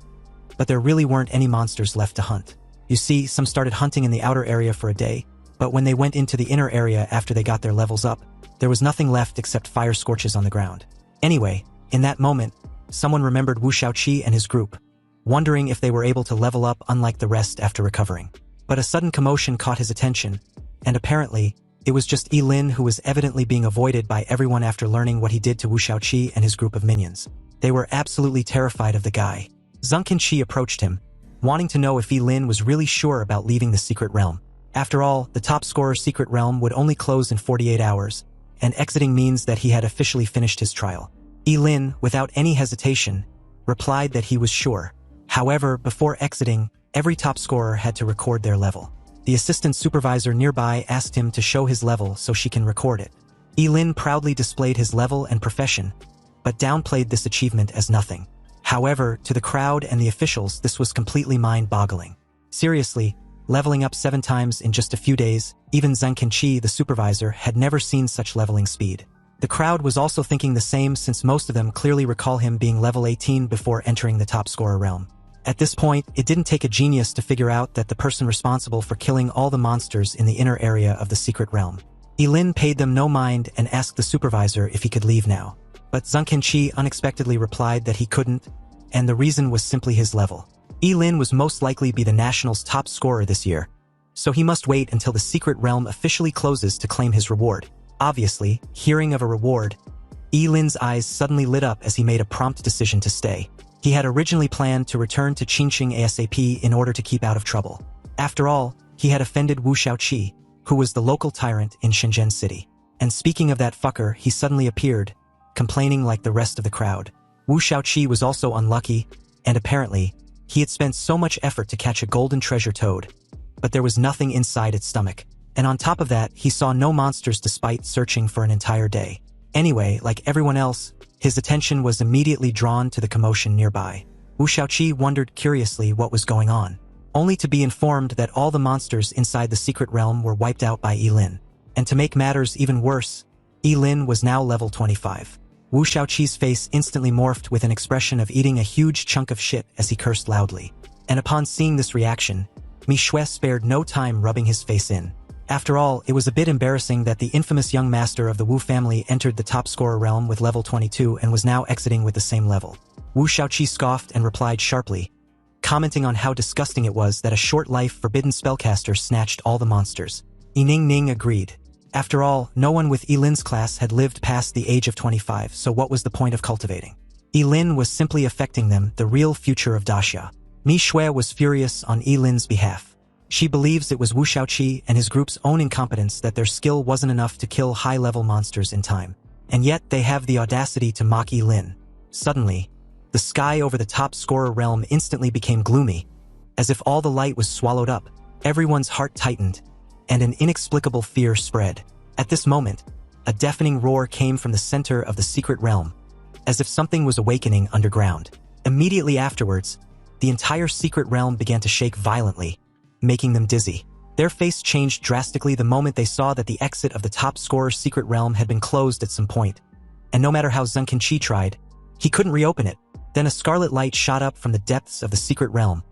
but there really weren't any monsters left to hunt. You see, some started hunting in the outer area for a day, but when they went into the inner area after they got their levels up, there was nothing left except fire scorches on the ground. Anyway, in that moment, someone remembered Wu Shaoqi and his group, wondering if they were able to level up unlike the rest after recovering. But a sudden commotion caught his attention, and apparently, It was just Yi Lin who was evidently being avoided by everyone after learning what he did to Wu Shaoqi and his group of minions. They were absolutely terrified of the guy. Zhang Qinqi approached him, wanting to know if Yi Lin was really sure about leaving the secret realm. After all, the top scorer's secret realm would only close in 48 hours, and exiting means that he had officially finished his trial. Yi Lin, without any hesitation, replied that he was sure. However, before exiting, every top scorer had to record their level. The assistant supervisor nearby asked him to show his level so she can record it. Yi Lin proudly displayed his level and profession, but downplayed this achievement as nothing. However, to the crowd and the officials, this was completely mind-boggling. Seriously, leveling up 7 times in just a few days, even Zhang Qinqi, the supervisor, had never seen such leveling speed. The crowd was also thinking the same since most of them clearly recall him being level 18 before entering the top scorer realm. At this point, it didn't take a genius to figure out that the person responsible for killing all the monsters in the inner area of the secret realm. Yi Lin paid them no mind and asked the supervisor if he could leave now. But Zhang Qinqi unexpectedly replied that he couldn't, and the reason was simply his level. Yi Lin was most likely be the Nationals' top scorer this year, so he must wait until the secret realm officially closes to claim his reward. Obviously, hearing of a reward, Yi Lin's eyes suddenly lit up as he made a prompt decision to stay. He had originally planned to return to Qingqing ASAP in order to keep out of trouble. After all, he had offended Wu Shaoqi, who was the local tyrant in Shenzhen City. And speaking of that fucker, he suddenly appeared, complaining like the rest of the crowd. Wu Shaoqi was also unlucky, and apparently, he had spent so much effort to catch a golden treasure toad, but there was nothing inside its stomach. And on top of that, he saw no monsters despite searching for an entire day. Anyway, like everyone else, his attention was immediately drawn to the commotion nearby. Wu Shaoqi wondered curiously what was going on, only to be informed that all the monsters inside the secret realm were wiped out by Yi Lin. And to make matters even worse, Yi Lin was now level 25. Wu Shaoqi's face instantly morphed with an expression of eating a huge chunk of shit as he cursed loudly. And upon seeing this reaction, Mi Shui spared no time rubbing his face in. After all, it was a bit embarrassing that the infamous young master of the Wu family entered the top scorer realm with level 22 and was now exiting with the same level. Wu Shaoqi scoffed and replied sharply, commenting on how disgusting it was that a short-life forbidden spellcaster snatched all the monsters. Yi Ning agreed. After all, no one with Yi Lin's class had lived past the age of 25, so what was the point of cultivating? Yi Lin was simply affecting them, the real future of Daxia. Mi Shui was furious on Yi Lin's behalf. She believes it was Wu Shaoqi and his group's own incompetence that their skill wasn't enough to kill high-level monsters in time. And yet they have the audacity to mock Yi Lin. Suddenly, the sky over the top scorer realm instantly became gloomy, as if all the light was swallowed up. Everyone's heart tightened, and an inexplicable fear spread. At this moment, a deafening roar came from the center of the secret realm, as if something was awakening underground. Immediately afterwards, the entire secret realm began to shake violently, making them dizzy. Their face changed drastically the moment they saw that the exit of the top scorer's secret realm had been closed at some point, and no matter how Zhang Qinqi tried, he couldn't reopen it. Then a scarlet light shot up from the depths of the secret realm,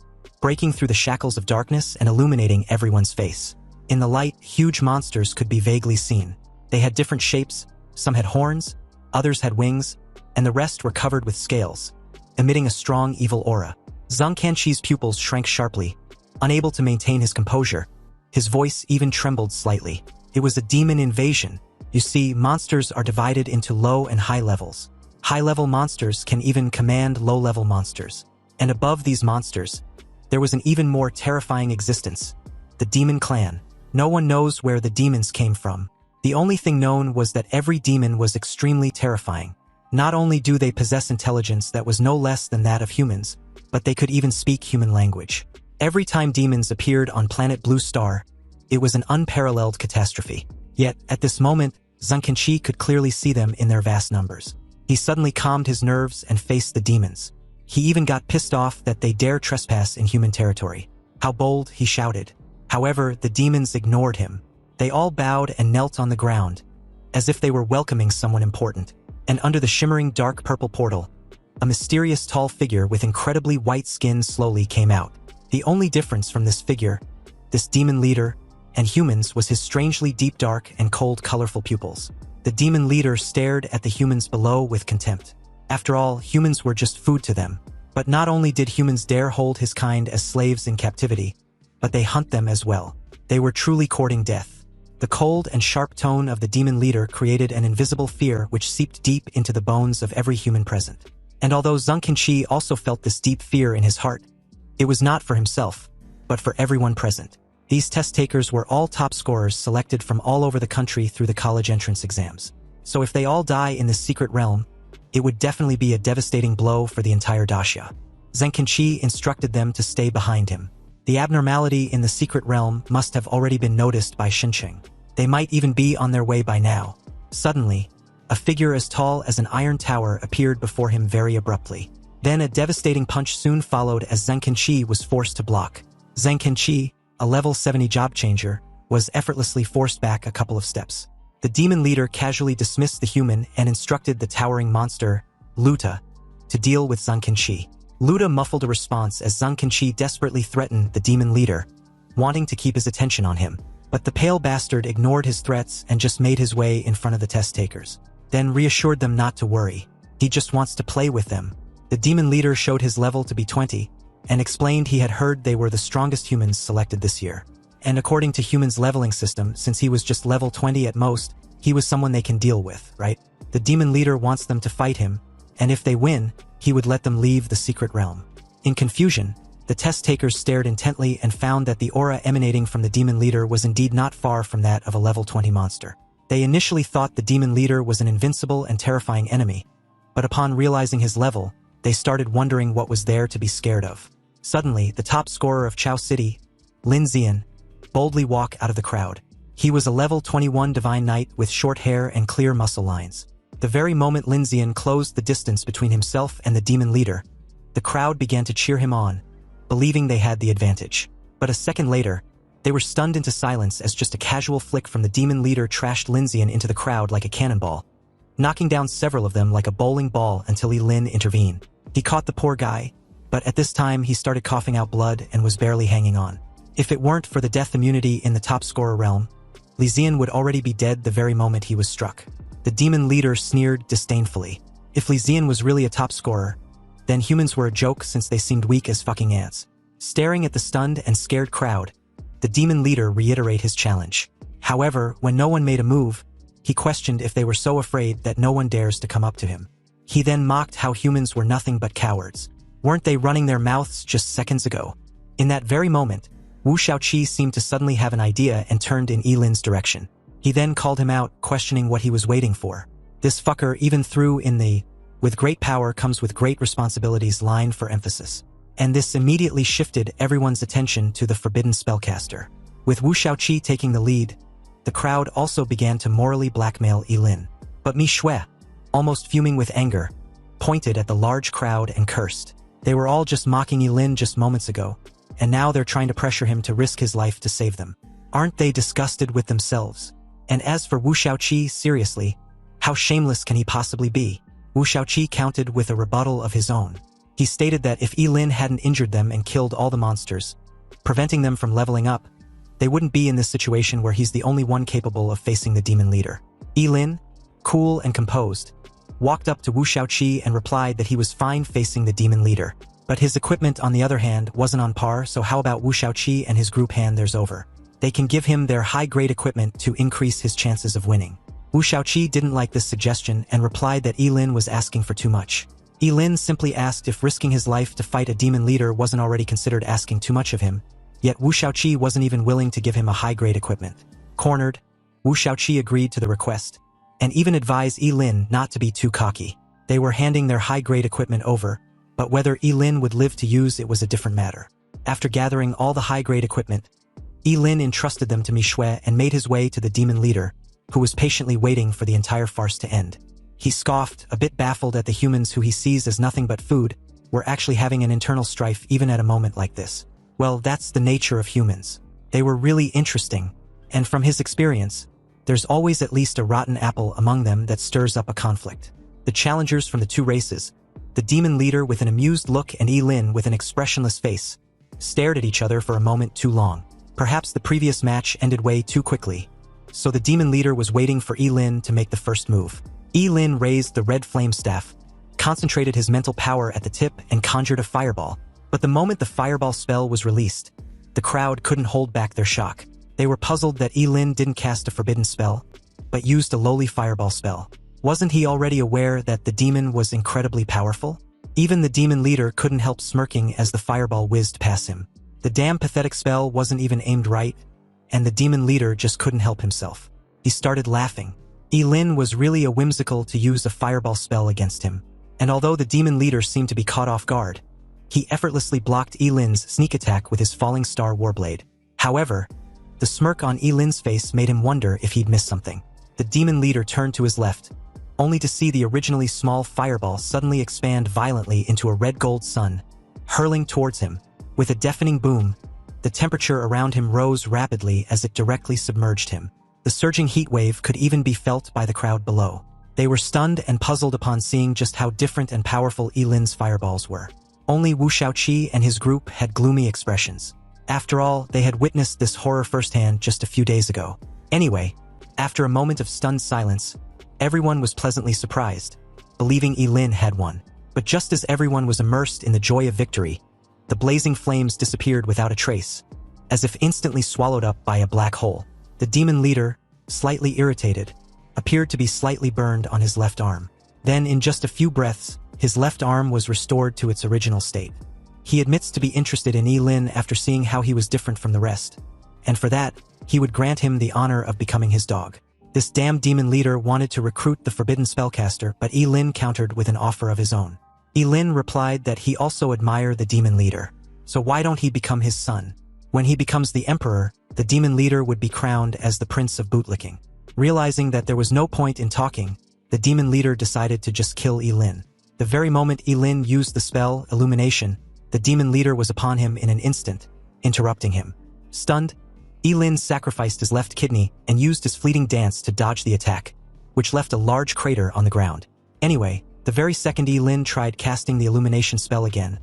breaking through the shackles of darkness and illuminating everyone's face. In the light, huge monsters could be vaguely seen. They had different shapes, some had horns, others had wings, and the rest were covered with scales, emitting a strong evil aura. Zhang Qinqi's pupils shrank sharply, unable to maintain his composure. His voice even trembled slightly. It was a demon invasion. You see, monsters are divided into low and high levels. High-level monsters can even command low-level monsters. And above these monsters, there was an even more terrifying existence, the demon clan. No one knows where the demons came from. The only thing known was that every demon was extremely terrifying. Not only do they possess intelligence that was no less than that of humans, but they could even speak human language. Every time demons appeared on planet Blue Star, it was an unparalleled catastrophe. Yet, at this moment, Zhang Qinqi could clearly see them in their vast numbers. He suddenly calmed his nerves and faced the demons. He even got pissed off that they dare trespass in human territory. How bold, he shouted. However, the demons ignored him. They all bowed and knelt on the ground, as if they were welcoming someone important. And under the shimmering dark purple portal, a mysterious tall figure with incredibly white skin slowly came out. The only difference from this figure, this demon leader, and humans was his strangely deep dark and cold colorful pupils. The demon leader stared at the humans below with contempt. After all, humans were just food to them. But not only did humans dare hold his kind as slaves in captivity, but they hunt them as well. They were truly courting death. The cold and sharp tone of the demon leader created an invisible fear which seeped deep into the bones of every human present. And although Zhang Qinshi also felt this deep fear in his heart, it was not for himself, but for everyone present. These test takers were all top scorers selected from all over the country through the college entrance exams. So if they all die in this secret realm, it would definitely be a devastating blow for the entire daxia. Zhang Qinshi instructed them to stay behind him. The abnormality in the secret realm must have already been noticed by Xincheng. They might even be on their way by now. Suddenly, a figure as tall as an iron tower appeared before him very abruptly. Then a devastating punch soon followed as Zhang Qinshi was forced to block. Zhang Qinshi, a level 70 job changer, was effortlessly forced back a couple of steps. The demon leader casually dismissed the human and instructed the towering monster, Luta, to deal with Zhang Qinshi. Luta muffled a response as Zhang Qinshi desperately threatened the demon leader, wanting to keep his attention on him. But the pale bastard ignored his threats and just made his way in front of the test takers. Then reassured them not to worry. He just wants to play with them. The demon leader showed his level to be 20, and explained he had heard they were the strongest humans selected this year. And according to humans' leveling system, since he was just level 20 at most, he was someone they can deal with, right? The demon leader wants them to fight him, and if they win, he would let them leave the secret realm. In confusion, the test takers stared intently and found that the aura emanating from the demon leader was indeed not far from that of a level 20 monster. They initially thought the demon leader was an invincible and terrifying enemy, but upon realizing his level, they started wondering what was there to be scared of. Suddenly, the top scorer of Chao City, Lin Zian, boldly walked out of the crowd. He was a level 21 divine knight with short hair and clear muscle lines. The very moment Lin Zian closed the distance between himself and the demon leader, the crowd began to cheer him on, believing they had the advantage. But a second later, they were stunned into silence as just a casual flick from the demon leader trashed Lin Zian into the crowd like a cannonball, knocking down several of them like a bowling ball until Lin intervened. He caught the poor guy, but at this time he started coughing out blood and was barely hanging on. If it weren't for the death immunity in the top scorer realm, Li Zian would already be dead the very moment he was struck. The demon leader sneered disdainfully. If Li Zian was really a top scorer, then humans were a joke since they seemed weak as fucking ants. Staring at the stunned and scared crowd, the demon leader reiterated his challenge. However, when no one made a move, he questioned if they were so afraid that no one dares to come up to him. He then mocked how humans were nothing but cowards. Weren't they running their mouths just seconds ago? In that very moment, Wu Shaoqi seemed to suddenly have an idea and turned in Lin's direction. He then called him out, questioning what he was waiting for. This fucker even threw in the "with great power comes with great responsibilities" line for emphasis. And this immediately shifted everyone's attention to the forbidden spellcaster. With Wu Shaoqi taking the lead, the crowd also began to morally blackmail Lin. But Mi Shui, almost fuming with anger, pointed at the large crowd and cursed. They were all just mocking Lin just moments ago, and now they're trying to pressure him to risk his life to save them. Aren't they disgusted with themselves? And as for Wu Shaoqi, seriously, how shameless can he possibly be? Wu Shaoqi countered with a rebuttal of his own. He stated that if Lin hadn't injured them and killed all the monsters, preventing them from leveling up, they wouldn't be in this situation where he's the only one capable of facing the demon leader. Lin, cool and composed, walked up to Wu Shaoqi and replied that he was fine facing the demon leader. But his equipment, on the other hand, wasn't on par, so how about Wu Shaoqi and his group hand theirs over? They can give him their high-grade equipment to increase his chances of winning. Wu Shaoqi didn't like this suggestion and replied that Lin was asking for too much. Lin simply asked if risking his life to fight a demon leader wasn't already considered asking too much of him, yet Wu Shaoqi wasn't even willing to give him a high-grade equipment. Cornered, Wu Shaoqi agreed to the request, and even advised Lin not to be too cocky. They were handing their high-grade equipment over, but whether Lin would live to use it was a different matter. After gathering all the high-grade equipment, Lin entrusted them to Mi Shui and made his way to the demon leader, who was patiently waiting for the entire farce to end. He scoffed, a bit baffled at the humans who he sees as nothing but food, were actually having an internal strife even at a moment like this. Well, that's the nature of humans. They were really interesting, and from his experience, there's always at least a rotten apple among them that stirs up a conflict. The challengers from the two races, the demon leader with an amused look and Lin with an expressionless face, stared at each other for a moment too long. Perhaps the previous match ended way too quickly, so the demon leader was waiting for Lin to make the first move. Lin raised the red flame staff, concentrated his mental power at the tip and conjured a fireball. But the moment the fireball spell was released, the crowd couldn't hold back their shock. They were puzzled that Lin didn't cast a forbidden spell, but used a lowly fireball spell. Wasn't he already aware that the demon was incredibly powerful? Even the demon leader couldn't help smirking as the fireball whizzed past him. The damn pathetic spell wasn't even aimed right, and the demon leader just couldn't help himself. He started laughing. Lin was really a whimsical to use a fireball spell against him, and although the demon leader seemed to be caught off guard, he effortlessly blocked Lin's sneak attack with his falling star warblade. However, the smirk on Lin's face made him wonder if he'd missed something. The demon leader turned to his left, only to see the originally small fireball suddenly expand violently into a red-gold sun, hurling towards him. With a deafening boom, the temperature around him rose rapidly as it directly submerged him. The surging heat wave could even be felt by the crowd below. They were stunned and puzzled upon seeing just how different and powerful Lin's fireballs were. Only Wu Shaoqi and his group had gloomy expressions. After all, they had witnessed this horror firsthand just a few days ago. Anyway, after a moment of stunned silence, everyone was pleasantly surprised, believing Lin had won. But just as everyone was immersed in the joy of victory, the blazing flames disappeared without a trace, as if instantly swallowed up by a black hole. The demon leader, slightly irritated, appeared to be slightly burned on his left arm. Then, in just a few breaths, his left arm was restored to its original state. He admits to be interested in Lin after seeing how he was different from the rest, and for that, he would grant him the honor of becoming his dog. This damn demon leader wanted to recruit the forbidden spellcaster, but Lin countered with an offer of his own. Lin replied that he also admired the demon leader, so why don't he become his son? When he becomes the emperor, the demon leader would be crowned as the prince of bootlicking. Realizing that there was no point in talking, the demon leader decided to just kill Lin. The very moment Lin used the spell, Illumination, the demon leader was upon him in an instant, interrupting him. Stunned, Lin sacrificed his left kidney and used his fleeting dance to dodge the attack, which left a large crater on the ground. Anyway, the very second Lin tried casting the Illumination spell again,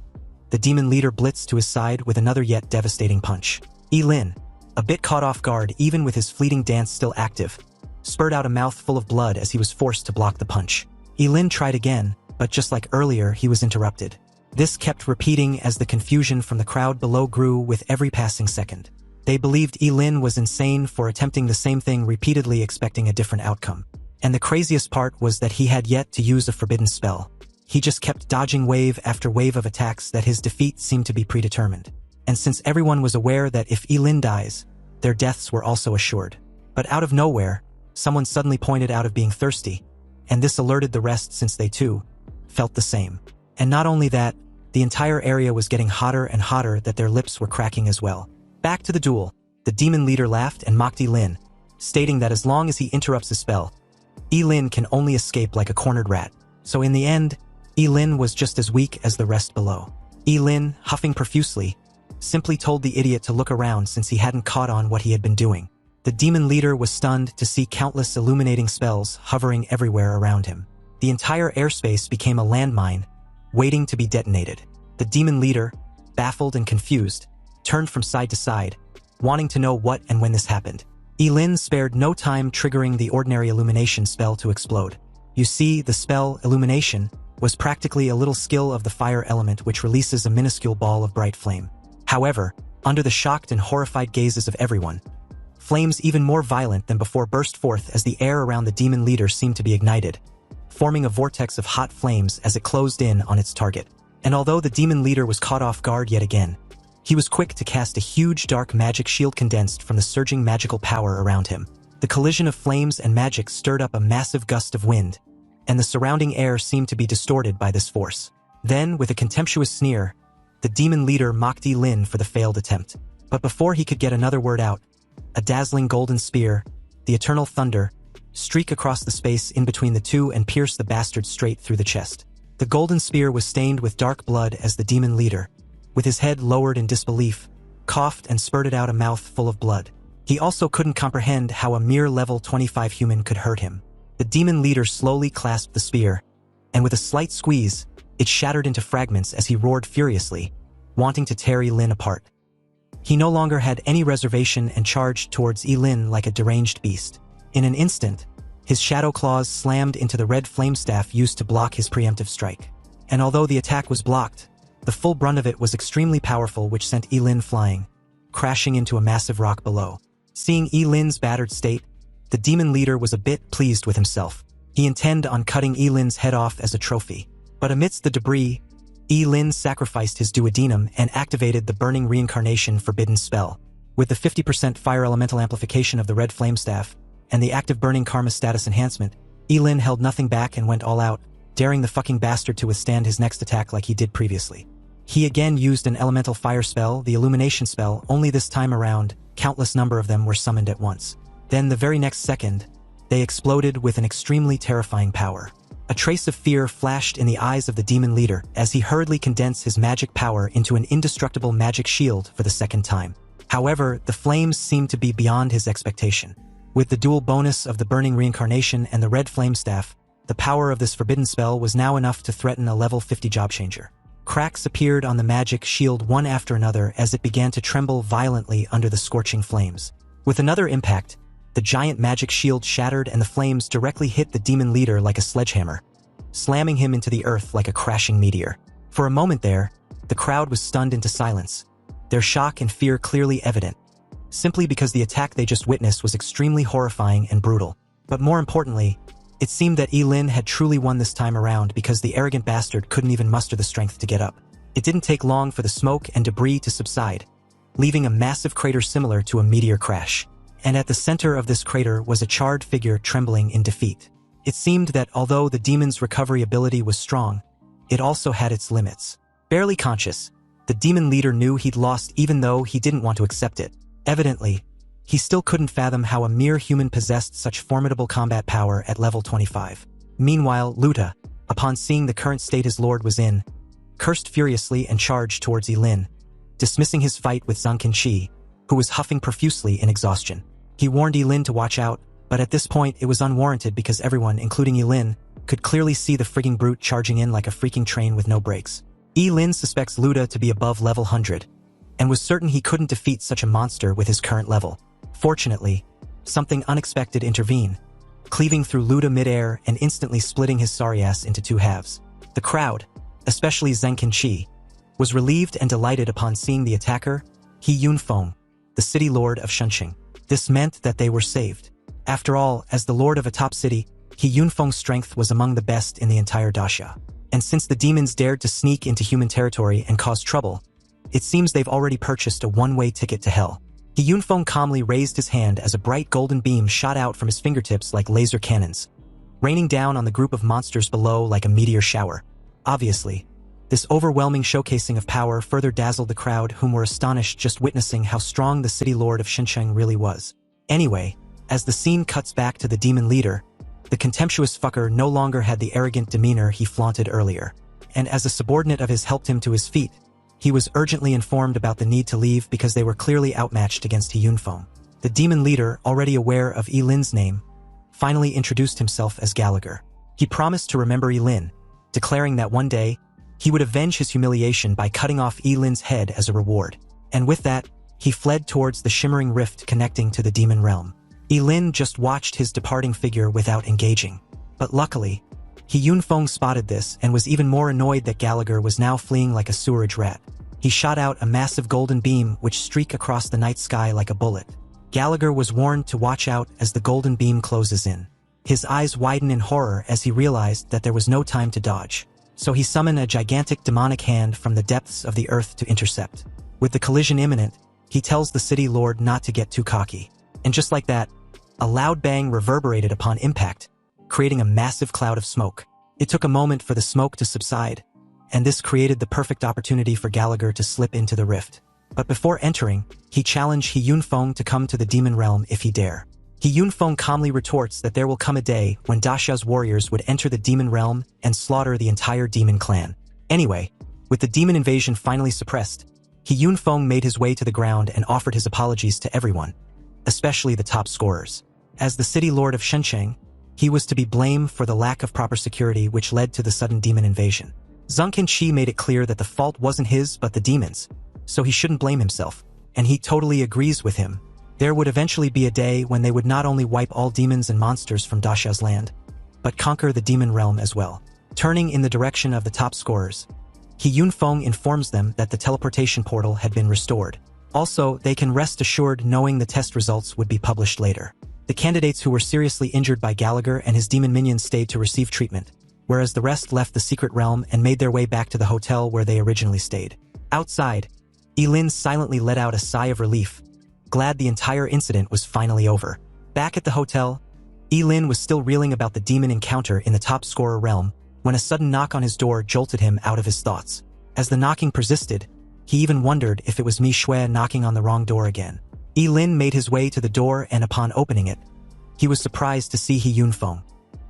the demon leader blitzed to his side with another yet devastating punch. Lin, a bit caught off guard even with his fleeting dance still active, spurted out a mouthful of blood as he was forced to block the punch. Lin tried again, but just like earlier, he was interrupted. This kept repeating as the confusion from the crowd below grew with every passing second. They believed Lin was insane for attempting the same thing repeatedly, expecting a different outcome. And the craziest part was that he had yet to use a forbidden spell. He just kept dodging wave after wave of attacks that his defeat seemed to be predetermined. And since everyone was aware that if Lin dies, their deaths were also assured. But out of nowhere, someone suddenly pointed out of being thirsty, and this alerted the rest since they too felt the same. And not only that, the entire area was getting hotter and hotter that their lips were cracking as well. Back to the duel, the demon leader laughed and mocked Lin, stating that as long as he interrupts the spell, Lin can only escape like a cornered rat. So in the end, Lin was just as weak as the rest below. Lin, huffing profusely, simply told the idiot to look around since he hadn't caught on what he had been doing. The demon leader was stunned to see countless illuminating spells hovering everywhere around him. The entire airspace became a landmine, waiting to be detonated. The demon leader, baffled and confused, turned from side to side, wanting to know what and when this happened. Lin spared no time triggering the ordinary illumination spell to explode. You see, the spell, Illumination, was practically a little skill of the fire element which releases a minuscule ball of bright flame. However, under the shocked and horrified gazes of everyone, flames even more violent than before burst forth as the air around the demon leader seemed to be ignited, forming a vortex of hot flames as it closed in on its target. And although the demon leader was caught off guard yet again, he was quick to cast a huge dark magic shield condensed from the surging magical power around him. The collision of flames and magic stirred up a massive gust of wind, and the surrounding air seemed to be distorted by this force. Then, with a contemptuous sneer, the demon leader mocked Lin for the failed attempt. But before he could get another word out, a dazzling golden spear, the eternal thunder, streaked across the space in between the two and pierced the bastard straight through the chest. The golden spear was stained with dark blood as the demon leader, with his head lowered in disbelief, coughed and spurted out a mouth full of blood. He also couldn't comprehend how a mere level 25 human could hurt him. The demon leader slowly clasped the spear, and with a slight squeeze, it shattered into fragments as he roared furiously, wanting to tear Lin apart. He no longer had any reservation and charged towards Lin like a deranged beast. In an instant, his shadow claws slammed into the red flame staff used to block his preemptive strike. And although the attack was blocked, the full brunt of it was extremely powerful, which sent Lin flying, crashing into a massive rock below. Seeing Yi-Lin's battered state, the demon leader was a bit pleased with himself. He intended on cutting Yi-Lin's head off as a trophy. But amidst the debris, Yi-Lin sacrificed his duodenum and activated the burning reincarnation forbidden spell. With the 50% fire elemental amplification of the red flame staff and the active burning karma status enhancement, Yi-Lin held nothing back and went all out, daring the fucking bastard to withstand his next attack like he did previously. He again used an elemental fire spell, the illumination spell, only this time around, countless number of them were summoned at once. Then the very next second, they exploded with an extremely terrifying power. A trace of fear flashed in the eyes of the demon leader as he hurriedly condensed his magic power into an indestructible magic shield for the second time. However, the flames seemed to be beyond his expectation. With the dual bonus of the burning reincarnation and the red flame staff, the power of this forbidden spell was now enough to threaten a level 50 job changer. Cracks appeared on the magic shield one after another as it began to tremble violently under the scorching flames. With another impact, the giant magic shield shattered and the flames directly hit the demon leader like a sledgehammer, slamming him into the earth like a crashing meteor. For a moment there, the crowd was stunned into silence, their shock and fear clearly evident, simply because the attack they just witnessed was extremely horrifying and brutal. But more importantly, it seemed that Yi-Lin had truly won this time around because the arrogant bastard couldn't even muster the strength to get up. It didn't take long for the smoke and debris to subside, leaving a massive crater similar to a meteor crash. And at the center of this crater was a charred figure trembling in defeat. It seemed that although the demon's recovery ability was strong, it also had its limits. Barely conscious, the demon leader knew he'd lost even though he didn't want to accept it. Evidently, he still couldn't fathom how a mere human possessed such formidable combat power at level 25. Meanwhile, Luta, upon seeing the current state his lord was in, cursed furiously and charged towards Yi-Lin, dismissing his fight with Zhang Qinshi, who was huffing profusely in exhaustion. He warned Yi-Lin to watch out, but at this point it was unwarranted because everyone, including Yi-Lin, could clearly see the frigging brute charging in like a freaking train with no brakes. Yi-Lin suspects Luta to be above level 100, and was certain he couldn't defeat such a monster with his current level. Fortunately, something unexpected intervened, cleaving through Luta midair and instantly splitting his sorry ass into two halves. The crowd, especially Zhang Qinshi, was relieved and delighted upon seeing the attacker, He Yunfeng, the city lord of Shunqing. This meant that they were saved. After all, as the lord of a top city, He Yunfeng's strength was among the best in the entire daxia. And since the demons dared to sneak into human territory and cause trouble, it seems they've already purchased a one-way ticket to hell. He Yunfeng calmly raised his hand as a bright golden beam shot out from his fingertips like laser cannons, raining down on the group of monsters below like a meteor shower. Obviously, this overwhelming showcasing of power further dazzled the crowd, whom were astonished just witnessing how strong the city lord of Xinjiang really was. Anyway, as the scene cuts back to the demon leader, the contemptuous fucker no longer had the arrogant demeanor he flaunted earlier, and as a subordinate of his helped him to his feet, he was urgently informed about the need to leave because they were clearly outmatched against He Yunfeng. The demon leader, already aware of Yi-Lin's name, finally introduced himself as Gallagher. He promised to remember Yi-Lin, declaring that one day, he would avenge his humiliation by cutting off Yi-Lin's head as a reward. And with that, he fled towards the shimmering rift connecting to the demon realm. Yi-Lin just watched his departing figure without engaging. But luckily, He Yunfeng spotted this and was even more annoyed that Gallagher was now fleeing like a sewerage rat. He shot out a massive golden beam which streaked across the night sky like a bullet. Gallagher was warned to watch out as the golden beam closes in. His eyes widened in horror as he realized that there was no time to dodge. So he summoned a gigantic demonic hand from the depths of the earth to intercept. With the collision imminent, he tells the city lord not to get too cocky. And just like that, a loud bang reverberated upon impact, creating a massive cloud of smoke. It took a moment for the smoke to subside, and this created the perfect opportunity for Gallagher to slip into the rift. But before entering, he challenged He Yunfeng to come to the demon realm if he dare. He Yunfeng calmly retorts that there will come a day when Daxia's warriors would enter the demon realm and slaughter the entire demon clan. Anyway, with the demon invasion finally suppressed, He Yunfeng made his way to the ground and offered his apologies to everyone, especially the top scorers. As the city lord of Shenzhen, he was to be blamed for the lack of proper security which led to the sudden demon invasion. Zhang Qinshi made it clear that the fault wasn't his but the demons, so he shouldn't blame himself, and he totally agrees with him. There would eventually be a day when they would not only wipe all demons and monsters from Daxia's land, but conquer the demon realm as well. Turning in the direction of the top scorers, He Yunfeng informs them that the teleportation portal had been restored. Also, they can rest assured knowing the test results would be published later. The candidates who were seriously injured by Gallagher and his demon minions stayed to receive treatment, whereas the rest left the secret realm and made their way back to the hotel where they originally stayed. Outside, Elin silently let out a sigh of relief, glad the entire incident was finally over. Back at the hotel, Elin was still reeling about the demon encounter in the top scorer realm when a sudden knock on his door jolted him out of his thoughts. As the knocking persisted, he even wondered if it was Mi Shui knocking on the wrong door again. Elin made his way to the door, and upon opening it, he was surprised to see He Yunfeng.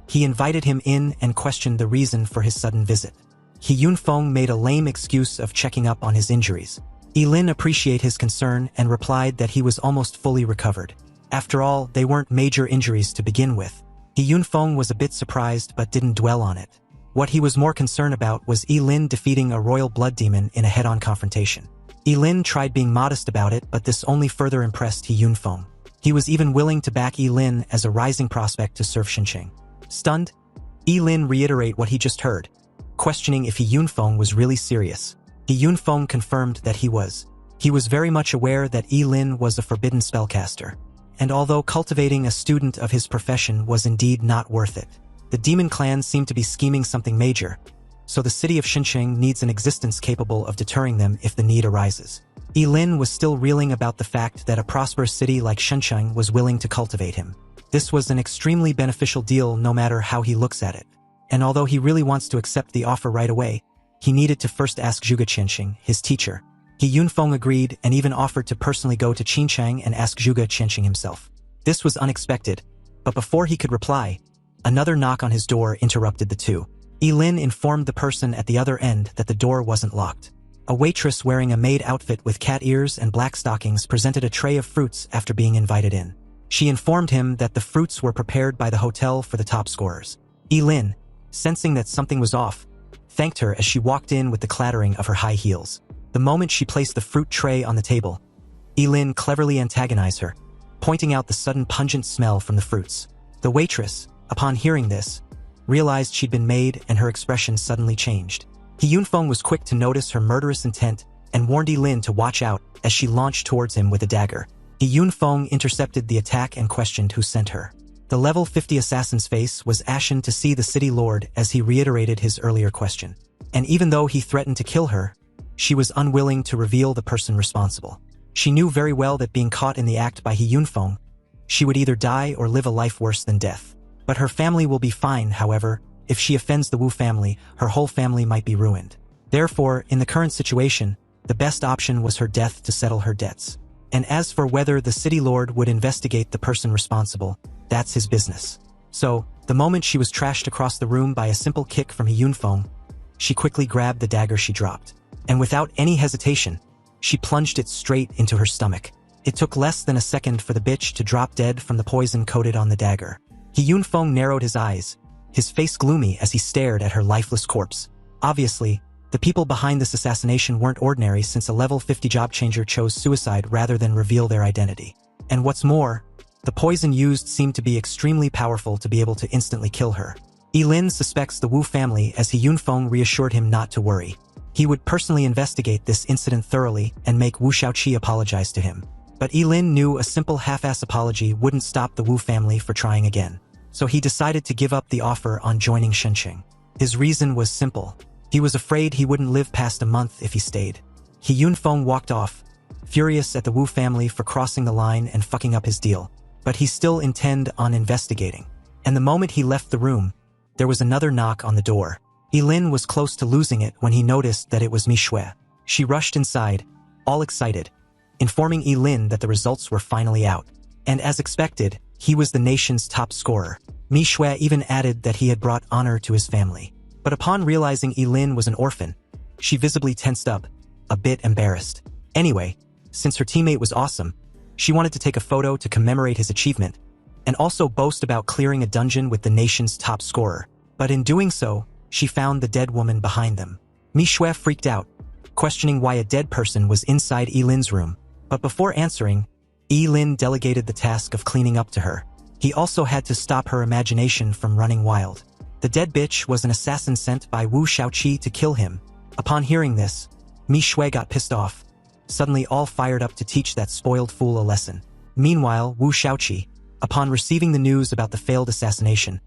He invited him in and questioned the reason for his sudden visit. He Yunfeng made a lame excuse of checking up on his injuries. Elin appreciated his concern and replied that he was almost fully recovered. After all, they weren't major injuries to begin with. He Yunfeng was a bit surprised but didn't dwell on it. What he was more concerned about was Elin defeating a royal blood demon in a head-on confrontation. Elin tried being modest about it, but this only further impressed He Yunfeng. He was even willing to back Elin as a rising prospect to serve Xinqiang. Stunned, Elin reiterated what he just heard, questioning if He Yunfeng was really serious. He Yunfeng confirmed that he was. He was very much aware that Elin was a forbidden spellcaster, and although cultivating a student of his profession was indeed not worth it, the demon clan seemed to be scheming something major, so the city of Xinqiang needs an existence capable of deterring them if the need arises. Elin was still reeling about the fact that a prosperous city like Xinqiang was willing to cultivate him. This was an extremely beneficial deal no matter how he looks at it, and although he really wants to accept the offer right away, he needed to first ask Zhuge Qianxing, his teacher. He Yunfeng agreed and even offered to personally go to Xinqiang and ask Zhuge Qianxing himself. This was unexpected, but before he could reply, another knock on his door interrupted the two. Elin informed the person at the other end that the door wasn't locked. A waitress wearing a maid outfit with cat ears and black stockings presented a tray of fruits after being invited in. She informed him that the fruits were prepared by the hotel for the top scorers. Elin, sensing that something was off, thanked her as she walked in with the clattering of her high heels. The moment she placed the fruit tray on the table, Elin cleverly antagonized her, pointing out the sudden pungent smell from the fruits. The waitress, upon hearing this, realized she'd been made and her expression suddenly changed. He Yunfeng was quick to notice her murderous intent and warned Elin to watch out as she launched towards him with a dagger. He Yunfeng intercepted the attack and questioned who sent her. The level 50 assassin's face was ashen to see the city lord as he reiterated his earlier question. And even though he threatened to kill her, she was unwilling to reveal the person responsible. She knew very well that being caught in the act by He Yunfeng, she would either die or live a life worse than death. But her family will be fine, however. If she offends the Wu family, her whole family might be ruined. Therefore, in the current situation, the best option was her death to settle her debts. And as for whether the city lord would investigate the person responsible, that's his business. So, the moment she was trashed across the room by a simple kick from He Yunfeng, she quickly grabbed the dagger she dropped. And without any hesitation, she plunged it straight into her stomach. It took less than a second for the bitch to drop dead from the poison coated on the dagger. He Yunfeng narrowed his eyes, his face gloomy as he stared at her lifeless corpse. Obviously, the people behind this assassination weren't ordinary since a level 50 job changer chose suicide rather than reveal their identity. And what's more, the poison used seemed to be extremely powerful to be able to instantly kill her. Elin suspects the Wu family as He Yunfeng reassured him not to worry. He would personally investigate this incident thoroughly and make Wu Shaoqi apologize to him. But Elin knew a simple half-ass apology wouldn't stop the Wu family for trying again. So he decided to give up the offer on joining Xinqiang. His reason was simple. He was afraid he wouldn't live past a month if he stayed. He Yunfeng walked off, furious at the Wu family for crossing the line and fucking up his deal. But he still intended on investigating. And the moment he left the room, there was another knock on the door. Elin was close to losing it when he noticed that it was Mi Shui. She rushed inside, all excited, informing Elin that the results were finally out. And as expected, he was the nation's top scorer. Mi Shui even added that he had brought honor to his family. But upon realizing Elin was an orphan, she visibly tensed up, a bit embarrassed. Anyway, since her teammate was awesome, she wanted to take a photo to commemorate his achievement, and also boast about clearing a dungeon with the nation's top scorer. But in doing so, she found the dead woman behind them. Mi Shui freaked out, questioning why a dead person was inside Elin's room. But before answering, Elin delegated the task of cleaning up to her. He also had to stop her imagination from running wild. The dead bitch was an assassin sent by Wu Shaoqi to kill him. Upon hearing this, Mi Shui got pissed off, suddenly all fired up to teach that spoiled fool a lesson. Meanwhile, Wu Shaoqi, upon receiving the news about the failed assassination,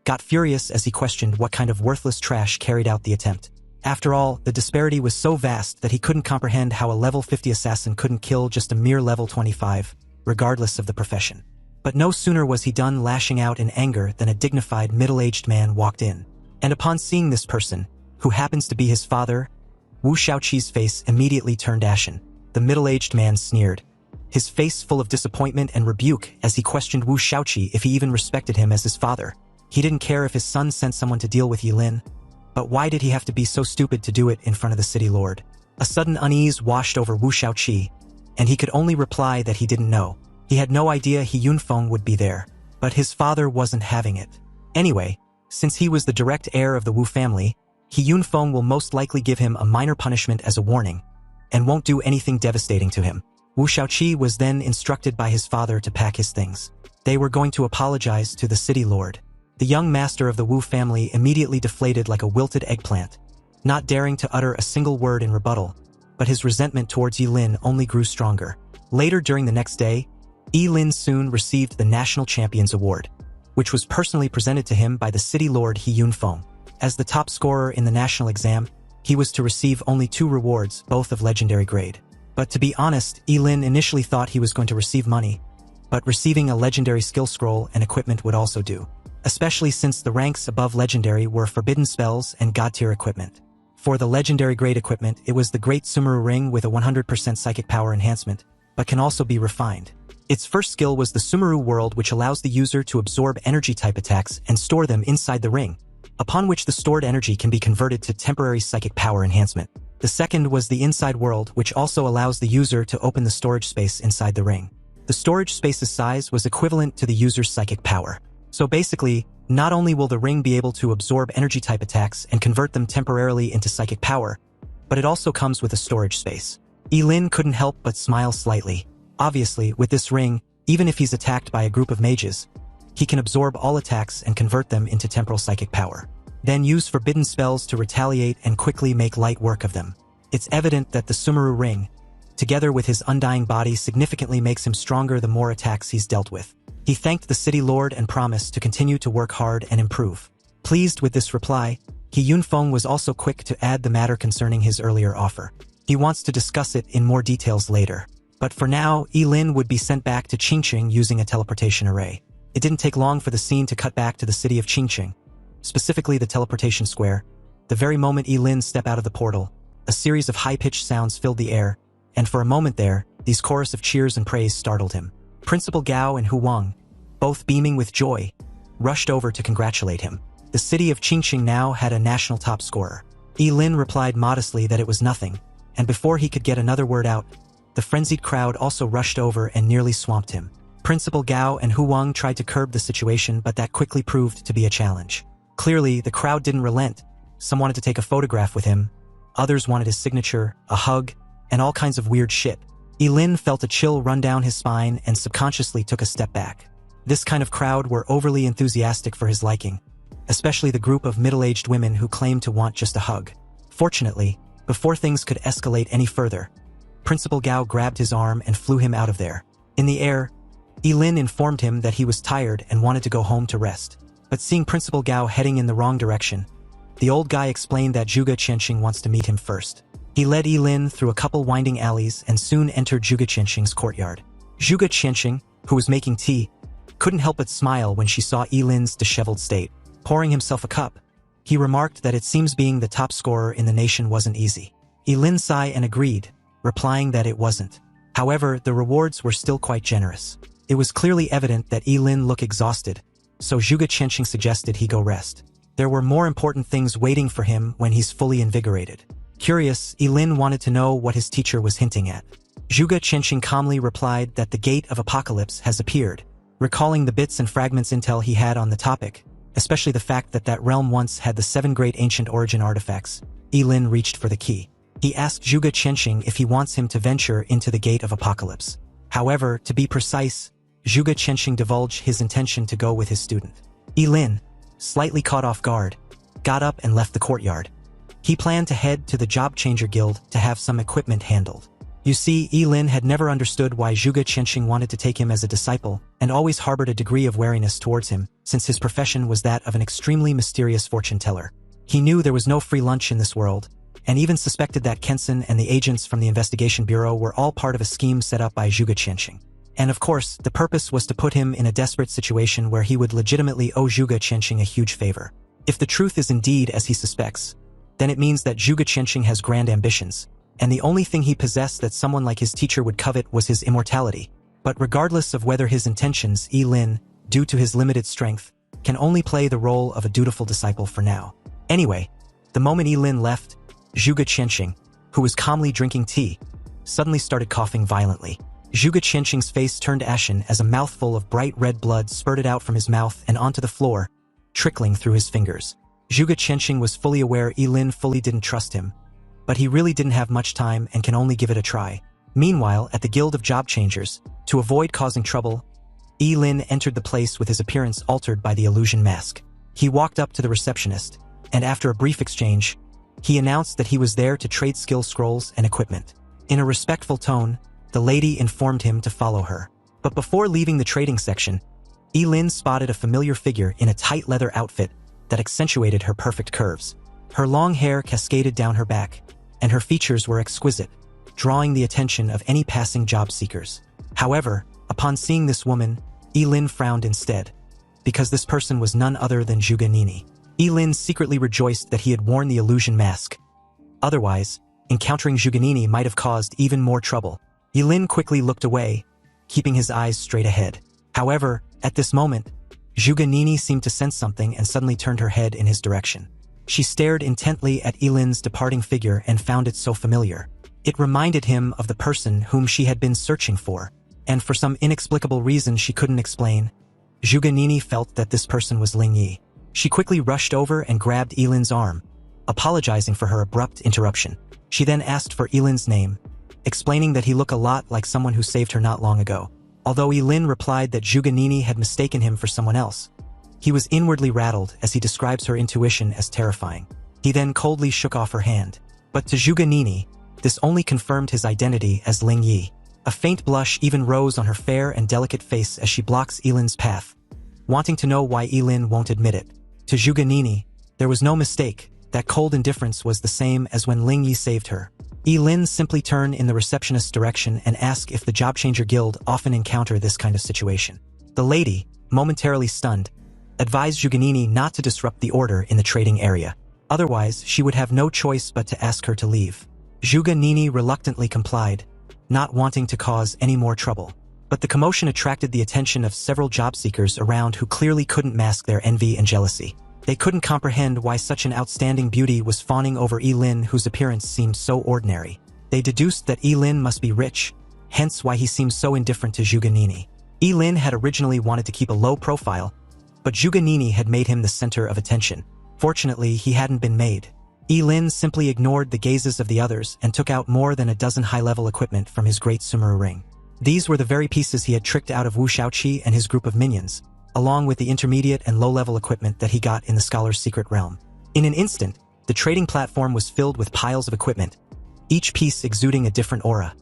got furious as he questioned what kind of worthless trash carried out the attempt. After all, the disparity was so vast that he couldn't comprehend how a level 50 assassin couldn't kill just a mere level 25, regardless of the profession. But no sooner was he done lashing out in anger than a dignified middle-aged man walked in. And upon seeing this person, who happens to be his father, Wu Shaoqi's face immediately turned ashen. The middle-aged man sneered, his face full of disappointment and rebuke as he questioned Wu Shaoqi if he even respected him as his father. He didn't care if his son sent someone to deal with Yilin, but why did he have to be so stupid to do it in front of the city lord? A sudden unease washed over Wu Shaoqi, and he could only reply that he didn't know. He had no idea He Yunfeng would be there, but his father wasn't having it. Anyway, since he was the direct heir of the Wu family, He Yunfeng will most likely give him a minor punishment as a warning, and won't do anything devastating to him. Wu Shaoqi was then instructed by his father to pack his things. They were going to apologize to the city lord. The young master of the Wu family immediately deflated like a wilted eggplant, not daring to utter a single word in rebuttal, but his resentment towards Yilin only grew stronger. Later during the next day, Yilin soon received the National Champions Award, which was personally presented to him by the city lord He Yunfeng. As the top scorer in the national exam, he was to receive only 2 rewards, both of legendary grade. But to be honest, Yilin initially thought he was going to receive money, but receiving a legendary skill scroll and equipment would also do, especially since the ranks above legendary were forbidden spells and god-tier equipment. For the legendary grade equipment, it was the Great Sumeru Ring with a 100% psychic power enhancement, but can also be refined. Its first skill was the Sumeru World, which allows the user to absorb energy-type attacks and store them inside the ring, upon which the stored energy can be converted to temporary psychic power enhancement. The second was the Inside World, which also allows the user to open the storage space inside the ring. The storage space's size was equivalent to the user's psychic power. So basically, not only will the ring be able to absorb energy-type attacks and convert them temporarily into psychic power, but it also comes with a storage space. Yilin couldn't help but smile slightly. Obviously, with this ring, even if he's attacked by a group of mages, he can absorb all attacks and convert them into temporal psychic power, then use forbidden spells to retaliate and quickly make light work of them. It's evident that the Sumeru Ring, together with his undying body, significantly makes him stronger the more attacks he's dealt with. He thanked the city lord and promised to continue to work hard and improve. Pleased with this reply, He Yunfeng was also quick to add the matter concerning his earlier offer. He wants to discuss it in more details later. But for now, Yilin would be sent back to Qingqing using a teleportation array. It didn't take long for the scene to cut back to the city of Qingqing, specifically the teleportation square. The very moment Yilin stepped out of the portal, a series of high-pitched sounds filled the air, and for a moment there, these chorus of cheers and praise startled him. Principal Gao and Hu Wang, both beaming with joy, rushed over to congratulate him. The city of Qingqing now had a national top scorer. Yilin replied modestly that it was nothing, and before he could get another word out, the frenzied crowd also rushed over and nearly swamped him. Principal Gao and Hu Wang tried to curb the situation, but that quickly proved to be a challenge. Clearly, the crowd didn't relent. Some wanted to take a photograph with him, others wanted his signature, a hug, and all kinds of weird shit. Yilin felt a chill run down his spine and subconsciously took a step back. This kind of crowd were overly enthusiastic for his liking, especially the group of middle-aged women who claimed to want just a hug. Fortunately, before things could escalate any further, Principal Gao grabbed his arm and flew him out of there. In the air, Yilin informed him that he was tired and wanted to go home to rest. But seeing Principal Gao heading in the wrong direction, the old guy explained that Zhuge Qianxing wants to meet him first. He led Yilin through a couple winding alleys and soon entered Zhuge Qianxing's courtyard. Zhuge Qianxing, who was making tea, couldn't help but smile when she saw Yilin's disheveled state. Pouring himself a cup, he remarked that it seems being the top scorer in the nation wasn't easy. Yilin sighed and agreed, replying that it wasn't. However, the rewards were still quite generous. It was clearly evident that Yilin looked exhausted, so Zhuge Qianxing suggested he go rest. There were more important things waiting for him when he's fully invigorated. Curious, Yilin wanted to know what his teacher was hinting at. Zhuge Qianxing calmly replied that the Gate of Apocalypse has appeared, recalling the bits and fragments intel he had on the topic, especially the fact that that realm once had the 7 great ancient origin artifacts. Yilin reached for the key. He asked Zhuge Qianxing if he wants him to venture into the Gate of Apocalypse. However, to be precise, Zhuge Qianxing divulged his intention to go with his student. Yilin, slightly caught off guard, got up and left the courtyard. He planned to head to the Job Changer Guild to have some equipment handled. You see, Yi-Lin had never understood why Zhuge Qianxing wanted to take him as a disciple, and always harbored a degree of wariness towards him, since his profession was that of an extremely mysterious fortune-teller. He knew there was no free lunch in this world, and even suspected that Kensen and the agents from the Investigation Bureau were all part of a scheme set up by Zhuge Qianxing. And of course, the purpose was to put him in a desperate situation where he would legitimately owe Zhuge Qianxing a huge favor. If the truth is indeed as he suspects, then it means that Zhuge Qianxing has grand ambitions, and the only thing he possessed that someone like his teacher would covet was his immortality. But regardless of whether his intentions, Yi-Lin, due to his limited strength, can only play the role of a dutiful disciple for now. Anyway, the moment Yi-Lin left, Zhuge Qianxing, who was calmly drinking tea, suddenly started coughing violently. Zhuge Qianxing's face turned ashen as a mouthful of bright red blood spurted out from his mouth and onto the floor, trickling through his fingers. Zhuge Qianxing was fully aware Yi-Lin fully didn't trust him, but he really didn't have much time and can only give it a try. Meanwhile, at the Guild of Job Changers, to avoid causing trouble, Yi-Lin entered the place with his appearance altered by the illusion mask. He walked up to the receptionist, and after a brief exchange, he announced that he was there to trade skill scrolls and equipment. In a respectful tone, the lady informed him to follow her. But before leaving the trading section, Yi-Lin spotted a familiar figure in a tight leather outfit that accentuated her perfect curves. Her long hair cascaded down her back, and her features were exquisite, drawing the attention of any passing job seekers. However, upon seeing this woman, Yi-Lin frowned instead, because this person was none other than Zhuge Nini. Yi-Lin secretly rejoiced that he had worn the illusion mask. Otherwise, encountering Zhuge Nini might have caused even more trouble. Yi-Lin quickly looked away, keeping his eyes straight ahead. However, at this moment, Zhuge Nini seemed to sense something and suddenly turned her head in his direction. She stared intently at Yi-Lin's departing figure and found it so familiar. It reminded him of the person whom she had been searching for, and for some inexplicable reason she couldn't explain, Zhuge Nini felt that this person was Ling Yi. She quickly rushed over and grabbed Yi-Lin's arm, apologizing for her abrupt interruption. She then asked for Yi-Lin's name, explaining that he looked a lot like someone who saved her not long ago. Although Yi-Lin replied that Zhuge Nini had mistaken him for someone else, he was inwardly rattled as he describes her intuition as terrifying. He then coldly shook off her hand. But to Zhuge Nini, this only confirmed his identity as Ling Yi. A faint blush even rose on her fair and delicate face as she blocks Yi-Lin's path, wanting to know why Yi-Lin won't admit it. To Zhuge Nini, there was no mistake. That cold indifference was the same as when Ling Yi saved her. Yi-Lin simply turned in the receptionist's direction and asked if the Job Changer Guild often encounter this kind of situation. The lady, momentarily stunned, advised Zhuge Nini not to disrupt the order in the trading area. Otherwise, she would have no choice but to ask her to leave. Zhuge Nini reluctantly complied, not wanting to cause any more trouble. But the commotion attracted the attention of several job seekers around who clearly couldn't mask their envy and jealousy. They couldn't comprehend why such an outstanding beauty was fawning over Yi-Lin, whose appearance seemed so ordinary. They deduced that Yi-Lin must be rich, hence why he seemed so indifferent to Zhuge Nini. Yi-Lin had originally wanted to keep a low profile, but Zhuge Nini had made him the center of attention. Fortunately, he hadn't been made. Yi-Lin simply ignored the gazes of the others and took out more than a dozen high-level equipment from his great Sumeru ring. These were the very pieces he had tricked out of Wu Shaoqi and his group of minions, along with the intermediate and low-level equipment that he got in the Scholar's Secret Realm. In an instant, the trading platform was filled with piles of equipment, each piece exuding a different aura,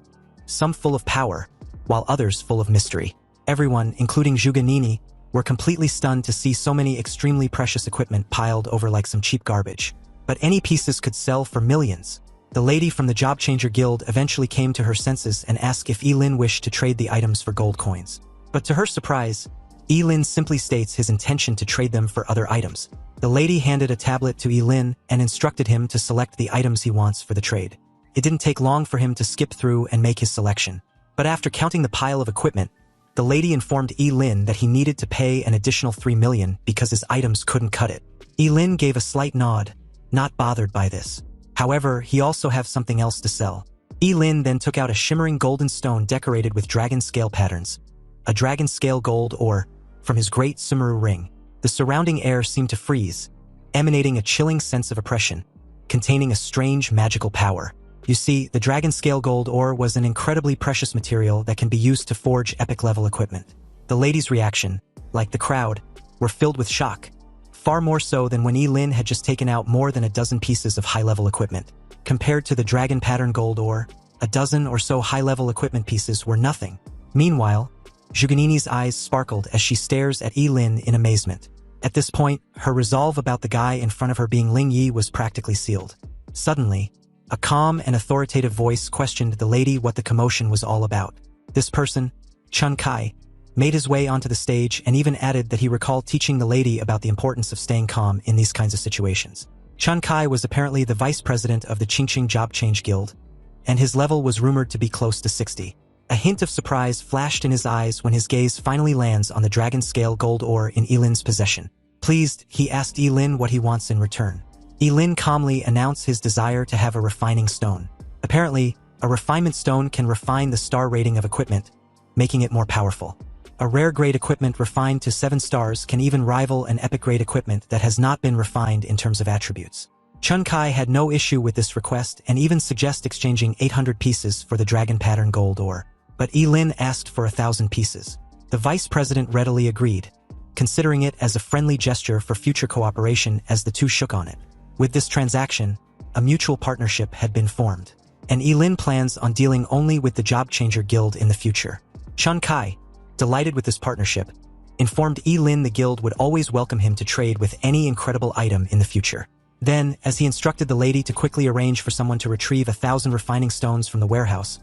some full of power, while others full of mystery. Everyone, including Zhuge Nini, were completely stunned to see so many extremely precious equipment piled over like some cheap garbage. But any pieces could sell for millions. The lady from the Job Changer Guild eventually came to her senses and asked if Yi-Lin wished to trade the items for gold coins. But to her surprise, Yi-Lin simply states his intention to trade them for other items. The lady handed a tablet to Yi-Lin and instructed him to select the items he wants for the trade. It didn't take long for him to skip through and make his selection. But after counting the pile of equipment, the lady informed Yi-Lin that he needed to pay an additional 3 million because his items couldn't cut it. Yi-Lin gave a slight nod, not bothered by this. However, he also have something else to sell. Yi-Lin then took out a shimmering golden stone decorated with dragon scale patterns, a dragon scale gold ore, from his great Sumeru ring. The surrounding air seemed to freeze, emanating a chilling sense of oppression, containing a strange magical power. You see, the dragon scale gold ore was an incredibly precious material that can be used to forge epic-level equipment. The lady's reaction, like the crowd, were filled with shock, far more so than when Yi-Lin had just taken out more than a dozen pieces of high-level equipment. Compared to the dragon pattern gold ore, a dozen or so high-level equipment pieces were nothing. Meanwhile, Zhuganini's eyes sparkled as she stares at Yi-Lin in amazement. At this point, her resolve about the guy in front of her being Ling Yi was practically sealed. Suddenly, a calm and authoritative voice questioned the lady what the commotion was all about. This person, Chun Kai, made his way onto the stage and even added that he recalled teaching the lady about the importance of staying calm in these kinds of situations. Chun Kai was apparently the vice president of the Qingqing Job Change Guild, and his level was rumored to be close to 60. A hint of surprise flashed in his eyes when his gaze finally lands on the dragon-scale gold ore in Yi-Lin's possession. Pleased, he asked Yi-Lin what he wants in return. Yi-Lin calmly announced his desire to have a refining stone. Apparently, a refinement stone can refine the star rating of equipment, making it more powerful. A rare-grade equipment refined to 7 stars can even rival an epic-grade equipment that has not been refined in terms of attributes. Chun Kai had no issue with this request and even suggested exchanging 800 pieces for the dragon pattern gold ore. But Yi-Lin asked for 1,000 pieces. The vice president readily agreed, considering it as a friendly gesture for future cooperation as the two shook on it. With this transaction, a mutual partnership had been formed, and Yi-Lin plans on dealing only with the Job Changer Guild in the future. Chun Kai, delighted with this partnership, informed Yi-Lin the guild would always welcome him to trade with any incredible item in the future. Then, as he instructed the lady to quickly arrange for someone to retrieve 1,000 refining stones from the warehouse,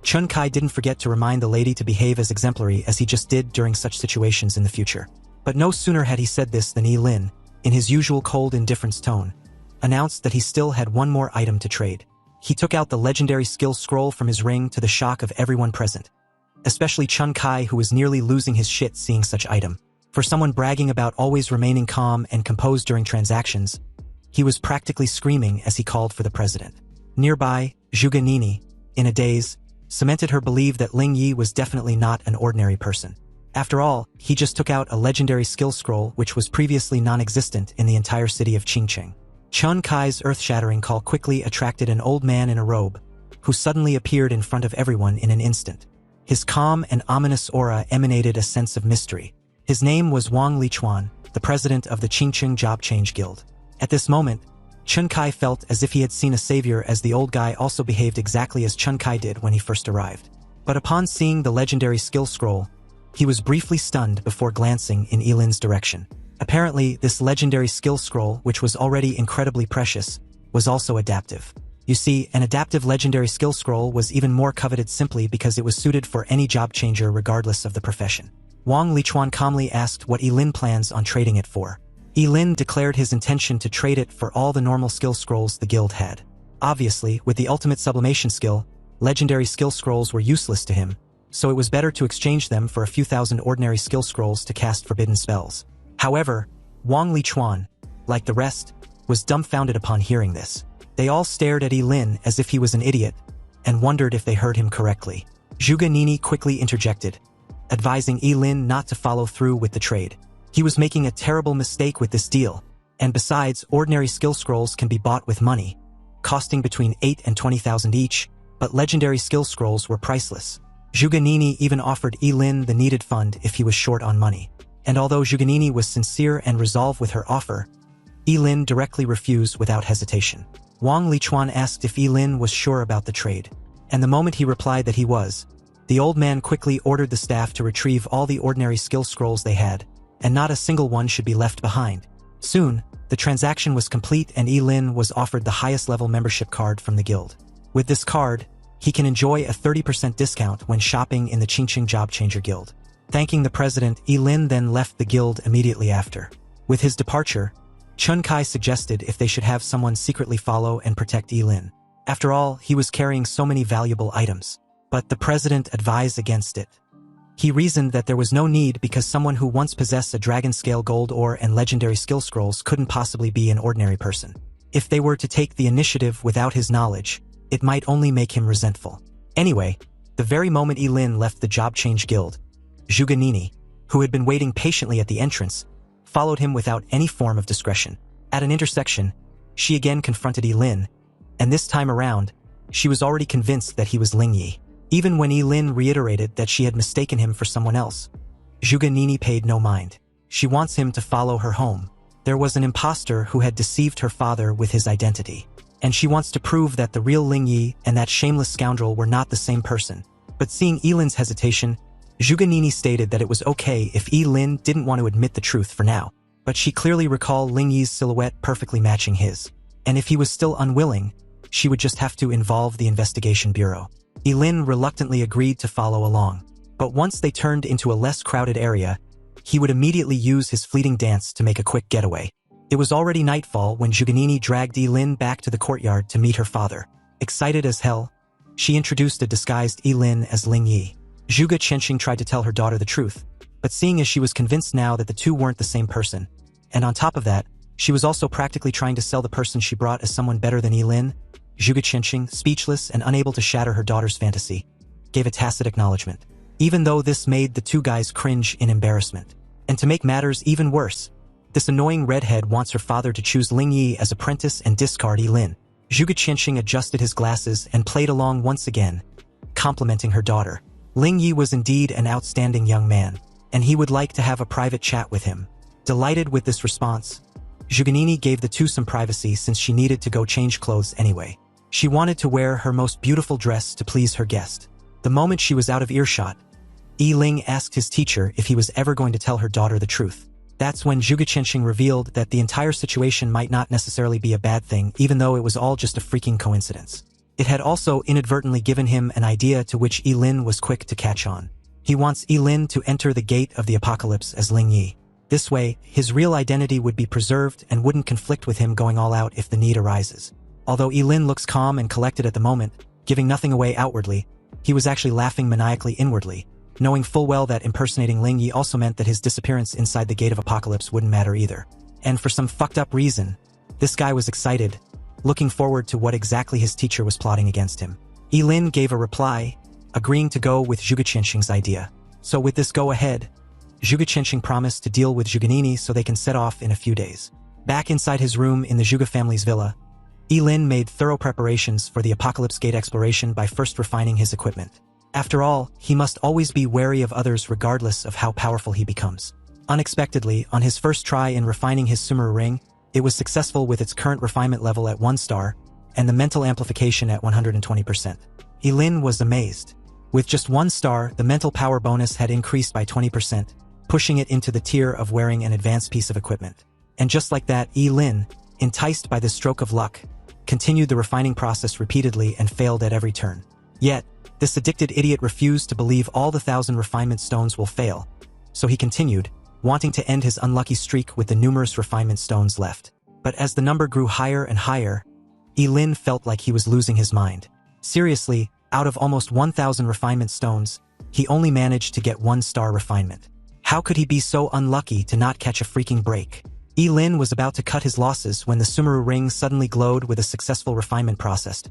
Chun Kai didn't forget to remind the lady to behave as exemplary as he just did during such situations in the future. But no sooner had he said this than Yi-Lin, in his usual cold indifference tone, announced that he still had one more item to trade. He took out the legendary skill scroll from his ring to the shock of everyone present, especially Chun Kai, who was nearly losing his shit seeing such item. For someone bragging about always remaining calm and composed during transactions, he was practically screaming as he called for the president. Nearby, Zhuganini, in a daze, cemented her belief that Ling Yi was definitely not an ordinary person. After all, he just took out a legendary skill scroll which was previously non-existent in the entire city of Qingqing. Chun Kai's earth-shattering call quickly attracted an old man in a robe, who suddenly appeared in front of everyone in an instant. His calm and ominous aura emanated a sense of mystery. His name was Wang Lichuan, the president of the Qingqing Job Change Guild. At this moment, Chun Kai felt as if he had seen a savior, as the old guy also behaved exactly as Chun Kai did when he first arrived. But upon seeing the legendary skill scroll, he was briefly stunned before glancing in Yi-Lin's direction. Apparently, this legendary skill scroll, which was already incredibly precious, was also adaptive. You see, an adaptive legendary skill scroll was even more coveted simply because it was suited for any job changer regardless of the profession. Wang Lichuan calmly asked what Yi-Lin plans on trading it for. Yi-Lin declared his intention to trade it for all the normal skill scrolls the guild had. Obviously, with the ultimate sublimation skill, legendary skill scrolls were useless to him, so it was better to exchange them for a few thousand ordinary skill scrolls to cast forbidden spells. However, Wang Lichuan, like the rest, was dumbfounded upon hearing this. They all stared at Yi-Lin as if he was an idiot, and wondered if they heard him correctly. Zhuganini quickly interjected, advising Yi-Lin not to follow through with the trade. He was making a terrible mistake with this deal, and besides, ordinary skill scrolls can be bought with money, costing between 8 and 20,000 each, but legendary skill scrolls were priceless. Zhuganini even offered Yi-Lin the needed fund if he was short on money. And although Zhuganini was sincere and resolved with her offer, Yi-Lin directly refused without hesitation. Wang Lichuan asked if Yi-Lin was sure about the trade, and the moment he replied that he was, the old man quickly ordered the staff to retrieve all the ordinary skill scrolls they had, and not a single one should be left behind. Soon, the transaction was complete and Yi-Lin was offered the highest level membership card from the guild. With this card, he can enjoy a 30% discount when shopping in the Qingqing Job Changer Guild. Thanking the president, Yi-Lin then left the guild immediately after. With his departure, Chun Kai suggested if they should have someone secretly follow and protect Yi-Lin. After all, he was carrying so many valuable items. But the president advised against it. He reasoned that there was no need because someone who once possessed a dragon-scale gold ore and legendary skill scrolls couldn't possibly be an ordinary person. If they were to take the initiative without his knowledge, it might only make him resentful. Anyway, the very moment Yi-Lin left the Job Change Guild, Zhuganini, who had been waiting patiently at the entrance, followed him without any form of discretion. At an intersection, she again confronted Yi-Lin, and this time around, she was already convinced that he was Ling Yi. Even when Yi-Lin reiterated that she had mistaken him for someone else, Zhuganini paid no mind. She wants him to follow her home. There was an impostor who had deceived her father with his identity. and she wants to prove that the real Ling Yi and that shameless scoundrel were not the same person. But seeing Yilin's hesitation, Zhuge stated that it was okay if Yilin didn't want to admit the truth for now, but she clearly recalled Ling Yi's silhouette perfectly matching his. And if he was still unwilling, she would just have to involve the investigation bureau. Yilin reluctantly agreed to follow along. But once they turned into a less crowded area, he would immediately use his fleeting dance to make a quick getaway. It was already nightfall when Zhuge dragged Yilin back to the courtyard to meet her father. Excited as hell, she introduced a disguised Yilin as Ling Yi. Zhuge Qianxing tried to tell her daughter the truth, but seeing as she was convinced now that the two weren't the same person, and on top of that, she was also practically trying to sell the person she brought as someone better than Yilin, Zhuge Qianxing, speechless and unable to shatter her daughter's fantasy, gave a tacit acknowledgement, even though this made the two guys cringe in embarrassment. And to make matters even worse, this annoying redhead wants her father to choose Ling Yi as apprentice and discard Yilin. Zhuge Qianxing adjusted his glasses and played along once again, complimenting her daughter. Ling Yi was indeed an outstanding young man, and he would like to have a private chat with him. Delighted with this response, Zhuge gave the two some privacy since she needed to go change clothes anyway. She wanted to wear her most beautiful dress to please her guest. The moment she was out of earshot, Yiling asked his teacher if he was ever going to tell her daughter the truth. That's when Zhuge Qianxing revealed that the entire situation might not necessarily be a bad thing, even though it was all just a freaking coincidence. It had also inadvertently given him an idea to which Yilin was quick to catch on. He wants Yilin to enter the gate of the apocalypse as Ling Yi. This way, his real identity would be preserved and wouldn't conflict with him going all out if the need arises. Although Yilin looks calm and collected at the moment, giving nothing away outwardly, he was actually laughing maniacally inwardly, knowing full well that impersonating Ling Yi also meant that his disappearance inside the Gate of Apocalypse wouldn't matter either. And for some fucked up reason, this guy was excited, looking forward to what exactly his teacher was plotting against him. Yilin gave a reply, agreeing to go with Zhuge Qianxing's idea. So with this go-ahead, Zhuge Qianxing promised to deal with Zhuge so they can set off in a few days. Back inside his room in the Zhuge family's villa, Yilin made thorough preparations for the Apocalypse Gate exploration by first refining his equipment. After all, he must always be wary of others regardless of how powerful he becomes. Unexpectedly, on his first try in refining his Sumeru ring, it was successful with its current refinement level at 1 star, and the mental amplification at 120%. Yilin was amazed. With just 1 star, the mental power bonus had increased by 20%, pushing it into the tier of wearing an advanced piece of equipment. And just like that, Yilin, enticed by this stroke of luck, continued the refining process repeatedly and failed at every turn. Yet, this addicted idiot refused to believe all the 1,000 refinement stones will fail, so he continued, wanting to end his unlucky streak with the numerous refinement stones left. But as the number grew higher and higher, Yilin felt like he was losing his mind. Seriously, out of almost 1,000 refinement stones, he only managed to get 1 star refinement. How could he be so unlucky to not catch a freaking break? Yilin was about to cut his losses when the Sumeru ring suddenly glowed with a successful refinement process,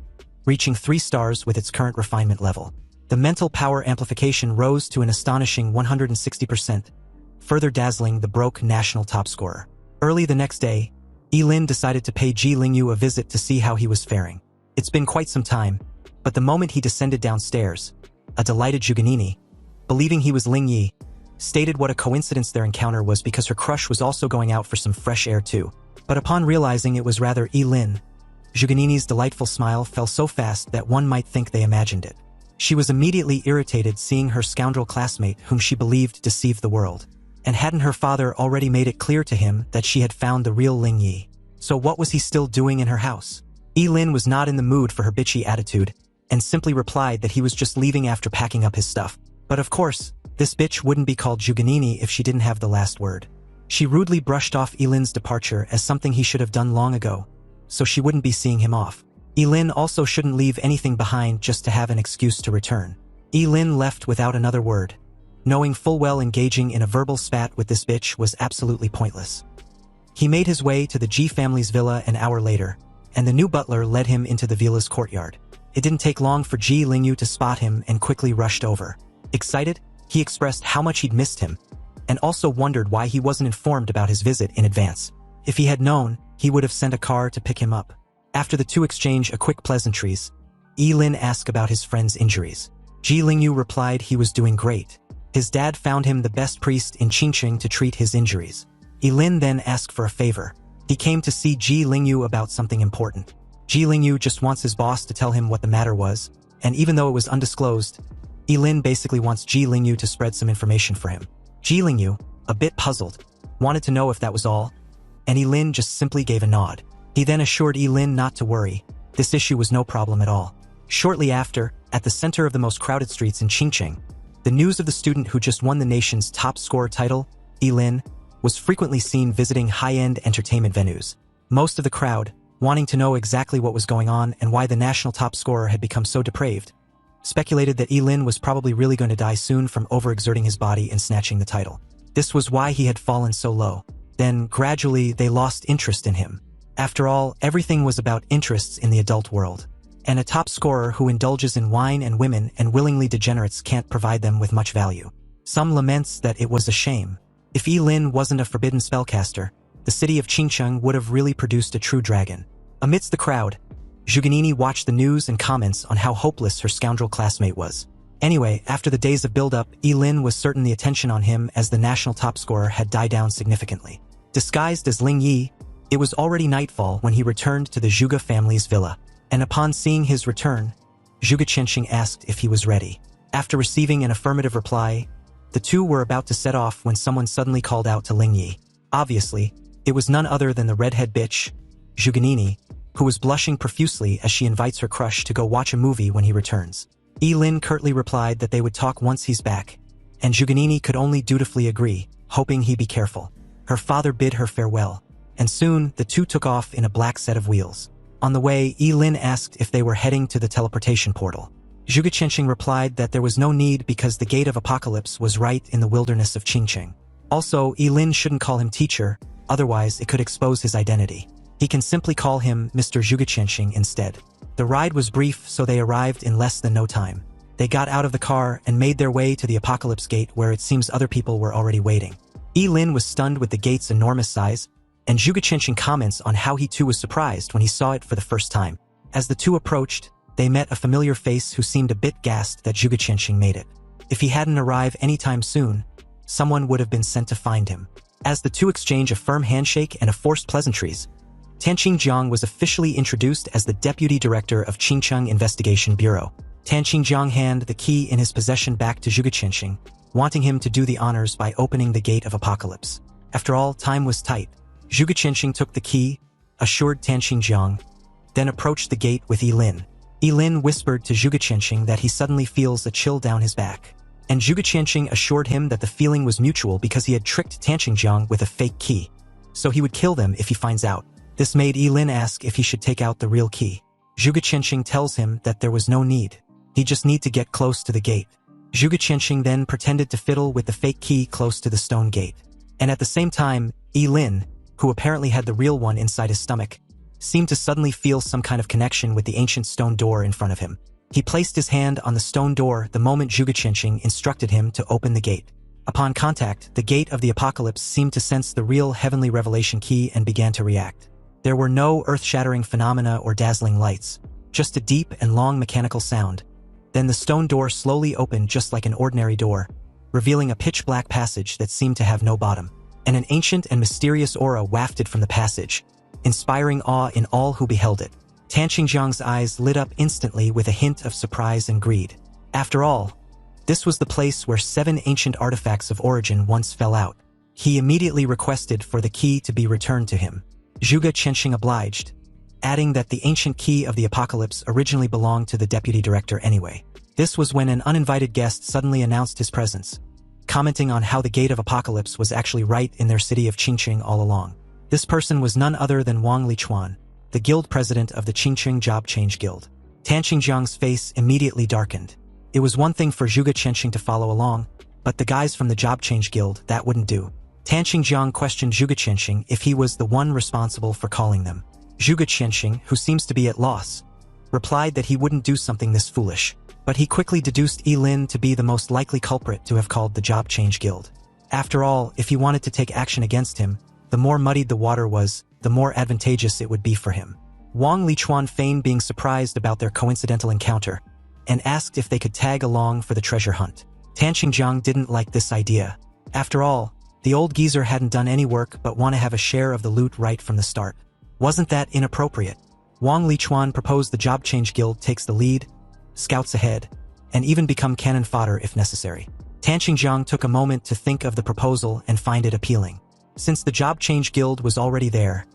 reaching 3 stars with its current refinement level. The mental power amplification rose to an astonishing 160%, further dazzling the broke national top scorer. Early the next day, Yilin decided to pay Ji Lingyu a visit to see how he was faring. It's been quite some time, but the moment he descended downstairs, a delighted Zhuge, believing he was Ling Yi, stated what a coincidence their encounter was because her crush was also going out for some fresh air too. But upon realizing it was rather Yilin, Zhuge delightful smile fell so fast that one might think they imagined it. She was immediately irritated seeing her scoundrel classmate whom she believed deceived the world. And hadn't her father already made it clear to him that she had found the real Ling Yi? So what was he still doing in her house? Yilin was not in the mood for her bitchy attitude, and simply replied that he was just leaving after packing up his stuff. But of course, this bitch wouldn't be called Zhuge if she didn't have the last word. She rudely brushed off Yilin's departure as something he should have done long ago, so she wouldn't be seeing him off. Yilin also shouldn't leave anything behind just to have an excuse to return. Yilin left without another word, knowing full well engaging in a verbal spat with this bitch was absolutely pointless. He made his way to the Ji family's villa an hour later, and the new butler led him into the villa's courtyard. It didn't take long for Ji Lingyu to spot him and quickly rushed over. Excited, he expressed how much he'd missed him, and also wondered why he wasn't informed about his visit in advance. If he had known, he would have sent a car to pick him up. After the two exchanged a quick pleasantries, Yilin asked about his friend's injuries. Ji Lingyu replied he was doing great. His dad found him the best priest in Qingqing to treat his injuries. Yilin then asked for a favor. He came to see Ji Lingyu about something important. Ji Lingyu just wants his boss to tell him what the matter was, and even though it was undisclosed, Lin basically wants Ji Lingyu to spread some information for him. Ji Lingyu, a bit puzzled, wanted to know if that was all, and Lin just simply gave a nod. He then assured Lin not to worry, this issue was no problem at all. Shortly after, at the center of the most crowded streets in Qingqing, the news of the student who just won the nation's top scorer title, Lin, was frequently seen visiting high-end entertainment venues. Most of the crowd, wanting to know exactly what was going on and why the national top scorer had become so depraved, speculated that Lin was probably really going to die soon from overexerting his body and snatching the title. This was why he had fallen so low. Then, gradually, they lost interest in him. After all, everything was about interests in the adult world. And a top scorer who indulges in wine and women and willingly degenerates can't provide them with much value. Some laments that it was a shame. If Lin wasn't a forbidden spellcaster, the city of Qingqing would have really produced a true dragon. Amidst the crowd, Zhuganini watched the news and comments on how hopeless her scoundrel classmate was. Anyway, after the days of build-up, Lin was certain the attention on him as the national top scorer had died down significantly. Disguised as Ling Yi, it was already nightfall when he returned to the Zhuge family's villa. And upon seeing his return, Zhuge Qianxing asked if he was ready. After receiving an affirmative reply, the two were about to set off when someone suddenly called out to Ling Yi. Obviously, it was none other than the redhead bitch, Zhuganini, who was blushing profusely as she invites her crush to go watch a movie when he returns. Lin curtly replied that they would talk once he's back, and Zhuganini could only dutifully agree, hoping he be careful. Her father bid her farewell, and soon the two took off in a black set of wheels. On the way, Lin asked if they were heading to the teleportation portal. Zhuge Qianxing replied that there was no need because the Gate of Apocalypse was right in the wilderness of Qingqing. Also, Lin shouldn't call him teacher, otherwise it could expose his identity. He can simply call him Mr. Zhuge Qianxing instead. The ride was brief, so they arrived in less than no time. They got out of the car and made their way to the Apocalypse Gate where it seems other people were already waiting. Lin was stunned with the gate's enormous size, and Zhuge Qianxing comments on how he too was surprised when he saw it for the first time. As the two approached, they met a familiar face who seemed a bit gassed that Zhuge Qianxing made it. If he hadn't arrived anytime soon, someone would have been sent to find him. As the two exchange a firm handshake and a forced pleasantries, Tanqing Jiang was officially introduced as the Deputy Director of Qingqing Investigation Bureau. Tanqing Jiang handed the key in his possession back to Zhuge Qianxing, wanting him to do the honors by opening the Gate of Apocalypse. After all, time was tight. Zhuge Qianxing took the key, assured Tanqing Jiang, then approached the gate with Lin. Lin whispered to Zhuge Qianxing that he suddenly feels a chill down his back. And Zhuge Qianxing assured him that the feeling was mutual because he had tricked Tanqing Jiang with a fake key. So he would kill them if he finds out. This made Lin ask if he should take out the real key. Zhuge Qianxing tells him that there was no need. He just need to get close to the gate. Zhuge Qianxing then pretended to fiddle with the fake key close to the stone gate. And at the same time, Lin, who apparently had the real one inside his stomach, seemed to suddenly feel some kind of connection with the ancient stone door in front of him. He placed his hand on the stone door the moment Zhuge Qianxing instructed him to open the gate. Upon contact, the Gate of the Apocalypse seemed to sense the real heavenly revelation key and began to react. There were no earth-shattering phenomena or dazzling lights, just a deep and long mechanical sound. Then the stone door slowly opened just like an ordinary door, revealing a pitch-black passage that seemed to have no bottom. And an ancient and mysterious aura wafted from the passage, inspiring awe in all who beheld it. Tanqing Jiang's eyes lit up instantly with a hint of surprise and greed. After all, this was the place where 7 ancient artifacts of origin once fell out. He immediately requested for the key to be returned to him. Zhuge Qianxing obliged, adding that the ancient key of the Apocalypse originally belonged to the deputy director anyway. This was when an uninvited guest suddenly announced his presence, commenting on how the Gate of Apocalypse was actually right in their city of Qingqing all along. This person was none other than Wang Lichuan, the guild president of the Qingqing Job Change Guild. Tanqing Jiang's face immediately darkened. It was one thing for Zhuge Qianxing to follow along, but the guys from the Job Change Guild, that wouldn't do. Tanqing Jiang questioned Zhuge Qianxing if he was the one responsible for calling them. Zhuge Qianxing, who seems to be at loss, replied that he wouldn't do something this foolish, but he quickly deduced Lin to be the most likely culprit to have called the Job Change Guild. After all, if he wanted to take action against him, the more muddied the water was, the more advantageous it would be for him. Wang Lichuan feigned being surprised about their coincidental encounter, and asked if they could tag along for the treasure hunt. Tanqing Jiang didn't like this idea. After all, the old geezer hadn't done any work but want to have a share of the loot right from the start. Wasn't that inappropriate? Wang Lichuan proposed the job change guild takes the lead, scouts ahead, and even become cannon fodder if necessary. Tan Xingjiang took a moment to think of the proposal and find it appealing. Since the job change guild was already there,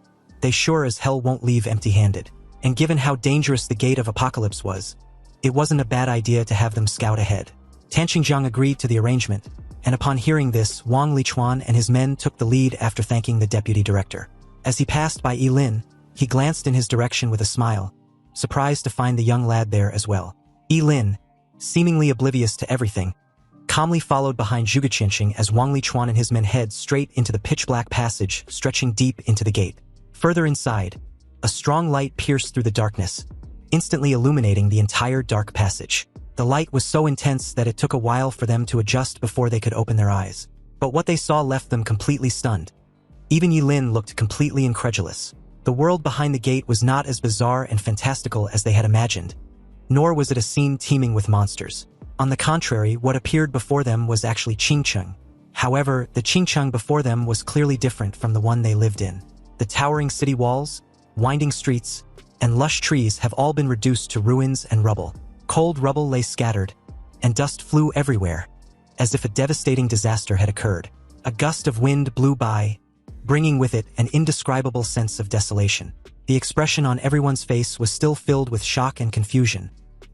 they sure as hell won't leave empty-handed. And given how dangerous the Gate of Apocalypse was, it wasn't a bad idea to have them scout ahead. Tan Xingjiang agreed to the arrangement, and upon hearing this, Wang Lichuan and his men took the lead after thanking the deputy director. As he passed by Yilin, he glanced in his direction with a smile, surprised to find the young lad there as well. Yilin, seemingly oblivious to everything, calmly followed behind Zhuge Qianqing as Wang Lichuan and his men head straight into the pitch-black passage stretching deep into the gate. Further inside, a strong light pierced through the darkness, instantly illuminating the entire dark passage. The light was so intense that it took a while for them to adjust before they could open their eyes. But what they saw left them completely stunned. Even Yilin looked completely incredulous. The world behind the gate was not as bizarre and fantastical as they had imagined, nor was it a scene teeming with monsters. On the contrary, what appeared before them was actually Qingcheng. However, the Qingcheng before them was clearly different from the one they lived in. The towering city walls, winding streets, and lush trees have all been reduced to ruins and rubble. Cold rubble lay scattered, and dust flew everywhere, as if a devastating disaster had occurred. A gust of wind blew by, bringing with it an indescribable sense of desolation. The expression on everyone's face was still filled with shock and confusion,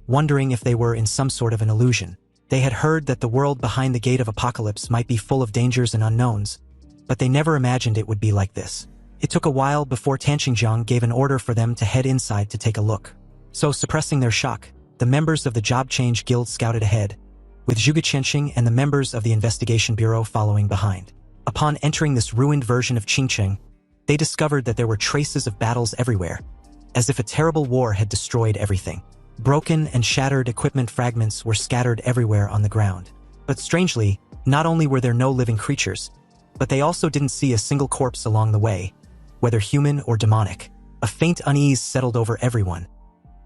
wondering if they were in some sort of an illusion. They had heard that the world behind the Gate of Apocalypse might be full of dangers and unknowns, but they never imagined it would be like this. It took a while before Tan Xingjiang gave an order for them to head inside to take a look. So, suppressing their shock, the members of the Job Change Guild scouted ahead, with Zhuge Qianqing and the members of the Investigation Bureau following behind. Upon entering this ruined version of Qingcheng, they discovered that there were traces of battles everywhere, as if a terrible war had destroyed everything. Broken and shattered equipment fragments were scattered everywhere on the ground. But strangely, not only were there no living creatures, but they also didn't see a single corpse along the way, whether human or demonic. A faint unease settled over everyone.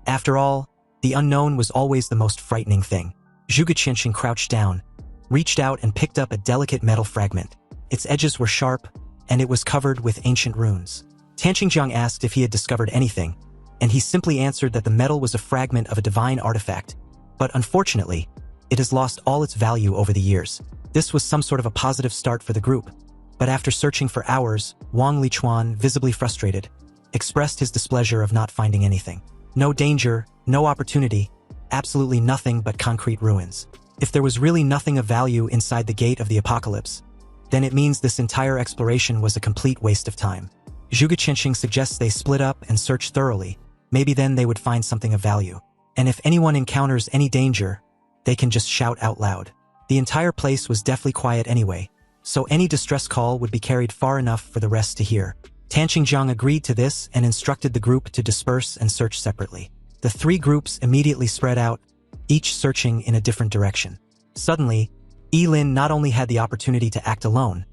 After all, the unknown was always the most frightening thing. Zhuge Qianqing crouched down, reached out and picked up a delicate metal fragment. Its edges were sharp, and it was covered with ancient runes. Tan Xingjiang asked if he had discovered anything, and he simply answered that the metal was a fragment of a divine artifact, but unfortunately, it has lost all its value over the years. This was some sort of a positive start for the group, but after searching for hours, Wang Lichuan, visibly frustrated, expressed his displeasure of not finding anything. No danger, no opportunity, absolutely nothing but concrete ruins. If there was really nothing of value inside the Gate of the Apocalypse, then it means this entire exploration was a complete waste of time. Zhuge Qianqing suggests they split up and search thoroughly. Maybe then they would find something of value. And if anyone encounters any danger, they can just shout out loud. The entire place was deathly quiet anyway, so any distress call would be carried far enough for the rest to hear. Tan Xingjiang agreed to this and instructed the group to disperse and search separately. The three groups immediately spread out, each searching in a different direction. Suddenly, Yilin not only had the opportunity to act alone,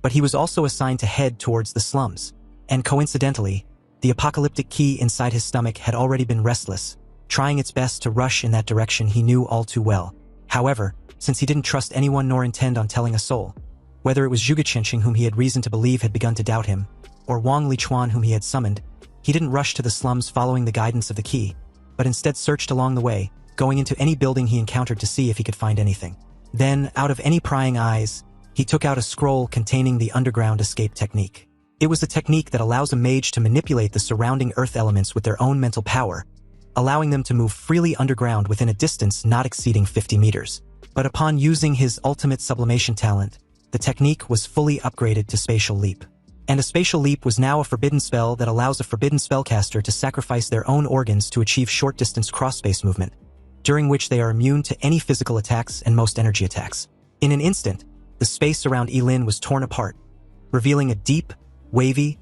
but he was also assigned to head towards the slums. And coincidentally, the apocalyptic key inside his stomach had already been restless, trying its best to rush in that direction he knew all too well. However, since he didn't trust anyone nor intend on telling a soul, whether it was Zhuge Qianqing whom he had reason to believe had begun to doubt him, or Wang Lichuan whom he had summoned, he didn't rush to the slums following the guidance of the key, but instead searched along the way, going into any building he encountered to see if he could find anything. Then, out of any prying eyes, he took out a scroll containing the underground escape technique. It was a technique that allows a mage to manipulate the surrounding earth elements with their own mental power, allowing them to move freely underground within a distance not exceeding 50 meters. But upon using his ultimate sublimation talent, the technique was fully upgraded to Spatial Leap. And a Spatial Leap was now a forbidden spell that allows a forbidden spellcaster to sacrifice their own organs to achieve short-distance cross-space movement, during which they are immune to any physical attacks and most energy attacks. In an instant, the space around Yilin was torn apart, revealing a deep, wavy,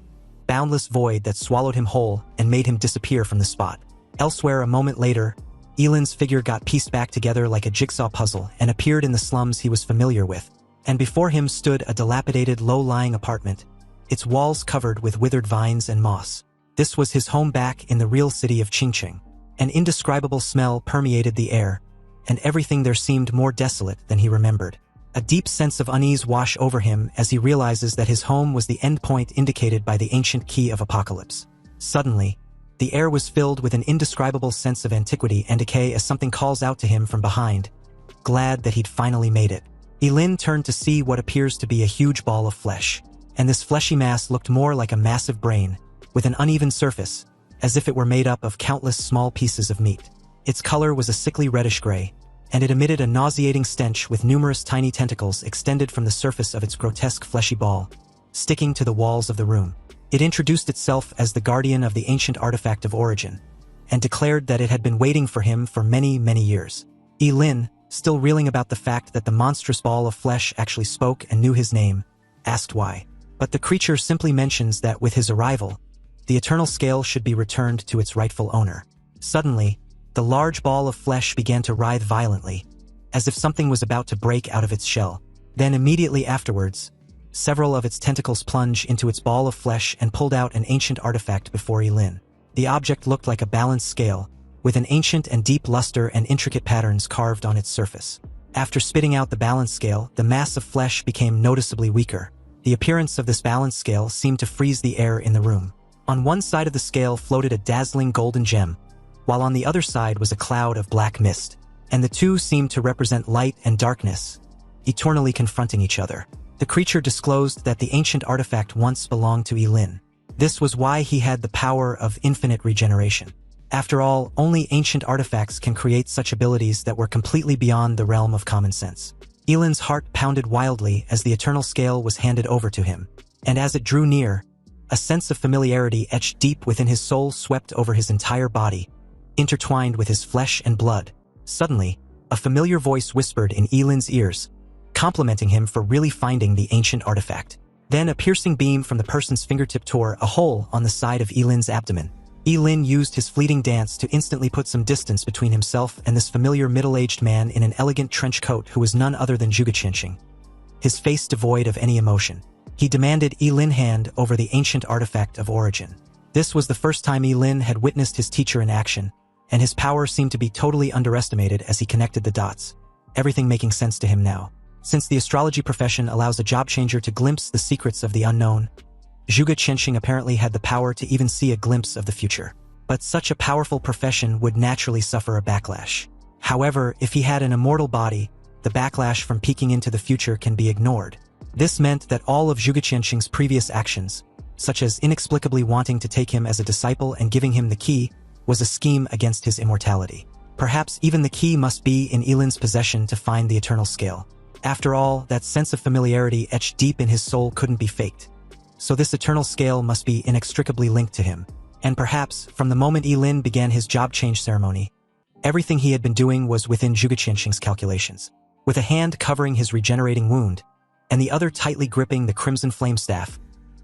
boundless void that swallowed him whole and made him disappear from the spot. Elsewhere, a moment later, Yilin's figure got pieced back together like a jigsaw puzzle and appeared in the slums he was familiar with, and before him stood a dilapidated, low-lying apartment, its walls covered with withered vines and moss. This was his home back in the real city of Qingcheng. An indescribable smell permeated the air, and everything there seemed more desolate than he remembered. A deep sense of unease washed over him as he realizes that his home was the endpoint indicated by the ancient key of Apocalypse. Suddenly, The air was filled with an indescribable sense of antiquity and decay as something calls out to him from behind, glad that he'd finally made it. Yilin turned to see what appears to be a huge ball of flesh, and this fleshy mass looked more like a massive brain, with an uneven surface, as if it were made up of countless small pieces of meat. Its color was a sickly reddish-gray, and it emitted a nauseating stench with numerous tiny tentacles extended from the surface of its grotesque fleshy ball, sticking to the walls of the room. It introduced itself as the guardian of the ancient artifact of origin, and declared that it had been waiting for him for many, many years. Yilin, still reeling about the fact that the monstrous ball of flesh actually spoke and knew his name, asked why. But the creature simply mentions that with his arrival, the eternal scale should be returned to its rightful owner. Suddenly, the large ball of flesh began to writhe violently, as if something was about to break out of its shell. Then immediately afterwards, several of its tentacles plunged into its ball of flesh and pulled out an ancient artifact before Yilin. The object looked like a balanced scale, with an ancient and deep luster and intricate patterns carved on its surface. After spitting out the balance scale, the mass of flesh became noticeably weaker. The appearance of this balance scale seemed to freeze the air in the room. On one side of the scale floated a dazzling golden gem, while on the other side was a cloud of black mist, and the two seemed to represent light and darkness, eternally confronting each other. The creature disclosed that the ancient artifact once belonged to Yilin. This was why he had the power of infinite regeneration. After all, only ancient artifacts can create such abilities that were completely beyond the realm of common sense. Yilin's heart pounded wildly as the eternal scale was handed over to him, and as it drew near, a sense of familiarity etched deep within his soul swept over his entire body, intertwined with his flesh and blood. Suddenly, a familiar voice whispered in Yilin's ears, complimenting him for really finding the ancient artifact. Then a piercing beam from the person's fingertip tore a hole on the side of Yilin's abdomen. Yilin used his fleeting dance to instantly put some distance between himself and this familiar middle-aged man in an elegant trench coat who was none other than Zhuge Qianxing. His face devoid of any emotion, he demanded Yilin hand over the ancient artifact of origin. This was the first time Yilin had witnessed his teacher in action, and his power seemed to be totally underestimated as he connected the dots, everything making sense to him now. Since the astrology profession allows a job changer to glimpse the secrets of the unknown, Zhuge Qianxing apparently had the power to even see a glimpse of the future. But such a powerful profession would naturally suffer a backlash. However, if he had an immortal body, the backlash from peeking into the future can be ignored. This meant that all of Zhuge Qianxing's previous actions, such as inexplicably wanting to take him as a disciple and giving him the key, was a scheme against his immortality. Perhaps even the key must be in Yilin's possession to find the eternal scale. After all, that sense of familiarity etched deep in his soul couldn't be faked. So this eternal scale must be inextricably linked to him. And perhaps, from the moment Yilin began his job change ceremony, everything he had been doing was within Zhuge Qianxing's calculations. With a hand covering his regenerating wound, and the other tightly gripping the crimson flame staff,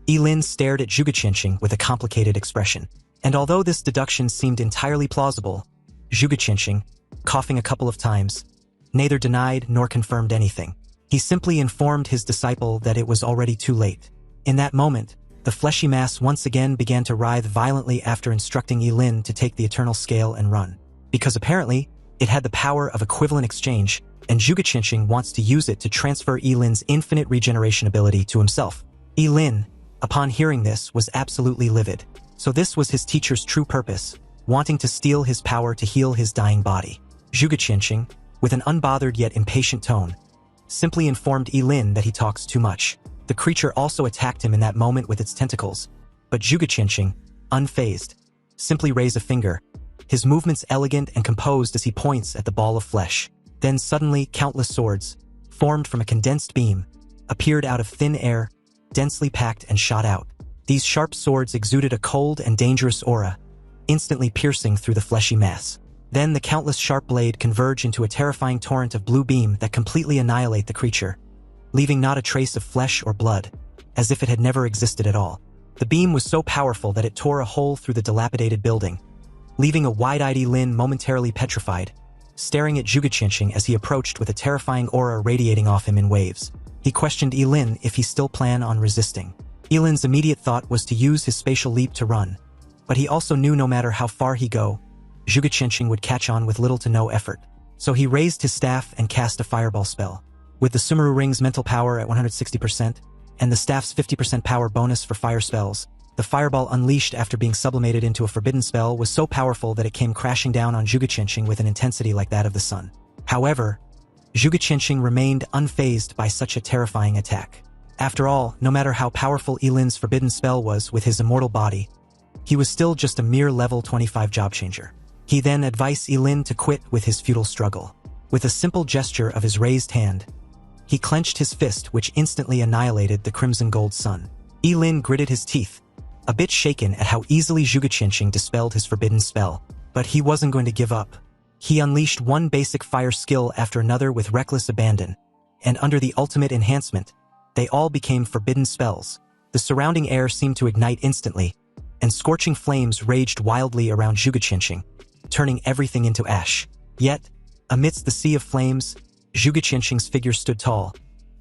Yilin stared at Zhuge Qianxing with a complicated expression. And although this deduction seemed entirely plausible, Zhuge Qianxing, coughing a couple of times, neither denied nor confirmed anything. He simply informed his disciple that it was already too late. In that moment, the fleshy mass once again began to writhe violently after instructing Yilin to take the eternal scale and run. Because apparently, it had the power of equivalent exchange, and Zhuge Qianxing wants to use it to transfer Yilin's infinite regeneration ability to himself. Yilin, upon hearing this, was absolutely livid. So this was his teacher's true purpose, wanting to steal his power to heal his dying body. Zhuge Qianxing, with an unbothered yet impatient tone, simply informed Yilin that he talks too much. The creature also attacked him in that moment with its tentacles, but Zhuge Qianxing, unfazed, simply raised a finger, his movements elegant and composed as he points at the ball of flesh. Then suddenly countless swords, formed from a condensed beam, appeared out of thin air, densely packed and shot out. These sharp swords exuded a cold and dangerous aura, instantly piercing through the fleshy mass. Then the countless sharp blade converge into a terrifying torrent of blue beam that completely annihilate the creature, leaving not a trace of flesh or blood, as if it had never existed at all. The beam was so powerful that it tore a hole through the dilapidated building, leaving a wide-eyed Yilin momentarily petrified, staring at Zhuge Qianxing as he approached with a terrifying aura radiating off him in waves. He questioned Yilin if he still planned on resisting. Yilin's immediate thought was to use his spatial leap to run, but he also knew no matter how far he go, Zhuge Qianxing would catch on with little to no effort. So he raised his staff and cast a fireball spell. With the Sumeru Ring's mental power at 160%, and the staff's 50% power bonus for fire spells, The fireball unleashed after being sublimated into a forbidden spell was so powerful that it came crashing down on Zhuge Qianqing with an intensity like that of the sun. However, Zhuge Qianqing remained unfazed by such a terrifying attack. After all, no matter how powerful Yilin's forbidden spell was with his immortal body, he was still just a mere level 25 job changer. He then advised Yilin to quit with his futile struggle. With a simple gesture of his raised hand, he clenched his fist, which instantly annihilated the crimson gold sun. Yilin gritted his teeth, a bit shaken at how easily Zhuge Qianqing dispelled his forbidden spell. But he wasn't going to give up. He unleashed one basic fire skill after another with reckless abandon, and under the ultimate enhancement, they all became forbidden spells. The surrounding air seemed to ignite instantly, and scorching flames raged wildly around Zhuge Qianqing, turning everything into ash. Yet, amidst the sea of flames, Zhuge Qianqing's figure stood tall,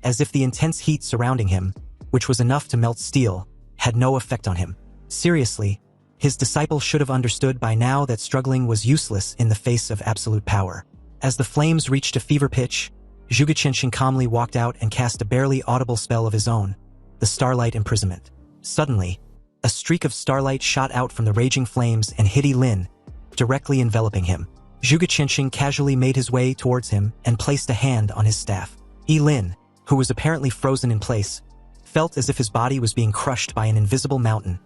as if the intense heat surrounding him, which was enough to melt steel, had no effect on him. Seriously, his disciple should have understood by now that struggling was useless in the face of absolute power. As the flames reached a fever pitch, Zhuge Qianqing calmly walked out and cast a barely audible spell of his own, the Starlight Imprisonment. Suddenly, a streak of starlight shot out from the raging flames and hit Yilin, directly enveloping him. Zhuge Qianqing casually made his way towards him and placed a hand on his staff. Yilin, who was apparently frozen in place, felt as if his body was being crushed by an invisible mountain,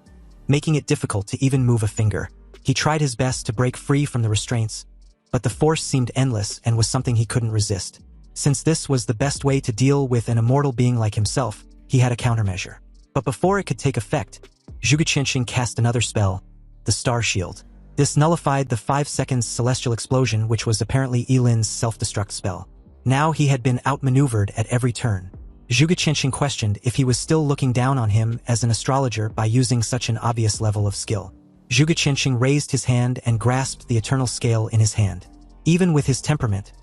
making it difficult to even move a finger. He tried his best to break free from the restraints, but the force seemed endless and was something he couldn't resist. Since this was the best way to deal with an immortal being like himself, he had a countermeasure. But before it could take effect, Zhuge Qianqing cast another spell, the Star Shield. This nullified the 5 seconds celestial explosion, which was apparently Yilin's self-destruct spell. Now he had been outmaneuvered at every turn. Zhuge Qianqing questioned if he was still looking down on him as an astrologer by using such an obvious level of skill. Zhuge Qianqing raised his hand and grasped the eternal scale in his hand. Even with his temperament,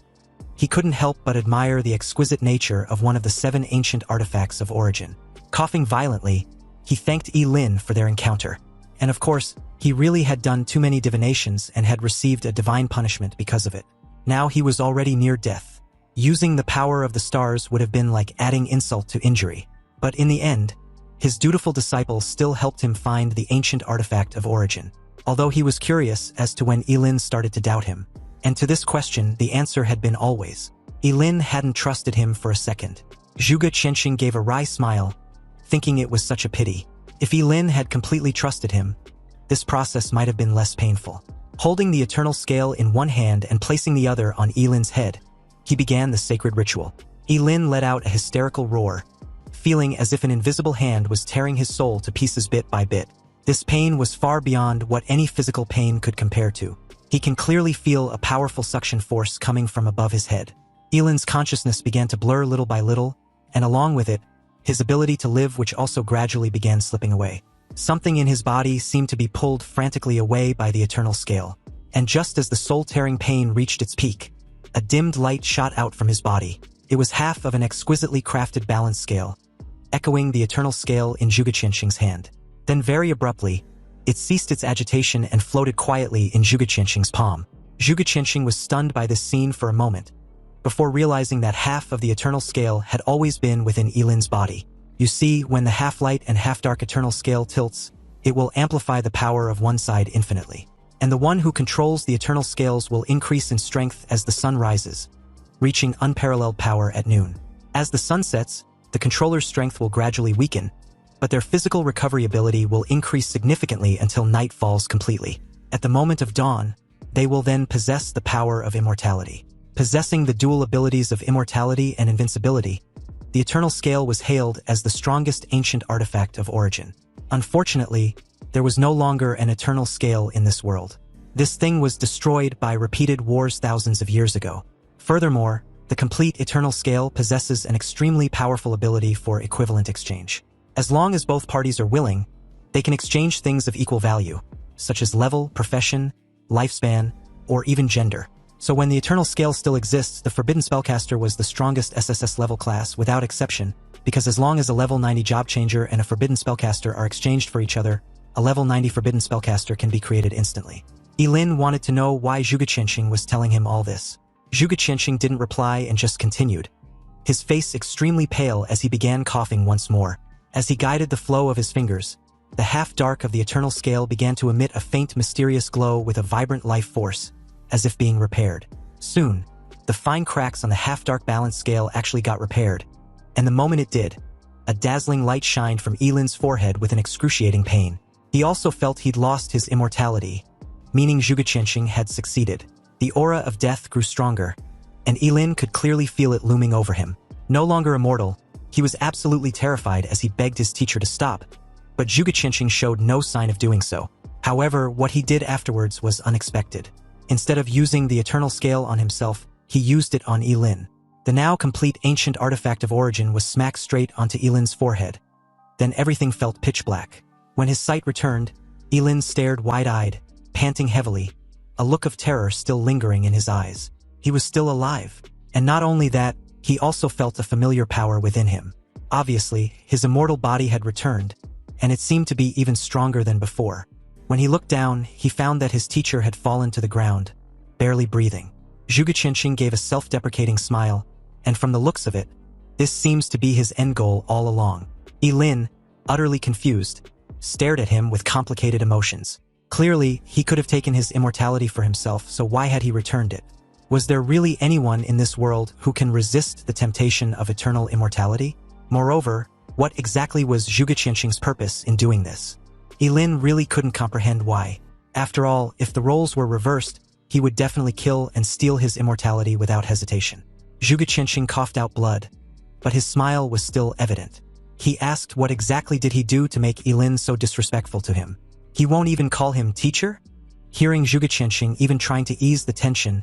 he couldn't help but admire the exquisite nature of one of the 7 ancient artifacts of origin. Coughing violently, he thanked Yilin for their encounter. And of course, he really had done too many divinations and had received a divine punishment because of it. Now he was already near death. Using the power of the stars would have been like adding insult to injury. But in the end, his dutiful disciple still helped him find the ancient artifact of origin, although he was curious as to when Yilin started to doubt him. And to this question, the answer had been always. Yilin hadn't trusted him for a second. Zhuge Qianqing gave a wry smile, thinking it was such a pity. If Yilin had completely trusted him, this process might have been less painful. Holding the eternal scale in one hand and placing the other on Yilin's head, he began the sacred ritual. Yilin let out a hysterical roar, feeling as if an invisible hand was tearing his soul to pieces bit by bit. This pain was far beyond what any physical pain could compare to. He can clearly feel a powerful suction force coming from above his head. Yilin's consciousness began to blur little by little, and along with it, his ability to live, which also gradually began slipping away. Something in his body seemed to be pulled frantically away by the eternal scale. And just as the soul-tearing pain reached its peak, a dimmed light shot out from his body. It was half of an exquisitely crafted balance scale, echoing the eternal scale in Zhuge Qianqing's hand. Then very abruptly, it ceased its agitation and floated quietly in Zhuge Qianqing's palm. Zhuge Qianqing was stunned by this scene for a moment, before realizing that half of the eternal scale had always been within Yilin's body. You see, when the half-light and half-dark eternal scale tilts, it will amplify the power of one side infinitely. And the one who controls the eternal scales will increase in strength as the sun rises, reaching unparalleled power at noon. As the sun sets, the controller's strength will gradually weaken, but their physical recovery ability will increase significantly until night falls completely. At the moment of dawn, they will then possess the power of immortality. Possessing the dual abilities of immortality and invincibility, the eternal scale was hailed as the strongest ancient artifact of origin. Unfortunately, there was no longer an eternal scale in this world. This thing was destroyed by repeated wars thousands of years ago. Furthermore, the complete eternal scale possesses an extremely powerful ability for equivalent exchange. As long as both parties are willing, they can exchange things of equal value, such as level, profession, lifespan, or even gender. So when the eternal scale still exists, the forbidden spellcaster was the strongest SSS level class without exception, because as long as a level 90 job changer and a forbidden spellcaster are exchanged for each other, a level 90 forbidden spellcaster can be created instantly. Yilin wanted to know why Zhuge Qianqing was telling him all this. Zhuge Qianqing didn't reply and just continued, his face extremely pale as he began coughing once more. As he guided the flow of his fingers, The half-dark of the eternal scale began to emit a faint mysterious glow with a vibrant life force, as if being repaired. Soon, the fine cracks on the half-dark balance scale actually got repaired, and the moment it did, a dazzling light shined from Yilin's forehead with an excruciating pain. He also felt he'd lost his immortality, meaning Zhuge Qianxing had succeeded. The aura of death grew stronger, and Yilin could clearly feel it looming over him. No longer immortal, he was absolutely terrified as he begged his teacher to stop, but Zhuge Qianxing showed no sign of doing so. However, what he did afterwards was unexpected. Instead of using the eternal scale on himself, he used it on Yilin. The now complete ancient artifact of origin was smacked straight onto Yilin's forehead. Then everything felt pitch black. When his sight returned, Yilin stared wide-eyed, panting heavily, a look of terror still lingering in his eyes. He was still alive. And not only that, he also felt a familiar power within him. Obviously, his immortal body had returned, and it seemed to be even stronger than before. When he looked down, he found that his teacher had fallen to the ground, barely breathing. Zhuge Qianxing gave a self-deprecating smile, and from the looks of it, this seems to be his end goal all along. Yilin, utterly confused, stared at him with complicated emotions. Clearly, he could have taken his immortality for himself, so why had he returned it? Was there really anyone in this world who can resist the temptation of eternal immortality? Moreover, what exactly was Zhuge Qianxing's purpose in doing this? Yilin really couldn't comprehend why. After all, if the roles were reversed, he would definitely kill and steal his immortality without hesitation. Zhuge Qianxing coughed out blood, but his smile was still evident. He asked what exactly did he do to make Yilin so disrespectful to him. He won't even call him teacher? Hearing Zhuge Qianxing even trying to ease the tension,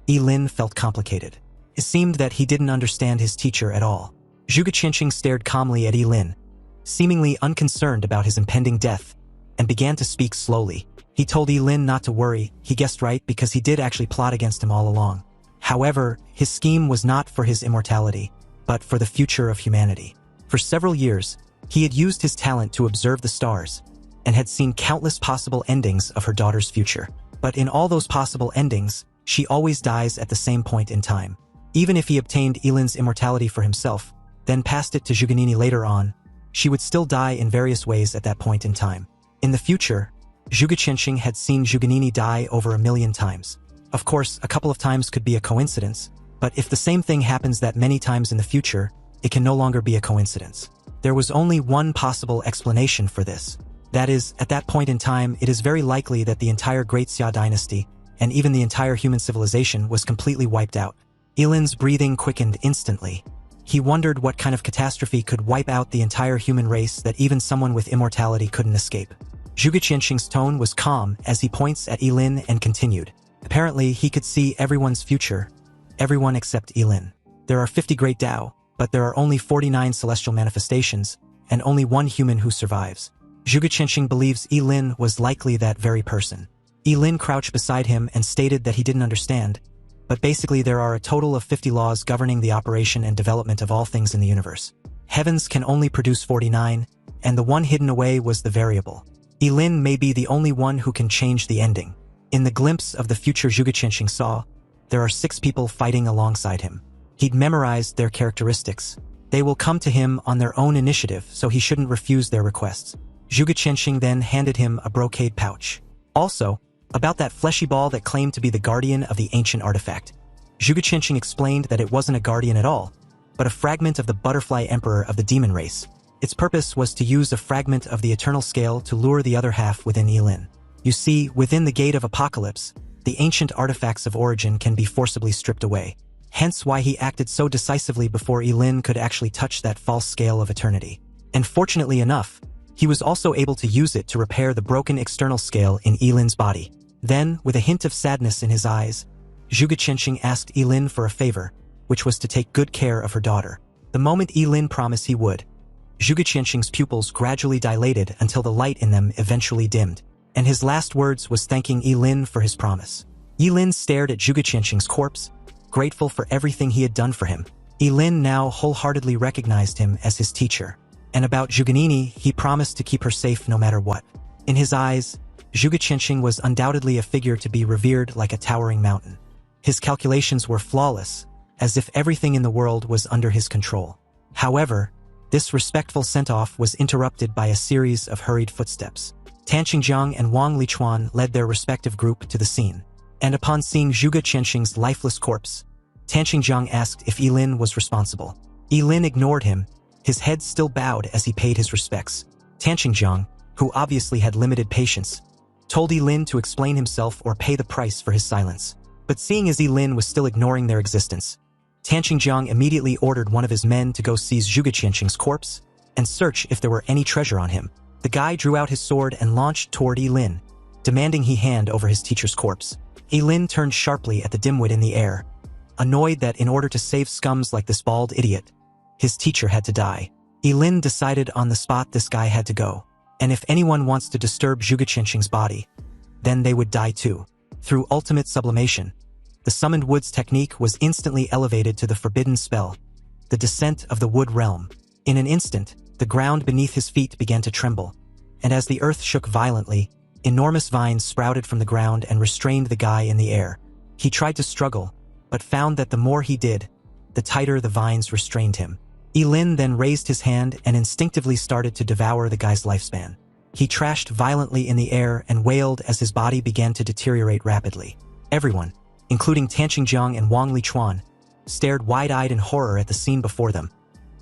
Yilin felt complicated. It seemed that he didn't understand his teacher at all. Zhuge Qianxing stared calmly at Yilin, seemingly unconcerned about his impending death, and began to speak slowly. He told Yilin not to worry. He guessed right because he did actually plot against him all along. However, his scheme was not for his immortality, but for the future of humanity. For several years, he had used his talent to observe the stars, and had seen countless possible endings of her daughter's future. But in all those possible endings, she always dies at the same point in time. Even if he obtained Yilin's immortality for himself, then passed it to Zhuganini later on, she would still die in various ways at that point in time. In the future, Zhuge Qianxing had seen Zhuganini die over 1,000,000 times. Of course, a couple of times could be a coincidence, but if the same thing happens that many times in the future, it can no longer be a coincidence. There was only one possible explanation for this. That is, at that point in time, it is very likely that the entire Great Xia dynasty, and even the entire human civilization, was completely wiped out. Yilin's breathing quickened instantly. He wondered what kind of catastrophe could wipe out the entire human race that even someone with immortality couldn't escape. Zhuge Qianxing's tone was calm as he points at Yilin and continued. Apparently, he could see everyone's future, everyone except Yilin. There are 50 great Tao, but there are only 49 celestial manifestations, and only one human who survives. Zhuge Qianxing believes Yilin was likely that very person. Yilin crouched beside him and stated that he didn't understand, but basically there are a total of 50 laws governing the operation and development of all things in the universe. Heavens can only produce 49, and the one hidden away was the variable. Yilin may be the only one who can change the ending. In the glimpse of the future Zhuge Qianxing saw, there are 6 people fighting alongside him. He'd memorized their characteristics. They will come to him on their own initiative, so he shouldn't refuse their requests. Zhuge Qianxing then handed him a brocade pouch. Also, about that fleshy ball that claimed to be the guardian of the ancient artifact. Zhuge Qianxing explained that it wasn't a guardian at all, but a fragment of the butterfly emperor of the demon race. Its purpose was to use a fragment of the eternal scale to lure the other half within Yilin. You see, within the Gate of Apocalypse, the ancient artifacts of origin can be forcibly stripped away. Hence why he acted so decisively before Yilin could actually touch that false scale of eternity. And fortunately enough, he was also able to use it to repair the broken external scale in Yilin's body. Then, with a hint of sadness in his eyes, Zhuge Qianxing asked Yilin for a favor, which was to take good care of her daughter. The moment Yilin promised he would, Zhuge Qianxing's pupils gradually dilated until the light in them eventually dimmed, and his last words was thanking Yilin for his promise. Yilin stared at Zhuge Qianxing's corpse, grateful for everything he had done for him. Yilin now wholeheartedly recognized him as his teacher. And about Zhuganini, he promised to keep her safe no matter what. In his eyes, Zhuge Qianxing was undoubtedly a figure to be revered like a towering mountain. His calculations were flawless, as if everything in the world was under his control. However, This respectful sent-off was interrupted by a series of hurried footsteps. Tan Qingjiang and Wang Lichuan led their respective group to the scene. And upon seeing Zhuge Qianxing's lifeless corpse, Tan Qingjiang asked if Yilin was responsible. Yilin ignored him, his head still bowed as he paid his respects. Tan Qingjiang, who obviously had limited patience, told Yilin to explain himself or pay the price for his silence. But seeing as Yilin was still ignoring their existence, Tan Qingjiang immediately ordered one of his men to go seize Zhuge Qianxing's corpse and search if there were any treasure on him. The guy drew out his sword and launched toward Yilin, demanding he hand over his teacher's corpse. Yilin turned sharply at the dimwit in the air, annoyed that in order to save scums like this bald idiot, his teacher had to die. Yilin decided on the spot this guy had to go, and if anyone wants to disturb Zhuge Qianxing's body, then they would die too. Through ultimate sublimation, the summoned wood's technique was instantly elevated to the forbidden spell, the descent of the wood realm. In an instant, the ground beneath his feet began to tremble, and as the earth shook violently, enormous vines sprouted from the ground and restrained the guy in the air. He tried to struggle, but found that the more he did, the tighter the vines restrained him. Yilin then raised his hand and instinctively started to devour the guy's lifespan. He trashed violently in the air and wailed as his body began to deteriorate rapidly. Everyone, including Tan Qingjiang and Wang Lichuan, stared wide-eyed in horror at the scene before them.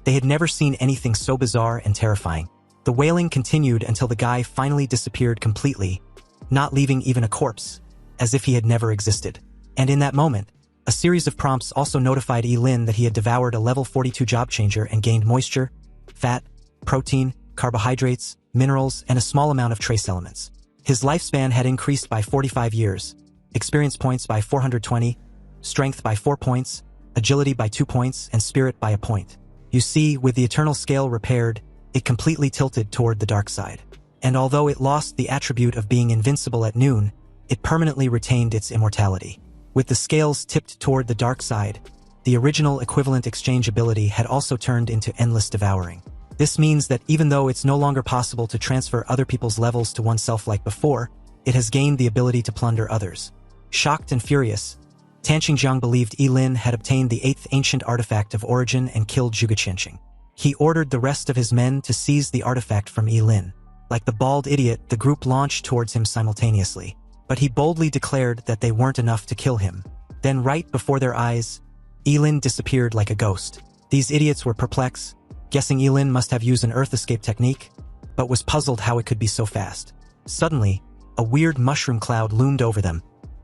They had never seen anything so bizarre and terrifying. The wailing continued until the guy finally disappeared completely, not leaving even a corpse, as if he had never existed. And in that moment, a series of prompts also notified Yilin that he had devoured a level 42 job changer and gained moisture, fat, protein, carbohydrates, minerals, and a small amount of trace elements. His lifespan had increased by 45 years, experience points by 420, strength by 4 points, agility by 2 points, and spirit by a point. You see, with the eternal scale repaired, it completely tilted toward the dark side. And although it lost the attribute of being invincible at noon, it permanently retained its immortality. With the scales tipped toward the dark side, the original equivalent exchange ability had also turned into endless devouring. This means that even though it's no longer possible to transfer other people's levels to oneself like before, it has gained the ability to plunder others. Shocked and furious, Tan Qingjiang believed Yilin had obtained the 8th ancient artifact of origin and killed Zhuge Qianxing. He ordered the rest of his men to seize the artifact from Yilin. Like the bald idiot, the group launched towards him simultaneously, but he boldly declared that they weren't enough to kill him. Then right before their eyes, Yilin disappeared like a ghost. These idiots were perplexed, guessing Yilin must have used an earth escape technique, but was puzzled how it could be so fast. Suddenly, a weird mushroom cloud loomed over them,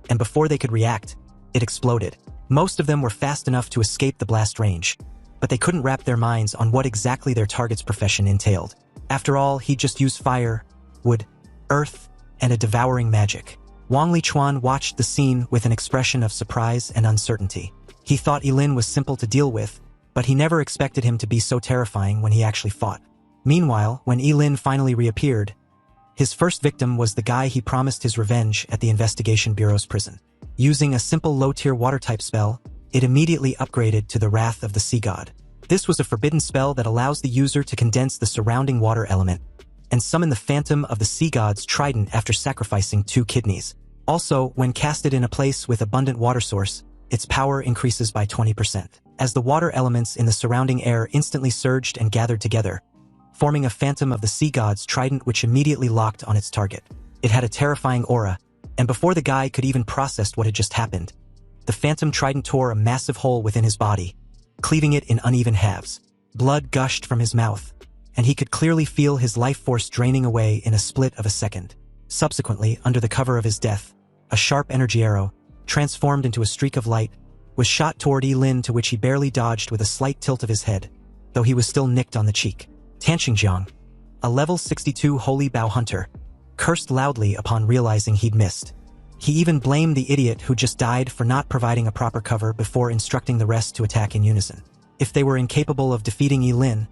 and before they could react, it exploded. Most of them were fast enough to escape the blast range, but they couldn't wrap their minds on what exactly their target's profession entailed. After all, he'd just used fire, wood, earth, and a devouring magic. Wang Lichuan watched the scene with an expression of surprise and uncertainty. He thought Yilin was simple to deal with, but he never expected him to be so terrifying when he actually fought. Meanwhile, when Yilin finally reappeared, his first victim was the guy he promised his revenge at the Investigation Bureau's prison. Using a simple low-tier water-type spell, it immediately upgraded to the Wrath of the Sea God. This was a forbidden spell that allows the user to condense the surrounding water element and summon the phantom of the Sea God's trident after sacrificing 2 kidneys. Also, when casted in a place with abundant water source, its power increases by 20%. As the water elements in the surrounding air instantly surged and gathered together, forming a phantom of the Sea God's trident which immediately locked on its target. It had a terrifying aura, and before the guy could even process what had just happened, the phantom trident tore a massive hole within his body, cleaving it in uneven halves. Blood gushed from his mouth, and he could clearly feel his life force draining away in a split of a second. Subsequently, under the cover of his death, a sharp energy arrow, transformed into a streak of light, was shot toward Yilin, to which he barely dodged with a slight tilt of his head, though he was still nicked on the cheek. Tan Qingjiang, a level 62 holy bow hunter, cursed loudly upon realizing he'd missed. He even blamed the idiot who just died for not providing a proper cover before instructing the rest to attack in unison. If they were incapable of defeating Yilin,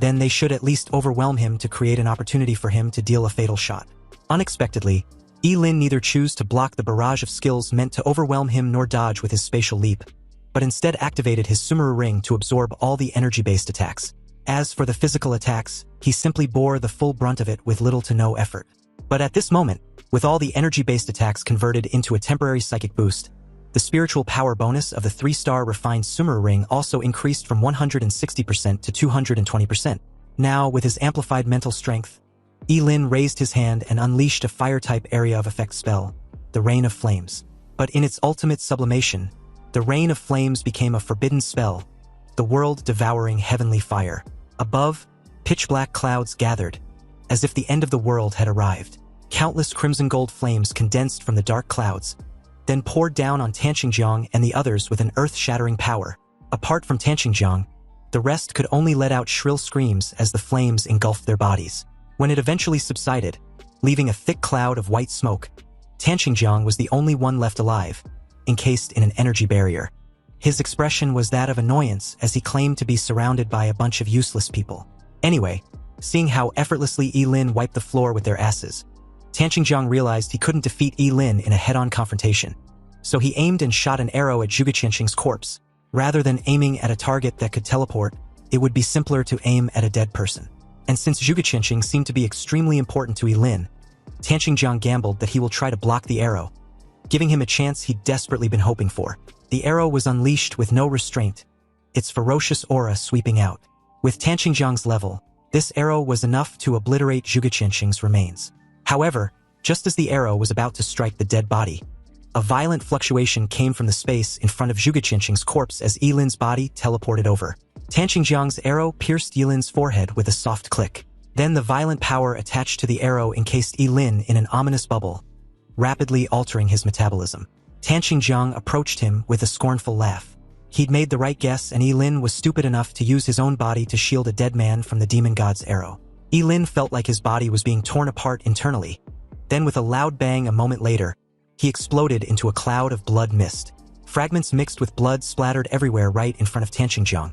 then they should at least overwhelm him to create an opportunity for him to deal a fatal shot. Unexpectedly, Yilin neither chose to block the barrage of skills meant to overwhelm him nor dodge with his spatial leap, but instead activated his Sumeru ring to absorb all the energy-based attacks. As for the physical attacks, he simply bore the full brunt of it with little to no effort. But at this moment, with all the energy-based attacks converted into a temporary psychic boost, the spiritual power bonus of the 3-star refined Sumeru ring also increased from 160% to 220%. Now, with his amplified mental strength, Lin raised his hand and unleashed a fire-type area of effect spell, the Rain of Flames. But in its ultimate sublimation, the Rain of Flames became a forbidden spell, the world-devouring heavenly fire. Above, pitch-black clouds gathered, as if the end of the world had arrived. Countless crimson-gold flames condensed from the dark clouds, then poured down on Tanqingjiang and the others with an earth-shattering power. Apart from Tanqingjiang, the rest could only let out shrill screams as the flames engulfed their bodies. When it eventually subsided, leaving a thick cloud of white smoke, Tanqingjiang was the only one left alive, encased in an energy barrier. His expression was that of annoyance as he claimed to be surrounded by a bunch of useless people. Anyway, seeing how effortlessly Lin wiped the floor with their asses, Tanqingjiang realized he couldn't defeat Lin in a head-on confrontation. So he aimed and shot an arrow at Zhuge Qianqing's corpse. Rather than aiming at a target that could teleport, it would be simpler to aim at a dead person. And since Zhuge Qianqing seemed to be extremely important to Lin, Tanqingjiang gambled that he will try to block the arrow, giving him a chance he'd desperately been hoping for. The arrow was unleashed with no restraint, its ferocious aura sweeping out. With Tanqingjiang's level, this arrow was enough to obliterate Zhuge Qianqing's remains. However, just as the arrow was about to strike the dead body, a violent fluctuation came from the space in front of Zhuge Qianqing's corpse as Lin's body teleported over. Tanqingjiang's arrow pierced Lin's forehead with a soft click. Then the violent power attached to the arrow encased Lin in an ominous bubble, rapidly altering his metabolism. Tanqingjiang approached him with a scornful laugh. He'd made the right guess, and Lin was stupid enough to use his own body to shield a dead man from the demon god's arrow. Lin felt like his body was being torn apart internally. Then with a loud bang a moment later, he exploded into a cloud of blood mist. Fragments mixed with blood splattered everywhere right in front of Tanqingjiang,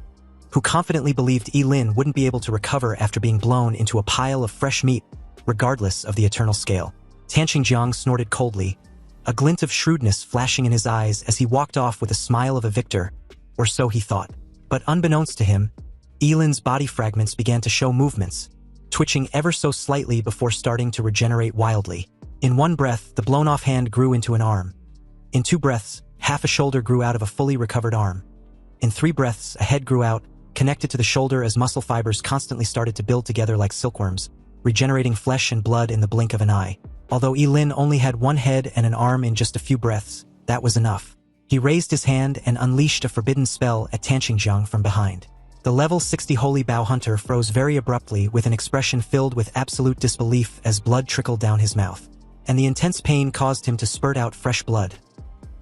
who confidently believed Lin wouldn't be able to recover after being blown into a pile of fresh meat, regardless of the eternal scale. Tanqingjiang snorted coldly, a glint of shrewdness flashing in his eyes as he walked off with a smile of a victor, or so he thought. But unbeknownst to him, Lin's body fragments began to show movements, twitching ever so slightly before starting to regenerate wildly. In one breath, the blown-off hand grew into an arm. In 2 breaths, half a shoulder grew out of a fully recovered arm. In 3 breaths, a head grew out, connected to the shoulder as muscle fibers constantly started to build together like silkworms, regenerating flesh and blood in the blink of an eye. Although Lin only had 1 head and an arm in just a few breaths, that was enough. He raised his hand and unleashed a forbidden spell at Tanqingjiang from behind. The level 60 Holy Bow Hunter froze very abruptly with an expression filled with absolute disbelief as blood trickled down his mouth, and the intense pain caused him to spurt out fresh blood.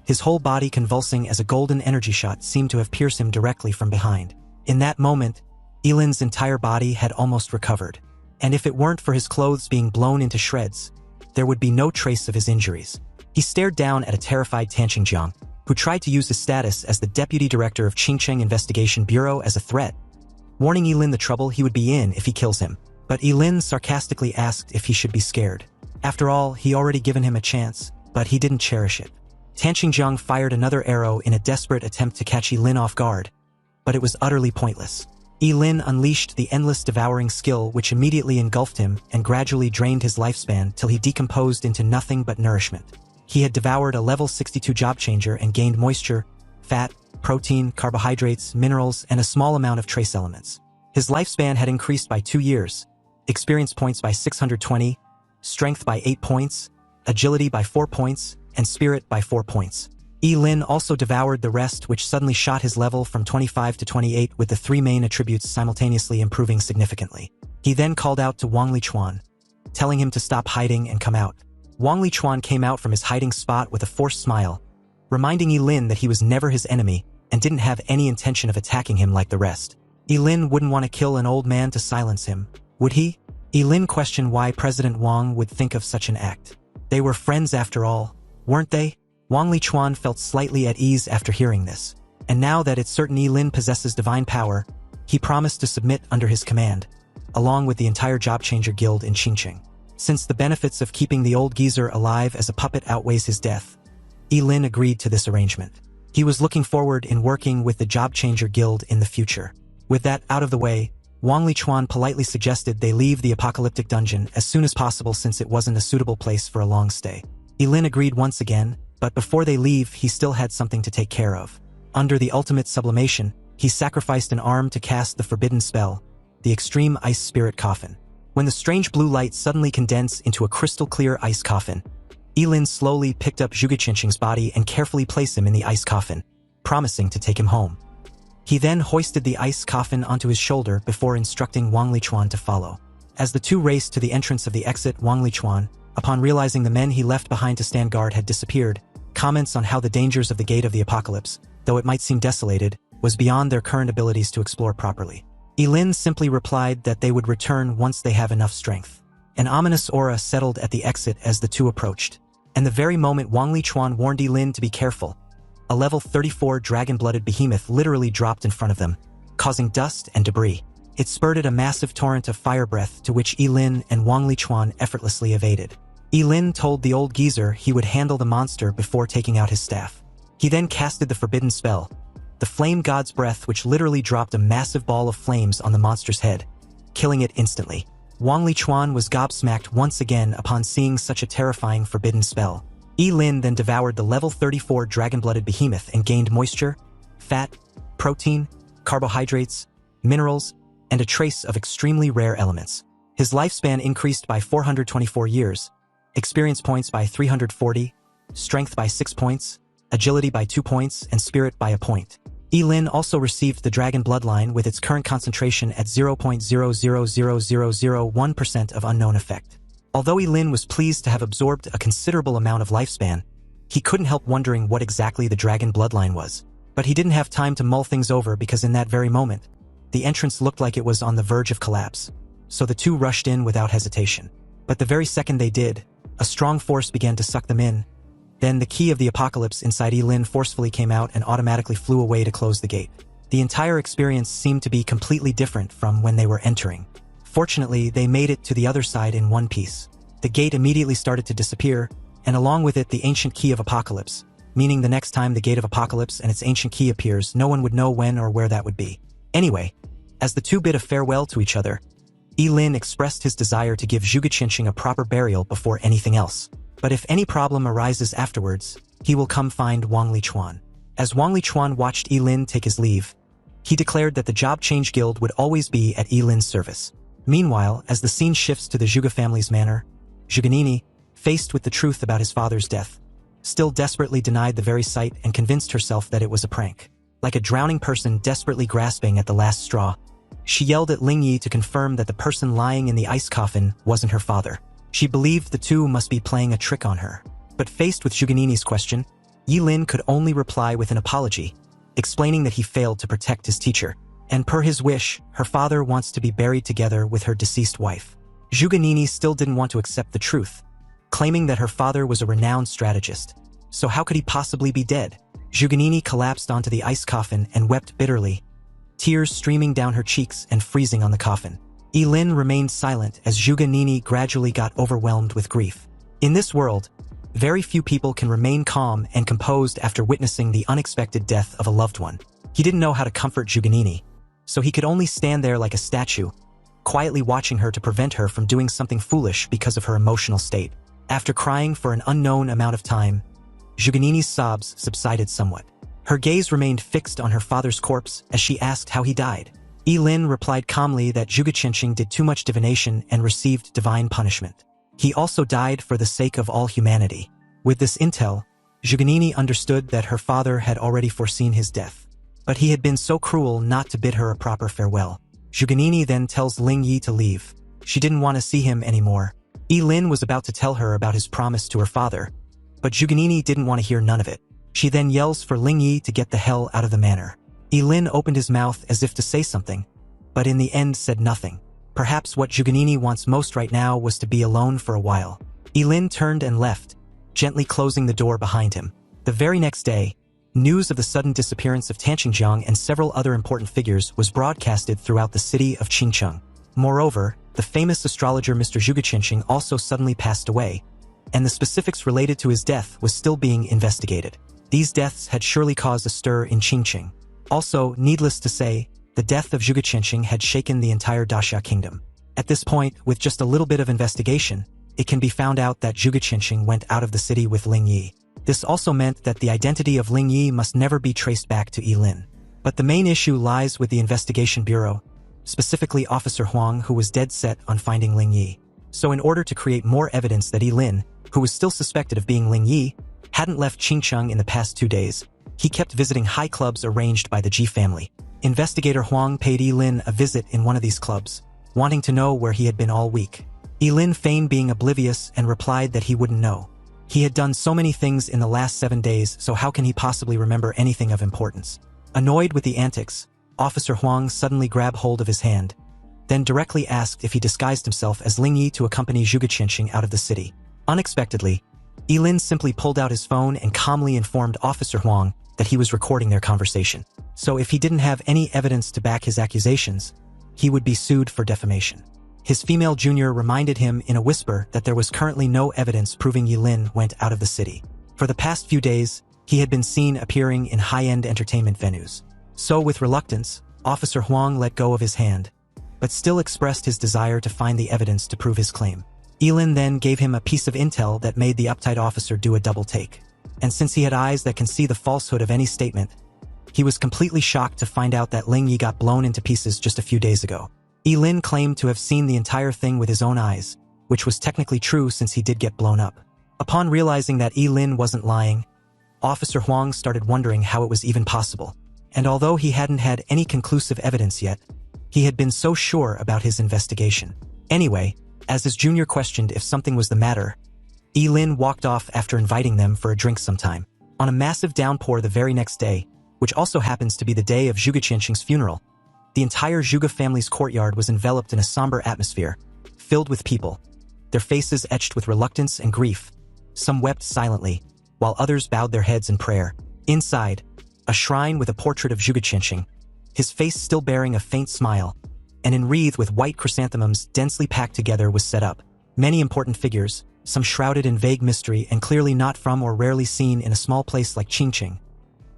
His whole body convulsing as a golden energy shot seemed to have pierced him directly from behind. In that moment, Lin's entire body had almost recovered, and if it weren't for his clothes being blown into shreds, there would be no trace of his injuries. He stared down at a terrified Tanqingjiang, who tried to use his status as the deputy director of Qingcheng Investigation Bureau as a threat, warning Lin the trouble he would be in if he kills him. But Lin sarcastically asked if he should be scared. After all, he already given him a chance, but he didn't cherish it. Tanqingjiang fired another arrow in a desperate attempt to catch Lin off guard, but it was utterly pointless. Lin unleashed the endless devouring skill which immediately engulfed him and gradually drained his lifespan till he decomposed into nothing but nourishment. He had devoured a level 62 job changer and gained moisture, fat, protein, carbohydrates, minerals, and a small amount of trace elements. His lifespan had increased by 2 years, experience points by 620, strength by 8 points, agility by 4 points, and spirit by 4 points. Lin also devoured the rest, which suddenly shot his level from 25 to 28 with the 3 main attributes simultaneously improving significantly. He then called out to Wang Lichuan, telling him to stop hiding and come out. Wang Lichuan came out from his hiding spot with a forced smile, reminding Lin that he was never his enemy and didn't have any intention of attacking him like the rest. Lin wouldn't want to kill an old man to silence him, would he? Lin questioned why President Wang would think of such an act. They were friends after all, weren't they? Wang Lichuan felt slightly at ease after hearing this, and now that it's certain Lin possesses divine power, he promised to submit under his command, along with the entire Job Changer Guild in Qingcheng. Since the benefits of keeping the old geezer alive as a puppet outweighs his death, Lin agreed to this arrangement. He was looking forward in working with the Job Changer Guild in the future. With that out of the way, Wang Lichuan politely suggested they leave the apocalyptic dungeon as soon as possible since it wasn't a suitable place for a long stay. Lin agreed once again, but before they leave, he still had something to take care of. Under the ultimate sublimation, he sacrificed an arm to cast the forbidden spell, the extreme ice spirit coffin. When the strange blue light suddenly condensed into a crystal-clear ice coffin, Yilin slowly picked up Zhuge Qinqing's body and carefully placed him in the ice coffin, promising to take him home. He then hoisted the ice coffin onto his shoulder before instructing Wang Lichuan to follow. As the two raced to the entrance of the exit, Wang Lichuan, upon realizing the men he left behind to stand guard had disappeared, comments on how the dangers of the Gate of the Apocalypse, though it might seem desolated, was beyond their current abilities to explore properly. Yilin simply replied that they would return once they have enough strength. An ominous aura settled at the exit as the two approached, and the very moment Wang Lichuan warned Yilin to be careful, a level 34 dragon-blooded behemoth literally dropped in front of them, causing dust and debris. It spurted a massive torrent of fire breath to which Yilin and Wang Lichuan effortlessly evaded. Yilin told the old geezer he would handle the monster before taking out his staff. He then casted the forbidden spell, the Flame God's Breath, which literally dropped a massive ball of flames on the monster's head, killing it instantly. Wang Lichuan was gobsmacked once again upon seeing such a terrifying forbidden spell. Yilin then devoured the level 34 dragon-blooded behemoth and gained moisture, fat, protein, carbohydrates, minerals, and a trace of extremely rare elements. His lifespan increased by 424 years, experience points by 340, strength by 6 points, agility by 2 points, and spirit by a point. Yilin also received the dragon bloodline with its current concentration at 0.000001% of unknown effect. Although Yilin was pleased to have absorbed a considerable amount of lifespan, he couldn't help wondering what exactly the dragon bloodline was. But he didn't have time to mull things over because in that very moment, the entrance looked like it was on the verge of collapse. So the two rushed in without hesitation. But the very second they did, a strong force began to suck them in. Then the key of the apocalypse inside Yilin forcefully came out and automatically flew away to close the gate. The entire experience seemed to be completely different from when they were entering. Fortunately, they made it to the other side in one piece. The gate immediately started to disappear, and along with it the ancient key of apocalypse, meaning the next time the Gate of Apocalypse and its ancient key appears, no one would know when or where that would be. Anyway, as the two bid a farewell to each other, Yilin expressed his desire to give Zhuge Qinqing a proper burial before anything else. But if any problem arises afterwards, he will come find Wang Lichuan. As Wang Lichuan watched Yilin take his leave, he declared that the Job Change Guild would always be at Yilin's service. Meanwhile, as the scene shifts to the Zhuge family's manor, Zhugenini, faced with the truth about his father's death, still desperately denied the very sight and convinced herself that it was a prank. Like a drowning person desperately grasping at the last straw, she yelled at Ling Yi to confirm that the person lying in the ice coffin wasn't her father. She believed the two must be playing a trick on her. But faced with Zhugenini's question, Yilin could only reply with an apology, explaining that he failed to protect his teacher. And per his wish, her father wants to be buried together with her deceased wife. Zhugenini still didn't want to accept the truth, claiming that her father was a renowned strategist. So how could he possibly be dead? Zhugenini collapsed onto the ice coffin and wept bitterly, tears streaming down her cheeks and freezing on the coffin. Yilin remained silent as Zhugenini gradually got overwhelmed with grief. In this world, very few people can remain calm and composed after witnessing the unexpected death of a loved one. He didn't know how to comfort Zhugenini, so he could only stand there like a statue, quietly watching her to prevent her from doing something foolish because of her emotional state. After crying for an unknown amount of time, Zhugenini's sobs subsided somewhat. Her gaze remained fixed on her father's corpse as she asked how he died. Yilin replied calmly that Zhuge Qinqing did too much divination and received divine punishment. He also died for the sake of all humanity. With this intel, Zhugenini understood that her father had already foreseen his death. But he had been so cruel not to bid her a proper farewell. Zhugenini then tells Ling Yi to leave. She didn't want to see him anymore. Yilin was about to tell her about his promise to her father, but Zhugenini didn't want to hear none of it. She then yells for Ling Yi to get the hell out of the manor. Yilin opened his mouth as if to say something, but in the end said nothing. Perhaps what Zhugenini wants most right now was to be alone for a while. Yilin turned and left, gently closing the door behind him. The very next day, news of the sudden disappearance of Tanqingjiang and several other important figures was broadcasted throughout the city of Qingcheng. Moreover, the famous astrologer Mr. Zhuge Qinqing also suddenly passed away, and the specifics related to his death was still being investigated. These deaths had surely caused a stir in Qingcheng. Also, needless to say, the death of Zhuge Qinqing had shaken the entire Daxia kingdom. At this point, with just a little bit of investigation, it can be found out that Zhuge Qinqing went out of the city with Ling Yi. This also meant that the identity of Ling Yi must never be traced back to Yilin. But the main issue lies with the investigation bureau, specifically Officer Huang, who was dead set on finding Ling Yi. So in order to create more evidence that Lin, who was still suspected of being Ling Yi, hadn't left Qingcheng in the past 2 days, he kept visiting high clubs arranged by the Ji family. Investigator Huang paid Lin a visit in one of these clubs, wanting to know where he had been all week. Lin feigned being oblivious and replied that he wouldn't know. He had done so many things in the last 7 days, so how can he possibly remember anything of importance? Annoyed with the antics, Officer Huang suddenly grabbed hold of his hand, then directly asked if he disguised himself as Ling Yi to accompany Zhuge Qianqing out of the city. Unexpectedly, Lin simply pulled out his phone and calmly informed Officer Huang that he was recording their conversation. So if he didn't have any evidence to back his accusations, he would be sued for defamation. His female junior reminded him in a whisper that there was currently no evidence proving Lin went out of the city. For the past few days, he had been seen appearing in high-end entertainment venues. So with reluctance, Officer Huang let go of his hand, but still expressed his desire to find the evidence to prove his claim. Lin then gave him a piece of intel that made the uptight officer do a double take. And since he had eyes that can see the falsehood of any statement, he was completely shocked to find out that Ling Yi got blown into pieces just a few days ago. Lin claimed to have seen the entire thing with his own eyes, which was technically true since he did get blown up. Upon realizing that Lin wasn't lying, Officer Huang started wondering how it was even possible. And although he hadn't had any conclusive evidence yet, he had been so sure about his investigation. Anyway, as his junior questioned if something was the matter, Lin walked off after inviting them for a drink sometime. On a massive downpour the very next day, which also happens to be the day of Zhuge Qianqing's funeral, the entire Zhuge family's courtyard was enveloped in a somber atmosphere, filled with people, their faces etched with reluctance and grief. Some wept silently, while others bowed their heads in prayer. Inside, a shrine with a portrait of Zhuge Qianqing, his face still bearing a faint smile, and enwreathed with white chrysanthemums densely packed together, was set up. Many important figures, some shrouded in vague mystery and clearly not from or rarely seen in a small place like Qingqing,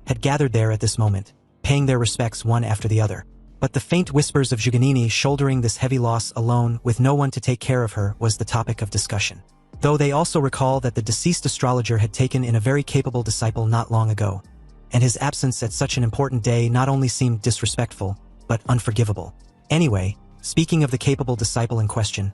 had gathered there at this moment, paying their respects one after the other. But the faint whispers of Zhuganini shouldering this heavy loss alone with no one to take care of her was the topic of discussion. Though they also recall that the deceased astrologer had taken in a very capable disciple not long ago, and his absence at such an important day not only seemed disrespectful, but unforgivable. Anyway, speaking of the capable disciple in question,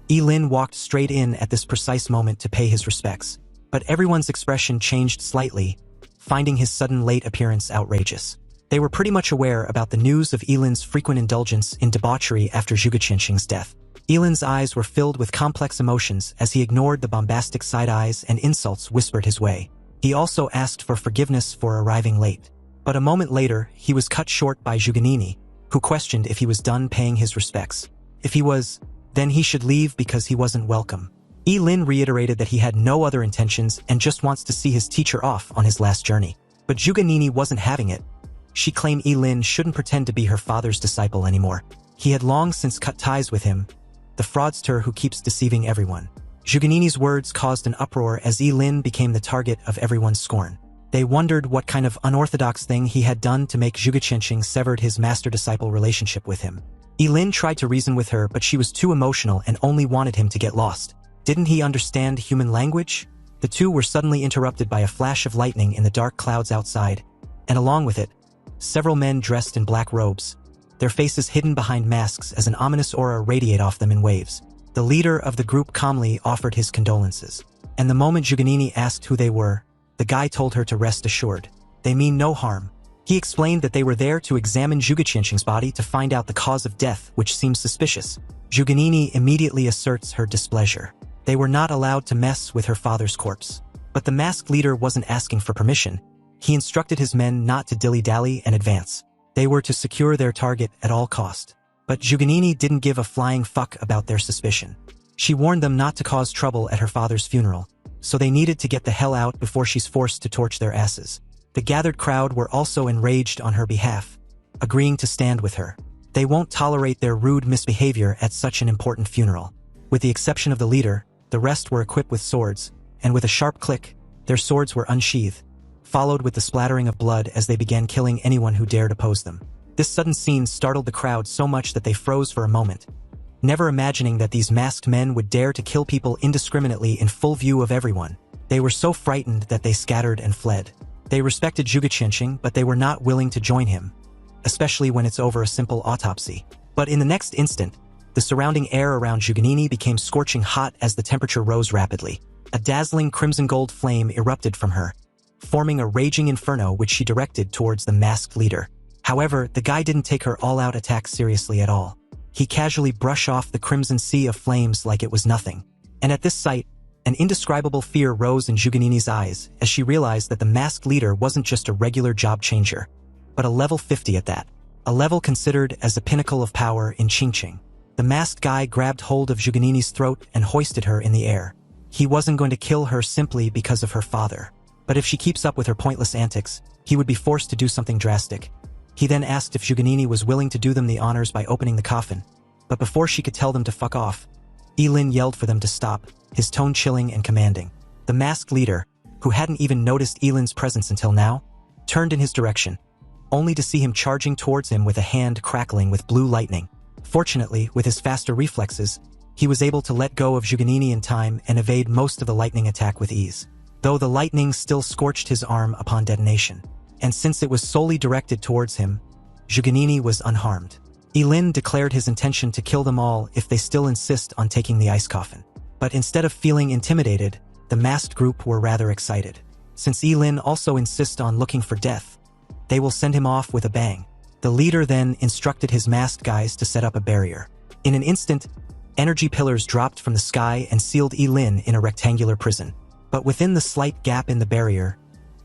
Lin walked straight in at this precise moment to pay his respects. But everyone's expression changed slightly, finding his sudden late appearance outrageous. They were pretty much aware about the news of Lin's frequent indulgence in debauchery after Zhuge Qianqing's death. Lin's eyes were filled with complex emotions as he ignored the bombastic side-eyes and insults whispered his way. He also asked for forgiveness for arriving late. But a moment later, he was cut short by Zhuganini, who questioned if he was done paying his respects. If he was, then he should leave because he wasn't welcome. Lin reiterated that he had no other intentions and just wants to see his teacher off on his last journey. But Zhuganini wasn't having it. She claimed Lin shouldn't pretend to be her father's disciple anymore. He had long since cut ties with him, the fraudster who keeps deceiving everyone. Zhuganini's words caused an uproar as Lin became the target of everyone's scorn. They wondered what kind of unorthodox thing he had done to make Zhuge Qianqing severed his master-disciple relationship with him. Lin tried to reason with her, but she was too emotional and only wanted him to get lost. Didn't he understand human language? The two were suddenly interrupted by a flash of lightning in the dark clouds outside, and along with it, several men dressed in black robes, their faces hidden behind masks as an ominous aura radiated off them in waves. The leader of the group calmly offered his condolences, and the moment Zhuganini asked who they were, the guy told her to rest assured. They mean no harm. He explained that they were there to examine Zhuge Qianqing's body to find out the cause of death, which seems suspicious. Zhuganini immediately asserts her displeasure. They were not allowed to mess with her father's corpse. But the masked leader wasn't asking for permission. He instructed his men not to dilly-dally and advance. They were to secure their target at all cost. But Zhuganini didn't give a flying fuck about their suspicion. She warned them not to cause trouble at her father's funeral, so they needed to get the hell out before she's forced to torch their asses. The gathered crowd were also enraged on her behalf, agreeing to stand with her. They won't tolerate their rude misbehavior at such an important funeral. With the exception of the leader, the rest were equipped with swords, and with a sharp click, their swords were unsheathed, followed with the splattering of blood as they began killing anyone who dared oppose them. This sudden scene startled the crowd so much that they froze for a moment, never imagining that these masked men would dare to kill people indiscriminately in full view of everyone. They were so frightened that they scattered and fled. They respected Zhuge Qianqing, but they were not willing to join him, especially when it's over a simple autopsy. But in the next instant, the surrounding air around Juganini became scorching hot as the temperature rose rapidly. A dazzling crimson-gold flame erupted from her, forming a raging inferno which she directed towards the masked leader. However, the guy didn't take her all-out attack seriously at all. He casually brushed off the crimson sea of flames like it was nothing. And at this sight, an indescribable fear rose in Juganini's eyes as she realized that the masked leader wasn't just a regular job changer, but a level 50 at that. A level considered as the pinnacle of power in Qingqing. The masked guy grabbed hold of Juganini's throat and hoisted her in the air. He wasn't going to kill her simply because of her father. But if she keeps up with her pointless antics, he would be forced to do something drastic. He then asked if Juganini was willing to do them the honors by opening the coffin. But before she could tell them to fuck off, Yilin yelled for them to stop, his tone chilling and commanding. The masked leader, who hadn't even noticed Yilin's presence until now, turned in his direction, only to see him charging towards him with a hand crackling with blue lightning. Fortunately, with his faster reflexes, he was able to let go of Juganini in time and evade most of the lightning attack with ease, though the lightning still scorched his arm upon detonation. And since it was solely directed towards him, Juganini was unharmed. Yilin declared his intention to kill them all if they still insist on taking the ice coffin. But instead of feeling intimidated, the masked group were rather excited. Since Yilin also insists on looking for death, they will send him off with a bang. The leader then instructed his masked guys to set up a barrier. In an instant, energy pillars dropped from the sky and sealed Yilin in a rectangular prison. But within the slight gap in the barrier,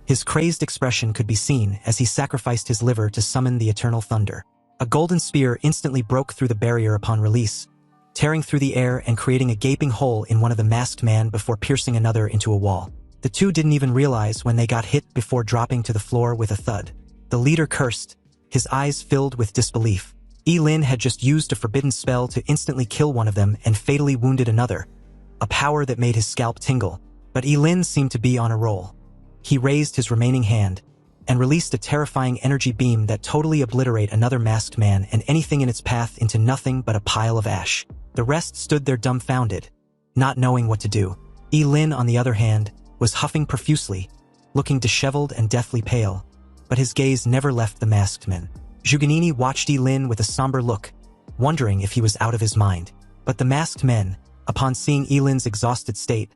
his crazed expression could be seen as he sacrificed his liver to summon the eternal thunder. A golden spear instantly broke through the barrier upon release, tearing through the air and creating a gaping hole in one of the masked men before piercing another into a wall. The two didn't even realize when they got hit before dropping to the floor with a thud. The leader cursed, his eyes filled with disbelief. Yilin had just used a forbidden spell to instantly kill one of them and fatally wounded another, a power that made his scalp tingle. But Yilin seemed to be on a roll. He raised his remaining hand and released a terrifying energy beam that totally obliterated another masked man and anything in its path into nothing but a pile of ash. The rest stood there dumbfounded, not knowing what to do. Yilin, on the other hand, was huffing profusely, looking disheveled and deathly pale, but his gaze never left the masked men. Juganini watched Yilin with a somber look, wondering if he was out of his mind. But the masked men, upon seeing Yilin's exhausted state,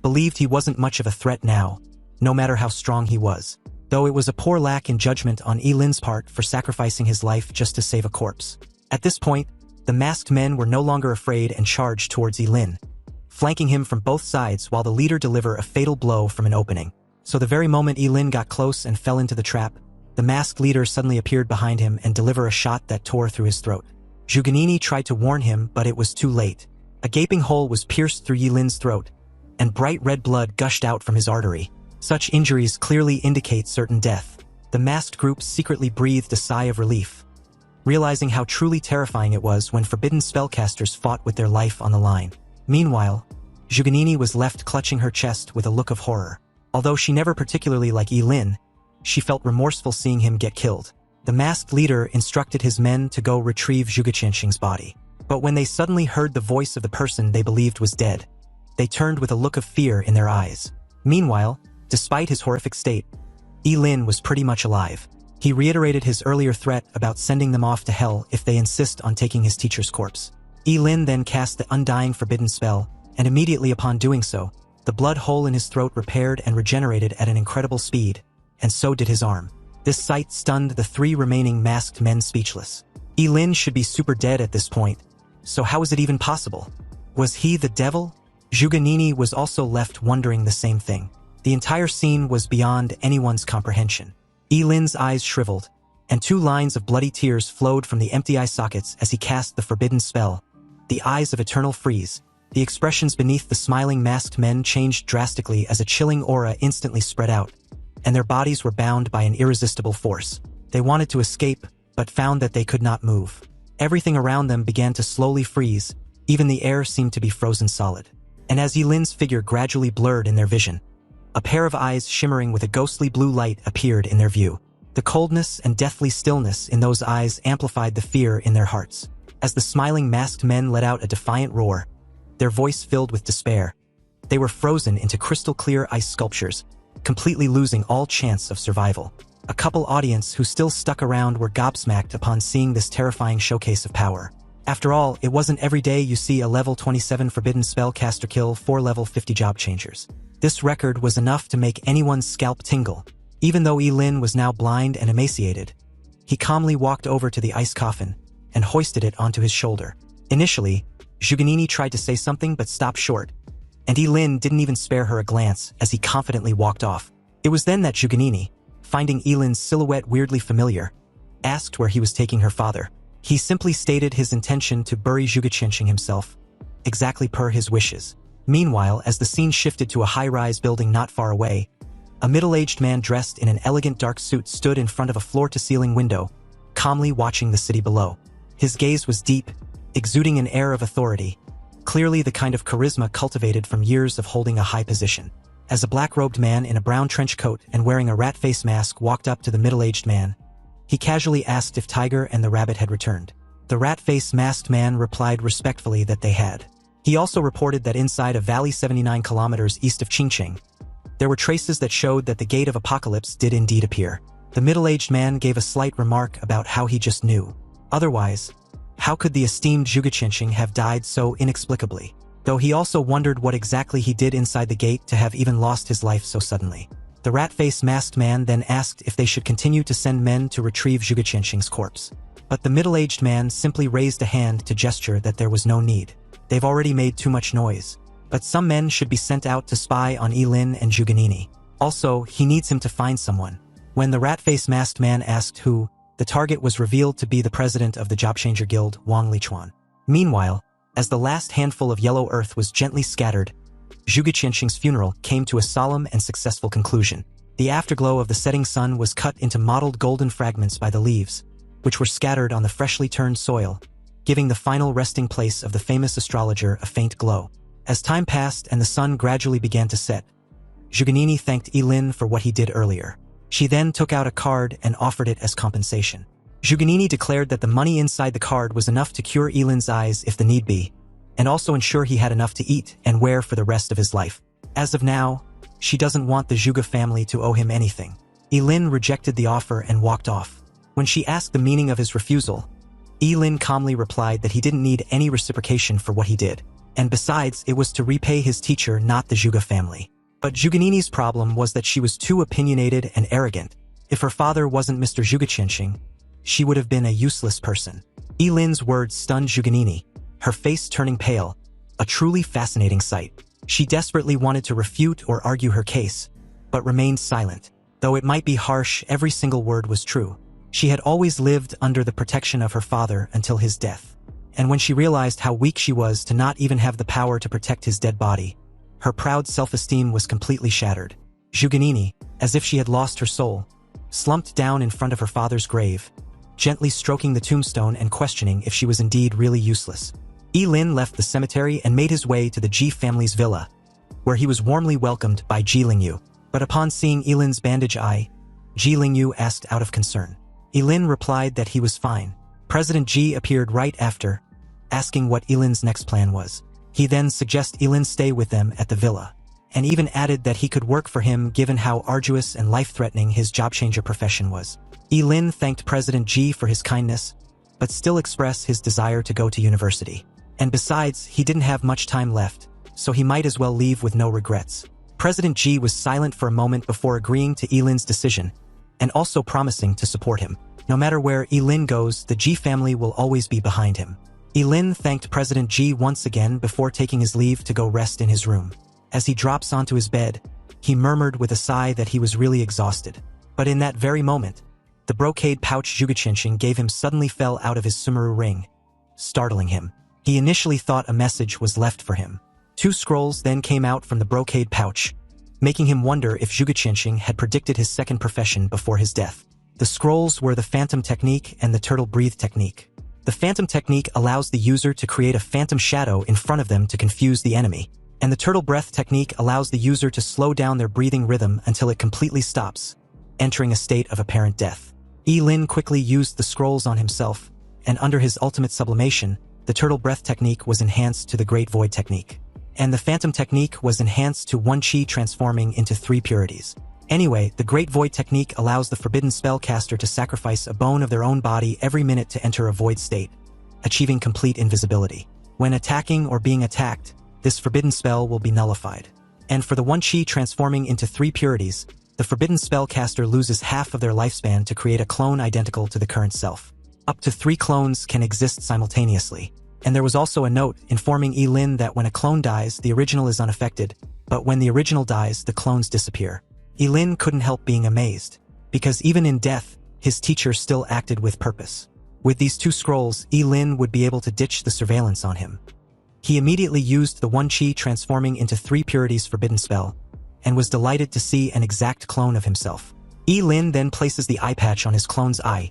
believed he wasn't much of a threat now, no matter how strong he was, though it was a poor lack in judgment on Yilin's part for sacrificing his life just to save a corpse. At this point, the masked men were no longer afraid and charged towards Yilin, flanking him from both sides while the leader delivered a fatal blow from an opening. So the very moment Yilin got close and fell into the trap, the masked leader suddenly appeared behind him and delivered a shot that tore through his throat. Juganini tried to warn him, but it was too late. A gaping hole was pierced through Yilin's throat, and bright red blood gushed out from his artery. Such injuries clearly indicate certain death. The masked group secretly breathed a sigh of relief, realizing how truly terrifying it was when forbidden spellcasters fought with their life on the line. Meanwhile, Juganini was left clutching her chest with a look of horror. Although she never particularly liked Yilin, she felt remorseful seeing him get killed. The masked leader instructed his men to go retrieve Zhuge body. But when they suddenly heard the voice of the person they believed was dead, they turned with a look of fear in their eyes. Meanwhile, despite his horrific state, Yilin was pretty much alive. He reiterated his earlier threat about sending them off to hell if they insist on taking his teacher's corpse. Yilin then cast the undying forbidden spell, and immediately upon doing so, the blood hole in his throat repaired and regenerated at an incredible speed, and so did his arm. This sight stunned the three remaining masked men speechless. Yilin should be super dead at this point, so how is it even possible? Was he the devil? Juganini was also left wondering the same thing. The entire scene was beyond anyone's comprehension. Yilin's eyes shriveled, and 2 lines of bloody tears flowed from the empty eye sockets as he cast the forbidden spell. The eyes of eternal freeze. The expressions beneath the smiling masked men changed drastically as a chilling aura instantly spread out, and their bodies were bound by an irresistible force. They wanted to escape, but found that they could not move. Everything around them began to slowly freeze, even the air seemed to be frozen solid. And as Yilin's figure gradually blurred in their vision, a pair of eyes shimmering with a ghostly blue light appeared in their view. The coldness and deathly stillness in those eyes amplified the fear in their hearts. As the smiling masked men let out a defiant roar, their voice filled with despair, they were frozen into crystal-clear ice sculptures, completely losing all chance of survival. A couple audience who still stuck around were gobsmacked upon seeing this terrifying showcase of power. After all, it wasn't every day you see a level 27 forbidden spellcaster kill 4 level 50 job changers. This record was enough to make anyone's scalp tingle. Even though Lin was now blind and emaciated, he calmly walked over to the ice coffin and hoisted it onto his shoulder. Initially, Zhuganini tried to say something but stopped short, and Lin didn't even spare her a glance as he confidently walked off. It was then that Zhuganini, finding Lin's silhouette weirdly familiar, asked where he was taking her father. He simply stated his intention to bury Zhugaqianqing himself, exactly per his wishes. Meanwhile, as the scene shifted to a high-rise building not far away, a middle-aged man dressed in an elegant dark suit stood in front of a floor-to-ceiling window, calmly watching the city below. His gaze was deep, exuding an air of authority, clearly the kind of charisma cultivated from years of holding a high position. As a black-robed man in a brown trench coat and wearing a rat face mask walked up to the middle-aged man, he casually asked if Tiger and the rabbit had returned. The rat-face masked man replied respectfully that they had. He also reported that inside a valley 79 kilometers east of Qingqing, there were traces that showed that the Gate of Apocalypse did indeed appear. The middle-aged man gave a slight remark about how he just knew. Otherwise, how could the esteemed Zhugaqianqing have died so inexplicably? Though he also wondered what exactly he did inside the gate to have even lost his life so suddenly. The rat-faced masked man then asked if they should continue to send men to retrieve Zhugaqianqing's corpse. But the middle-aged man simply raised a hand to gesture that there was no need. They've already made too much noise. But some men should be sent out to spy on Lin and Zhuganini. Also, he needs him to find someone. When the rat-faced masked man asked who, the target was revealed to be the president of the Jobchanger Guild, Wang Lichuan. Meanwhile, as the last handful of yellow earth was gently scattered, Zhugaqianqing's funeral came to a solemn and successful conclusion. The afterglow of the setting sun was cut into mottled golden fragments by the leaves, which were scattered on the freshly turned soil, giving the final resting place of the famous astrologer a faint glow. As time passed and the sun gradually began to set, Zhuganini thanked Lin for what he did earlier. She then took out a card and offered it as compensation. Zhuganini declared that the money inside the card was enough to cure Lin's eyes if the need be, and also ensure he had enough to eat and wear for the rest of his life. As of now, she doesn't want the Zhuge family to owe him anything. Lin rejected the offer and walked off. When she asked the meaning of his refusal, Lin calmly replied that he didn't need any reciprocation for what he did, and besides, it was to repay his teacher, not the Zhuge family. But Zhuganini's problem was that she was too opinionated and arrogant. If her father wasn't Mr. Zhugaqianqing, she would have been a useless person. Lin's words stunned Zhuganini, her face turning pale, a truly fascinating sight. She desperately wanted to refute or argue her case, but remained silent. Though it might be harsh, every single word was true. She had always lived under the protection of her father until his death. And when she realized how weak she was to not even have the power to protect his dead body, her proud self-esteem was completely shattered. Zhuganini, as if she had lost her soul, slumped down in front of her father's grave, gently stroking the tombstone and questioning if she was indeed really useless. Lin left the cemetery and made his way to the Ji family's villa, where he was warmly welcomed by Ji Lingyu. But upon seeing Lin's bandaged eye, Ji Lingyu asked out of concern. Lin replied that he was fine. President Ji appeared right after, asking what Lin's next plan was. He then suggested Lin stay with them at the villa, and even added that he could work for him given how arduous and life-threatening his job changer profession was. Lin thanked President Ji for his kindness, but still expressed his desire to go to university. And besides, he didn't have much time left, so he might as well leave with no regrets. President Ji was silent for a moment before agreeing to Lin's decision, and also promising to support him. No matter where Lin goes, the Ji family will always be behind him. Lin thanked President Ji once again before taking his leave to go rest in his room. As he drops onto his bed, he murmured with a sigh that he was really exhausted. But in that very moment, the brocade pouch Zhugaqianqing gave him suddenly fell out of his sumaru ring, startling him. He initially thought a message was left for him. 2 scrolls then came out from the brocade pouch, making him wonder if Zhugaqianqing had predicted his second profession before his death. The scrolls were the Phantom Technique and the Turtle Breathe Technique. The Phantom Technique allows the user to create a phantom shadow in front of them to confuse the enemy, and the Turtle Breath Technique allows the user to slow down their breathing rhythm until it completely stops, entering a state of apparent death. Lin quickly used the scrolls on himself, and under his ultimate sublimation, the Turtle Breath Technique was enhanced to the Great Void Technique, and the Phantom Technique was enhanced to 1 Qi transforming into 3 purities. Anyway, the Great Void technique allows the forbidden spellcaster to sacrifice a bone of their own body every minute to enter a void state, achieving complete invisibility. When attacking or being attacked, this forbidden spell will be nullified. And for the one chi transforming into 3 purities, the forbidden spellcaster loses half of their lifespan to create a clone identical to the current self. Up to 3 clones can exist simultaneously. And there was also a note informing Yi-Lin that when a clone dies, the original is unaffected, but when the original dies, the clones disappear. Yi-Lin couldn't help being amazed, because even in death, his teacher still acted with purpose. With these 2 scrolls, Yi-Lin would be able to ditch the surveillance on him. He immediately used the one chi transforming into 3 purities forbidden spell, and was delighted to see an exact clone of himself. Yi-Lin then places the eye patch on his clone's eye,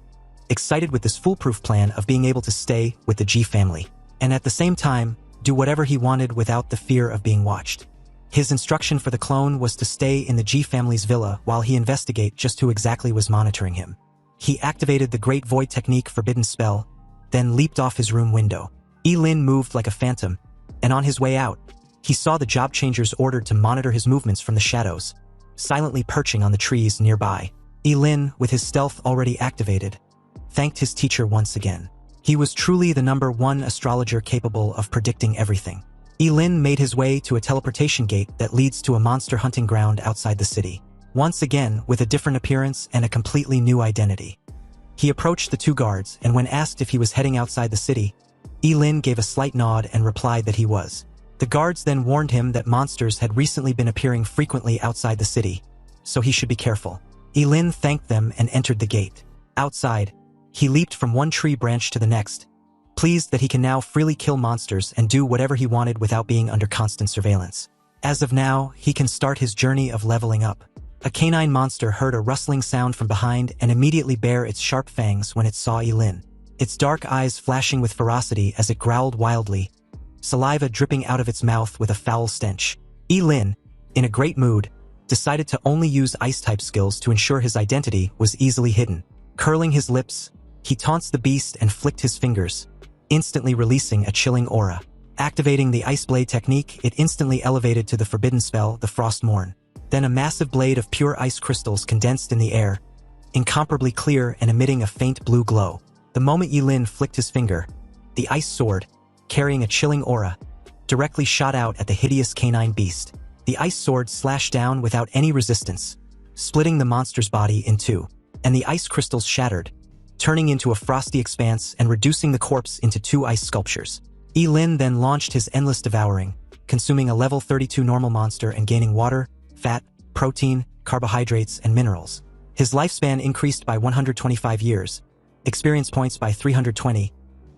excited with this foolproof plan of being able to stay with the G family, and at the same time, do whatever he wanted without the fear of being watched. His instruction for the clone was to stay in the G family's villa while he investigated just who exactly was monitoring him. He activated the Great Void technique forbidden spell, then leaped off his room window. Yi-Lin moved like a phantom, and on his way out, he saw the job changers ordered to monitor his movements from the shadows, silently perching on the trees nearby. Yi-Lin, with his stealth already activated, thanked his teacher once again. He was truly the #1 astrologer capable of predicting everything. Yi-Lin made his way to a teleportation gate that leads to a monster hunting ground outside the city, once again with a different appearance and a completely new identity. He approached the 2 guards, and when asked if he was heading outside the city, Yi-Lin gave a slight nod and replied that he was. The guards then warned him that monsters had recently been appearing frequently outside the city, so he should be careful. Yi-Lin thanked them and entered the gate. Outside, he leaped from one tree branch to the next, pleased that he can now freely kill monsters and do whatever he wanted without being under constant surveillance. As of now, he can start his journey of leveling up. A canine monster heard a rustling sound from behind and immediately bare its sharp fangs when it saw Yi-Lin, its dark eyes flashing with ferocity as it growled wildly, saliva dripping out of its mouth with a foul stench. Yi-Lin, in a great mood, decided to only use ice-type skills to ensure his identity was easily hidden. Curling his lips, he taunts the beast and flicked his fingers, instantly releasing a chilling aura. Activating the Ice Blade technique, it instantly elevated to the forbidden spell, the Frost Morn. Then a massive blade of pure ice crystals condensed in the air, incomparably clear and emitting a faint blue glow. The moment Yi-Lin flicked his finger, the ice sword, carrying a chilling aura, directly shot out at the hideous canine beast. The ice sword slashed down without any resistance, splitting the monster's body in 2, and the ice crystals shattered, turning into a frosty expanse and reducing the corpse into 2 ice sculptures. Yi-Lin then launched his endless devouring, consuming a level 32 normal monster and gaining water, fat, protein, carbohydrates, and minerals. His lifespan increased by 125 years, experience points by 320,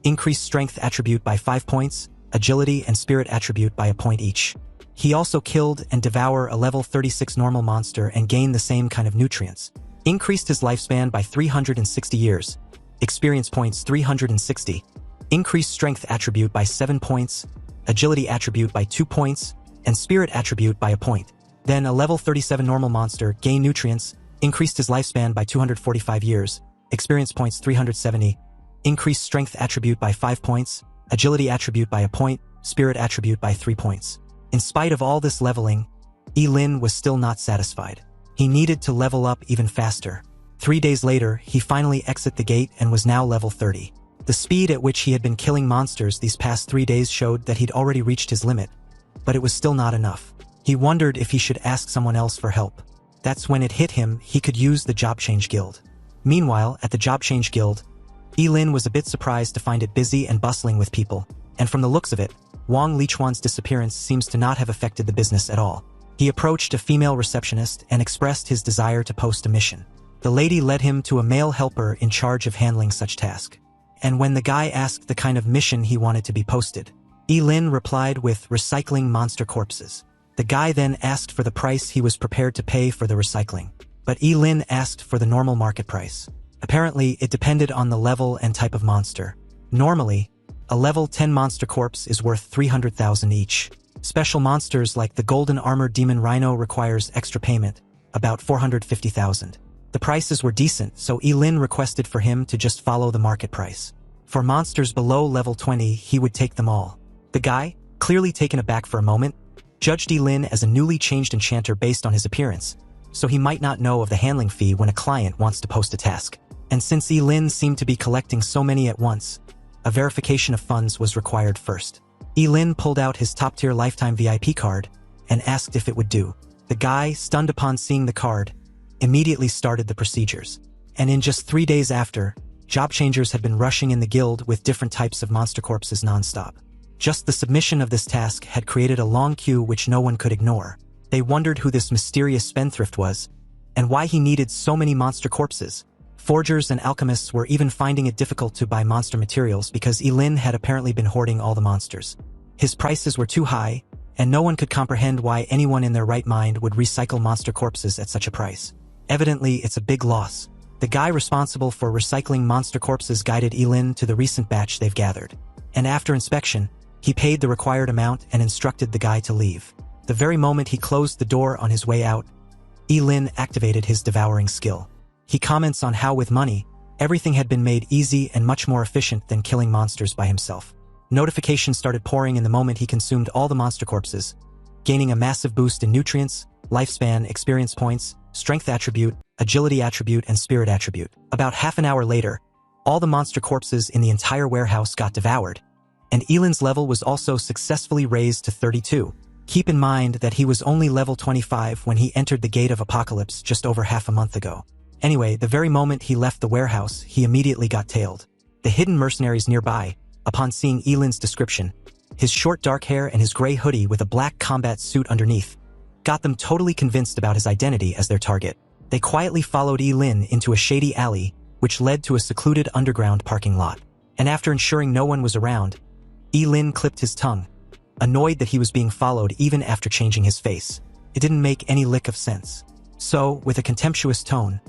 increased strength attribute by 5 points, agility and spirit attribute by a point each. He also killed and devoured a level 36 normal monster and gained the same kind of nutrients. Increased his lifespan by 360 years, experience points 360, increased strength attribute by 7 points, agility attribute by 2 points, and spirit attribute by a point. Then a level 37 normal monster gained nutrients, increased his lifespan by 245 years, experience points 370, increased strength attribute by 5 points, agility attribute by a point, spirit attribute by 3 points. In spite of all this leveling, Yi-Lin was still not satisfied. He needed to level up even faster. 3 days later, he finally exited the gate and was now level 30. The speed at which he had been killing monsters these past 3 days showed that he'd already reached his limit, but it was still not enough. He wondered if he should ask someone else for help. That's when it hit him he could use the Job Change Guild. Meanwhile, at the Job Change Guild, Yi-Lin was a bit surprised to find it busy and bustling with people, and from the looks of it, Wang Lichuan's disappearance seems to not have affected the business at all. He approached a female receptionist and expressed his desire to post a mission. The lady led him to a male helper in charge of handling such task. And when the guy asked the kind of mission he wanted to be posted, Yi-Lin replied with recycling monster corpses. The guy then asked for the price he was prepared to pay for the recycling, but Yi-Lin asked for the normal market price. Apparently, it depended on the level and type of monster. Normally, a level 10 monster corpse is worth 300,000 each. Special monsters like the Golden Armored Demon Rhino requires extra payment, about 450,000. The prices were decent, so Yi-Lin requested for him to just follow the market price. For monsters below level 20, he would take them all. The guy, clearly taken aback for a moment, judged Yi-Lin as a newly changed enchanter based on his appearance, so he might not know of the handling fee when a client wants to post a task. And since Lin seemed to be collecting so many at once, a verification of funds was required first. Lin pulled out his top-tier lifetime VIP card and asked if it would do. The guy, stunned upon seeing the card, immediately started the procedures. And in just 3 days after, job changers had been rushing in the guild with different types of monster corpses non-stop. Just the submission of this task had created a long queue which no one could ignore. They wondered who this mysterious spendthrift was, and why he needed so many monster corpses. Forgers and alchemists were even finding it difficult to buy monster materials because Lin had apparently been hoarding all the monsters. His prices were too high, and no one could comprehend why anyone in their right mind would recycle monster corpses at such a price. Evidently, it's a big loss. The guy responsible for recycling monster corpses guided Lin to the recent batch they've gathered. And after inspection, he paid the required amount and instructed the guy to leave. The very moment he closed the door on his way out, Lin activated his devouring skill. He comments on how with money, everything had been made easy and much more efficient than killing monsters by himself. Notifications started pouring in the moment he consumed all the monster corpses, gaining a massive boost in nutrients, lifespan, experience points, strength attribute, agility attribute, and spirit attribute. About half an hour later, all the monster corpses in the entire warehouse got devoured, and Lin's level was also successfully raised to 32. Keep in mind that he was only level 25 when he entered the Gate of Apocalypse just over half a month ago. Anyway, the very moment he left the warehouse, he immediately got tailed. The hidden mercenaries nearby, upon seeing Lin's description, his short dark hair and his gray hoodie with a black combat suit underneath, got them totally convinced about his identity as their target. They quietly followed Lin into a shady alley, which led to a secluded underground parking lot. And after ensuring no one was around, Lin clipped his tongue, annoyed that he was being followed even after changing his face. It didn't make any lick of sense. So, with a contemptuous tone,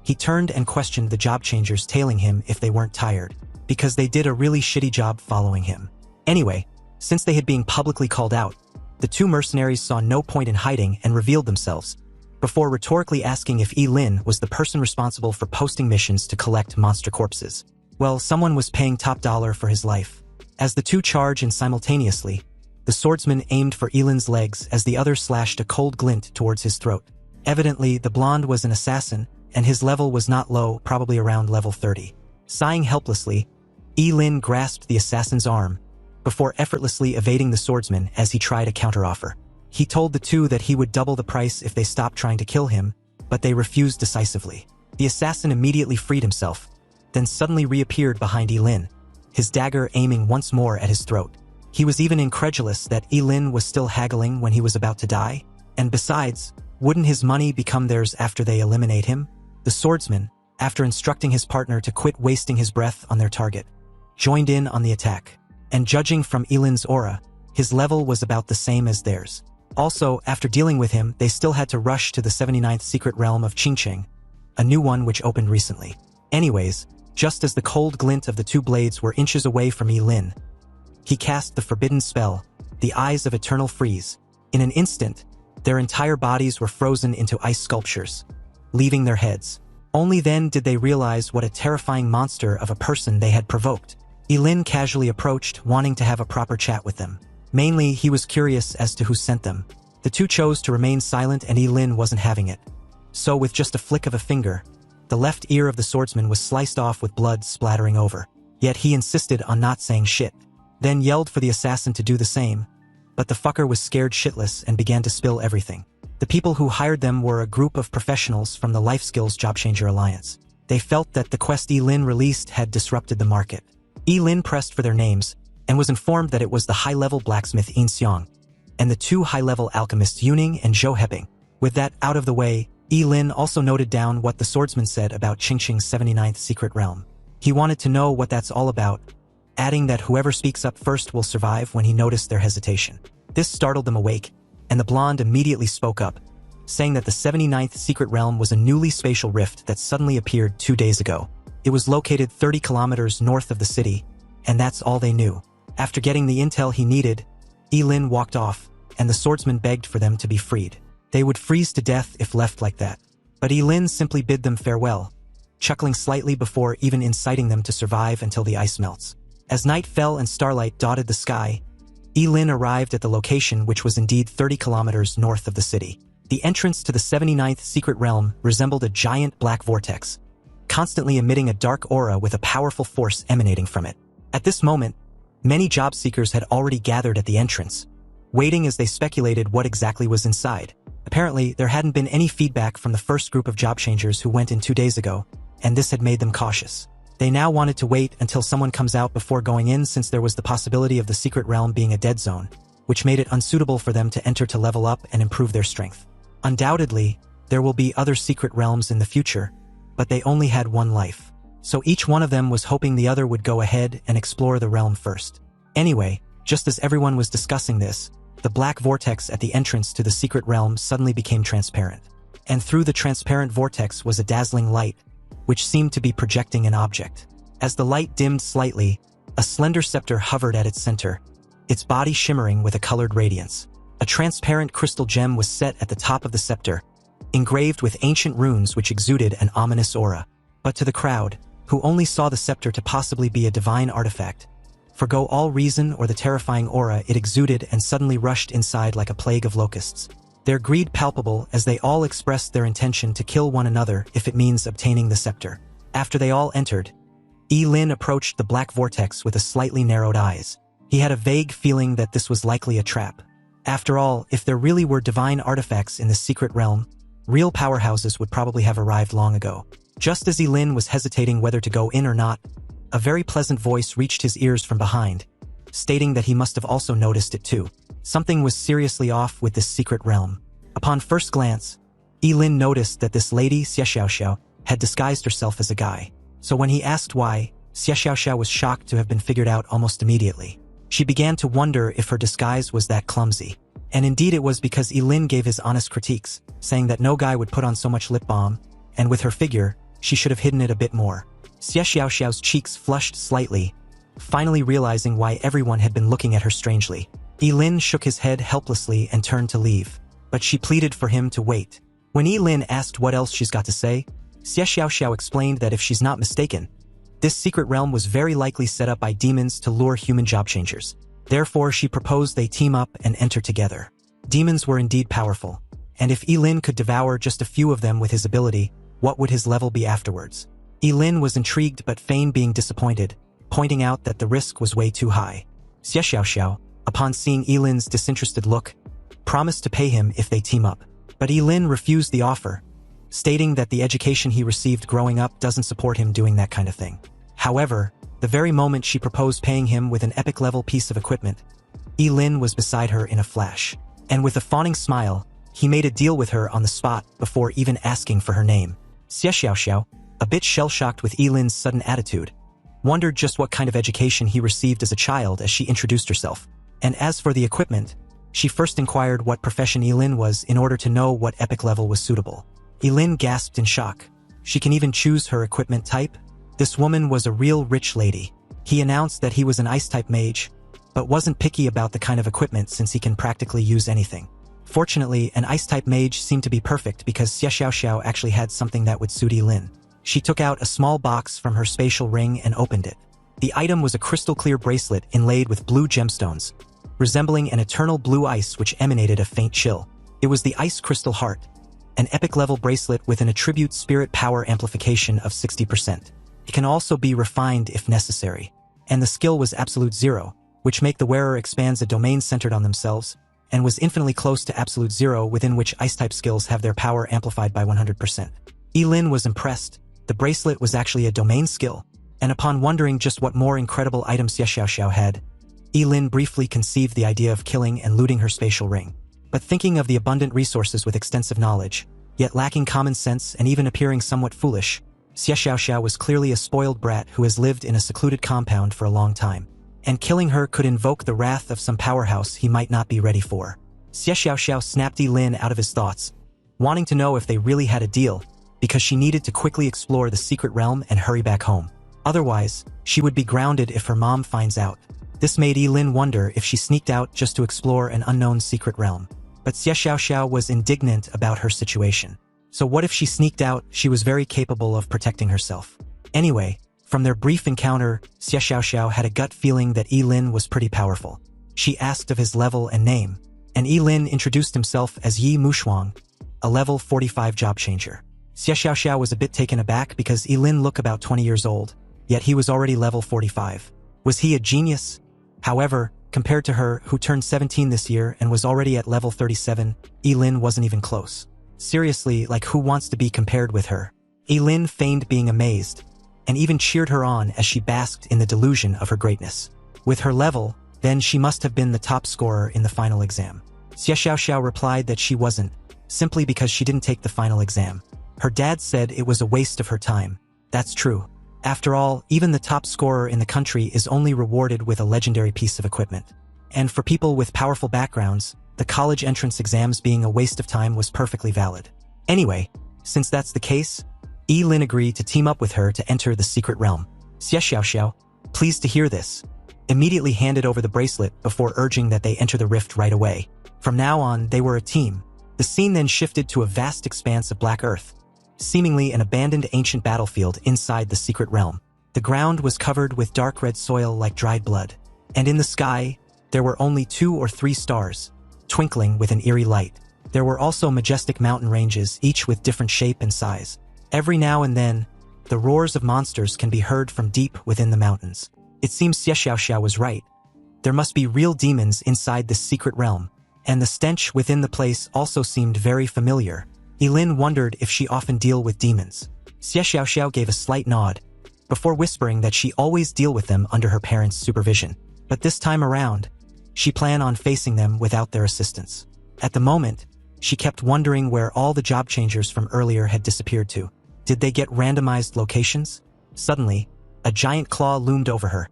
he turned and questioned the job changers tailing him if they weren't tired, because they did a really shitty job following him. Anyway, since they had been publicly called out, the two mercenaries saw no point in hiding and revealed themselves, before rhetorically asking if Lin was the person responsible for posting missions to collect monster corpses. Well, someone was paying top dollar for his life. As the two charged in simultaneously, the swordsman aimed for Lin's legs as the other slashed a cold glint towards his throat. Evidently, the blonde was an assassin, and his level was not low, probably around level 30. Sighing helplessly, Lin grasped the assassin's arm, before effortlessly evading the swordsman as he tried a counteroffer. He told the two that he would double the price if they stopped trying to kill him, but they refused decisively. The assassin immediately freed himself, then suddenly reappeared behind Lin, his dagger aiming once more at his throat. He was even incredulous that Lin was still haggling when he was about to die, and besides, wouldn't his money become theirs after they eliminate him? The swordsman, after instructing his partner to quit wasting his breath on their target, joined in on the attack. And judging from Lin's aura, his level was about the same as theirs. Also, after dealing with him, they still had to rush to the 79th secret realm of Qingqing, a new one which opened recently. Anyways, just as the cold glint of the two blades were inches away from Lin, he cast the forbidden spell, the Eyes of Eternal Freeze. In an instant, their entire bodies were frozen into ice sculptures, leaving their heads. Only then did they realize what a terrifying monster of a person they had provoked. Lin casually approached, wanting to have a proper chat with them. Mainly, he was curious as to who sent them. The two chose to remain silent and Lin wasn't having it. So with just a flick of a finger, the left ear of the swordsman was sliced off with blood splattering over. Yet he insisted on not saying shit. Then yelled for the assassin to do the same. But the fucker was scared shitless and began to spill everything. The people who hired them were a group of professionals from the Life Skills Job Changer Alliance. They felt that the quest Lin released had disrupted the market. Lin pressed for their names, and was informed that it was the high-level blacksmith Yin Xiang, and the two high-level alchemists Yuning and Zhou Heping. With that out of the way, Lin also noted down what the swordsman said about Qingqing's 79th secret realm. He wanted to know what that's all about, adding that whoever speaks up first will survive when he noticed their hesitation. This startled them awake, and the blonde immediately spoke up, saying that the 79th secret realm was a newly spatial rift that suddenly appeared 2 days ago. It was located 30 kilometers north of the city, and that's all they knew. After getting the intel he needed, Lin walked off, and the swordsman begged for them to be freed. They would freeze to death if left like that. But Lin simply bid them farewell, chuckling slightly before even inciting them to survive until the ice melts. As night fell and starlight dotted the sky, Lin arrived at the location which was indeed 30 kilometers north of the city. The entrance to the 79th secret realm resembled a giant black vortex, constantly emitting a dark aura with a powerful force emanating from it. At this moment, many job seekers had already gathered at the entrance, waiting as they speculated what exactly was inside. Apparently, there hadn't been any feedback from the first group of job changers who went in 2 days ago, and this had made them cautious. They now wanted to wait until someone comes out before going in, since there was the possibility of the secret realm being a dead zone, which made it unsuitable for them to enter to level up and improve their strength. Undoubtedly, there will be other secret realms in the future, but they only had one life. So each one of them was hoping the other would go ahead and explore the realm first. Anyway, just as everyone was discussing this, the black vortex at the entrance to the secret realm suddenly became transparent. And through the transparent vortex was a dazzling light, which seemed to be projecting an object. As the light dimmed slightly, a slender scepter hovered at its center, its body shimmering with a colored radiance. A transparent crystal gem was set at the top of the scepter, engraved with ancient runes which exuded an ominous aura. But to the crowd, who only saw the scepter to possibly be a divine artifact, forgo all reason or the terrifying aura it exuded and suddenly rushed inside like a plague of locusts. Their greed palpable as they all expressed their intention to kill one another if it means obtaining the scepter. After they all entered, Lin approached the black vortex with a slightly narrowed eyes. He had a vague feeling that this was likely a trap. After all, if there really were divine artifacts in the secret realm, real powerhouses would probably have arrived long ago. Just as Lin was hesitating whether to go in or not, a very pleasant voice reached his ears from behind, stating that he must have also noticed it too. Something was seriously off with this secret realm. Upon first glance, Lin noticed that this lady, Xie Xiaoxiao, had disguised herself as a guy. So when he asked why, Xie Xiaoxiao was shocked to have been figured out almost immediately. She began to wonder if her disguise was that clumsy. And indeed it was, because Lin gave his honest critiques, saying that no guy would put on so much lip balm, and with her figure, she should have hidden it a bit more. Xie Xiaoxiao's cheeks flushed slightly, finally realizing why everyone had been looking at her strangely. Lin shook his head helplessly and turned to leave, but she pleaded for him to wait. When Lin asked what else she's got to say, Xie Xiaoxiao explained that if she's not mistaken, this secret realm was very likely set up by demons to lure human job changers. Therefore, she proposed they team up and enter together. Demons were indeed powerful, and if Lin could devour just a few of them with his ability, what would his level be afterwards? Lin was intrigued but feigned being disappointed, pointing out that the risk was way too high. Xie Xiaoxiao, upon seeing Lin's disinterested look, promised to pay him if they team up. But Lin refused the offer, stating that the education he received growing up doesn't support him doing that kind of thing. However, the very moment she proposed paying him with an epic-level piece of equipment, Lin was beside her in a flash. And with a fawning smile, he made a deal with her on the spot before even asking for her name. Xie Xiaoxiao, a bit shell-shocked with Lin's sudden attitude, wondered just what kind of education he received as a child as she introduced herself. And as for the equipment, she first inquired what profession Lin was in order to know what epic level was suitable. Lin gasped in shock. She can even choose her equipment type? This woman was a real rich lady. He announced that he was an ice-type mage, but wasn't picky about the kind of equipment since he can practically use anything. Fortunately, an ice-type mage seemed to be perfect because Xie Xiaoxiao actually had something that would suit Lin. She took out a small box from her spatial ring and opened it. The item was a crystal-clear bracelet inlaid with blue gemstones, resembling an eternal blue ice which emanated a faint chill. It was the Ice Crystal Heart, an epic-level bracelet with an attribute spirit power amplification of 60%. It can also be refined if necessary. And the skill was Absolute Zero, which make the wearer expands a domain centered on themselves, and was infinitely close to Absolute Zero, within which ice-type skills have their power amplified by 100%. Lin was impressed. The bracelet was actually a domain skill, and upon wondering just what more incredible items Xie Xiaoxiao had, Lin briefly conceived the idea of killing and looting her spatial ring. But thinking of the abundant resources with extensive knowledge, yet lacking common sense and even appearing somewhat foolish, Xie Xiaoxiao was clearly a spoiled brat who has lived in a secluded compound for a long time, and killing her could invoke the wrath of some powerhouse he might not be ready for. Xie Xiaoxiao snapped Lin out of his thoughts, wanting to know if they really had a deal, because she needed to quickly explore the secret realm and hurry back home. Otherwise, she would be grounded if her mom finds out. This made Lin wonder if she sneaked out just to explore an unknown secret realm. But Xie Xiaoxiao was indignant about her situation. So what if she sneaked out? She was very capable of protecting herself. Anyway, from their brief encounter, Xie Xiaoxiao had a gut feeling that Lin was pretty powerful. She asked of his level and name, and Lin introduced himself as Yi Mushuang, a level 45 job changer. Xie Xiaoxiao was a bit taken aback because Yilin looked about 20 years old, yet he was already level 45. Was he a genius? However, compared to her, who turned 17 this year and was already at level 37, Yilin wasn't even close. Seriously, like who wants to be compared with her? Yilin feigned being amazed, and even cheered her on as she basked in the delusion of her greatness. With her level, then she must have been the top scorer in the final exam. Xie Xiaoxiao replied that she wasn't, simply because she didn't take the final exam. Her dad said it was a waste of her time. That's true. After all, even the top scorer in the country is only rewarded with a legendary piece of equipment. And for people with powerful backgrounds, the college entrance exams being a waste of time was perfectly valid. Anyway, since that's the case, Yilin agreed to team up with her to enter the secret realm. Xie Xiaoxiao, pleased to hear this, immediately handed over the bracelet before urging that they enter the rift right away. From now on, they were a team. The scene then shifted to a vast expanse of black earth, seemingly an abandoned ancient battlefield inside the secret realm. The ground was covered with dark red soil like dried blood, and in the sky, there were only 2 or 3 stars, twinkling with an eerie light. There were also majestic mountain ranges, each with different shape and size. Every now and then, the roars of monsters can be heard from deep within the mountains. It seems Xie Xiaoxiao was right. There must be real demons inside this secret realm, and the stench within the place also seemed very familiar. Yilin wondered if she often deal with demons. Xie Xiaoxiao gave a slight nod, before whispering that she always deal with them under her parents' supervision. But this time around, she planned on facing them without their assistance. At the moment, she kept wondering where all the job changers from earlier had disappeared to. Did they get randomized locations? Suddenly, a giant claw loomed over her,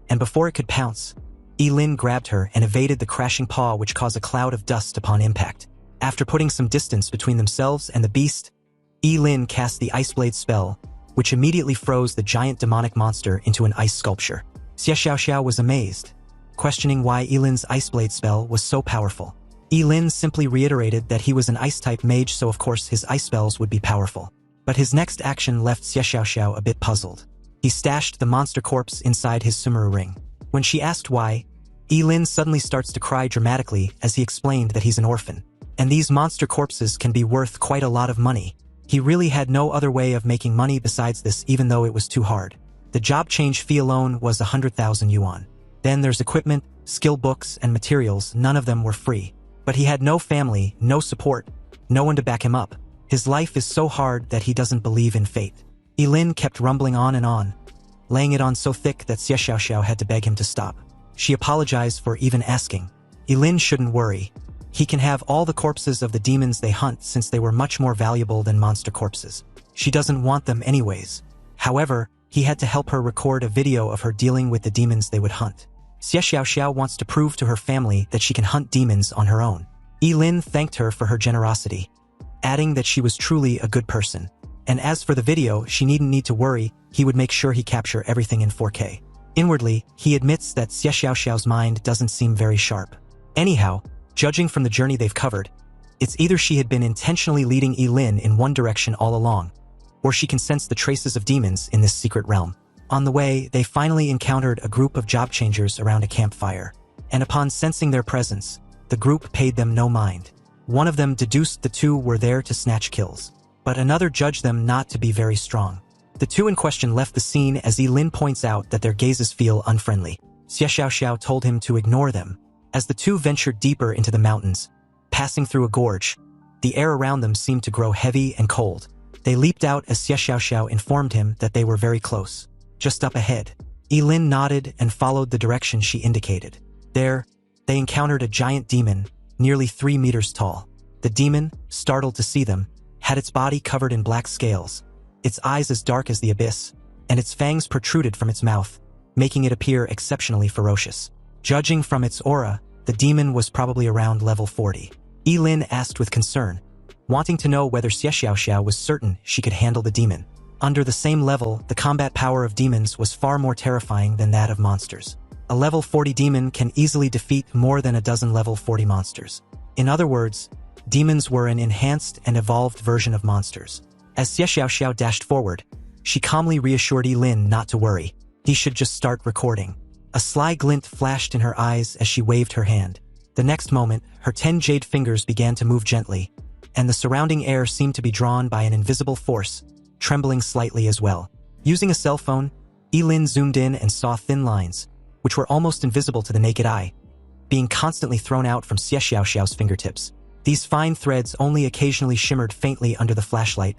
and before it could pounce, Yilin grabbed her and evaded the crashing paw, which caused a cloud of dust upon impact. After putting some distance between themselves and the beast, Yilin cast the Ice Blade spell, which immediately froze the giant demonic monster into an ice sculpture. Xie Xiaoxiao was amazed, questioning why Yilin's Ice Blade spell was so powerful. Yilin simply reiterated that he was an ice-type mage, so of course his ice spells would be powerful. But his next action left Xie Xiaoxiao a bit puzzled. He stashed the monster corpse inside his sumeru ring. When she asked why, Yilin suddenly starts to cry dramatically as he explained that he's an orphan. And these monster corpses can be worth quite a lot of money. He really had no other way of making money besides this, even though it was too hard. The job change fee alone was 100,000 yuan. Then there's equipment, skill books, and materials. None of them were free. But he had no family, no support, no one to back him up. His life is so hard that he doesn't believe in fate. Yilin kept rumbling on, laying it on so thick that Xie Xiaoxiao had to beg him to stop. She apologized for even asking. Yilin shouldn't worry. He can have all the corpses of the demons they hunt, since they were much more valuable than monster corpses. She doesn't want them anyways. However, he had to help her record a video of her dealing with the demons they would hunt. Xie Xiaoxiao wants to prove to her family that she can hunt demons on her own. Yilin thanked her for her generosity, adding that she was truly a good person. And as for the video, she needn't need to worry, he would make sure he capture everything in 4K. Inwardly, he admits that Xie Xiaoxiao's mind doesn't seem very sharp. Anyhow, judging from the journey they've covered, it's either she had been intentionally leading Yilin in one direction all along, or she can sense the traces of demons in this secret realm. On the way, they finally encountered a group of job changers around a campfire, and upon sensing their presence, the group paid them no mind. One of them deduced the two were there to snatch kills, but another judged them not to be very strong. The two in question left the scene as Yilin points out that their gazes feel unfriendly. Xie Xiaoxiao told him to ignore them. As the two ventured deeper into the mountains, passing through a gorge, the air around them seemed to grow heavy and cold. They leaped out as Xie Xiaoxiao informed him that they were very close, just up ahead. Yilin nodded and followed the direction she indicated. There, they encountered a giant demon, nearly 3 meters tall. The demon, startled to see them, had its body covered in black scales, its eyes as dark as the abyss, and its fangs protruded from its mouth, making it appear exceptionally ferocious. Judging from its aura, the demon was probably around level 40. Yilin asked with concern, wanting to know whether Xie Xiaoxiao was certain she could handle the demon. Under the same level, the combat power of demons was far more terrifying than that of monsters. A level 40 demon can easily defeat more than a dozen level 40 monsters. In other words, demons were an enhanced and evolved version of monsters. As Xie Xiaoxiao dashed forward, she calmly reassured Yilin not to worry. He should just start recording. A sly glint flashed in her eyes as she waved her hand. The next moment, her 10 jade fingers began to move gently, and the surrounding air seemed to be drawn by an invisible force, trembling slightly as well. Using a cell phone, Lin zoomed in and saw thin lines, which were almost invisible to the naked eye, being constantly thrown out from Xie Xiaoxiao's fingertips. These fine threads only occasionally shimmered faintly under the flashlight,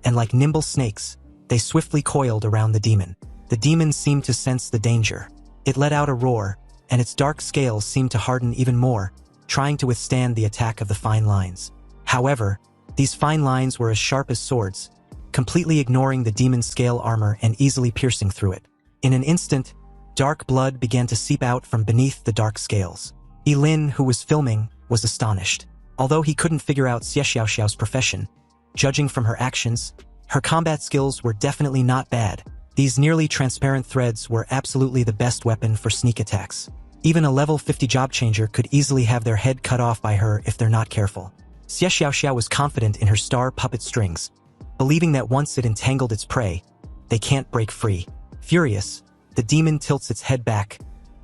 and like nimble snakes, they swiftly coiled around the demon. The demon seemed to sense the danger. It let out a roar, and its dark scales seemed to harden even more, trying to withstand the attack of the fine lines. However, these fine lines were as sharp as swords, completely ignoring the demon's scale armor and easily piercing through it. In an instant, dark blood began to seep out from beneath the dark scales. Lin, who was filming, was astonished. Although he couldn't figure out Xie Xiaoxiao's profession, judging from her actions, her combat skills were definitely not bad. These nearly transparent threads were absolutely the best weapon for sneak attacks. Even a level 50 job changer could easily have their head cut off by her if they're not careful. Xie Xiaoxiao was confident in her star puppet strings, believing that once it entangled its prey, they can't break free. Furious, the demon tilts its head back,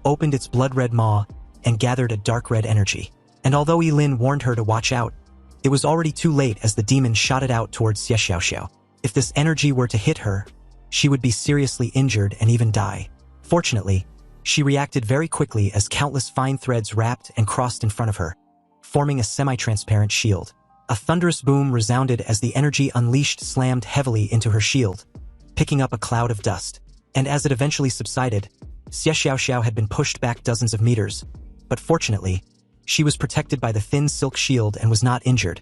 opened its blood-red maw, and gathered a dark red energy. And although Lin warned her to watch out, it was already too late as the demon shot it out towards Xie Xiaoxiao. If this energy were to hit her, she would be seriously injured and even die. Fortunately, she reacted very quickly as countless fine threads wrapped and crossed in front of her, forming a semi-transparent shield. A thunderous boom resounded as the energy unleashed slammed heavily into her shield, picking up a cloud of dust. And as it eventually subsided, Xie Xiaoxiao had been pushed back dozens of meters, but fortunately, she was protected by the thin silk shield and was not injured,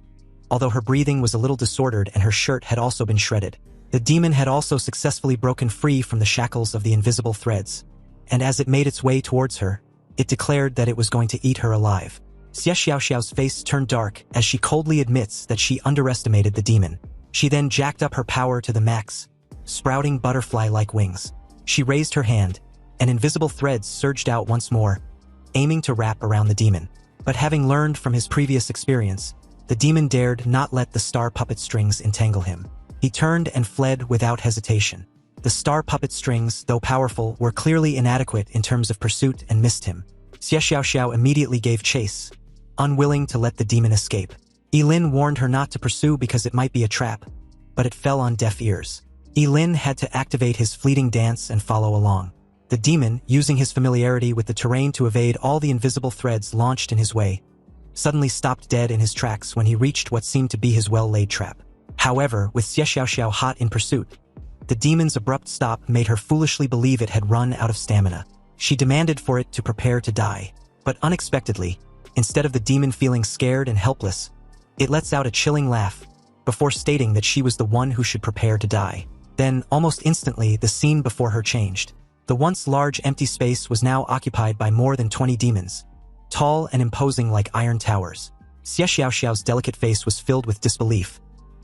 although her breathing was a little disordered and her shirt had also been shredded. The demon had also successfully broken free from the shackles of the invisible threads, and as it made its way towards her, it declared that it was going to eat her alive. Xie Xiaoxiao's face turned dark as she coldly admits that she underestimated the demon. She then jacked up her power to the max, sprouting butterfly-like wings. She raised her hand, and invisible threads surged out once more, aiming to wrap around the demon. But having learned from his previous experience, the demon dared not let the star puppet strings entangle him. He turned and fled without hesitation. The star puppet strings, though powerful, were clearly inadequate in terms of pursuit and missed him. Xie Xiaoxiao immediately gave chase, unwilling to let the demon escape. Lin warned her not to pursue because it might be a trap, but it fell on deaf ears. Lin had to activate his fleeting dance and follow along. The demon, using his familiarity with the terrain to evade all the invisible threads launched in his way, suddenly stopped dead in his tracks when he reached what seemed to be his well-laid trap. However, with Xie Xiaoxiao hot in pursuit, the demon's abrupt stop made her foolishly believe it had run out of stamina. She demanded for it to prepare to die. But unexpectedly, instead of the demon feeling scared and helpless, it lets out a chilling laugh, before stating that she was the one who should prepare to die. Then, almost instantly, the scene before her changed. The once large empty space was now occupied by more than 20 demons, tall and imposing like iron towers. Xie Xiaoxiao's delicate face was filled with disbelief.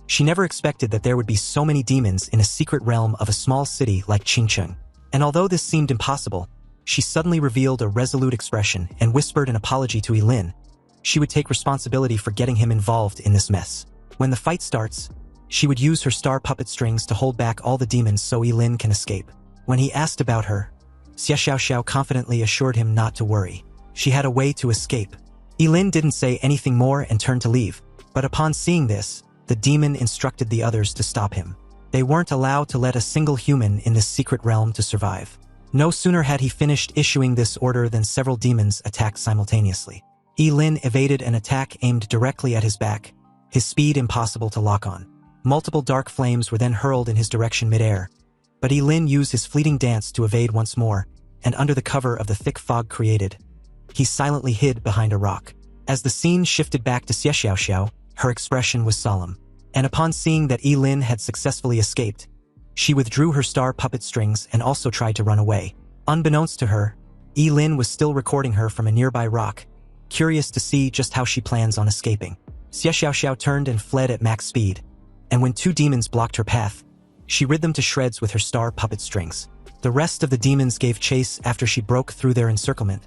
She never expected that there would be so many demons in a secret realm of a small city like Qingcheng. And although this seemed impossible, she suddenly revealed a resolute expression and whispered an apology to Lin. She would take responsibility for getting him involved in this mess. When the fight starts, she would use her star puppet strings to hold back all the demons so Lin can escape. When he asked about her, Xie Xiaoxiao confidently assured him not to worry. She had a way to escape. Lin didn't say anything more and turned to leave, but upon seeing this, the demon instructed the others to stop him. They weren't allowed to let a single human in this secret realm to survive. No sooner had he finished issuing this order than several demons attacked simultaneously. Lin evaded an attack aimed directly at his back, his speed impossible to lock on. Multiple dark flames were then hurled in his direction midair, but Lin used his fleeting dance to evade once more, and under the cover of the thick fog created, he silently hid behind a rock. As the scene shifted back to Xie Xiaoxiao, her expression was solemn, and upon seeing that Lin had successfully escaped, she withdrew her star puppet strings and also tried to run away. Unbeknownst to her, Lin was still recording her from a nearby rock, curious to see just how she plans on escaping. Xie Xiaoxiao turned and fled at max speed, and when two demons blocked her path, she rid them to shreds with her star puppet strings. The rest of the demons gave chase after she broke through their encirclement,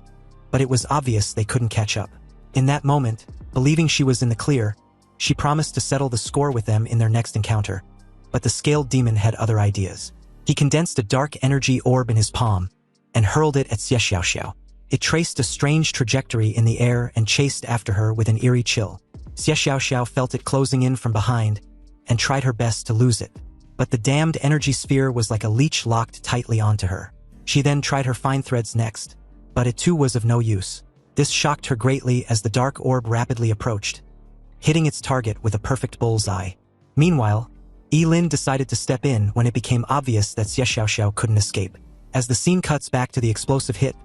but it was obvious they couldn't catch up. In that moment, believing she was in the clear, she promised to settle the score with them in their next encounter. But the scaled demon had other ideas. He condensed a dark energy orb in his palm and hurled it at Xie Xiaoxiao. It traced a strange trajectory in the air and chased after her with an eerie chill. Xie Xiaoxiao felt it closing in from behind and tried her best to lose it. But the damned energy sphere was like a leech locked tightly onto her. She then tried her fine threads next, but it too was of no use. This shocked her greatly as the dark orb rapidly approached, hitting its target with a perfect bullseye. Meanwhile, Lin decided to step in when it became obvious that Xie Xiaoxiao couldn't escape. As the scene cuts back to the explosive hit,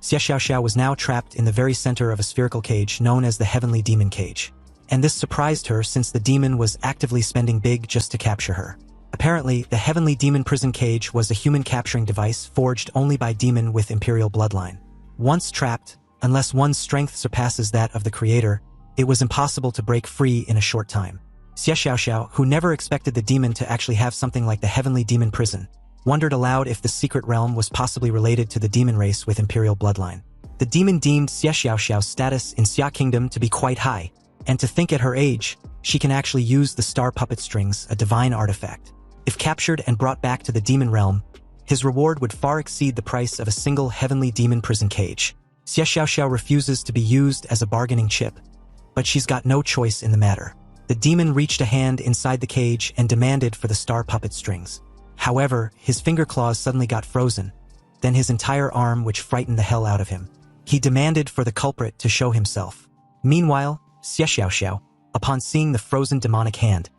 Xie Xiaoxiao was now trapped in the very center of a spherical cage known as the Heavenly Demon Cage. And this surprised her since the demon was actively spending big just to capture her. Apparently, the Heavenly Demon Prison Cage was a human capturing device forged only by demon with imperial bloodline. Once trapped, unless one's strength surpasses that of the creator, it was impossible to break free in a short time. Xie Xiaoxiao, who never expected the demon to actually have something like the Heavenly Demon Prison, wondered aloud if the secret realm was possibly related to the demon race with imperial bloodline. The demon deemed Xie Xiaoxiao's status in Xia Kingdom to be quite high, and to think at her age, she can actually use the star puppet strings, a divine artifact. If captured and brought back to the demon realm, his reward would far exceed the price of a single Heavenly Demon Prison Cage. Xie Xiaoxiao refuses to be used as a bargaining chip, but she's got no choice in the matter. The demon reached a hand inside the cage and demanded for the star puppet strings. However, his finger claws suddenly got frozen, then his entire arm, which frightened the hell out of him. He demanded for the culprit to show himself. Meanwhile, Xie Xiaoxiao, upon seeing the frozen demonic hand,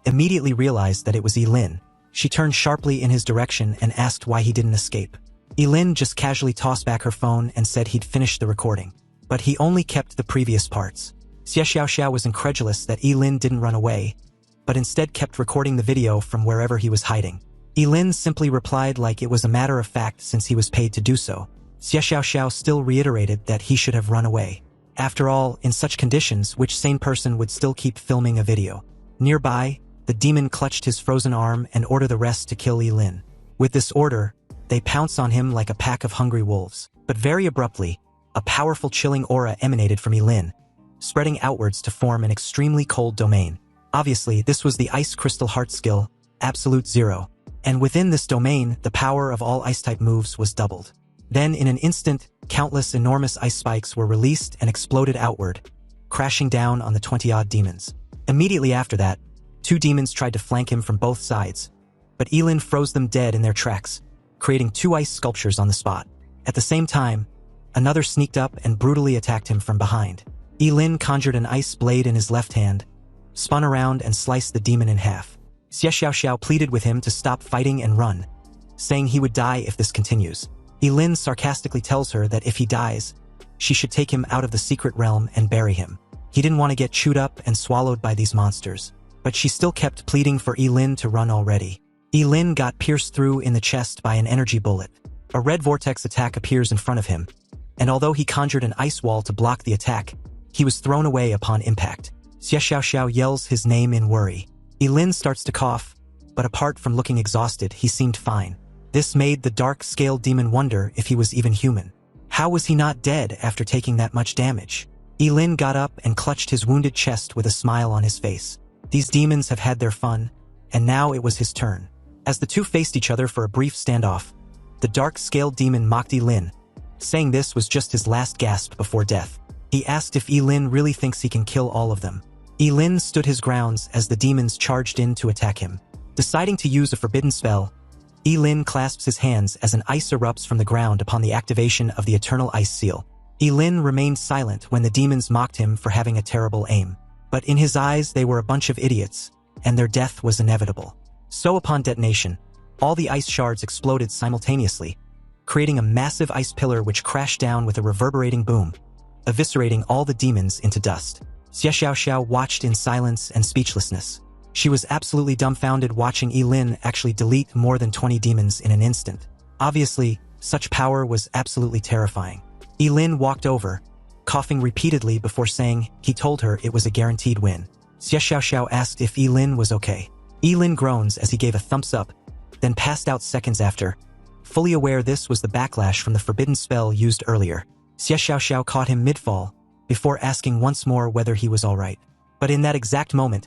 immediately realized that it was Lin. She turned sharply in his direction and asked why he didn't escape. Lin just casually tossed back her phone and said he'd finished the recording, but he only kept the previous parts. Xie Xiaoxiao was incredulous that Lin didn't run away, but instead kept recording the video from wherever he was hiding. Lin simply replied like it was a matter of fact since he was paid to do so. Xie Xiaoxiao still reiterated that he should have run away. After all, in such conditions, which sane person would still keep filming a video? Nearby, the demon clutched his frozen arm and ordered the rest to kill Lin. With this order, they pounce on him like a pack of hungry wolves. But very abruptly, a powerful chilling aura emanated from Lin, spreading outwards to form an extremely cold domain. Obviously, this was the Ice Crystal Heart skill, Absolute Zero. And within this domain, the power of all ice-type moves was doubled. Then, in an instant, countless enormous ice spikes were released and exploded outward, crashing down on the 20-odd demons. Immediately after that, 2 demons tried to flank him from both sides, but Lin froze them dead in their tracks, creating 2 ice sculptures on the spot. At the same time, another sneaked up and brutally attacked him from behind. Lin conjured an ice blade in his left hand, spun around and sliced the demon in half. Xie Xiaoxiao pleaded with him to stop fighting and run, saying he would die if this continues. Lin sarcastically tells her that if he dies, she should take him out of the secret realm and bury him. He didn't want to get chewed up and swallowed by these monsters, but she still kept pleading for Lin to run already. Lin got pierced through in the chest by an energy bullet. A red vortex attack appears in front of him, and although he conjured an ice wall to block the attack, he was thrown away upon impact. Xie Xiaoxiao yells his name in worry. Lin starts to cough, but apart from looking exhausted, he seemed fine. This made the dark-scaled demon wonder if he was even human. How was he not dead after taking that much damage? Lin got up and clutched his wounded chest with a smile on his face. These demons have had their fun, and now it was his turn. As the two faced each other for a brief standoff, the dark-scaled demon mocked Lin, saying this was just his last gasp before death. He asked if Lin really thinks he can kill all of them. Lin stood his grounds as the demons charged in to attack him. Deciding to use a forbidden spell, Lin clasps his hands as an ice erupts from the ground upon the activation of the Eternal Ice Seal. Lin remained silent when the demons mocked him for having a terrible aim. But in his eyes they were a bunch of idiots, and their death was inevitable. So upon detonation, all the ice shards exploded simultaneously, creating a massive ice pillar which crashed down with a reverberating boom, eviscerating all the demons into dust. Xie Xiaoxiao watched in silence and speechlessness. She was absolutely dumbfounded watching Lin actually delete more than 20 demons in an instant. Obviously, such power was absolutely terrifying. Lin walked over, coughing repeatedly before saying he told her it was a guaranteed win. Xie Xiaoxiao asked if Lin was okay. Lin groans as he gave a thumbs up, then passed out seconds after, fully aware this was the backlash from the forbidden spell used earlier. Xie Xiaoxiao caught him mid-fall, before asking once more whether he was alright. But in that exact moment,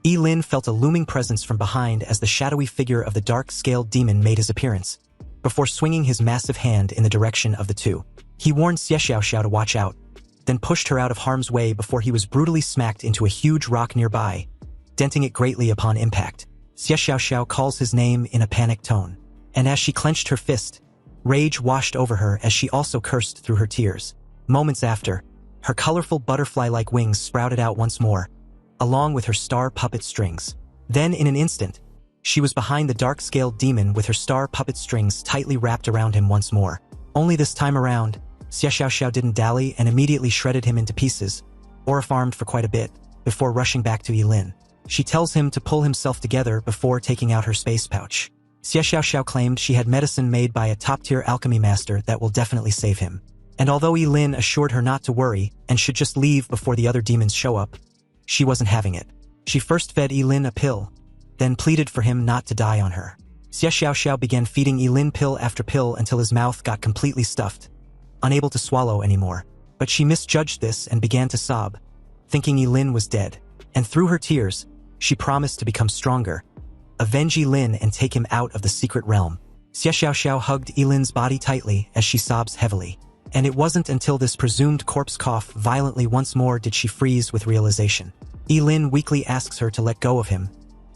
Lin felt a looming presence from behind as the shadowy figure of the dark-scaled demon made his appearance, before swinging his massive hand in the direction of the two. He warned Xie Xiaoxiao to watch out, then pushed her out of harm's way before he was brutally smacked into a huge rock nearby, denting it greatly upon impact. Xie Xiaoxiao calls his name in a panicked tone, and as she clenched her fist, rage washed over her as she also cursed through her tears. Moments after, her colorful butterfly-like wings sprouted out once more, along with her star puppet strings. Then in an instant, she was behind the dark-scaled demon with her star puppet strings tightly wrapped around him once more. Only this time around, Xie Xiaoxiao didn't dally and immediately shredded him into pieces, or farmed for quite a bit, before rushing back to Yilin. She tells him to pull himself together before taking out her space pouch. Xie Xiaoxiao claimed she had medicine made by a top-tier alchemy master that will definitely save him. And although Yilin assured her not to worry and should just leave before the other demons show up, she wasn't having it. She first fed Yilin a pill, then pleaded for him not to die on her. Xie Xiaoxiao began feeding Yilin pill after pill until his mouth got completely stuffed, unable to swallow anymore. But she misjudged this and began to sob, thinking Yilin was dead. And through her tears, she promised to become stronger, avenge Yilin and take him out of the secret realm. Xie Xiaoxiao hugged Yilin's body tightly as she sobs heavily. And it wasn't until this presumed corpse coughed violently once more did she freeze with realization. Yilin weakly asks her to let go of him,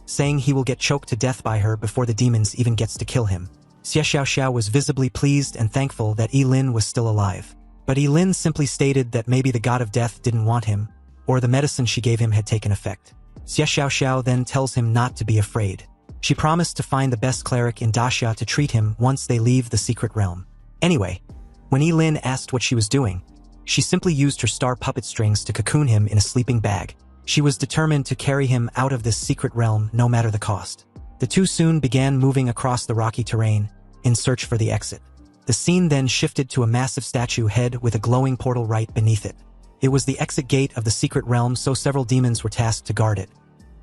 saying he will get choked to death by her before the demons even gets to kill him. Xie Xiaoxiao was visibly pleased and thankful that Yilin was still alive. But Yilin simply stated that maybe the god of death didn't want him, or the medicine she gave him had taken effect. Xie Xiaoxiao then tells him not to be afraid. She promised to find the best cleric in Daxia to treat him once they leave the secret realm. Anyway, when Yilin asked what she was doing, she simply used her star puppet strings to cocoon him in a sleeping bag. She was determined to carry him out of this secret realm no matter the cost. The two soon began moving across the rocky terrain in search for the exit. The scene then shifted to a massive statue head with a glowing portal right beneath it. It was the exit gate of the secret realm, so several demons were tasked to guard it,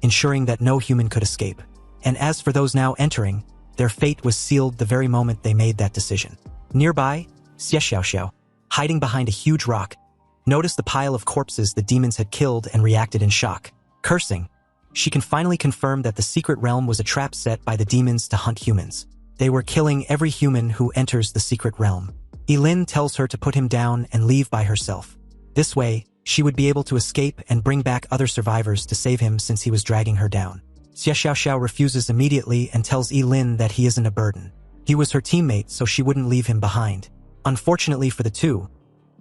ensuring that no human could escape. And as for those now entering, their fate was sealed the very moment they made that decision. Nearby, Xie Xiaoxiao, hiding behind a huge rock, noticed the pile of corpses the demons had killed and reacted in shock. Cursing, she can finally confirm that the secret realm was a trap set by the demons to hunt humans. They were killing every human who enters the secret realm. Yilin tells her to put him down and leave by herself. This way, she would be able to escape and bring back other survivors to save him since he was dragging her down. Xie Xiaoxiao refuses immediately and tells Yilin that he isn't a burden. He was her teammate, so she wouldn't leave him behind. Unfortunately for the two,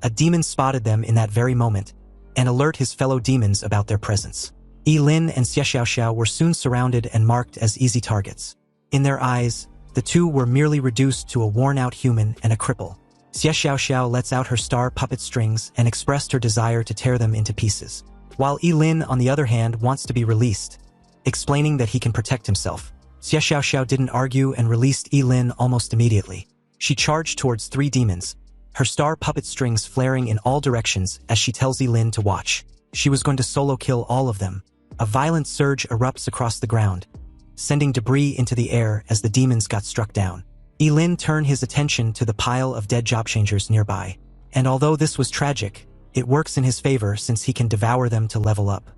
a demon spotted them in that very moment and alerted his fellow demons about their presence. Yilin and Xie Xiaoxiao were soon surrounded and marked as easy targets. In their eyes, the two were merely reduced to a worn-out human and a cripple. Xie Xiaoxiao lets out her star puppet strings and expressed her desire to tear them into pieces, while Yilin, on the other hand, wants to be released, explaining that he can protect himself. Xie Xiaoxiao didn't argue and released Yilin almost immediately. She charged towards three demons, her star puppet strings flaring in all directions as she tells Yilin to watch. She was going to solo kill all of them. A violent surge erupts across the ground, sending debris into the air as the demons got struck down. Yilin turned his attention to the pile of dead job changers nearby. And although this was tragic, it works in his favor since he can devour them to level up.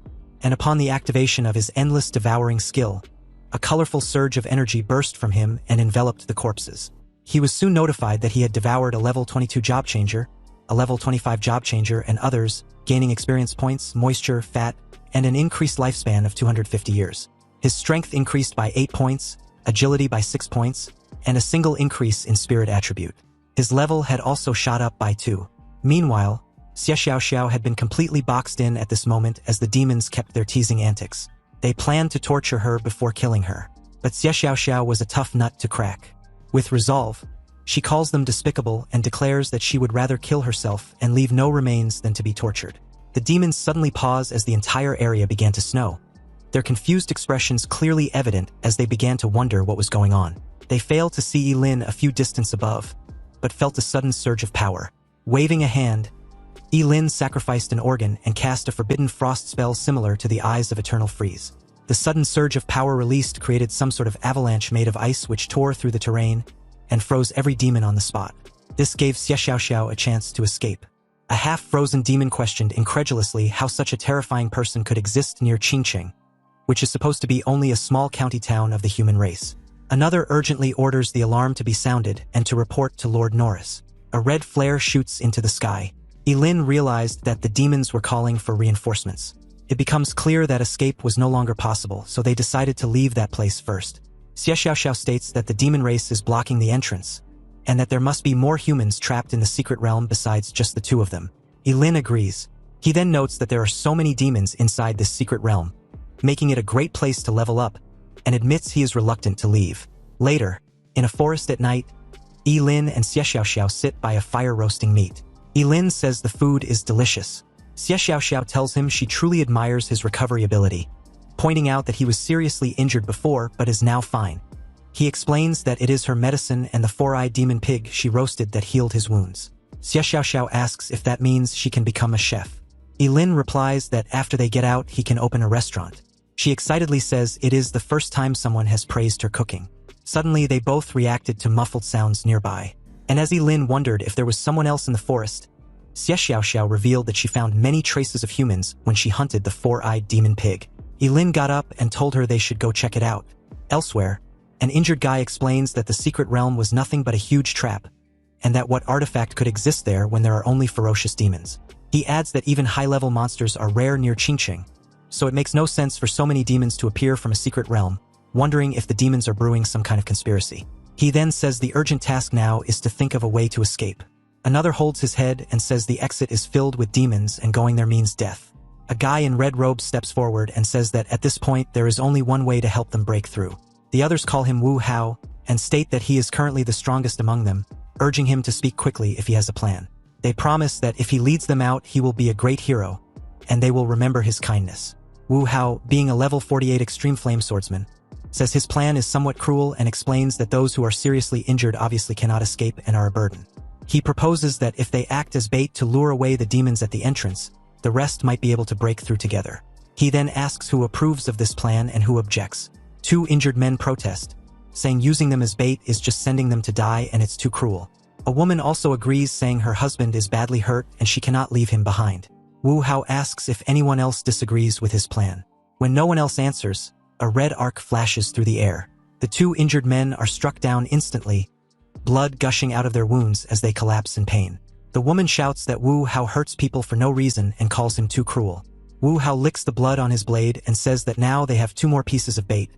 And upon the activation of his endless devouring skill, a colorful surge of energy burst from him and enveloped the corpses. He was soon notified that he had devoured a level 22 job changer, a level 25 job changer, and others, gaining experience points, moisture, fat, and an increased lifespan of 250 years. His strength increased by 8 points, agility by 6 points, and a single increase in spirit attribute. His level had also shot up by 2. Meanwhile, Xie Xiaoxiao had been completely boxed in at this moment as the demons kept their teasing antics. They planned to torture her before killing her. But Xie Xiaoxiao was a tough nut to crack. With resolve, she calls them despicable and declares that she would rather kill herself and leave no remains than to be tortured. The demons suddenly pause as the entire area began to snow, their confused expressions clearly evident as they began to wonder what was going on. They failed to see Yilin a few distance above, but felt a sudden surge of power. Waving a hand, Yilin sacrificed an organ and cast a forbidden frost spell similar to the Eyes of Eternal Freeze. The sudden surge of power released created some sort of avalanche made of ice which tore through the terrain and froze every demon on the spot. This gave Xie Xiaoxiao a chance to escape. A half-frozen demon questioned incredulously how such a terrifying person could exist near Qingqing, which is supposed to be only a small county town of the human race. Another urgently orders the alarm to be sounded and to report to Lord Norris. A red flare shoots into the sky, Lin realized that the demons were calling for reinforcements. It becomes clear that escape was no longer possible, so they decided to leave that place first. Xiaoxiao states that the demon race is blocking the entrance, and that there must be more humans trapped in the secret realm besides just the two of them. Lin agrees. He then notes that there are so many demons inside this secret realm, making it a great place to level up, and admits he is reluctant to leave. Later, in a forest at night, Lin and Xiaoxiao sit by a fire roasting meat. Lin says the food is delicious. Xiaoxiao tells him she truly admires his recovery ability, pointing out that he was seriously injured before but is now fine. He explains that it is her medicine and the four-eyed demon pig she roasted that healed his wounds. Xiaoxiao asks if that means she can become a chef. Lin replies that after they get out he can open a restaurant. She excitedly says it is the first time someone has praised her cooking. Suddenly they both reacted to muffled sounds nearby, and as Lin wondered if there was someone else in the forest, Xiaoxiao revealed that she found many traces of humans when she hunted the four-eyed demon pig. Lin got up and told her they should go check it out. Elsewhere, an injured guy explains that the secret realm was nothing but a huge trap, and that what artifact could exist there when there are only ferocious demons. He adds that even high-level monsters are rare near Qingqing, so it makes no sense for so many demons to appear from a secret realm, wondering if the demons are brewing some kind of conspiracy. He then says the urgent task now is to think of a way to escape. Another holds his head and says the exit is filled with demons and going there means death. A guy in red robes steps forward and says that at this point there is only one way to help them break through. The others call him Wu Hao and state that he is currently the strongest among them, urging him to speak quickly if he has a plan. They promise that if he leads them out he will be a great hero, and they will remember his kindness. Wu Hao, being a level 48 extreme flame swordsman, says his plan is somewhat cruel and explains that those who are seriously injured obviously cannot escape and are a burden. He proposes that if they act as bait to lure away the demons at the entrance, the rest might be able to break through together. He then asks who approves of this plan and who objects. 2 injured men protest, saying using them as bait is just sending them to die and it's too cruel. A woman also agrees, saying her husband is badly hurt and she cannot leave him behind. Wu Hao asks if anyone else disagrees with his plan. When no one else answers, a red arc flashes through the air. The 2 injured men are struck down instantly, blood gushing out of their wounds as they collapse in pain. The woman shouts that Wu Hao hurts people for no reason and calls him too cruel. Wu Hao licks the blood on his blade and says that now they have 2 more pieces of bait,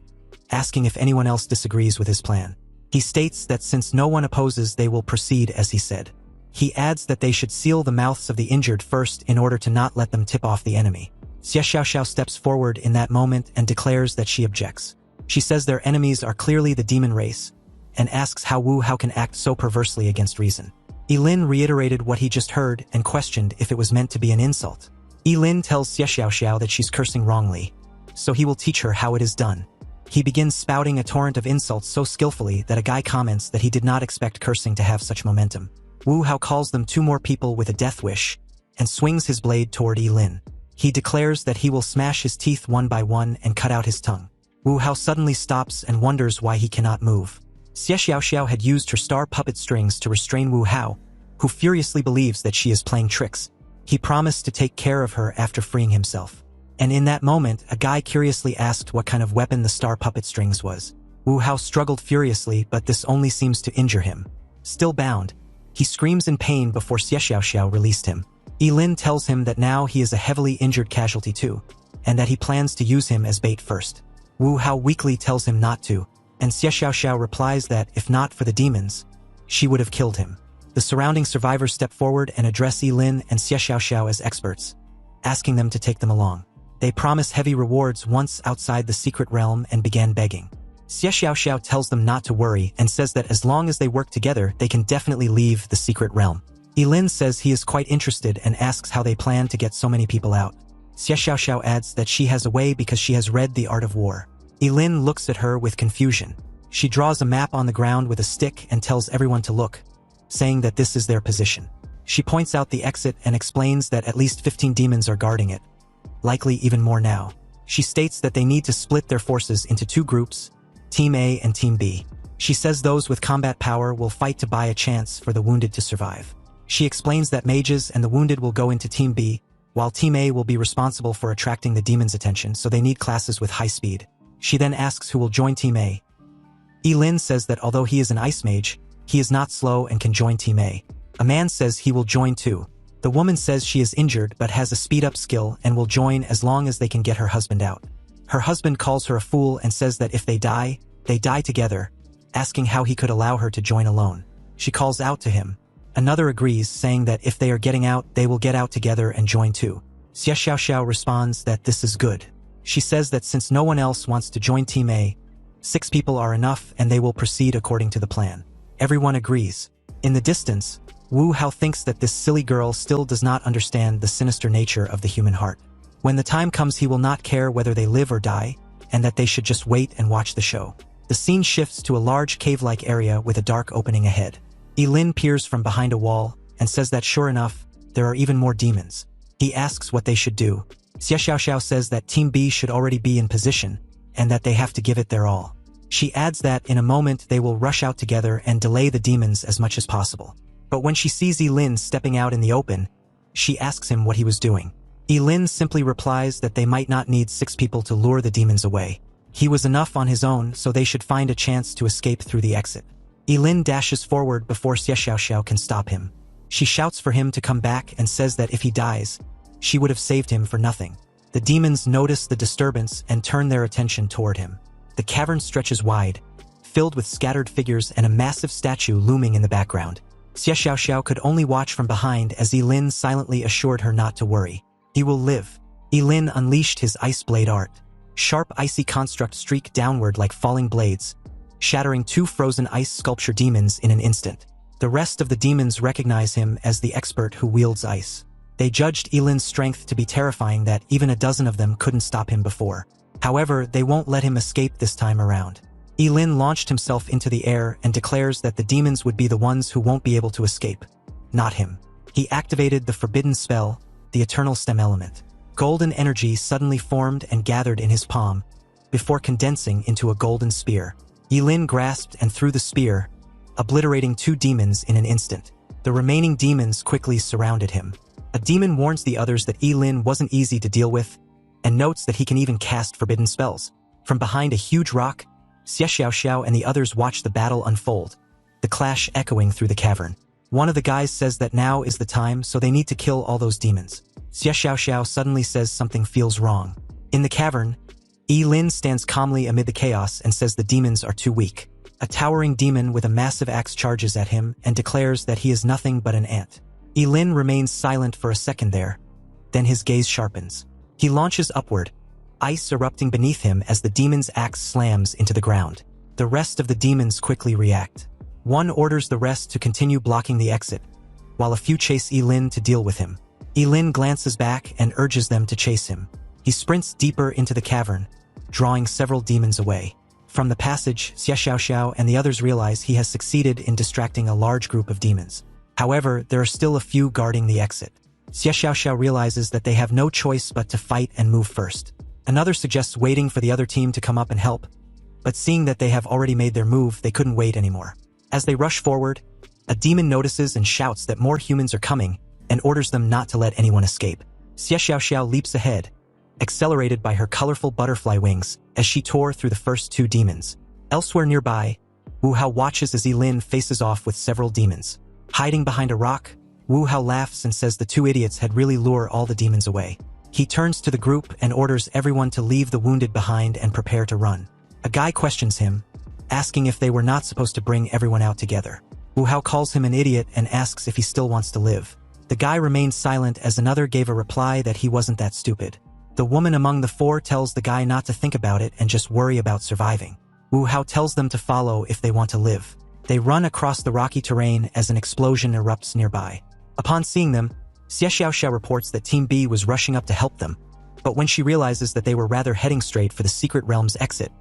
asking if anyone else disagrees with his plan. He states that since no one opposes they will proceed as he said. He adds that they should seal the mouths of the injured first in order to not let them tip off the enemy. Xiaoxiao steps forward in that moment and declares that she objects. She says their enemies are clearly the demon race, and asks how Wu Hao can act so perversely against reason. Lin reiterated what he just heard and questioned if it was meant to be an insult. Lin tells Xiaoxiao that she's cursing wrongly, so he will teach her how it is done. He begins spouting a torrent of insults so skillfully that a guy comments that he did not expect cursing to have such momentum. Wu Hao calls them 2 more people with a death wish, and swings his blade toward Lin. He declares that he will smash his teeth one by one and cut out his tongue. Wu Hao suddenly stops and wonders why he cannot move. Xiaoxiao had used her star puppet strings to restrain Wu Hao, who furiously believes that she is playing tricks. He promised to take care of her after freeing himself. And in that moment, a guy curiously asked what kind of weapon the star puppet strings was. Wu Hao struggled furiously, but this only seems to injure him. Still bound, he screams in pain before Xiaoxiao released him. Lin tells him that now he is a heavily injured casualty too, and that he plans to use him as bait first. Wu Hao weakly tells him not to, and Xiaoxiao replies that, if not for the demons, she would have killed him. The surrounding survivors step forward and address Lin and Xiaoxiao as experts, asking them to take them along. They promise heavy rewards once outside the secret realm and began begging. Xiaoxiao tells them not to worry and says that as long as they work together, they can definitely leave the secret realm. Lin says he is quite interested and asks how they plan to get so many people out. Xiaoxiao adds that she has a way because she has read The Art of War. Lin looks at her with confusion. She draws a map on the ground with a stick and tells everyone to look, saying that this is their position. She points out the exit and explains that at least 15 demons are guarding it, likely even more now. She states that they need to split their forces into 2 groups, Team A and Team B. She says those with combat power will fight to buy a chance for the wounded to survive. She explains that mages and the wounded will go into Team B, while Team A will be responsible for attracting the demons' attention, so they need classes with high speed. She then asks who will join Team A. Lin says that although he is an ice mage, he is not slow and can join Team A. A man says he will join too, The woman says she is injured but has a speed-up skill and will join as long as they can get her husband out. Her husband calls her a fool and says that if they die together, asking how he could allow her to join alone. She calls out to him. Another agrees, saying that if they are getting out, they will get out together and join too. Xie Xiaoxiao responds that this is good. She says that since no one else wants to join Team A, 6 people are enough and they will proceed according to the plan. Everyone agrees. In the distance, Wu Hao thinks that this silly girl still does not understand the sinister nature of the human heart. When the time comes, he will not care whether they live or die, and that they should just wait and watch the show. The scene shifts to a large cave-like area with a dark opening ahead. Yilin peers from behind a wall and says that sure enough, there are even more demons. He asks what they should do. Xie Xiaoxiao says that Team B should already be in position and that they have to give it their all. She adds that in a moment they will rush out together and delay the demons as much as possible. But when she sees Yilin stepping out in the open, she asks him what he was doing. Yilin simply replies that they might not need 6 people to lure the demons away. He was enough on his own, so they should find a chance to escape through the exit. Yilin dashes forward before Xie Xiaoxiao can stop him. She shouts for him to come back and says that if he dies, she would have saved him for nothing. The demons notice the disturbance and turn their attention toward him. The cavern stretches wide, filled with scattered figures and a massive statue looming in the background. Xie Xiaoxiao could only watch from behind as Yilin silently assured her not to worry. He will live. Yilin unleashed his ice blade art. Sharp icy constructs streak downward like falling blades, shattering 2 frozen ice sculpture demons in an instant. The rest of the demons recognize him as the expert who wields ice. They judged Yilin's strength to be terrifying that even a dozen of them couldn't stop him before. However, they won't let him escape this time around. Yilin launched himself into the air and declares that the demons would be the ones who won't be able to escape, not him. He activated the forbidden spell, the eternal stem element. Golden energy suddenly formed and gathered in his palm, before condensing into a golden spear. Yilin grasped and threw the spear, obliterating 2 demons in an instant. The remaining demons quickly surrounded him. A demon warns the others that Yilin wasn't easy to deal with, and notes that he can even cast forbidden spells. From behind a huge rock, Xie Xiaoxiao and the others watch the battle unfold, the clash echoing through the cavern. One of the guys says that now is the time, so they need to kill all those demons. Xie Xiaoxiao suddenly says something feels wrong. In the cavern, Yilin stands calmly amid the chaos and says the demons are too weak. A towering demon with a massive axe charges at him and declares that he is nothing but an ant. Yilin remains silent for a second there, then his gaze sharpens. He launches upward, ice erupting beneath him as the demon's axe slams into the ground. The rest of the demons quickly react. One orders the rest to continue blocking the exit, while a few chase Yilin to deal with him. Yilin glances back and urges them to chase him. He sprints deeper into the cavern, drawing several demons away. From the passage, Xie Xiaoxiao and the others realize he has succeeded in distracting a large group of demons. However, there are still a few guarding the exit. Xie Xiaoxiao realizes that they have no choice but to fight and move first. Another suggests waiting for the other team to come up and help, but seeing that they have already made their move, they couldn't wait anymore. As they rush forward, a demon notices and shouts that more humans are coming and orders them not to let anyone escape. Xie Xiaoxiao leaps ahead, accelerated by her colorful butterfly wings as she tore through the first 2 demons. Elsewhere nearby, Wu Hao watches as Yilin faces off with several demons. Hiding behind a rock, Wu Hao laughs and says the 2 idiots had really lured all the demons away. He turns to the group and orders everyone to leave the wounded behind and prepare to run. A guy questions him, asking if they were not supposed to bring everyone out together. Wu Hao calls him an idiot and asks if he still wants to live. The guy remains silent as another gave a reply that he wasn't that stupid. The woman among the 4 tells the guy not to think about it and just worry about surviving. Wu Hao tells them to follow if they want to live. They run across the rocky terrain as an explosion erupts nearby. Upon seeing them, Xie Xiaoxiao reports that Team B was rushing up to help them, but when she realizes that they were rather heading straight for the secret realm's exit,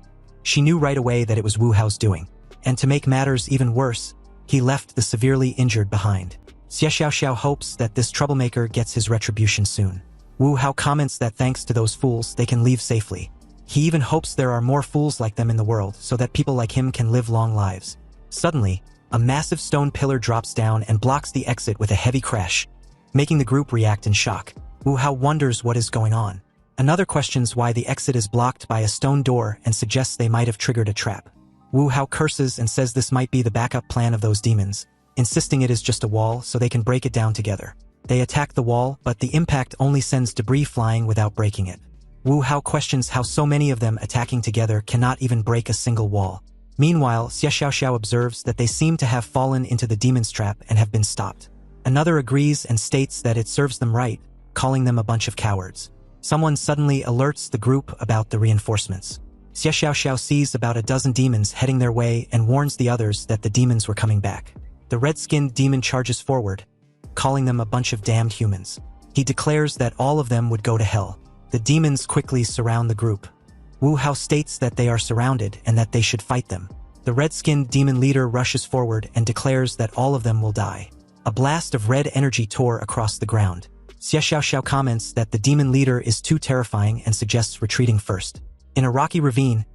she knew right away that it was Wu Hao's doing. And to make matters even worse, he left the severely injured behind. Xie Xiaoxiao hopes that this troublemaker gets his retribution soon. Wu Hao comments that thanks to those fools, they can leave safely. He even hopes there are more fools like them in the world so that people like him can live long lives. Suddenly, a massive stone pillar drops down and blocks the exit with a heavy crash, making the group react in shock. Wu Hao wonders what is going on. Another questions why the exit is blocked by a stone door and suggests they might have triggered a trap. Wu Hao curses and says this might be the backup plan of those demons, insisting it is just a wall so they can break it down together. They attack the wall, but the impact only sends debris flying without breaking it. Wu Hao questions how so many of them attacking together cannot even break a single wall. Meanwhile, Xie Xiaoxiao observes that they seem to have fallen into the demon's trap and have been stopped. Another agrees and states that it serves them right, calling them a bunch of cowards. Someone suddenly alerts the group about the reinforcements. Xie Xiaoxiao sees about a dozen demons heading their way and warns the others that the demons were coming back. The red-skinned demon charges forward, calling them a bunch of damned humans. He declares that all of them would go to hell. The demons quickly surround the group. Wu Hao states that they are surrounded and that they should fight them. The red-skinned demon leader rushes forward and declares that all of them will die. A blast of red energy tore across the ground. Xie Xiaoxiao comments that the demon leader is too terrifying and suggests retreating first. In a rocky ravine,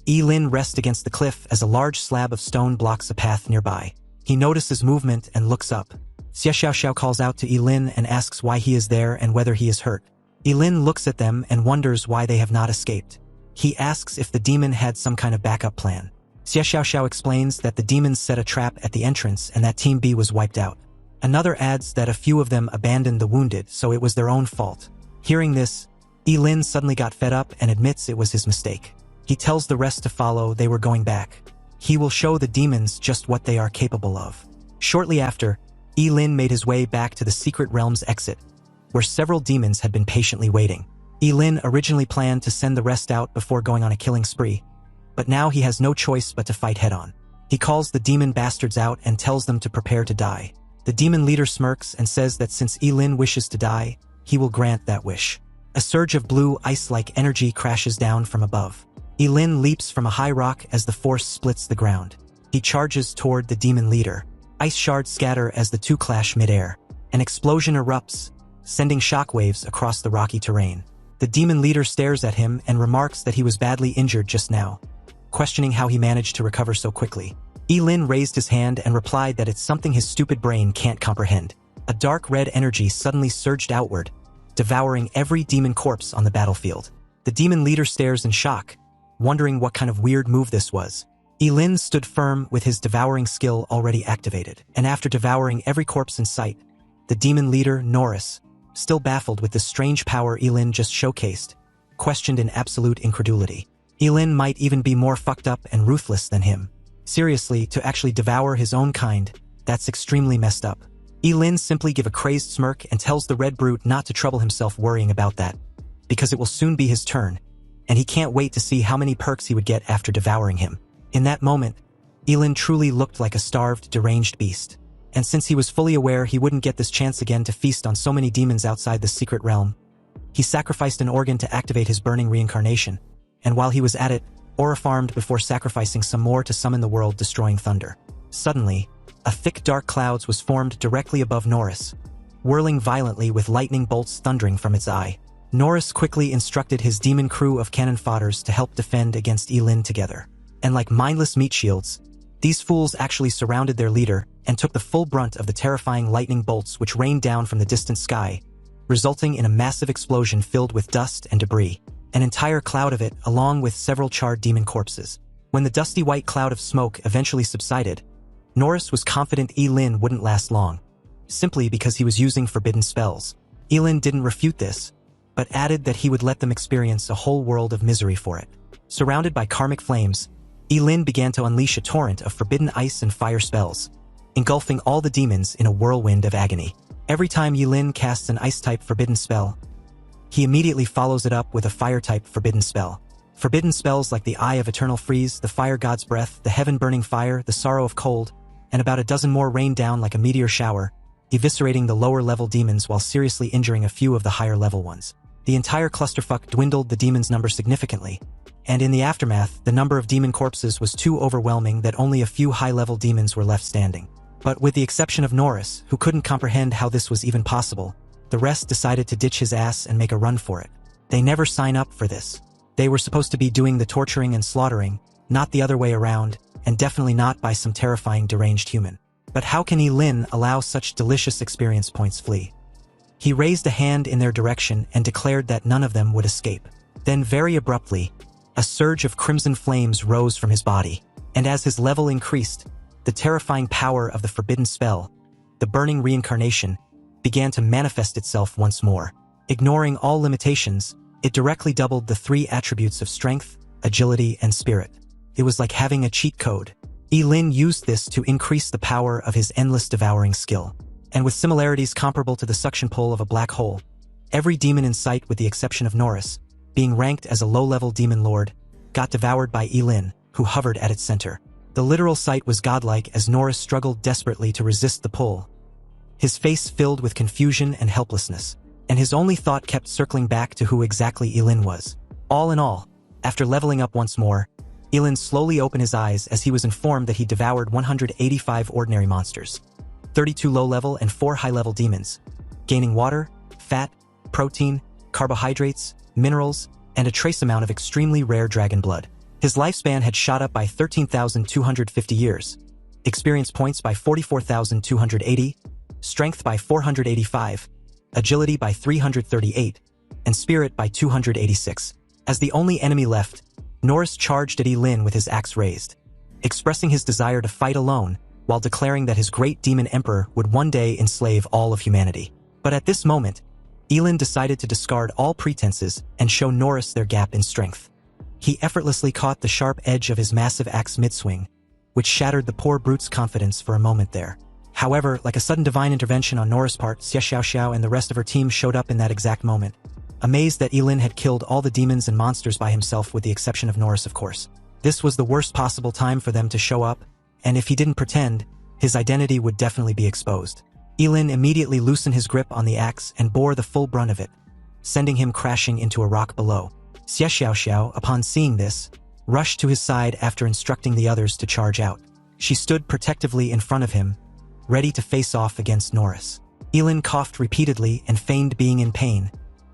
Yi Lin rests against the cliff as a large slab of stone blocks a path nearby. He notices movement and looks up. Xie Xiaoxiao calls out to Yi Lin and asks why he is there and whether he is hurt. Yi Lin looks at them and wonders why they have not escaped. He asks if the demon had some kind of backup plan. Xie Xiaoxiao explains that the demons set a trap at the entrance and that Team B was wiped out. Another adds that a few of them abandoned the wounded, so it was their own fault. Hearing this, Yi Lin suddenly got fed up and admits it was his mistake. He tells the rest to follow. They were going back. He will show the demons just what they are capable of. Shortly after, Yi Lin made his way back to the secret realm's exit, where several demons had been patiently waiting. Yi Lin originally planned to send the rest out before going on a killing spree, but now he has no choice but to fight head-on. He calls the demon bastards out and tells them to prepare to die. The demon leader smirks and says that since Yi Lin wishes to die, he will grant that wish. A surge of blue ice-like energy crashes down from above. Yi Lin leaps from a high rock as the force splits the ground. He charges toward the demon leader. Ice shards scatter as the two clash mid-air. An explosion erupts, sending shockwaves across the rocky terrain. The demon leader stares at him and remarks that he was badly injured just now, questioning how he managed to recover so quickly. Yi Lin raised his hand and replied that it's something his stupid brain can't comprehend. A dark red energy suddenly surged outward, devouring every demon corpse on the battlefield. The demon leader stares in shock, wondering what kind of weird move this was. Yi Lin stood firm with his devouring skill already activated, and after devouring every corpse in sight, the demon leader, Norris, still baffled with the strange power Yi Lin just showcased, questioned in absolute incredulity. Yi Lin might even be more fucked up and ruthless than him. Seriously, to actually devour his own kind, that's extremely messed up. Yi Lin simply gives a crazed smirk and tells the red brute not to trouble himself worrying about that, because it will soon be his turn, and he can't wait to see how many perks he would get after devouring him. In that moment, Yi Lin truly looked like a starved, deranged beast. And since he was fully aware he wouldn't get this chance again to feast on so many demons outside the secret realm, he sacrificed an organ to activate his burning reincarnation, and while he was at it, aura farmed before sacrificing some more to summon the world-destroying thunder. Suddenly, a thick dark cloud was formed directly above Norris, whirling violently with lightning bolts thundering from its eye. Norris quickly instructed his demon crew of cannon fodders to help defend against Yi Lin together. And like mindless meat shields, these fools actually surrounded their leader and took the full brunt of the terrifying lightning bolts which rained down from the distant sky, resulting in a massive explosion filled with dust and debris, an entire cloud of it along with several charred demon corpses. When the dusty white cloud of smoke eventually subsided, Norris was confident Yi Lin wouldn't last long, simply because he was using forbidden spells. Yi Lin didn't refute this, but added that he would let them experience a whole world of misery for it. Surrounded by karmic flames, Yi Lin began to unleash a torrent of forbidden ice and fire spells, engulfing all the demons in a whirlwind of agony. Every time Yi Lin casts an ice-type forbidden spell, he immediately follows it up with a fire-type forbidden spell. Forbidden spells like the Eye of Eternal Freeze, the Fire God's Breath, the Heaven-Burning Fire, the Sorrow of Cold, and about a dozen more rained down like a meteor shower, eviscerating the lower-level demons while seriously injuring a few of the higher-level ones. The entire clusterfuck dwindled the demons' number significantly, and in the aftermath, the number of demon corpses was too overwhelming that only a few high-level demons were left standing. But with the exception of Norris, who couldn't comprehend how this was even possible, the rest decided to ditch his ass and make a run for it. They never sign up for this. They were supposed to be doing the torturing and slaughtering, not the other way around, and definitely not by some terrifying deranged human. But how can Yi Lin allow such delicious experience points flee? He raised a hand in their direction and declared that none of them would escape. Then very abruptly, a surge of crimson flames rose from his body, and as his level increased, the terrifying power of the forbidden spell, the burning reincarnation, began to manifest itself once more. Ignoring all limitations, it directly doubled the 3 attributes of strength, agility, and spirit. It was like having a cheat code. Lin used this to increase the power of his endless devouring skill. And with similarities comparable to the suction pull of a black hole, every demon in sight with the exception of Norris, being ranked as a low-level demon lord, got devoured by Lin, who hovered at its center. The literal sight was godlike as Norris struggled desperately to resist the pull, his face filled with confusion and helplessness, and his only thought kept circling back to who exactly Lin was. All in all, after leveling up once more, Lin slowly opened his eyes as he was informed that he devoured 185 ordinary monsters, 32 low-level and 4 high-level demons, gaining water, fat, protein, carbohydrates, minerals, and a trace amount of extremely rare dragon blood. His lifespan had shot up by 13,250 years, experience points by 44,280, strength by 485, agility by 338, and spirit by 286. As the only enemy left, Norris charged at Lin with his axe raised, expressing his desire to fight alone while declaring that his great demon emperor would one day enslave all of humanity. But at this moment, Lin decided to discard all pretenses and show Norris their gap in strength. He effortlessly caught the sharp edge of his massive axe mid-swing, which shattered the poor brute's confidence for a moment there. However, like a sudden divine intervention on Norris' part, Xie Xiaoxiao and the rest of her team showed up in that exact moment, amazed that Lin had killed all the demons and monsters by himself with the exception of Norris, of course. This was the worst possible time for them to show up, and if he didn't pretend, his identity would definitely be exposed. Lin immediately loosened his grip on the axe and bore the full brunt of it, sending him crashing into a rock below. Xie Xiaoxiao, upon seeing this, rushed to his side after instructing the others to charge out. She stood protectively in front of him, ready to face off against Norris. Lin coughed repeatedly and feigned being in pain,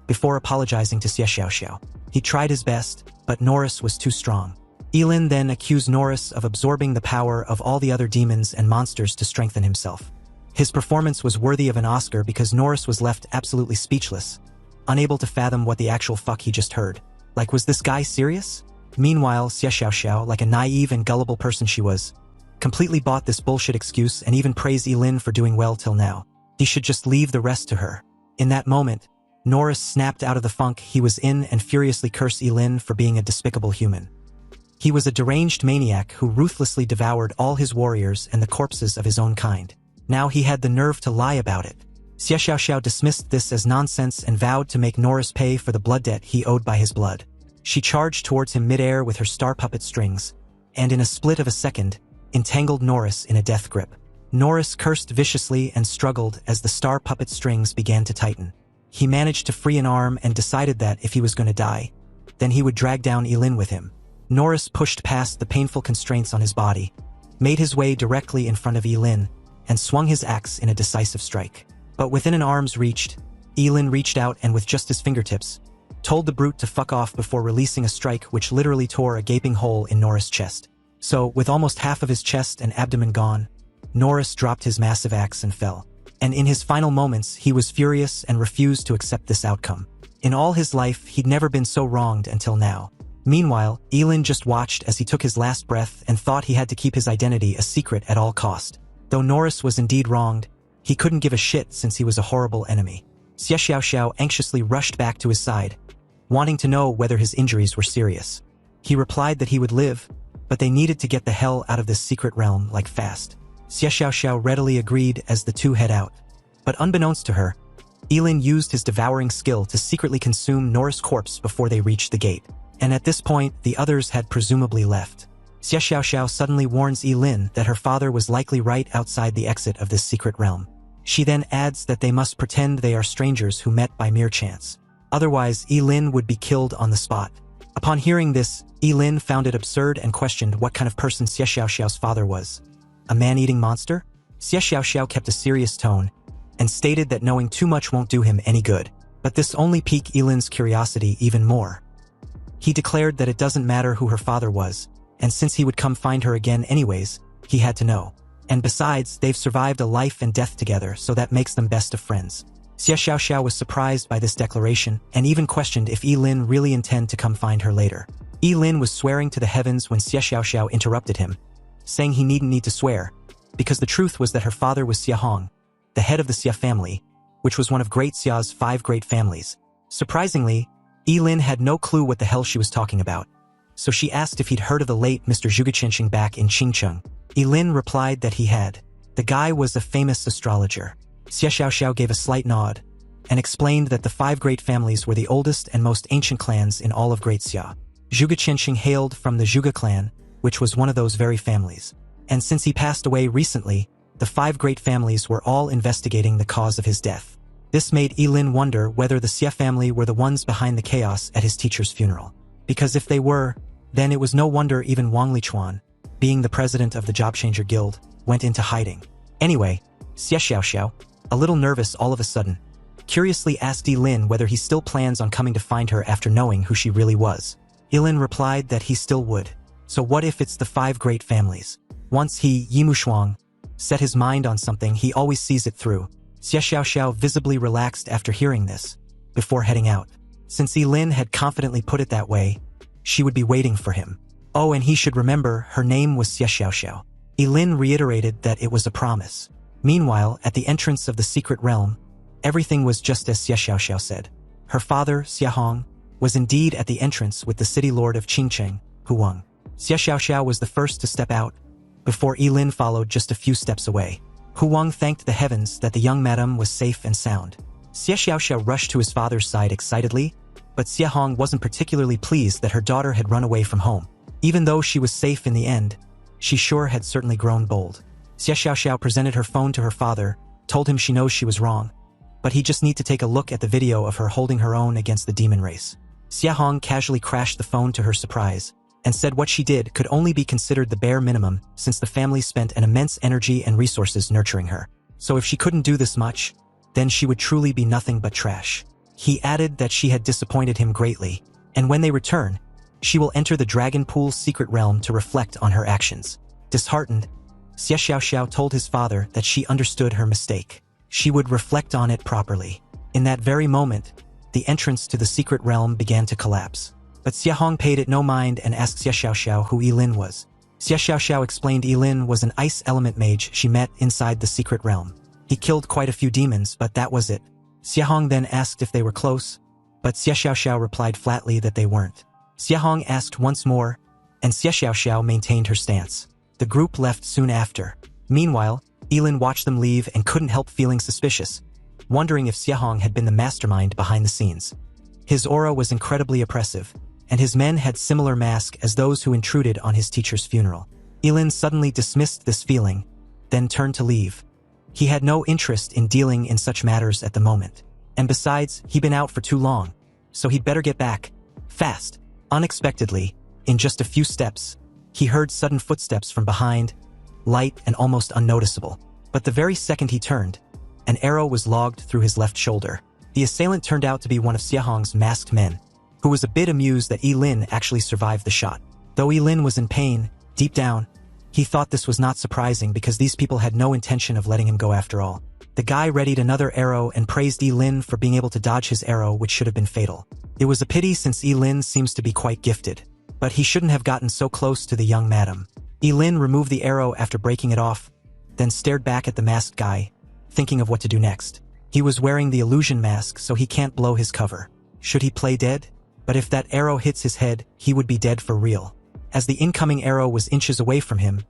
before apologizing to Xie Xiaoxiao. He tried his best, but Norris was too strong. Lin then accused Norris of absorbing the power of all the other demons and monsters to strengthen himself. His performance was worthy of an Oscar because Norris was left absolutely speechless, unable to fathom what the actual fuck he just heard. Like, was this guy serious? Meanwhile, Xie Xiaoxiao, like a naive and gullible person she was, completely bought this bullshit excuse and even praised Lin for doing well till now. He should just leave the rest to her. In that moment, Norris snapped out of the funk he was in and furiously cursed Lin for being a despicable human. He was a deranged maniac who ruthlessly devoured all his warriors and the corpses of his own kind. Now he had the nerve to lie about it. Xie Xiaoxiao dismissed this as nonsense and vowed to make Norris pay for the blood debt he owed by his blood. She charged towards him midair with her star puppet strings, and in a split of a second, entangled Norris in a death grip. Norris cursed viciously and struggled as the star puppet strings began to tighten. He managed to free an arm and decided that if he was going to die, then he would drag down Lin with him. Norris pushed past the painful constraints on his body, made his way directly in front of Lin, and swung his axe in a decisive strike. But within an arm's reach, Lin reached out and with just his fingertips, told the brute to fuck off before releasing a strike which literally tore a gaping hole in Norris' chest. So, with almost half of his chest and abdomen gone, Norris dropped his massive axe and fell. And in his final moments, he was furious and refused to accept this outcome. In all his life, he'd never been so wronged until now. Meanwhile, Lin just watched as he took his last breath and thought he had to keep his identity a secret at all cost. Though Norris was indeed wronged, he couldn't give a shit since he was a horrible enemy. Xie Xiaoxiao anxiously rushed back to his side, wanting to know whether his injuries were serious. He replied that he would live, but they needed to get the hell out of this secret realm, like fast. Xie Xiaoxiao readily agreed as the two head out. But unbeknownst to her, Lin used his devouring skill to secretly consume Norris' corpse before they reached the gate. And at this point, the others had presumably left. Xie Xiaoxiao suddenly warns Lin that her father was likely right outside the exit of this secret realm. She then adds that they must pretend they are strangers who met by mere chance. Otherwise, Lin would be killed on the spot. Upon hearing this, Lin found it absurd and questioned what kind of person Xie Xiaoxiao's father was. A man-eating monster? Xie Xiaoxiao kept a serious tone and stated that knowing too much won't do him any good. But this only piqued Lin's curiosity even more. He declared that it doesn't matter who her father was, and since he would come find her again anyways, he had to know. And besides, they've survived a life and death together, so that makes them best of friends. Xie Xiaoxiao was surprised by this declaration and even questioned if Lin really intend to come find her later. Lin was swearing to the heavens when Xie Xiaoxiao interrupted him, saying he needn't need to swear, because the truth was that her father was Xie Hong, the head of the Xie family, which was one of Great Xia's 5 great families. Surprisingly, Lin had no clue what the hell she was talking about, so she asked if he'd heard of the late Mr. Zhugeqianxing back in Qingcheng. Lin replied that he had. The guy was a famous astrologer. Xie Xiaoxiao gave a slight nod and explained that the 5 great families were the oldest and most ancient clans in all of Great Xia. Zhugeqianxing hailed from the Zhuge clan, which was one of those very families. And since he passed away recently, the 5 great families were all investigating the cause of his death. This made Lin wonder whether the Xie family were the ones behind the chaos at his teacher's funeral. Because if they were, then it was no wonder even Wang Lichuan, being the president of the Jobchanger Guild, went into hiding. Anyway, Xie Xiaoxiao, a little nervous all of a sudden, curiously asked Lin whether he still plans on coming to find her after knowing who she really was. Lin replied that he still would. So what if it's the 5 great families? Once he, Yimu Shuang, set his mind on something, he always sees it through. Xie Xiaoxiao visibly relaxed after hearing this, before heading out. Since Lin had confidently put it that way, she would be waiting for him. Oh, and he should remember her name was Xie Xiaoxiao. Lin reiterated that it was a promise. Meanwhile, at the entrance of the secret realm, everything was just as Xie Xiaoxiao said. Her father, Xie Hong, was indeed at the entrance with the city lord of Qingcheng, Huang. Xie Xiaoxiao was the first to step out, before Lin followed just a few steps away. Huang thanked the heavens that the young madam was safe and sound. Xie Xiaoxiao rushed to his father's side excitedly, but Xie Hong wasn't particularly pleased that her daughter had run away from home. Even though she was safe in the end, she sure had certainly grown bold. Xie Xiaoxiao presented her phone to her father, told him she knows she was wrong, but he just need to take a look at the video of her holding her own against the demon race. Xie Hong casually crashed the phone to her surprise, and said what she did could only be considered the bare minimum since the family spent an immense energy and resources nurturing her. So if she couldn't do this much, then she would truly be nothing but trash. He added that she had disappointed him greatly, and when they return, she will enter the Dragon Pool's secret realm to reflect on her actions. Disheartened, Xie Xiaoxiao told his father that she understood her mistake. She would reflect on it properly. In that very moment, the entrance to the secret realm began to collapse. But Xie Hong paid it no mind and asked Xie Xiaoxiao who Lin was. Xie Xiaoxiao explained Lin was an ice element mage she met inside the secret realm. He killed quite a few demons, but that was it. Xie Hong then asked if they were close, but Xie Xiaoxiao replied flatly that they weren't. Xie Hong asked once more, and Xie Xiaoxiao maintained her stance. The group left soon after. Meanwhile, Lin watched them leave and couldn't help feeling suspicious, wondering if Xie Hong had been the mastermind behind the scenes. His aura was incredibly oppressive, and his men had similar masks as those who intruded on his teacher's funeral. Lin suddenly dismissed this feeling, then turned to leave. He had no interest in dealing in such matters at the moment. And besides, he'd been out for too long, so he'd better get back. Fast. Unexpectedly, in just a few steps, he heard sudden footsteps from behind, light and almost unnoticeable. But the very second he turned, an arrow was logged through his left shoulder. The assailant turned out to be one of Xie Hong's masked men, who was a bit amused that Lin actually survived the shot. Though Lin was in pain, deep down, he thought this was not surprising because these people had no intention of letting him go after all. The guy readied another arrow and praised Lin for being able to dodge his arrow, which should have been fatal. It was a pity since Lin seems to be quite gifted, but he shouldn't have gotten so close to the young madam. Lin removed the arrow after breaking it off, then stared back at the masked guy, thinking of what to do next. He was wearing the illusion mask, so he can't blow his cover. Should he play dead? But if that arrow hits his head, he would be dead for real. As the incoming arrow was inches away from him,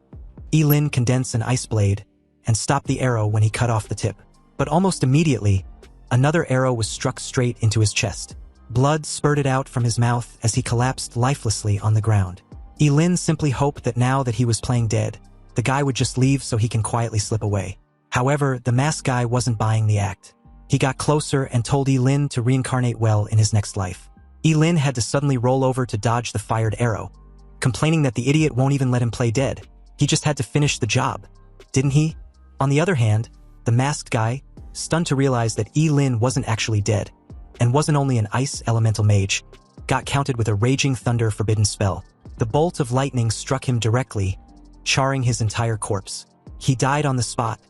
Lin condensed an ice blade and stopped the arrow when he cut off the tip. But almost immediately, another arrow was struck straight into his chest. Blood spurted out from his mouth as he collapsed lifelessly on the ground. Lin simply hoped that now that he was playing dead, the guy would just leave so he can quietly slip away. However, the masked guy wasn't buying the act. He got closer and told Lin to reincarnate well in his next life. Lin had to suddenly roll over to dodge the fired arrow, complaining that the idiot won't even let him play dead. He just had to finish the job, didn't he? On the other hand, the masked guy, stunned to realize that Lin wasn't actually dead, and wasn't only an ice elemental mage, got counted with a raging thunder forbidden spell. The bolt of lightning struck him directly, charring his entire corpse. He died on the spot,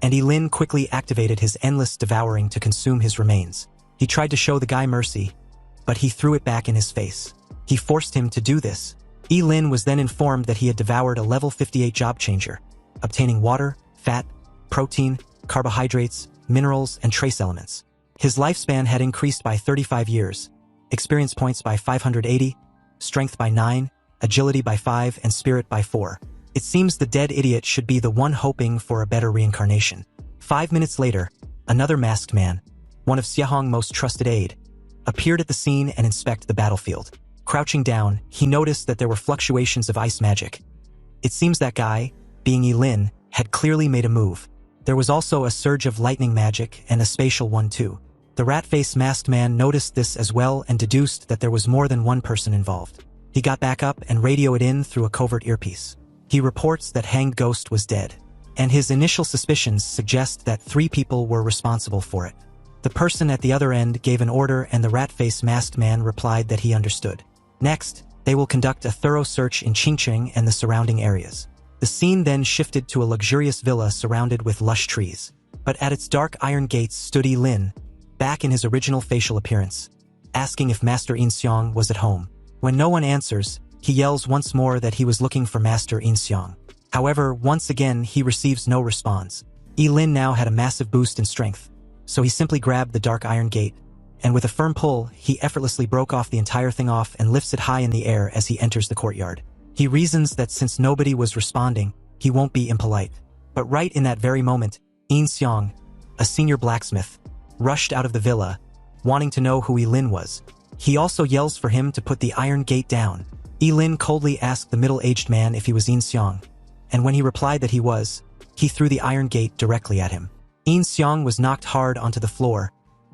and Lin quickly activated his endless devouring to consume his remains. He tried to show the guy mercy, but he threw it back in his face. He forced him to do this. Lin was then informed that he had devoured a level 58 job changer, obtaining water, fat, protein, carbohydrates, minerals, and trace elements. His lifespan had increased by 35 years, experience points by 580, strength by 9, agility by 5, and spirit by 4. It seems the dead idiot should be the one hoping for a better reincarnation. 5 minutes later, another masked man, one of Xiahong's most trusted aide, appeared at the scene and inspected the battlefield. Crouching down, he noticed that there were fluctuations of ice magic. It seems that guy, being Yilin, had clearly made a move. There was also a surge of lightning magic and a spatial one too. The rat-faced masked man noticed this as well and deduced that there was more than one person involved. He got back up and radioed it in through a covert earpiece. He reports that Hanged Ghost was dead, and his initial suspicions suggest that 3 people were responsible for it. The person at the other end gave an order and the rat-faced masked man replied that he understood. Next, they will conduct a thorough search in Qingqing and the surrounding areas. The scene then shifted to a luxurious villa surrounded with lush trees. But at its dark iron gates stood Yilin, back in his original facial appearance, asking if Master Inxiong was at home. When no one answers, he yells once more that he was looking for Master Inxiong. However, once again he receives no response. Yilin now had a massive boost in strength, so he simply grabbed the dark iron gate, and with a firm pull, he effortlessly broke off the entire thing off and lifts it high in the air as he enters the courtyard. He reasons that since nobody was responding, he won't be impolite. But right in that very moment, Inxiong, a senior blacksmith, rushed out of the villa, wanting to know who Yilin was. He also yells for him to put the iron gate down. Yilin coldly asked the middle-aged man if he was Inxiong, and when he replied that he was, he threw the iron gate directly at him. Inxiong was knocked hard onto the floor,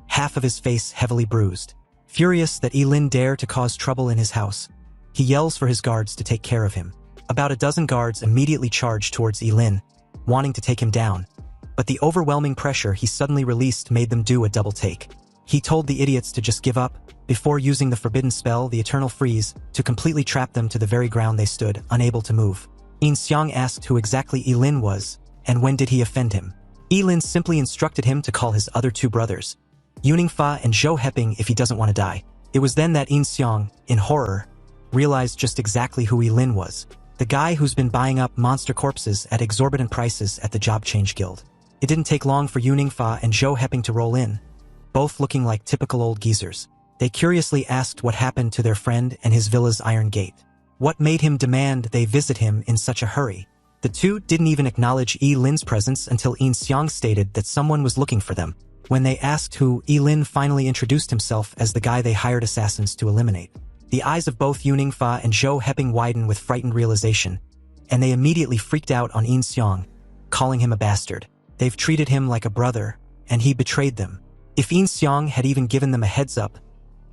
half of his face heavily bruised. Furious that Yilin dared to cause trouble in his house, he yells for his guards to take care of him. About a dozen guards immediately charged towards Yilin, wanting to take him down, but the overwhelming pressure he suddenly released made them do a double take. He told the idiots to just give up, before using the forbidden spell, the Eternal Freeze, to completely trap them to the very ground they stood, unable to move. Inxiong asked who exactly Yilin was, and when did he offend him. Yilin simply instructed him to call his other 2 brothers, Yuningfa and Zhou Heping, if he doesn't want to die. It was then that Inxiong, in horror, realized just exactly who Yilin was. The guy who's been buying up monster corpses at exorbitant prices at the Job Change Guild. It didn't take long for Yuningfa and Zhou Heping to roll in, both looking like typical old geezers. They curiously asked what happened to their friend and his villa's iron gate. What made him demand they visit him in such a hurry? The 2 didn't even acknowledge Yilin's presence until Inxiong stated that someone was looking for them. When they asked who, Yilin finally introduced himself as the guy they hired assassins to eliminate. The eyes of both Yuningfa and Zhou Heping widen with frightened realization, and they immediately freaked out on Inxiong, calling him a bastard. They've treated him like a brother, and he betrayed them. If Inxiong had even given them a heads up,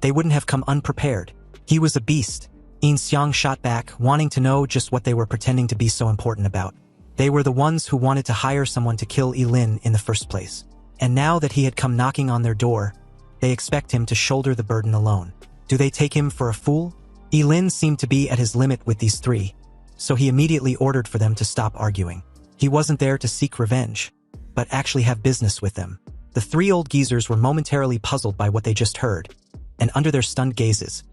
they wouldn't have come unprepared. He was a beast. Inxiong shot back, wanting to know just what they were pretending to be so important about. They were the ones who wanted to hire someone to kill Yilin in the first place. And now that he had come knocking on their door, they expect him to shoulder the burden alone. Do they take him for a fool? Yilin seemed to be at his limit with these 3, so he immediately ordered for them to stop arguing. He wasn't there to seek revenge, but actually have business with them. The 3 old geezers were momentarily puzzled by what they just heard, and under their stunned gazes,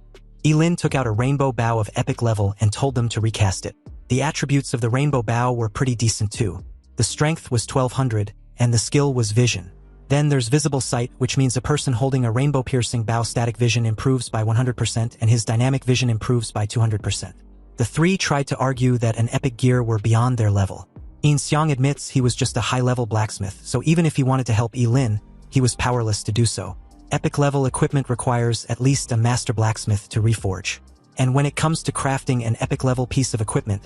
Yilin took out a rainbow bow of epic level and told them to recast it. The attributes of the rainbow bow were pretty decent too. The strength was 1200, and the skill was vision. Then there's visible sight, which means a person holding a rainbow-piercing bow static vision improves by 100% and his dynamic vision improves by 200%. The 3 tried to argue that an epic gear were beyond their level. Inxiong admits he was just a high-level blacksmith, so even if he wanted to help Yilin, he was powerless to do so. Epic-level equipment requires at least a master blacksmith to reforge. And when it comes to crafting an epic-level piece of equipment,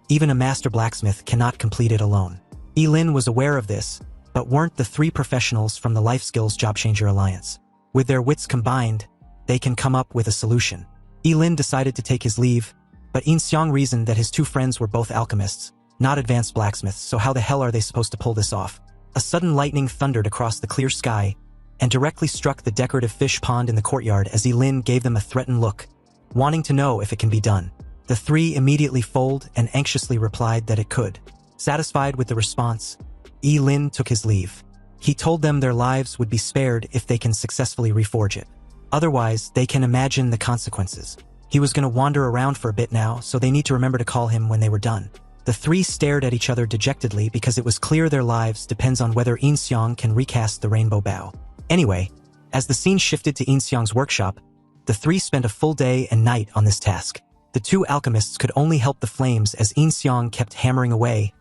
even a master blacksmith cannot complete it alone. Yilin was aware of this, but weren't the 3 professionals from the Life Skills Job Changer Alliance. With their wits combined, they can come up with a solution. Yilin decided to take his leave, but Inxiong reasoned that his 2 friends were both alchemists, not advanced blacksmiths, so how the hell are they supposed to pull this off? A sudden lightning thundered across the clear sky and directly struck the decorative fish pond in the courtyard as Yilin gave them a threatened look, wanting to know if it can be done. The 3 immediately folded and anxiously replied that it could. Satisfied with the response, Yilin took his leave. He told them their lives would be spared if they can successfully reforge it. Otherwise, they can imagine the consequences. He was going to wander around for a bit now, so they need to remember to call him when they were done. The three stared at each other dejectedly because it was clear their lives depends on whether In-seong can recast the rainbow bow. Anyway, as the scene shifted to In-seong's workshop, the three spent a full day and night on this task. The two alchemists could only help the flames as In-seong kept hammering away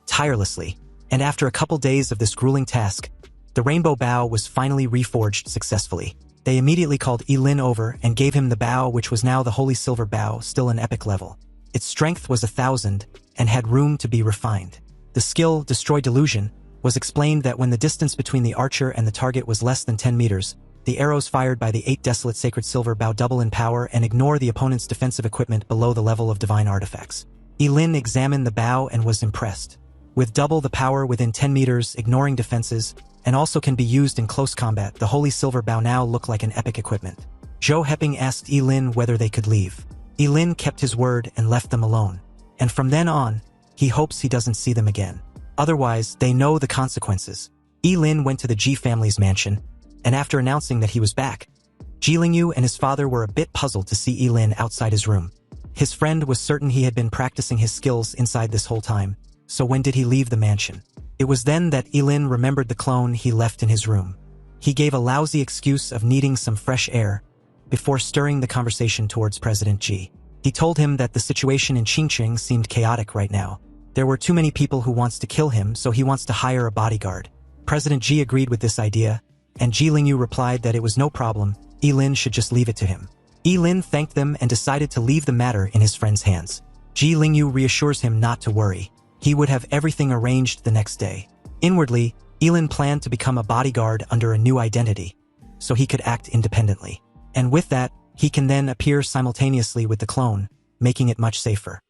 tirelessly, and after a couple days of this grueling task, the rainbow bow was finally reforged successfully. They immediately called Yi-Lin over and gave him the bow, which was now the Holy Silver Bow, still an epic level. Its strength was 1,000 and had room to be refined. The skill, Destroy Delusion, was explained that when the distance between the archer and the target was less than 10 meters, the arrows fired by the 8 Desolate Sacred Silver Bow double in power and ignore the opponent's defensive equipment below the level of divine artifacts. Yi-Lin examined the bow and was impressed. With double the power within 10 meters, ignoring defenses, and also can be used in close combat, the Holy Silver Bow now looked like an epic equipment. Zhou Heping asked Yi-Lin whether they could leave. Yi-Lin kept his word and left them alone. And from then on, he hopes he doesn't see them again. Otherwise, they know the consequences. Yi-Lin went to the Ji family's mansion, and after announcing that he was back, Ji Lingyu and his father were a bit puzzled to see Yi-Lin outside his room. His friend was certain he had been practicing his skills inside this whole time, so when did he leave the mansion? It was then that Yi-Lin remembered the clone he left in his room. He gave a lousy excuse of needing some fresh air before stirring the conversation towards President Ji. He told him that the situation in Qingqing seemed chaotic right now. There were too many people who wants to kill him, so he wants to hire a bodyguard. President Ji agreed with this idea, and Ji Lingyu replied that it was no problem, Yi-Lin should just leave it to him. Yi-Lin thanked them and decided to leave the matter in his friend's hands. Ji Lingyu reassures him not to worry. He would have everything arranged the next day. Inwardly, Yi-Lin planned to become a bodyguard under a new identity, so he could act independently. And with that, he can then appear simultaneously with the clone, making it much safer.